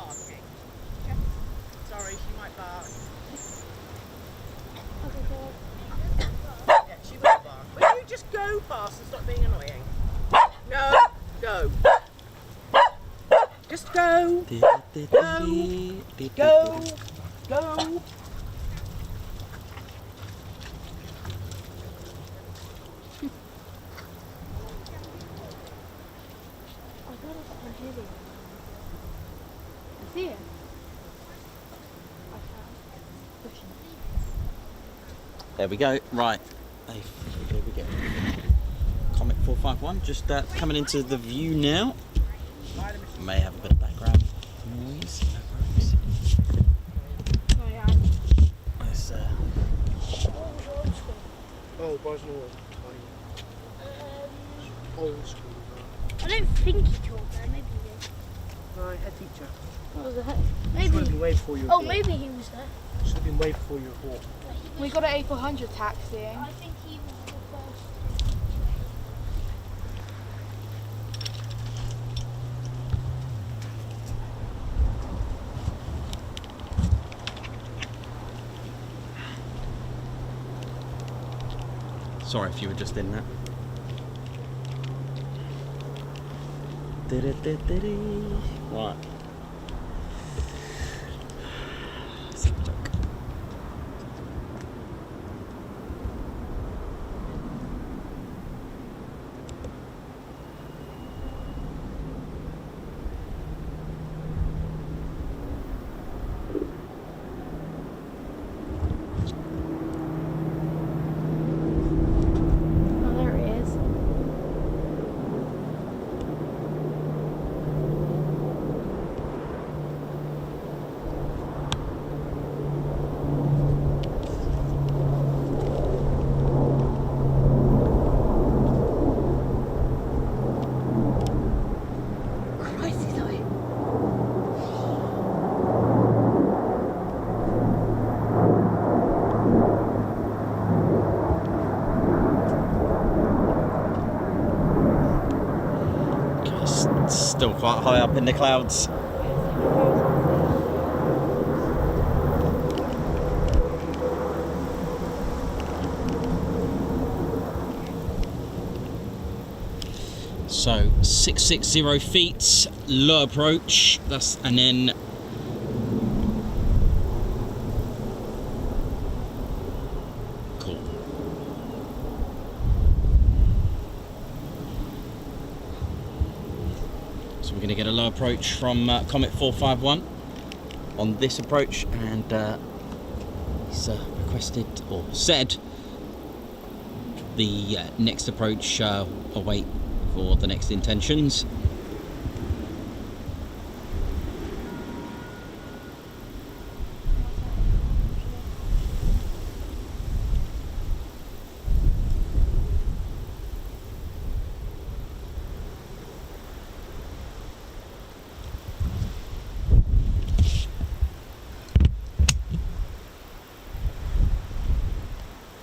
Speaker 8: barking. Sorry, she might bark. Yeah, she will bark. Will you just go past and stop being annoying? No, go. Just go. Go. Go.
Speaker 4: I see it.
Speaker 2: There we go. Right. There we go. Comet 451 just coming into the view now. May have a bit of background noise. There's,
Speaker 6: Oh, Brize Norton. Old school.
Speaker 4: I don't think he taught there, maybe he did.
Speaker 6: No, head teacher.
Speaker 4: What was it?
Speaker 6: Should have
Speaker 4: Maybe.
Speaker 6: been way before you were
Speaker 4: Oh,
Speaker 6: born.
Speaker 4: maybe he was there.
Speaker 6: Should have been way before you were born.
Speaker 4: We got an A400 taxiing.
Speaker 9: I think he was the first.
Speaker 2: sorry if you were just in that. Right. Let's have a look.
Speaker 4: Oh, there he is. Christ, he's high.
Speaker 2: Still quite high up in the clouds. So 660 feet, low approach. And then cool. So we're going to get a low approach from Comet 451 on this approach, and he's requested or said the next approach await for the next intentions.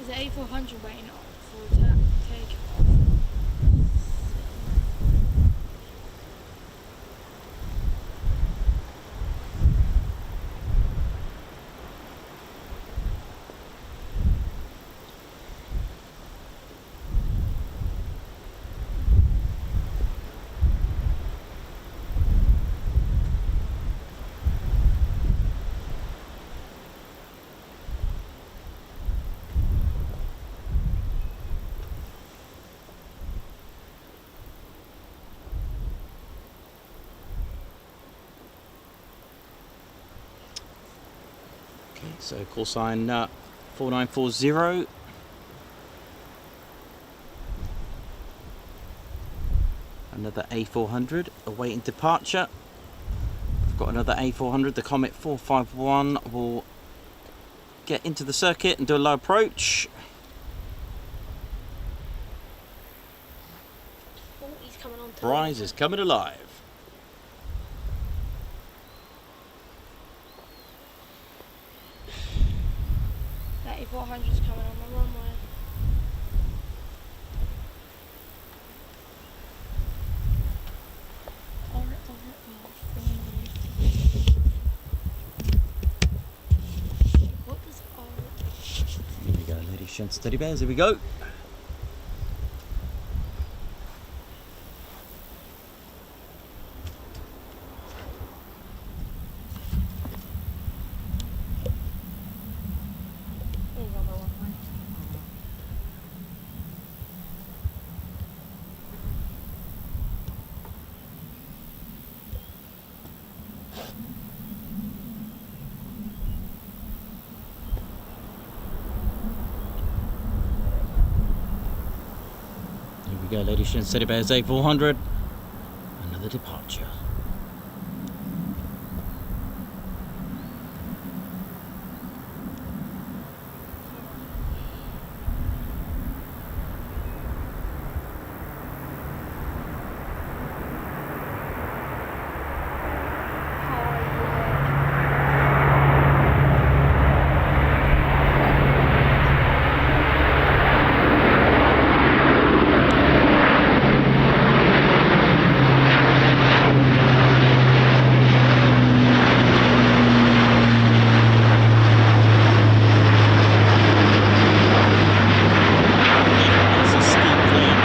Speaker 4: Is it A400 waiting for takeoff?
Speaker 2: Okay, so call sign 4940. Another A400 awaiting departure. We've got another A400, the Comet 451 will get into the circuit and do a low approach.
Speaker 4: Oh, he's coming on.
Speaker 2: Brize is coming alive.
Speaker 4: That A400's coming on the runway.
Speaker 2: Ladies, gents, teddy bears, here we go. Here we go, ladies, gents, teddy bears, A400. Another departure. It's a steep climb.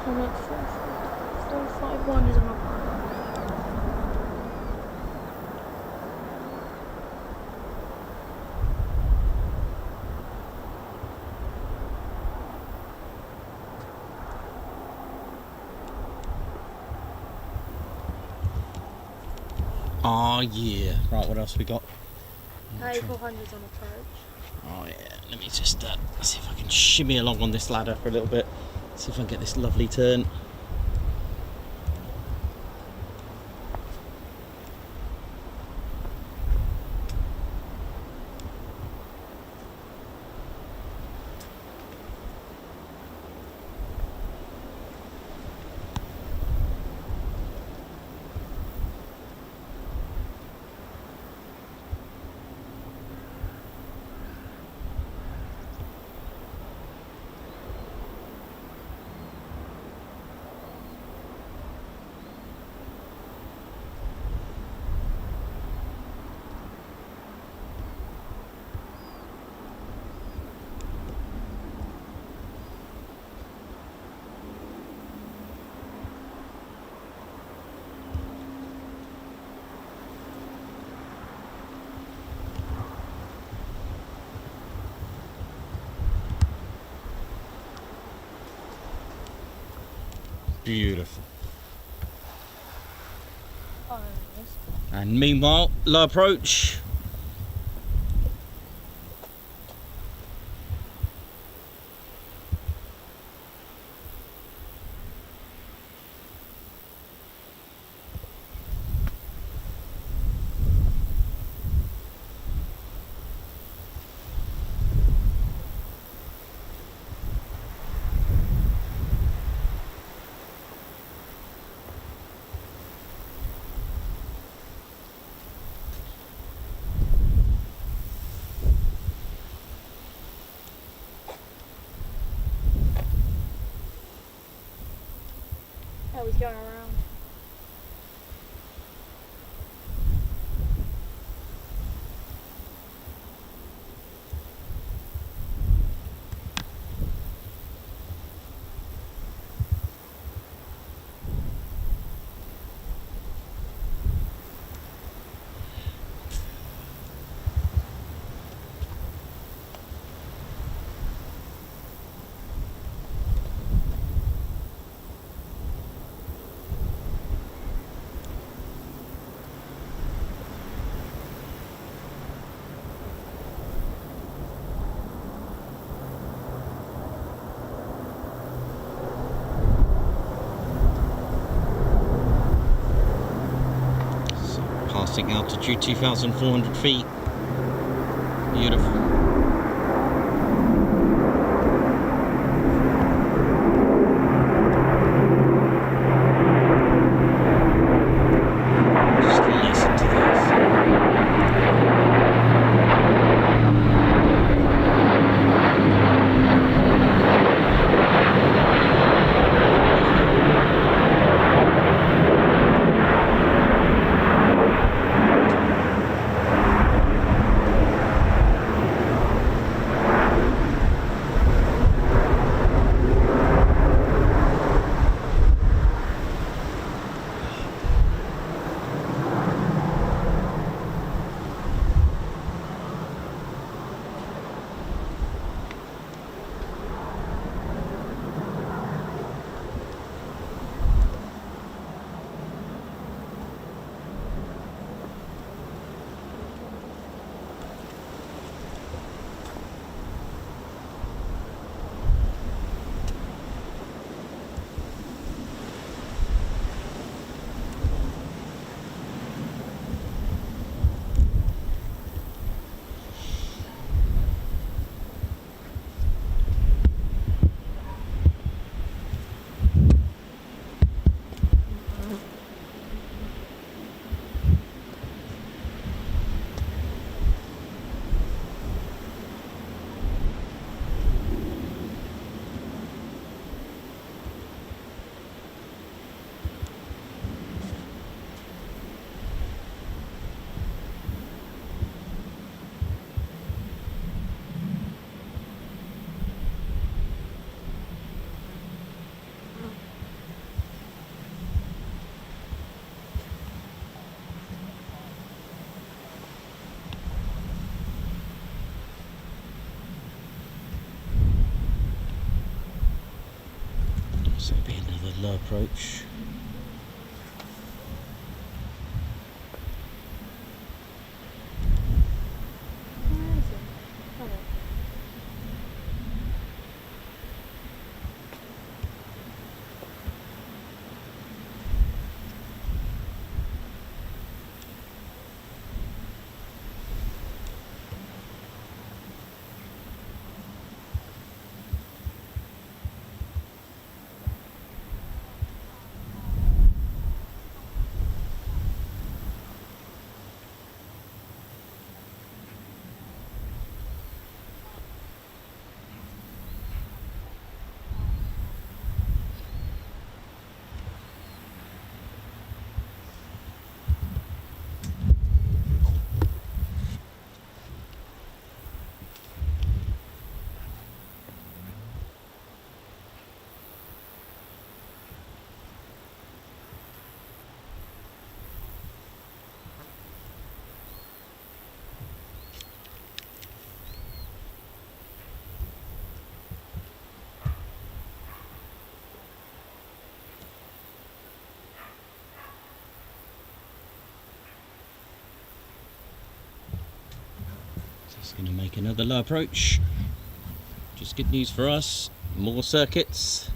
Speaker 4: Comment 451 is on my part.
Speaker 2: Oh yeah. Right, what else we got?
Speaker 4: A400's on approach.
Speaker 2: Oh yeah, let me just see if I can shimmy along on this ladder for a little bit. See if I can get this lovely turn. Beautiful.
Speaker 4: Oh, there it is.
Speaker 2: And meanwhile, low approach.
Speaker 4: Oh, he's going around.
Speaker 2: Fantastic altitude, 2,400 feet. Beautiful. Just listen to this. So it'll be another low approach. Just going to make another low approach. Just good news for us. More circuits.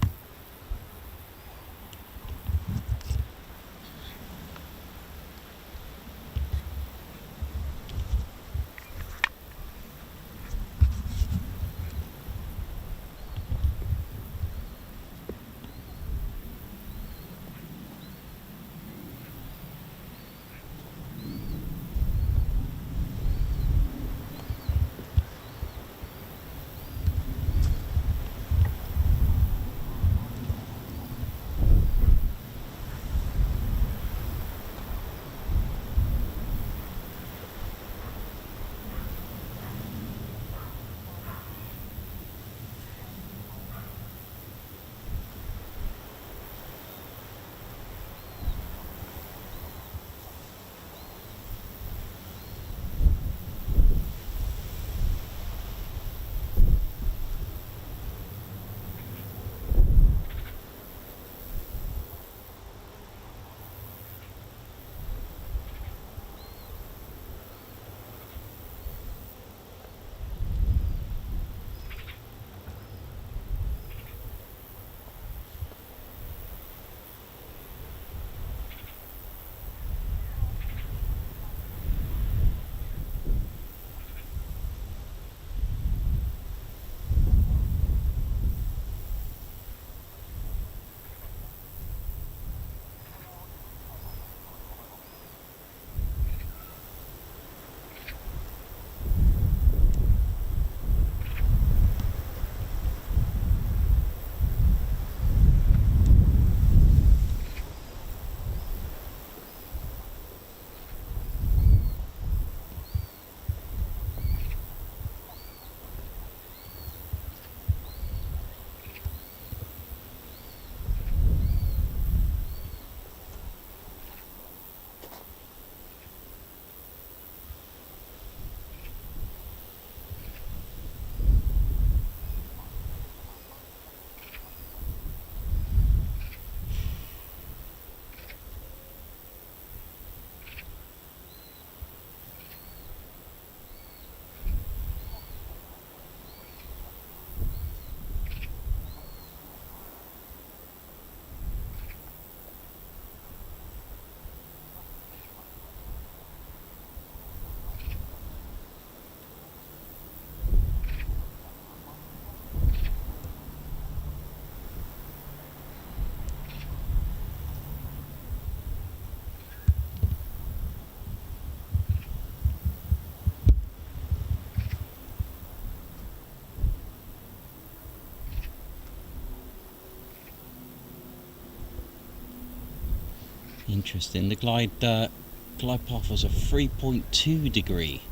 Speaker 2: interesting. The glide path was a 3.2 degree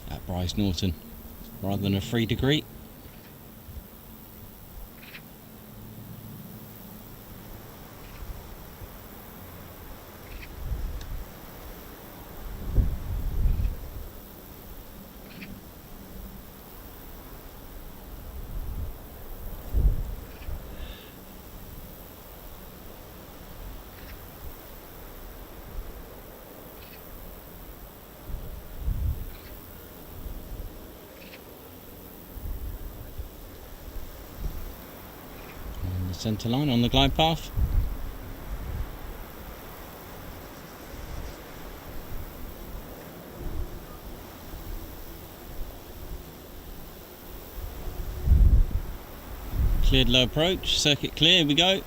Speaker 2: at Brize Norton rather than a 3 degree. Centre line on the glide path. Cleared low approach, circuit clear, here we go.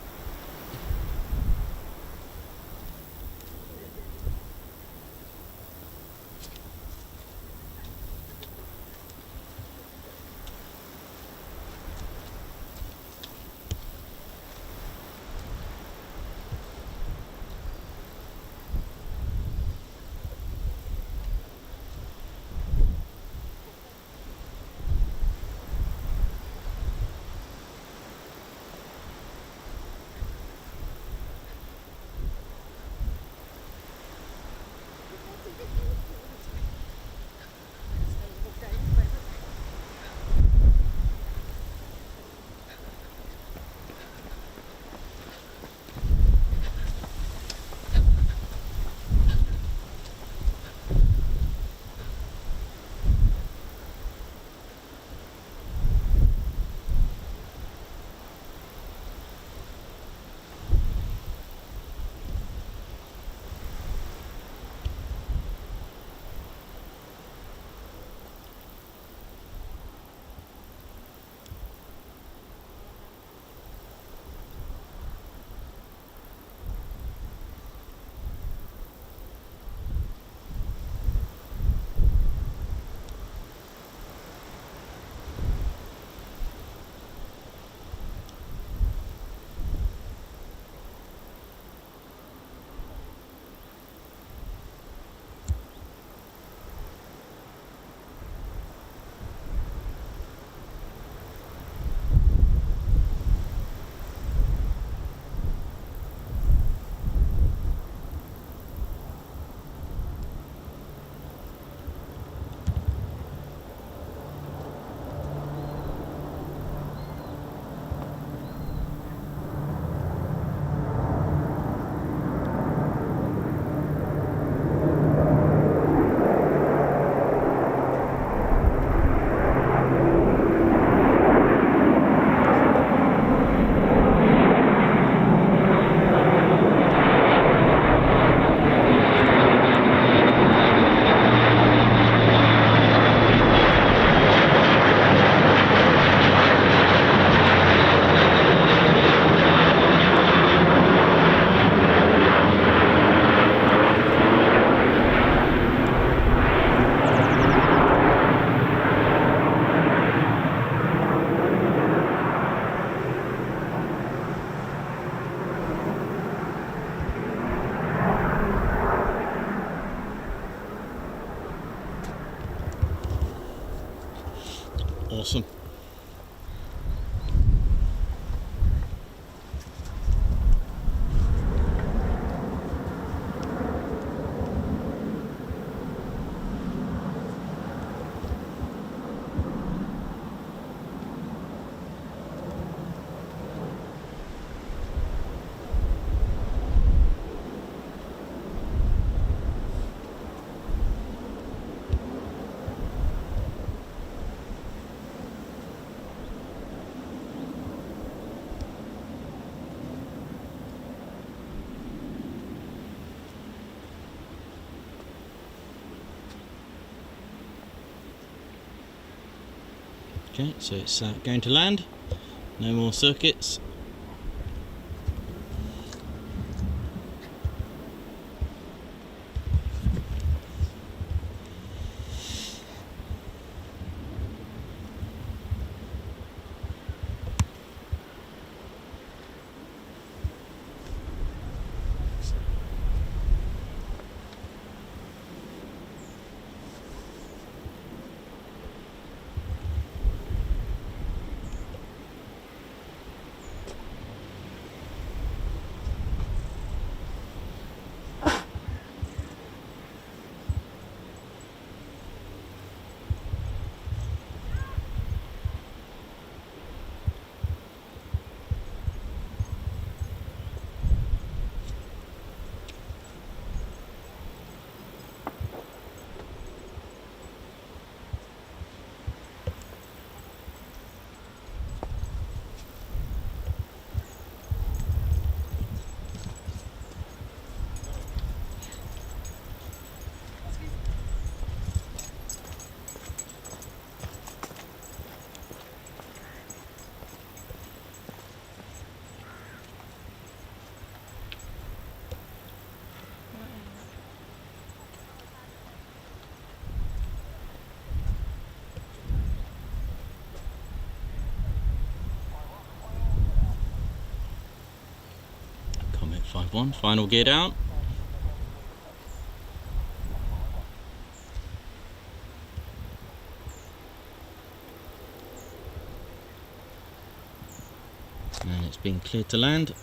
Speaker 2: Awesome. Okay, so it's going to land. No more circuits. 5-1, final gear down. And it's been cleared to land.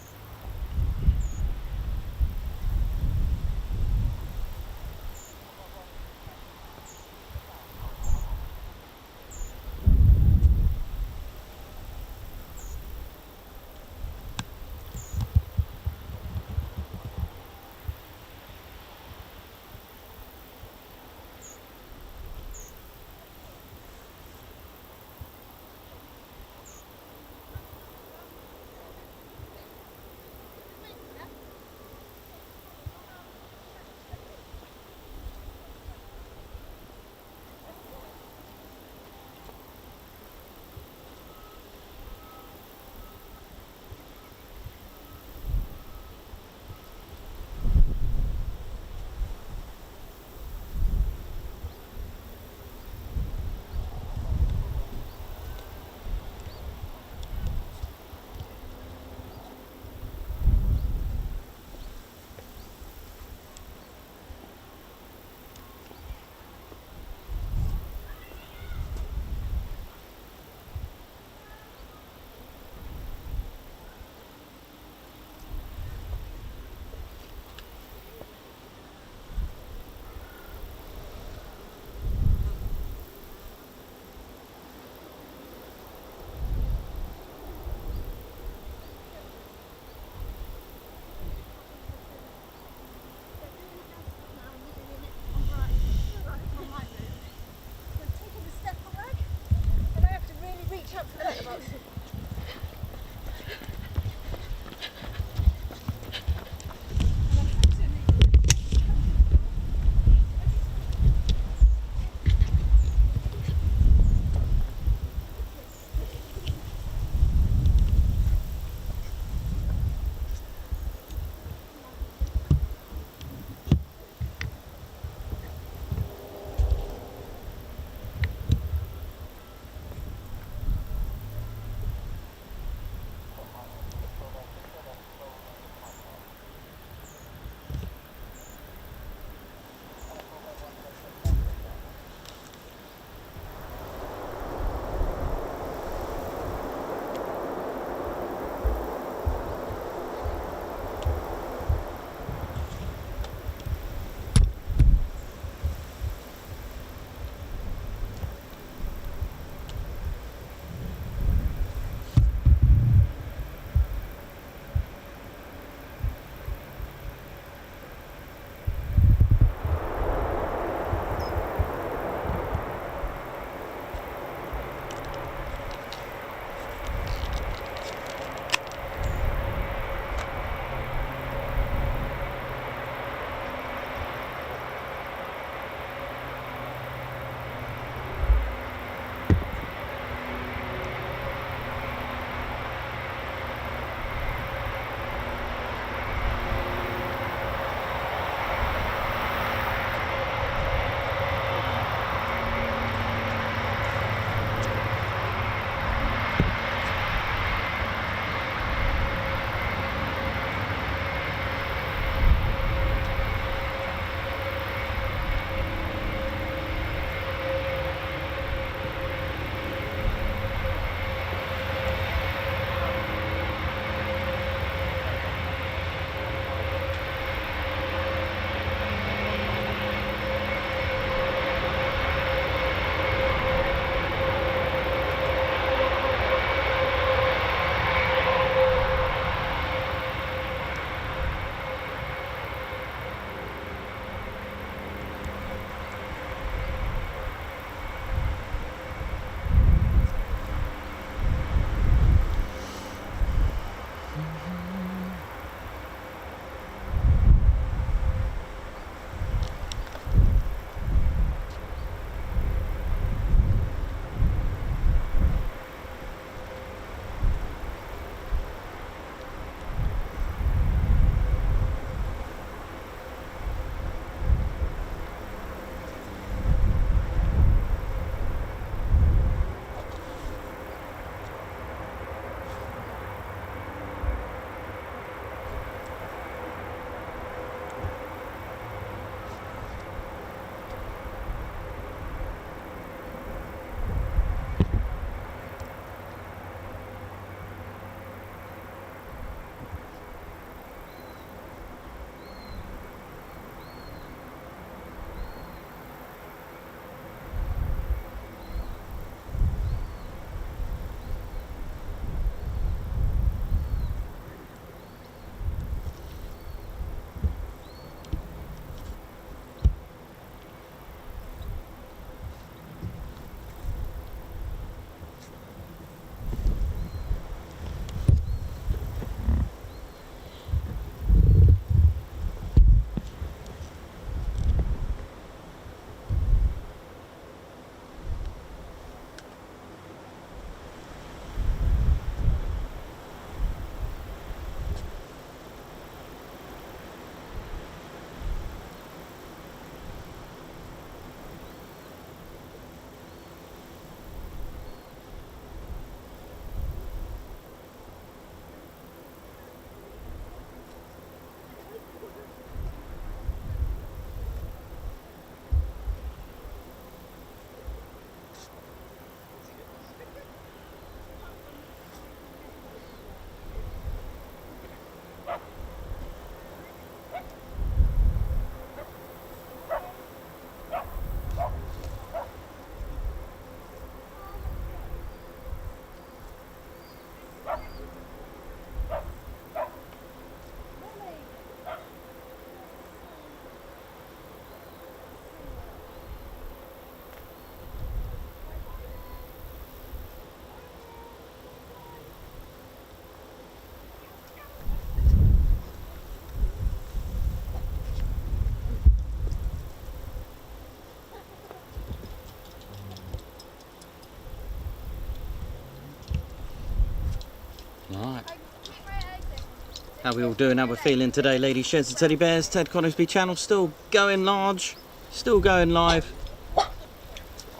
Speaker 2: How we all doing? How we feeling today, ladies, gents and teddy bears? Ted Coningsby channel still going large, still going live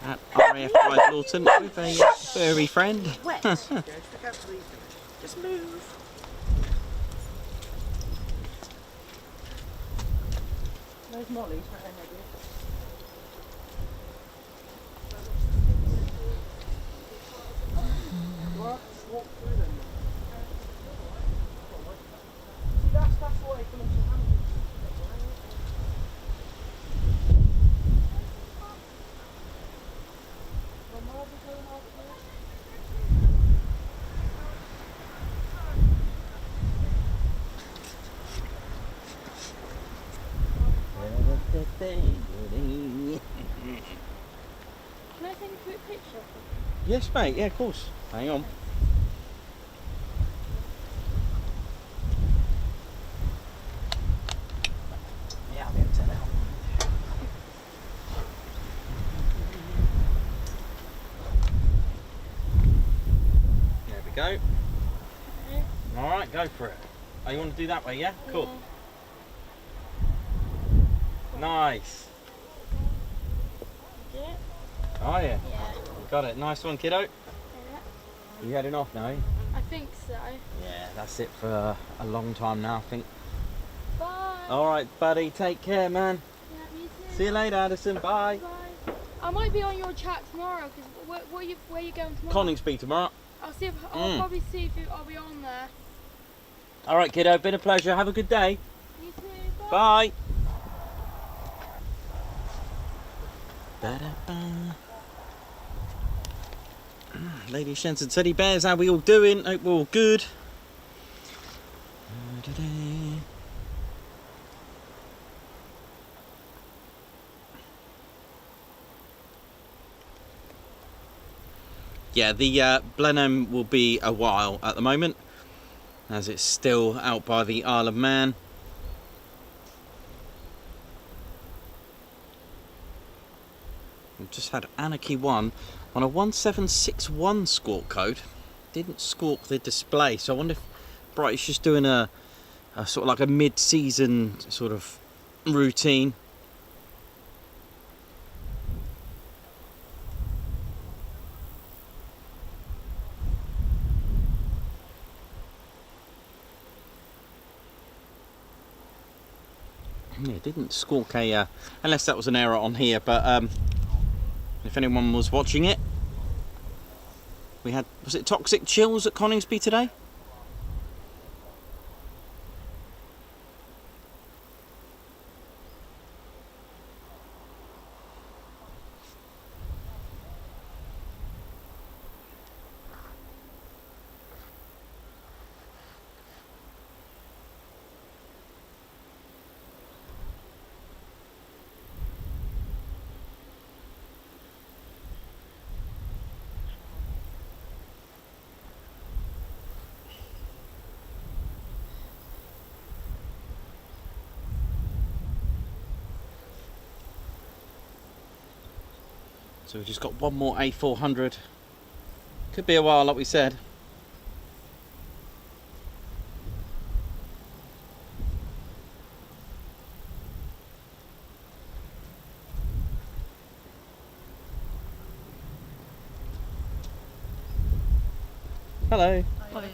Speaker 2: at RAF Brize Norton with a furry friend.
Speaker 8: Wet. Just move. Where's Molly?
Speaker 3: Walk through them. See, that's why it comes to hand.
Speaker 4: Can I take a quick picture?
Speaker 2: Yes, mate. Yeah, of course. Hang on.
Speaker 3: Yeah, I'll be able to now.
Speaker 2: There we go. All right, go for it. Oh, you want to do that way? Yeah. Cool. Nice.
Speaker 4: Yeah.
Speaker 2: Oh yeah.
Speaker 4: Yeah.
Speaker 2: Got it. Nice one, kiddo.
Speaker 4: Yeah.
Speaker 2: You heading off now?
Speaker 4: I think so.
Speaker 2: Yeah, that's it for a long time now, I think.
Speaker 4: Bye.
Speaker 2: All right, buddy. Take care, man.
Speaker 4: Yeah, you too.
Speaker 2: See you later, Addison. Bye.
Speaker 4: Bye. I might be on your chat tomorrow because where are you going tomorrow?
Speaker 2: Coningsby tomorrow.
Speaker 4: I'll see if I'll probably see if I'll be on there.
Speaker 2: All right, kiddo. Been a pleasure. Have a good day.
Speaker 4: You too.
Speaker 2: Bye.
Speaker 4: Bye.
Speaker 2: Ba-da-ba. Ladies, gents and teddy bears, how we all doing? Hope we're all good. Yeah, the Blenheim will be a while at the moment, as it's still out by the Isle of Man. We've just had Anarchy 1 on a 1761 squawk code. Didn't squawk the display, so I wonder if Bright's just doing a sort of like a mid-season sort of routine. Yeah, it didn't squawk a unless that was an error on here, but if anyone was watching it, we had, was it toxic chills at Coningsby today? So we've just got one more A400. Could be a while, like we said. Hello.
Speaker 8: Oh, yeah.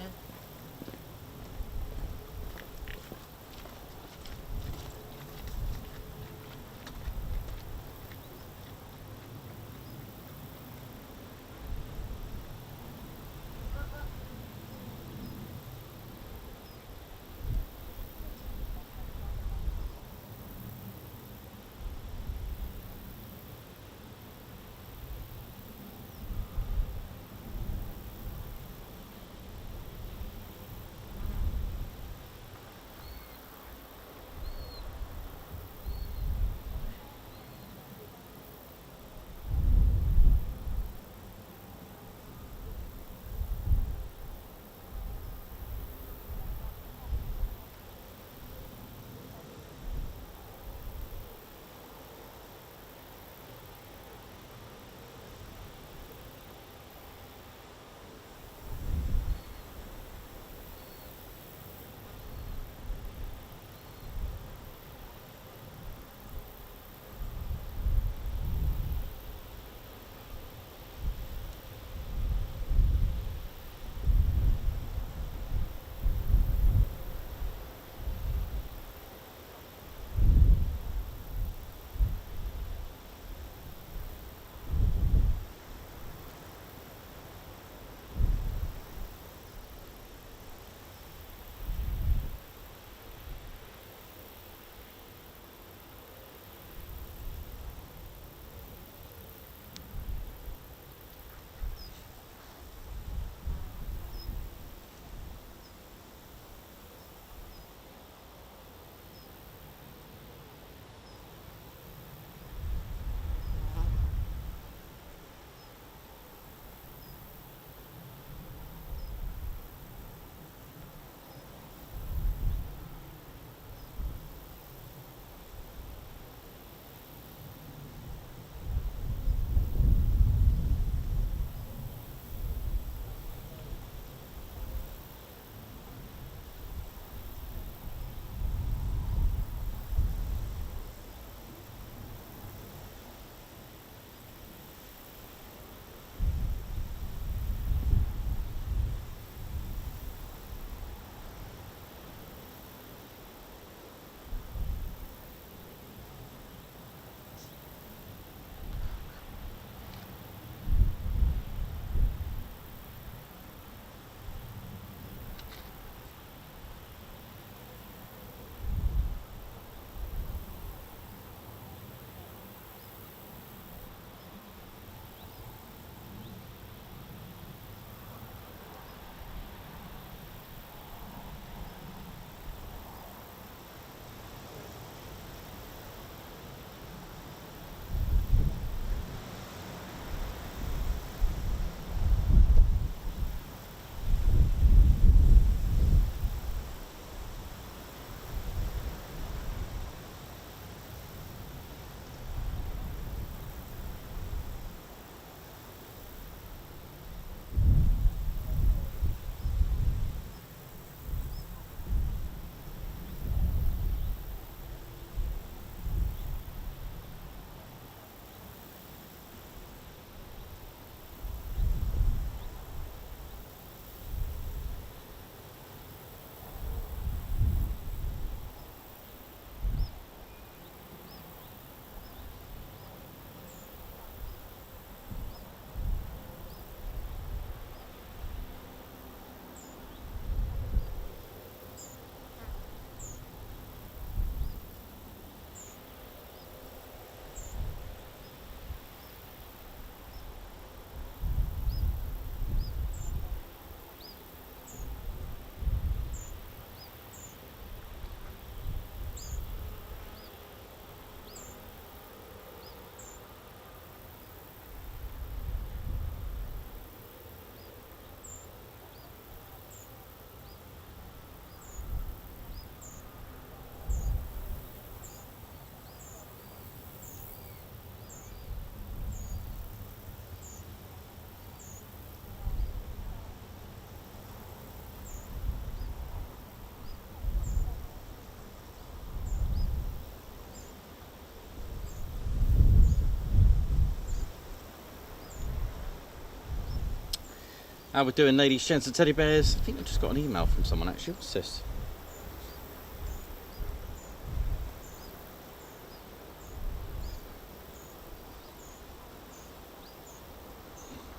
Speaker 2: How we doing, ladies, gents and teddy bears? I think I just got an email from someone actually. What's this?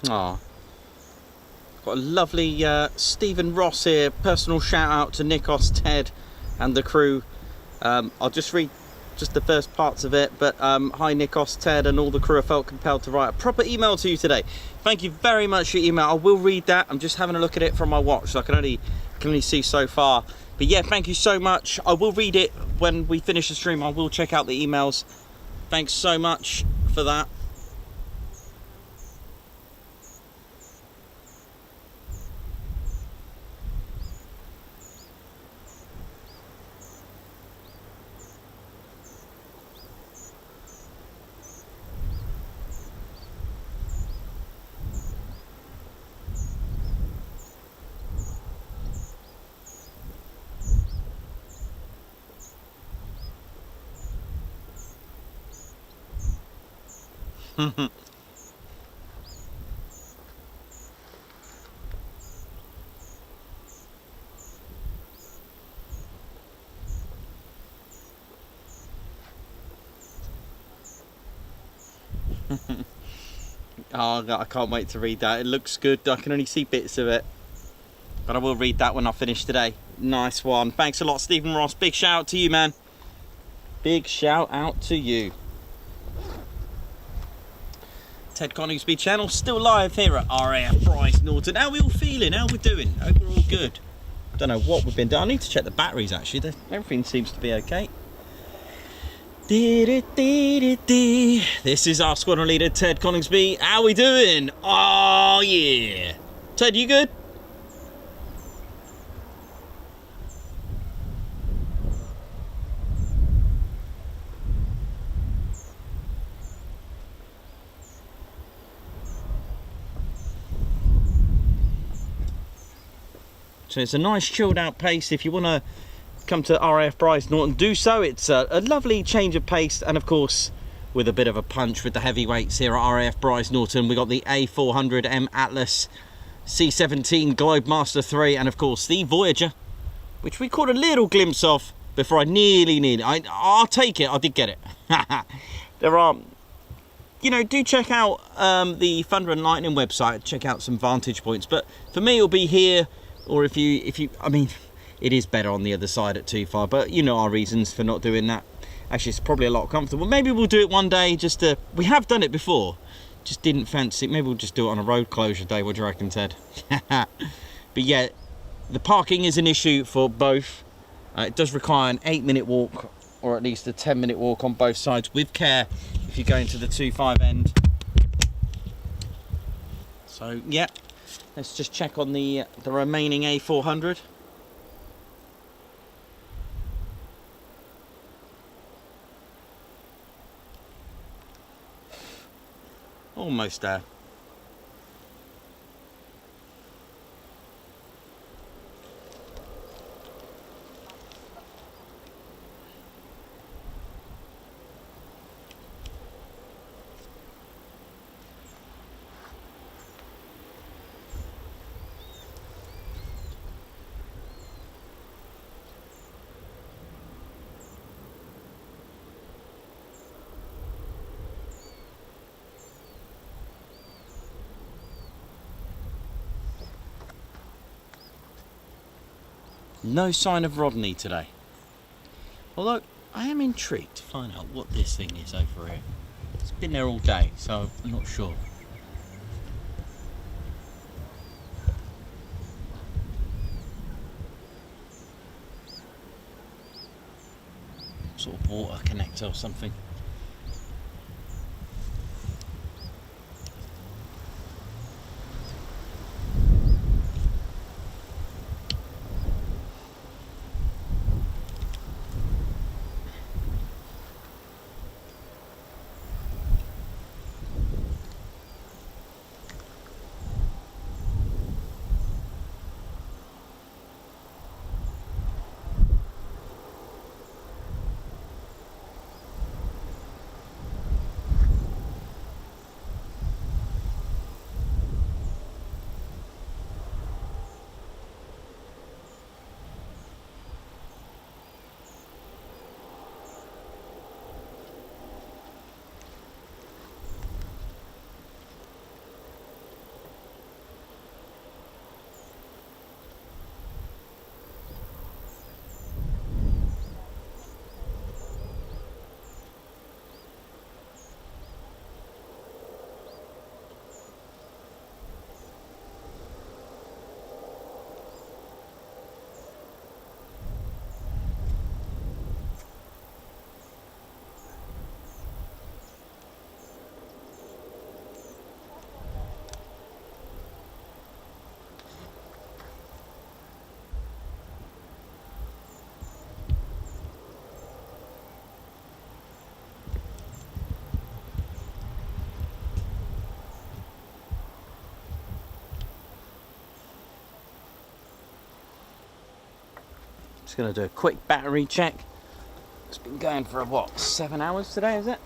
Speaker 2: Ah, got a lovely Stephen Ross here. Personal shout out to NIKOS, Ted and the crew. I'll just read just the first parts of it, but hi NIKOS, Ted and all the crew. I felt compelled to write a proper email to you today. Thank you very much for your email. I will read that. I'm just having a look at it from my watch, so I can only see so far. But yeah, thank you so much. I will read it when we finish the stream. I will check out the emails. Thanks so much for that. Oh, I can't wait to read that. It looks good. I can only see bits of it, but I will read that when I finish today. Nice one. Thanks a lot, Stephen Ross. Big shout out to you, man. Big shout out to you. Ted Coningsby channel still live here at RAF Brize Norton. How are we all feeling? How are we doing? Hope we're all good. Don't know what we've been doing. I need to check the batteries actually. Everything seems to be okay. This is our squadron leader, Ted Coningsby. How we doing? Oh yeah. Ted, you good? So it's a nice chilled out pace. If you want to come to RAF Brize Norton, do so. It's a lovely change of pace, and of course with a bit of a punch with the heavyweights here at RAF Brize Norton. We got the A400M Atlas, C-17 Globemaster 3, and of course the Voyager, which we caught a little glimpse of before I nearly I'll take it. I did get it. There are, you know, do check out the Thunder and Lightning website, check out some vantage points, but for me it'll be here. Or if you, I mean, it is better on the other side at 2.5, but you know our reasons for not doing that. Actually, it's probably a lot comfortable. Maybe we'll do it one day, just to, we have done it before, just didn't fancy it. Maybe we'll just do it on a road closure day. What do you reckon, Ted? But yeah, the parking is an issue for both. It does require an 8-minute walk, or at least a 10-minute walk on both sides, with care if you go into the 2.5 end. So yeah. Let's just check on the remaining A400. Almost there. No sign of Rodney today. Although I am intrigued to find out what this thing is over here. It's been there all day, so I'm not sure. Sort of water connector or something. Just going to do a quick battery check. It's been going for what, 7 hours today, is it?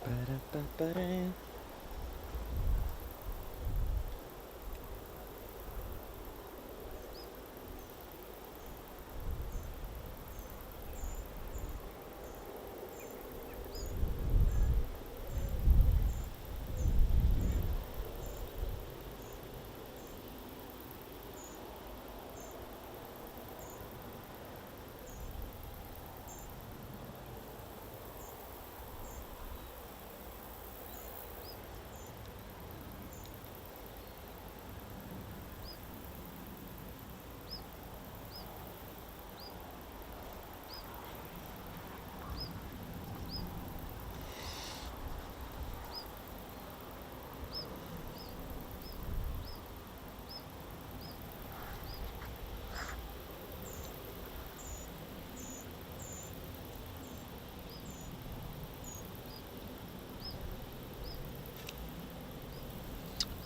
Speaker 2: Ba-da-ba-ba-da.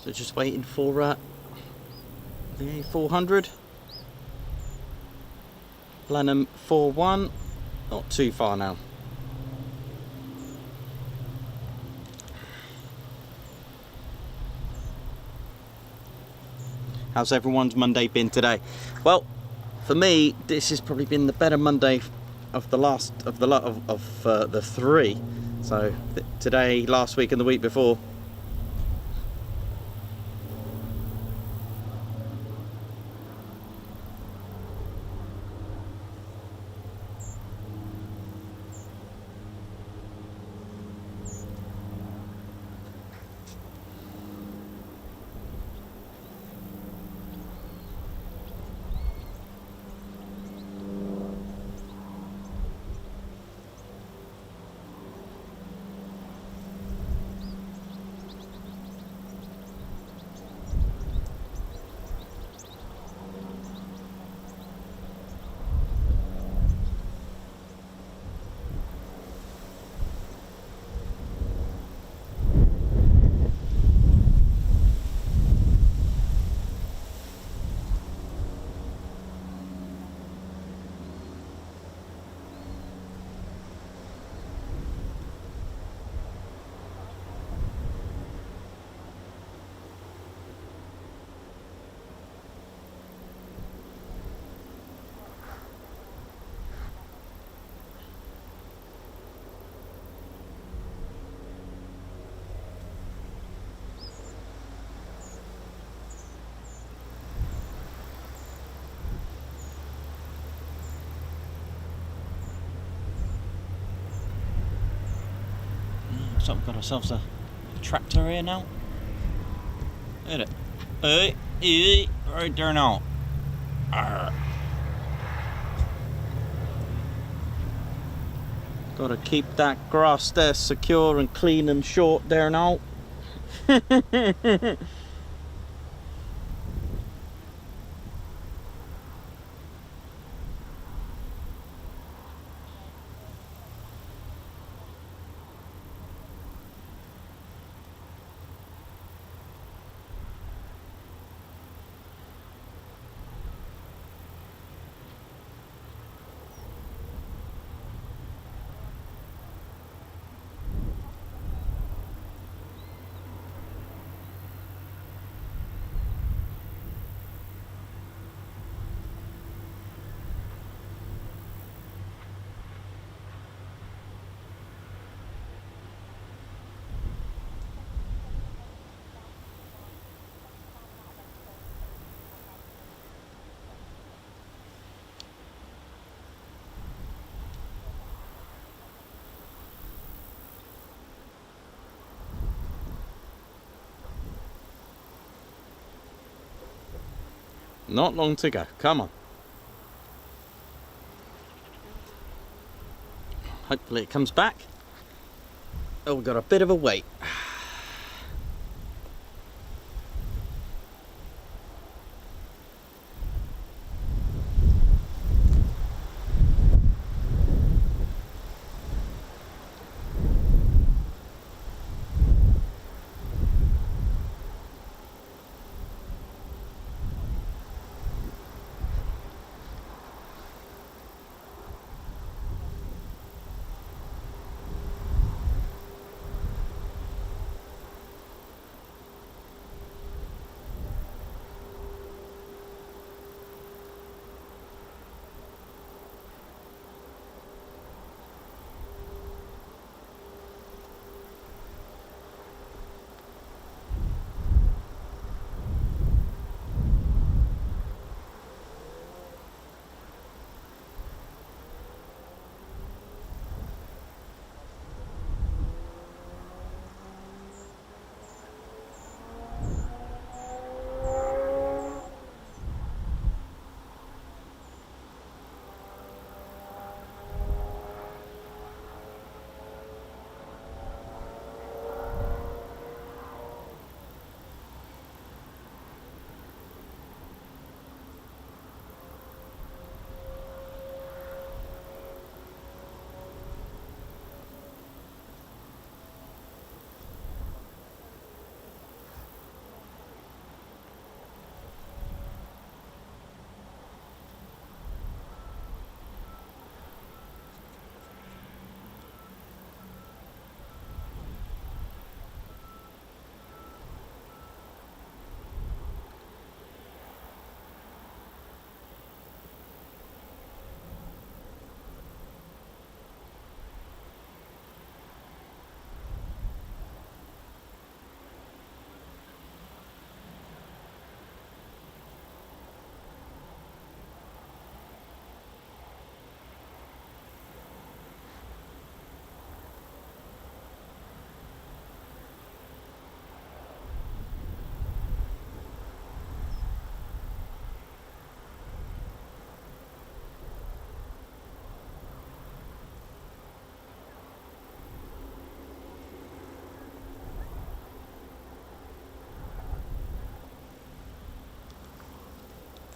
Speaker 2: So just waiting for the A400 Blenheim 4-1, not too far now. How's everyone's Monday been today? Well, for me, this has probably been the better Monday of the last of the three. So today, last week, and the week before. Looks like we've got ourselves a tractor here now. Look at it. Hey, right there now. Arr. Gotta keep that grass there secure and clean and short there now. Not long to go. Come on. Hopefully it comes back. Oh, we've got a bit of a wait.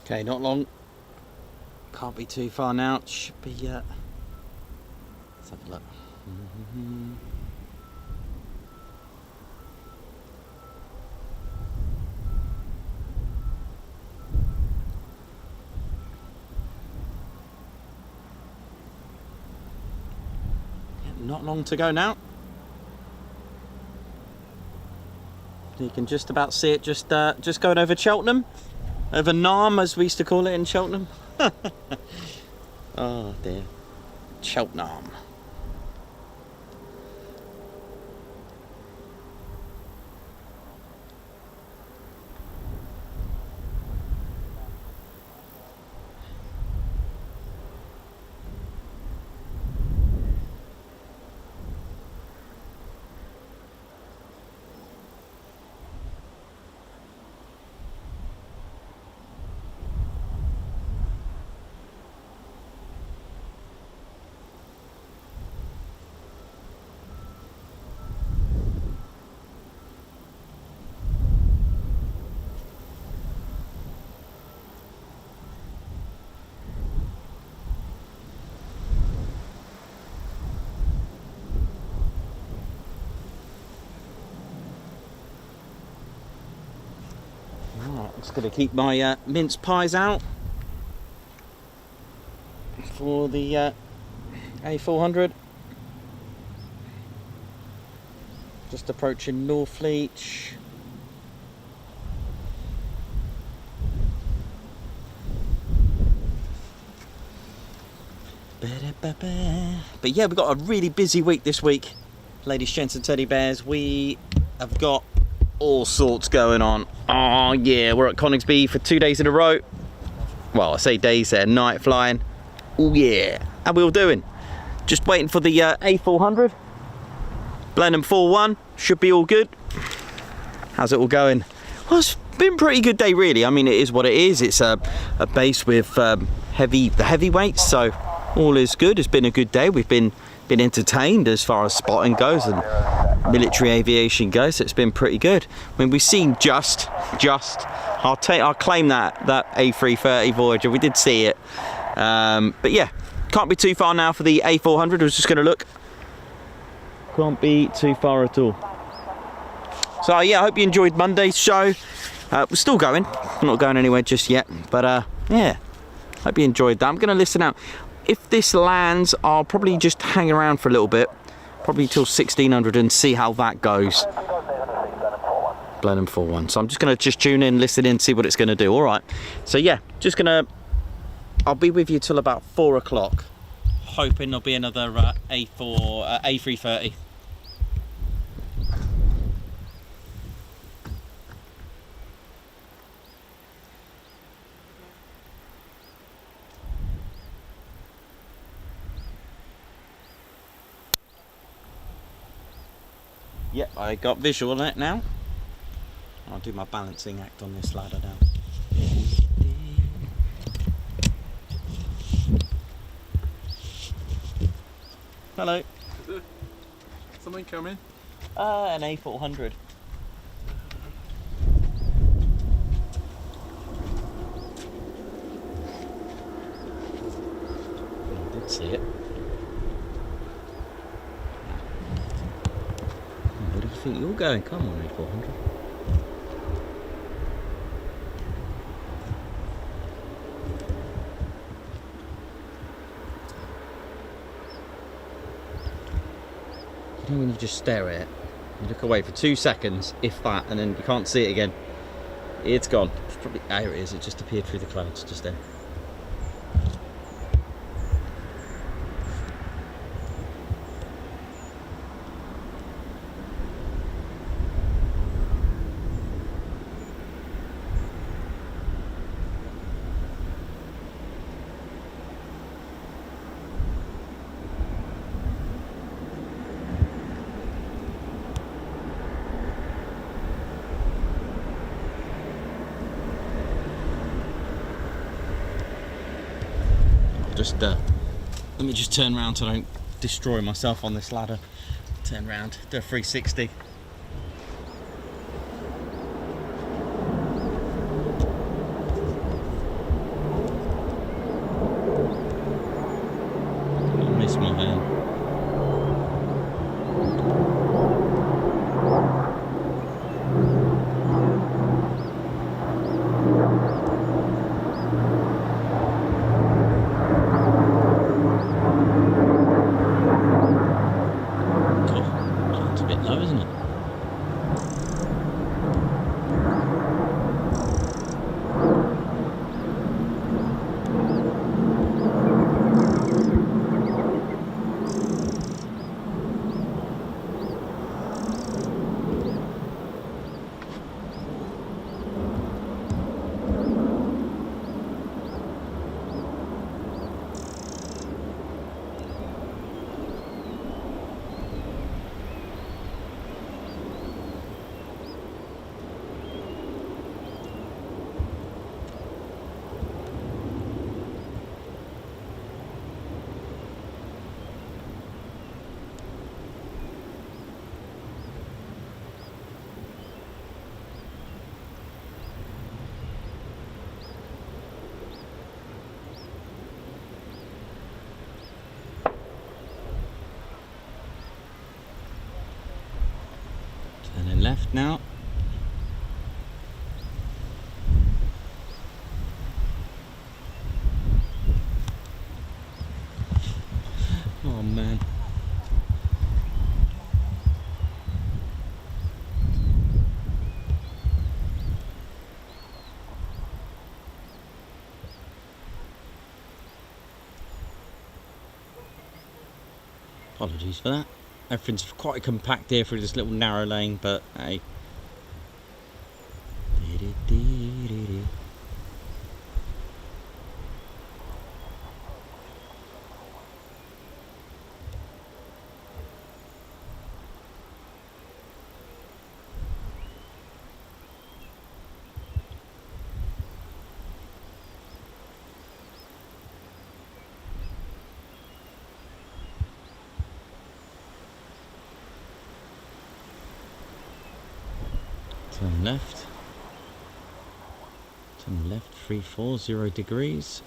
Speaker 2: Okay, not long. Can't be too far now. It should be. Let's have a look. Not long to go now. You can just about see it just going over Cheltenham. Over Narm, as we used to call it in Cheltenham. Oh dear. Cheltenham. Just going to keep my mince pies out for the A400. Just approaching Northfleet. But yeah, we've got a really busy week this week, ladies, gents and teddy bears. We have got all sorts going on. Oh yeah, we're at Coningsby for 2 days in a row. Well, I say days there, night flying. Oh yeah. How we all doing? Just waiting for the A400. Blenheim 4-1, should be all good. How's it all going? Well, it's been a pretty good day really. I mean, it is what it is. It's a base with the heavyweights, so all is good. It's been a good day. We've been entertained as far as spotting goes and military aviation goes. So it's been pretty good. I mean, we've seen just I'll claim that A330 Voyager. We did see it, but yeah, can't be too far now for the A400. I was just going to look. Can't be too far at all. So yeah, I hope you enjoyed Monday's show. We're still going. I'm not going anywhere just yet, but yeah, hope you enjoyed that. I'm going to listen out. If this lands, I'll probably just hang around for a little bit, probably till 1600, and see how that goes. Blenheim 4-1. So I'm just going to tune in, listen in, see what it's going to do. All right. So yeah, I'll be with you till about 4 o'clock. Hoping there'll be another A330. Yep, I got visual on it now. I'll do my balancing act on this ladder now. Hello.
Speaker 10: Is there something coming?
Speaker 2: An A400. I did see it. Where do you think you're going? Come on, A400. You know when you just stare at it, you look away for 2 seconds, if that, and then you can't see it again. It's gone. It's probably, there it is, it just appeared through the clouds just then. Let me just turn around so I don't destroy myself on this ladder. Turn around, do a 360. I miss my van. Left now. Apologies for that. Everything's quite compact here through this little narrow lane, but hey. Turn left. Turn left, 340 degrees.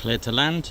Speaker 2: Clear to land.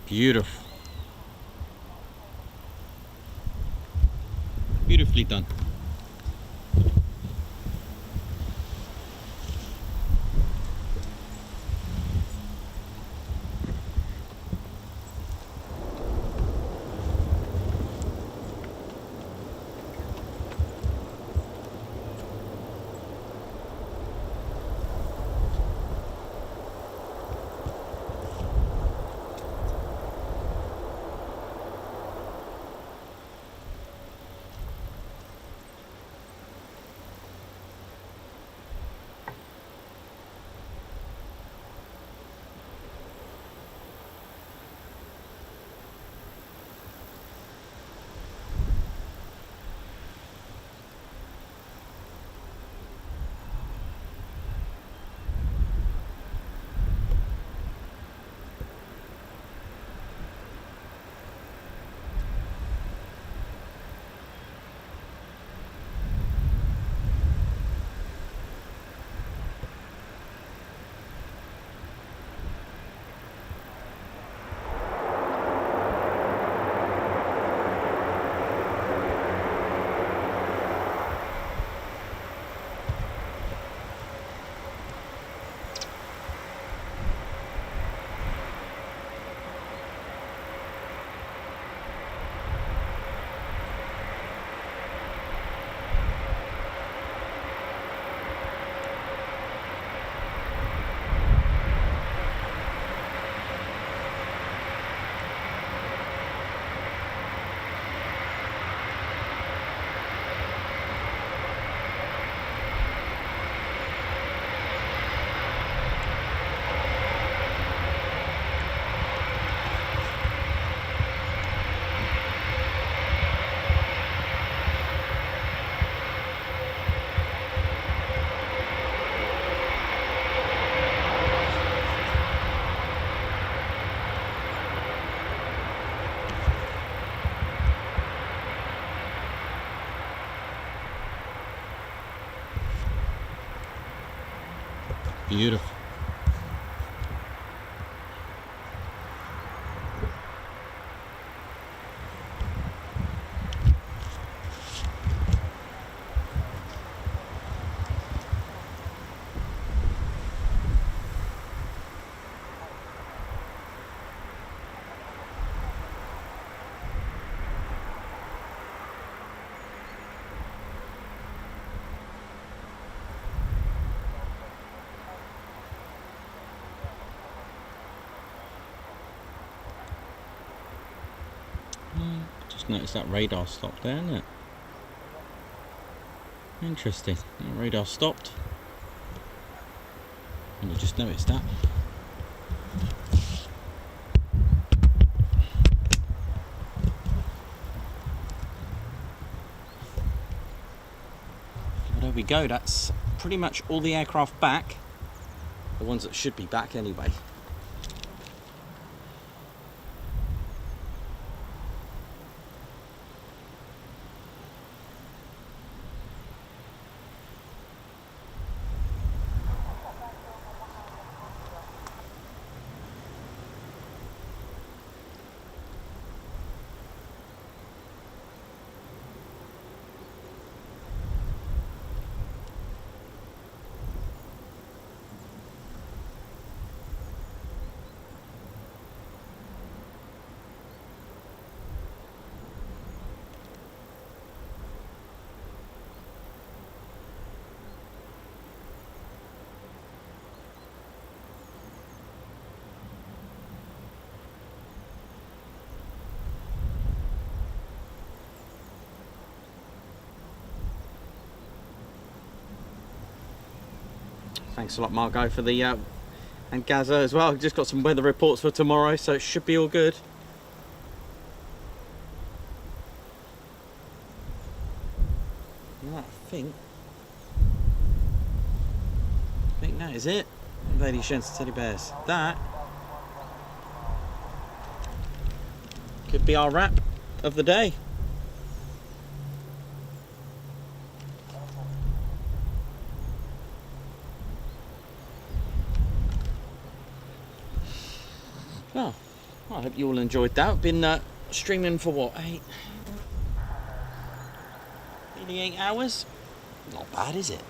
Speaker 2: Beautiful. Beautifully done. Beautiful. Just noticed that radar stopped there, isn't it? Interesting. That radar stopped. And you just noticed that. Well, there we go. That's pretty much all the aircraft back. The ones that should be back anyway. Thanks a lot, Margot, for the and Gaza as well. Just got some weather reports for tomorrow, so it should be all good. Yeah, I think that is it. Lady Shens teddy bears. That could be our wrap of the day. Oh, I hope you all enjoyed that. Been streaming for what, nearly 8 hours? Not bad, is it?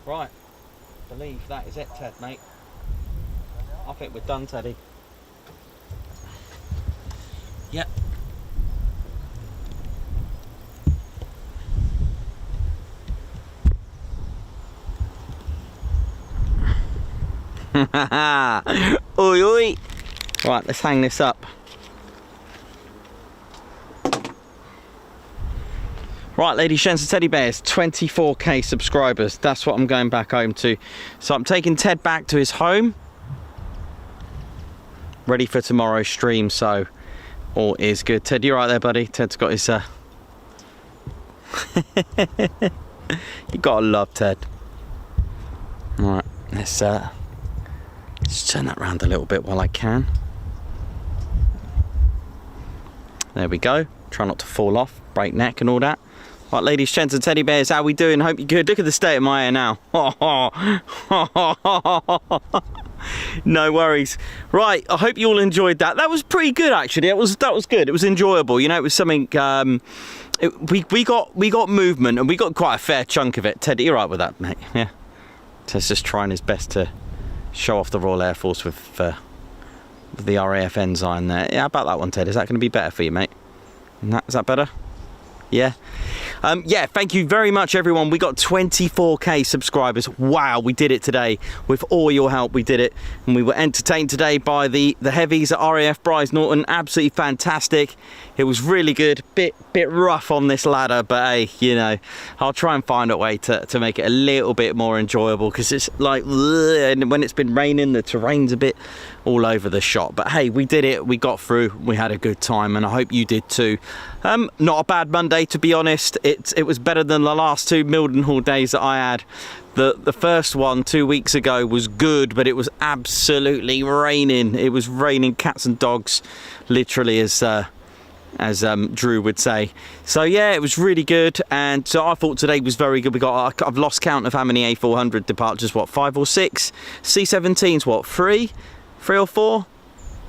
Speaker 2: Right, believe that is it, Ted, mate. I think we're done, Teddy. Yep.
Speaker 1: Oi, oi. Right, let's hang this up. Right, ladies, gents and teddy bears, 24k subscribers. That's what I'm going back home to. So I'm taking Ted back to his home. Ready for tomorrow's stream, so all is good. Ted, you right there, buddy? Ted's got his... You gotta love Ted. Right, let's turn that round a little bit while I can. There we go. Try not to fall off, break neck and all that. Right, ladies, gents and teddy bears, how we doing? Hope you're good. Look at the state of my hair now. No worries. Right, I hope you all enjoyed that. That was pretty good, actually. That was good. It was enjoyable. You know, it was something. We got movement, and we got quite a fair chunk of it. Ted, you're right with that, mate. Yeah. Ted's just trying his best to show off the Royal Air Force with the RAF ensign there. Yeah, how about that one, Ted? Is that going to be better for you, mate? Is that better? Yeah. Yeah, thank you very much, everyone. We got 24k subscribers. Wow, we did it today. With all your help, we did it. And we were entertained today by the heavies at RAF Brize Norton. Absolutely fantastic. It was really good. Bit rough on this ladder, but hey, you know, I'll try and find a way to make it a little bit more enjoyable, because it's like, and when it's been raining, the terrain's a bit all over the shot. But hey, we did it. We got through. We had a good time, and I hope you did too. Not a bad Monday, to be honest. It was better than the last 2 Mildenhall days that I had. The first one 2 weeks ago was good, but it was absolutely raining. It was raining cats and dogs, literally, as Drew would say. So yeah, it was really good, and so I thought today was very good. I've lost count of how many A400 departures. What, 5 or 6? C-17s, what, 3 or 4?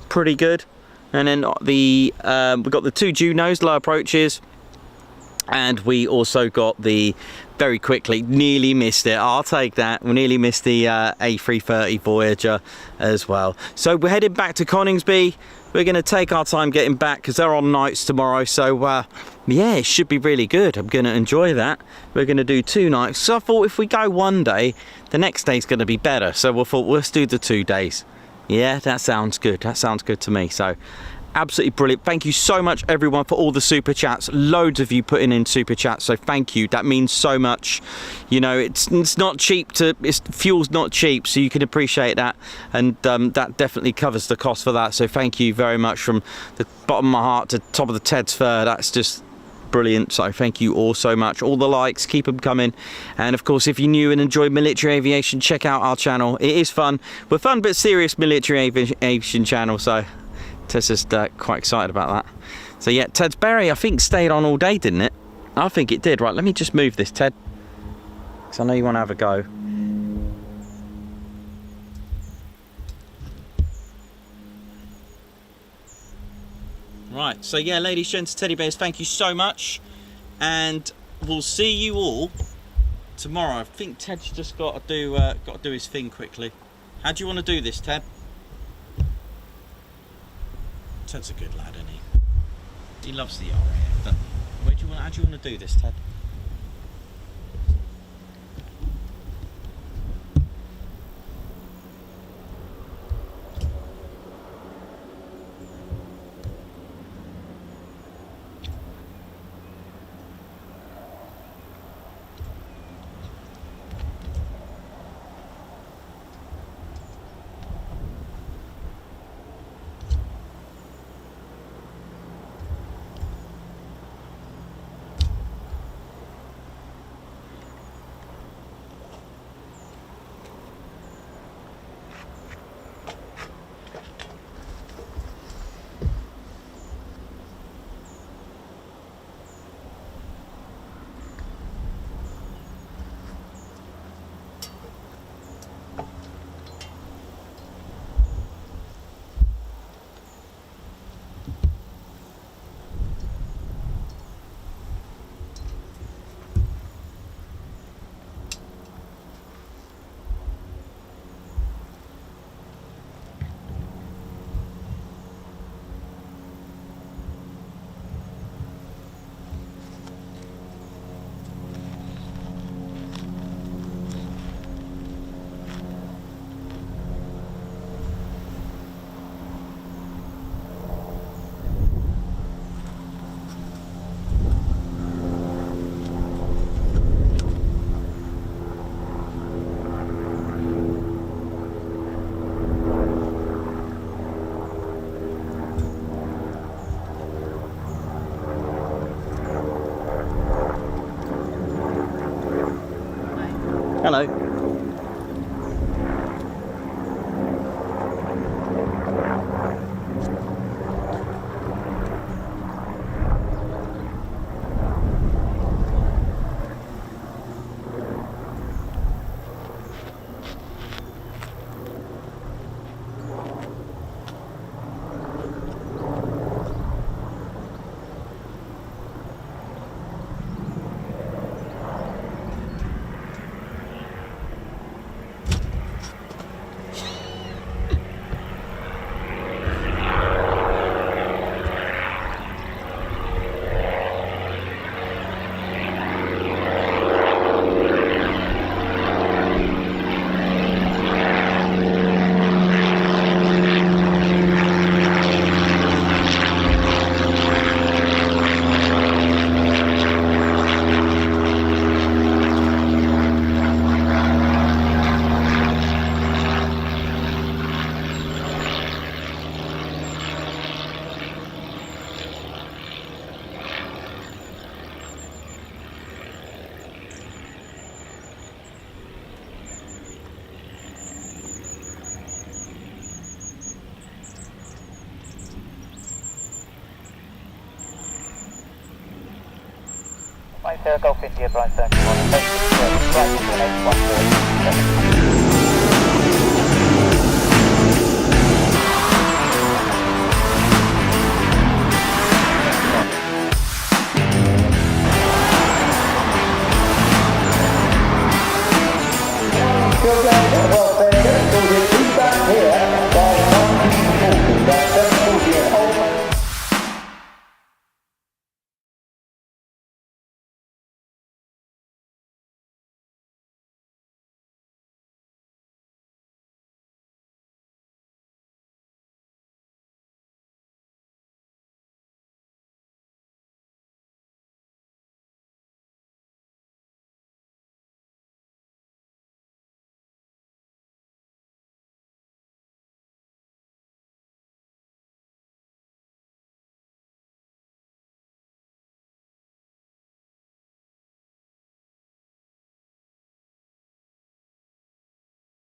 Speaker 1: Pretty good. And then we got the 2 JUNOs, low approaches, and we also got the, very quickly, nearly missed it. I'll take that. We nearly missed the A330 Voyager as well. So we're heading back to Coningsby. We're going to take our time getting back because they're on nights tomorrow. So yeah, it should be really good. I'm going to enjoy that. We're going to do 2 nights. So I thought if we go one day, the next day's going to be better. So we thought, let's do the 2 days. Yeah, that sounds good. That sounds good to me. So absolutely brilliant. Thank you so much, everyone, for all the super chats. Loads of you putting in super chats, so thank you. That means so much. You know, it's not cheap fuel's not cheap, so you can appreciate that, and that definitely covers the cost for that. So thank you very much from the bottom of my heart to top of the Ted's fur. That's just brilliant. So thank you all so much. All the likes, keep them coming. And of course, if you're new and enjoy military aviation, check out our channel. It is fun. We're fun but serious military aviation channel, so Ted's just quite excited about that. So yeah, Ted's berry I think stayed on all day, didn't it? I think it did. Right, let me just move this, Ted, because I know you want to have a go. Right, so yeah, ladies, gents, teddy bears, thank you so much, and we'll see you all tomorrow. I think Ted's just got to do his thing quickly. How do you want to do this, Ted?
Speaker 2: Ted's a good lad, isn't he? He loves the RAF, doesn't he? How do you want to do this, Ted?
Speaker 1: Hello.
Speaker 11: Right, Golf India, Brize Norton.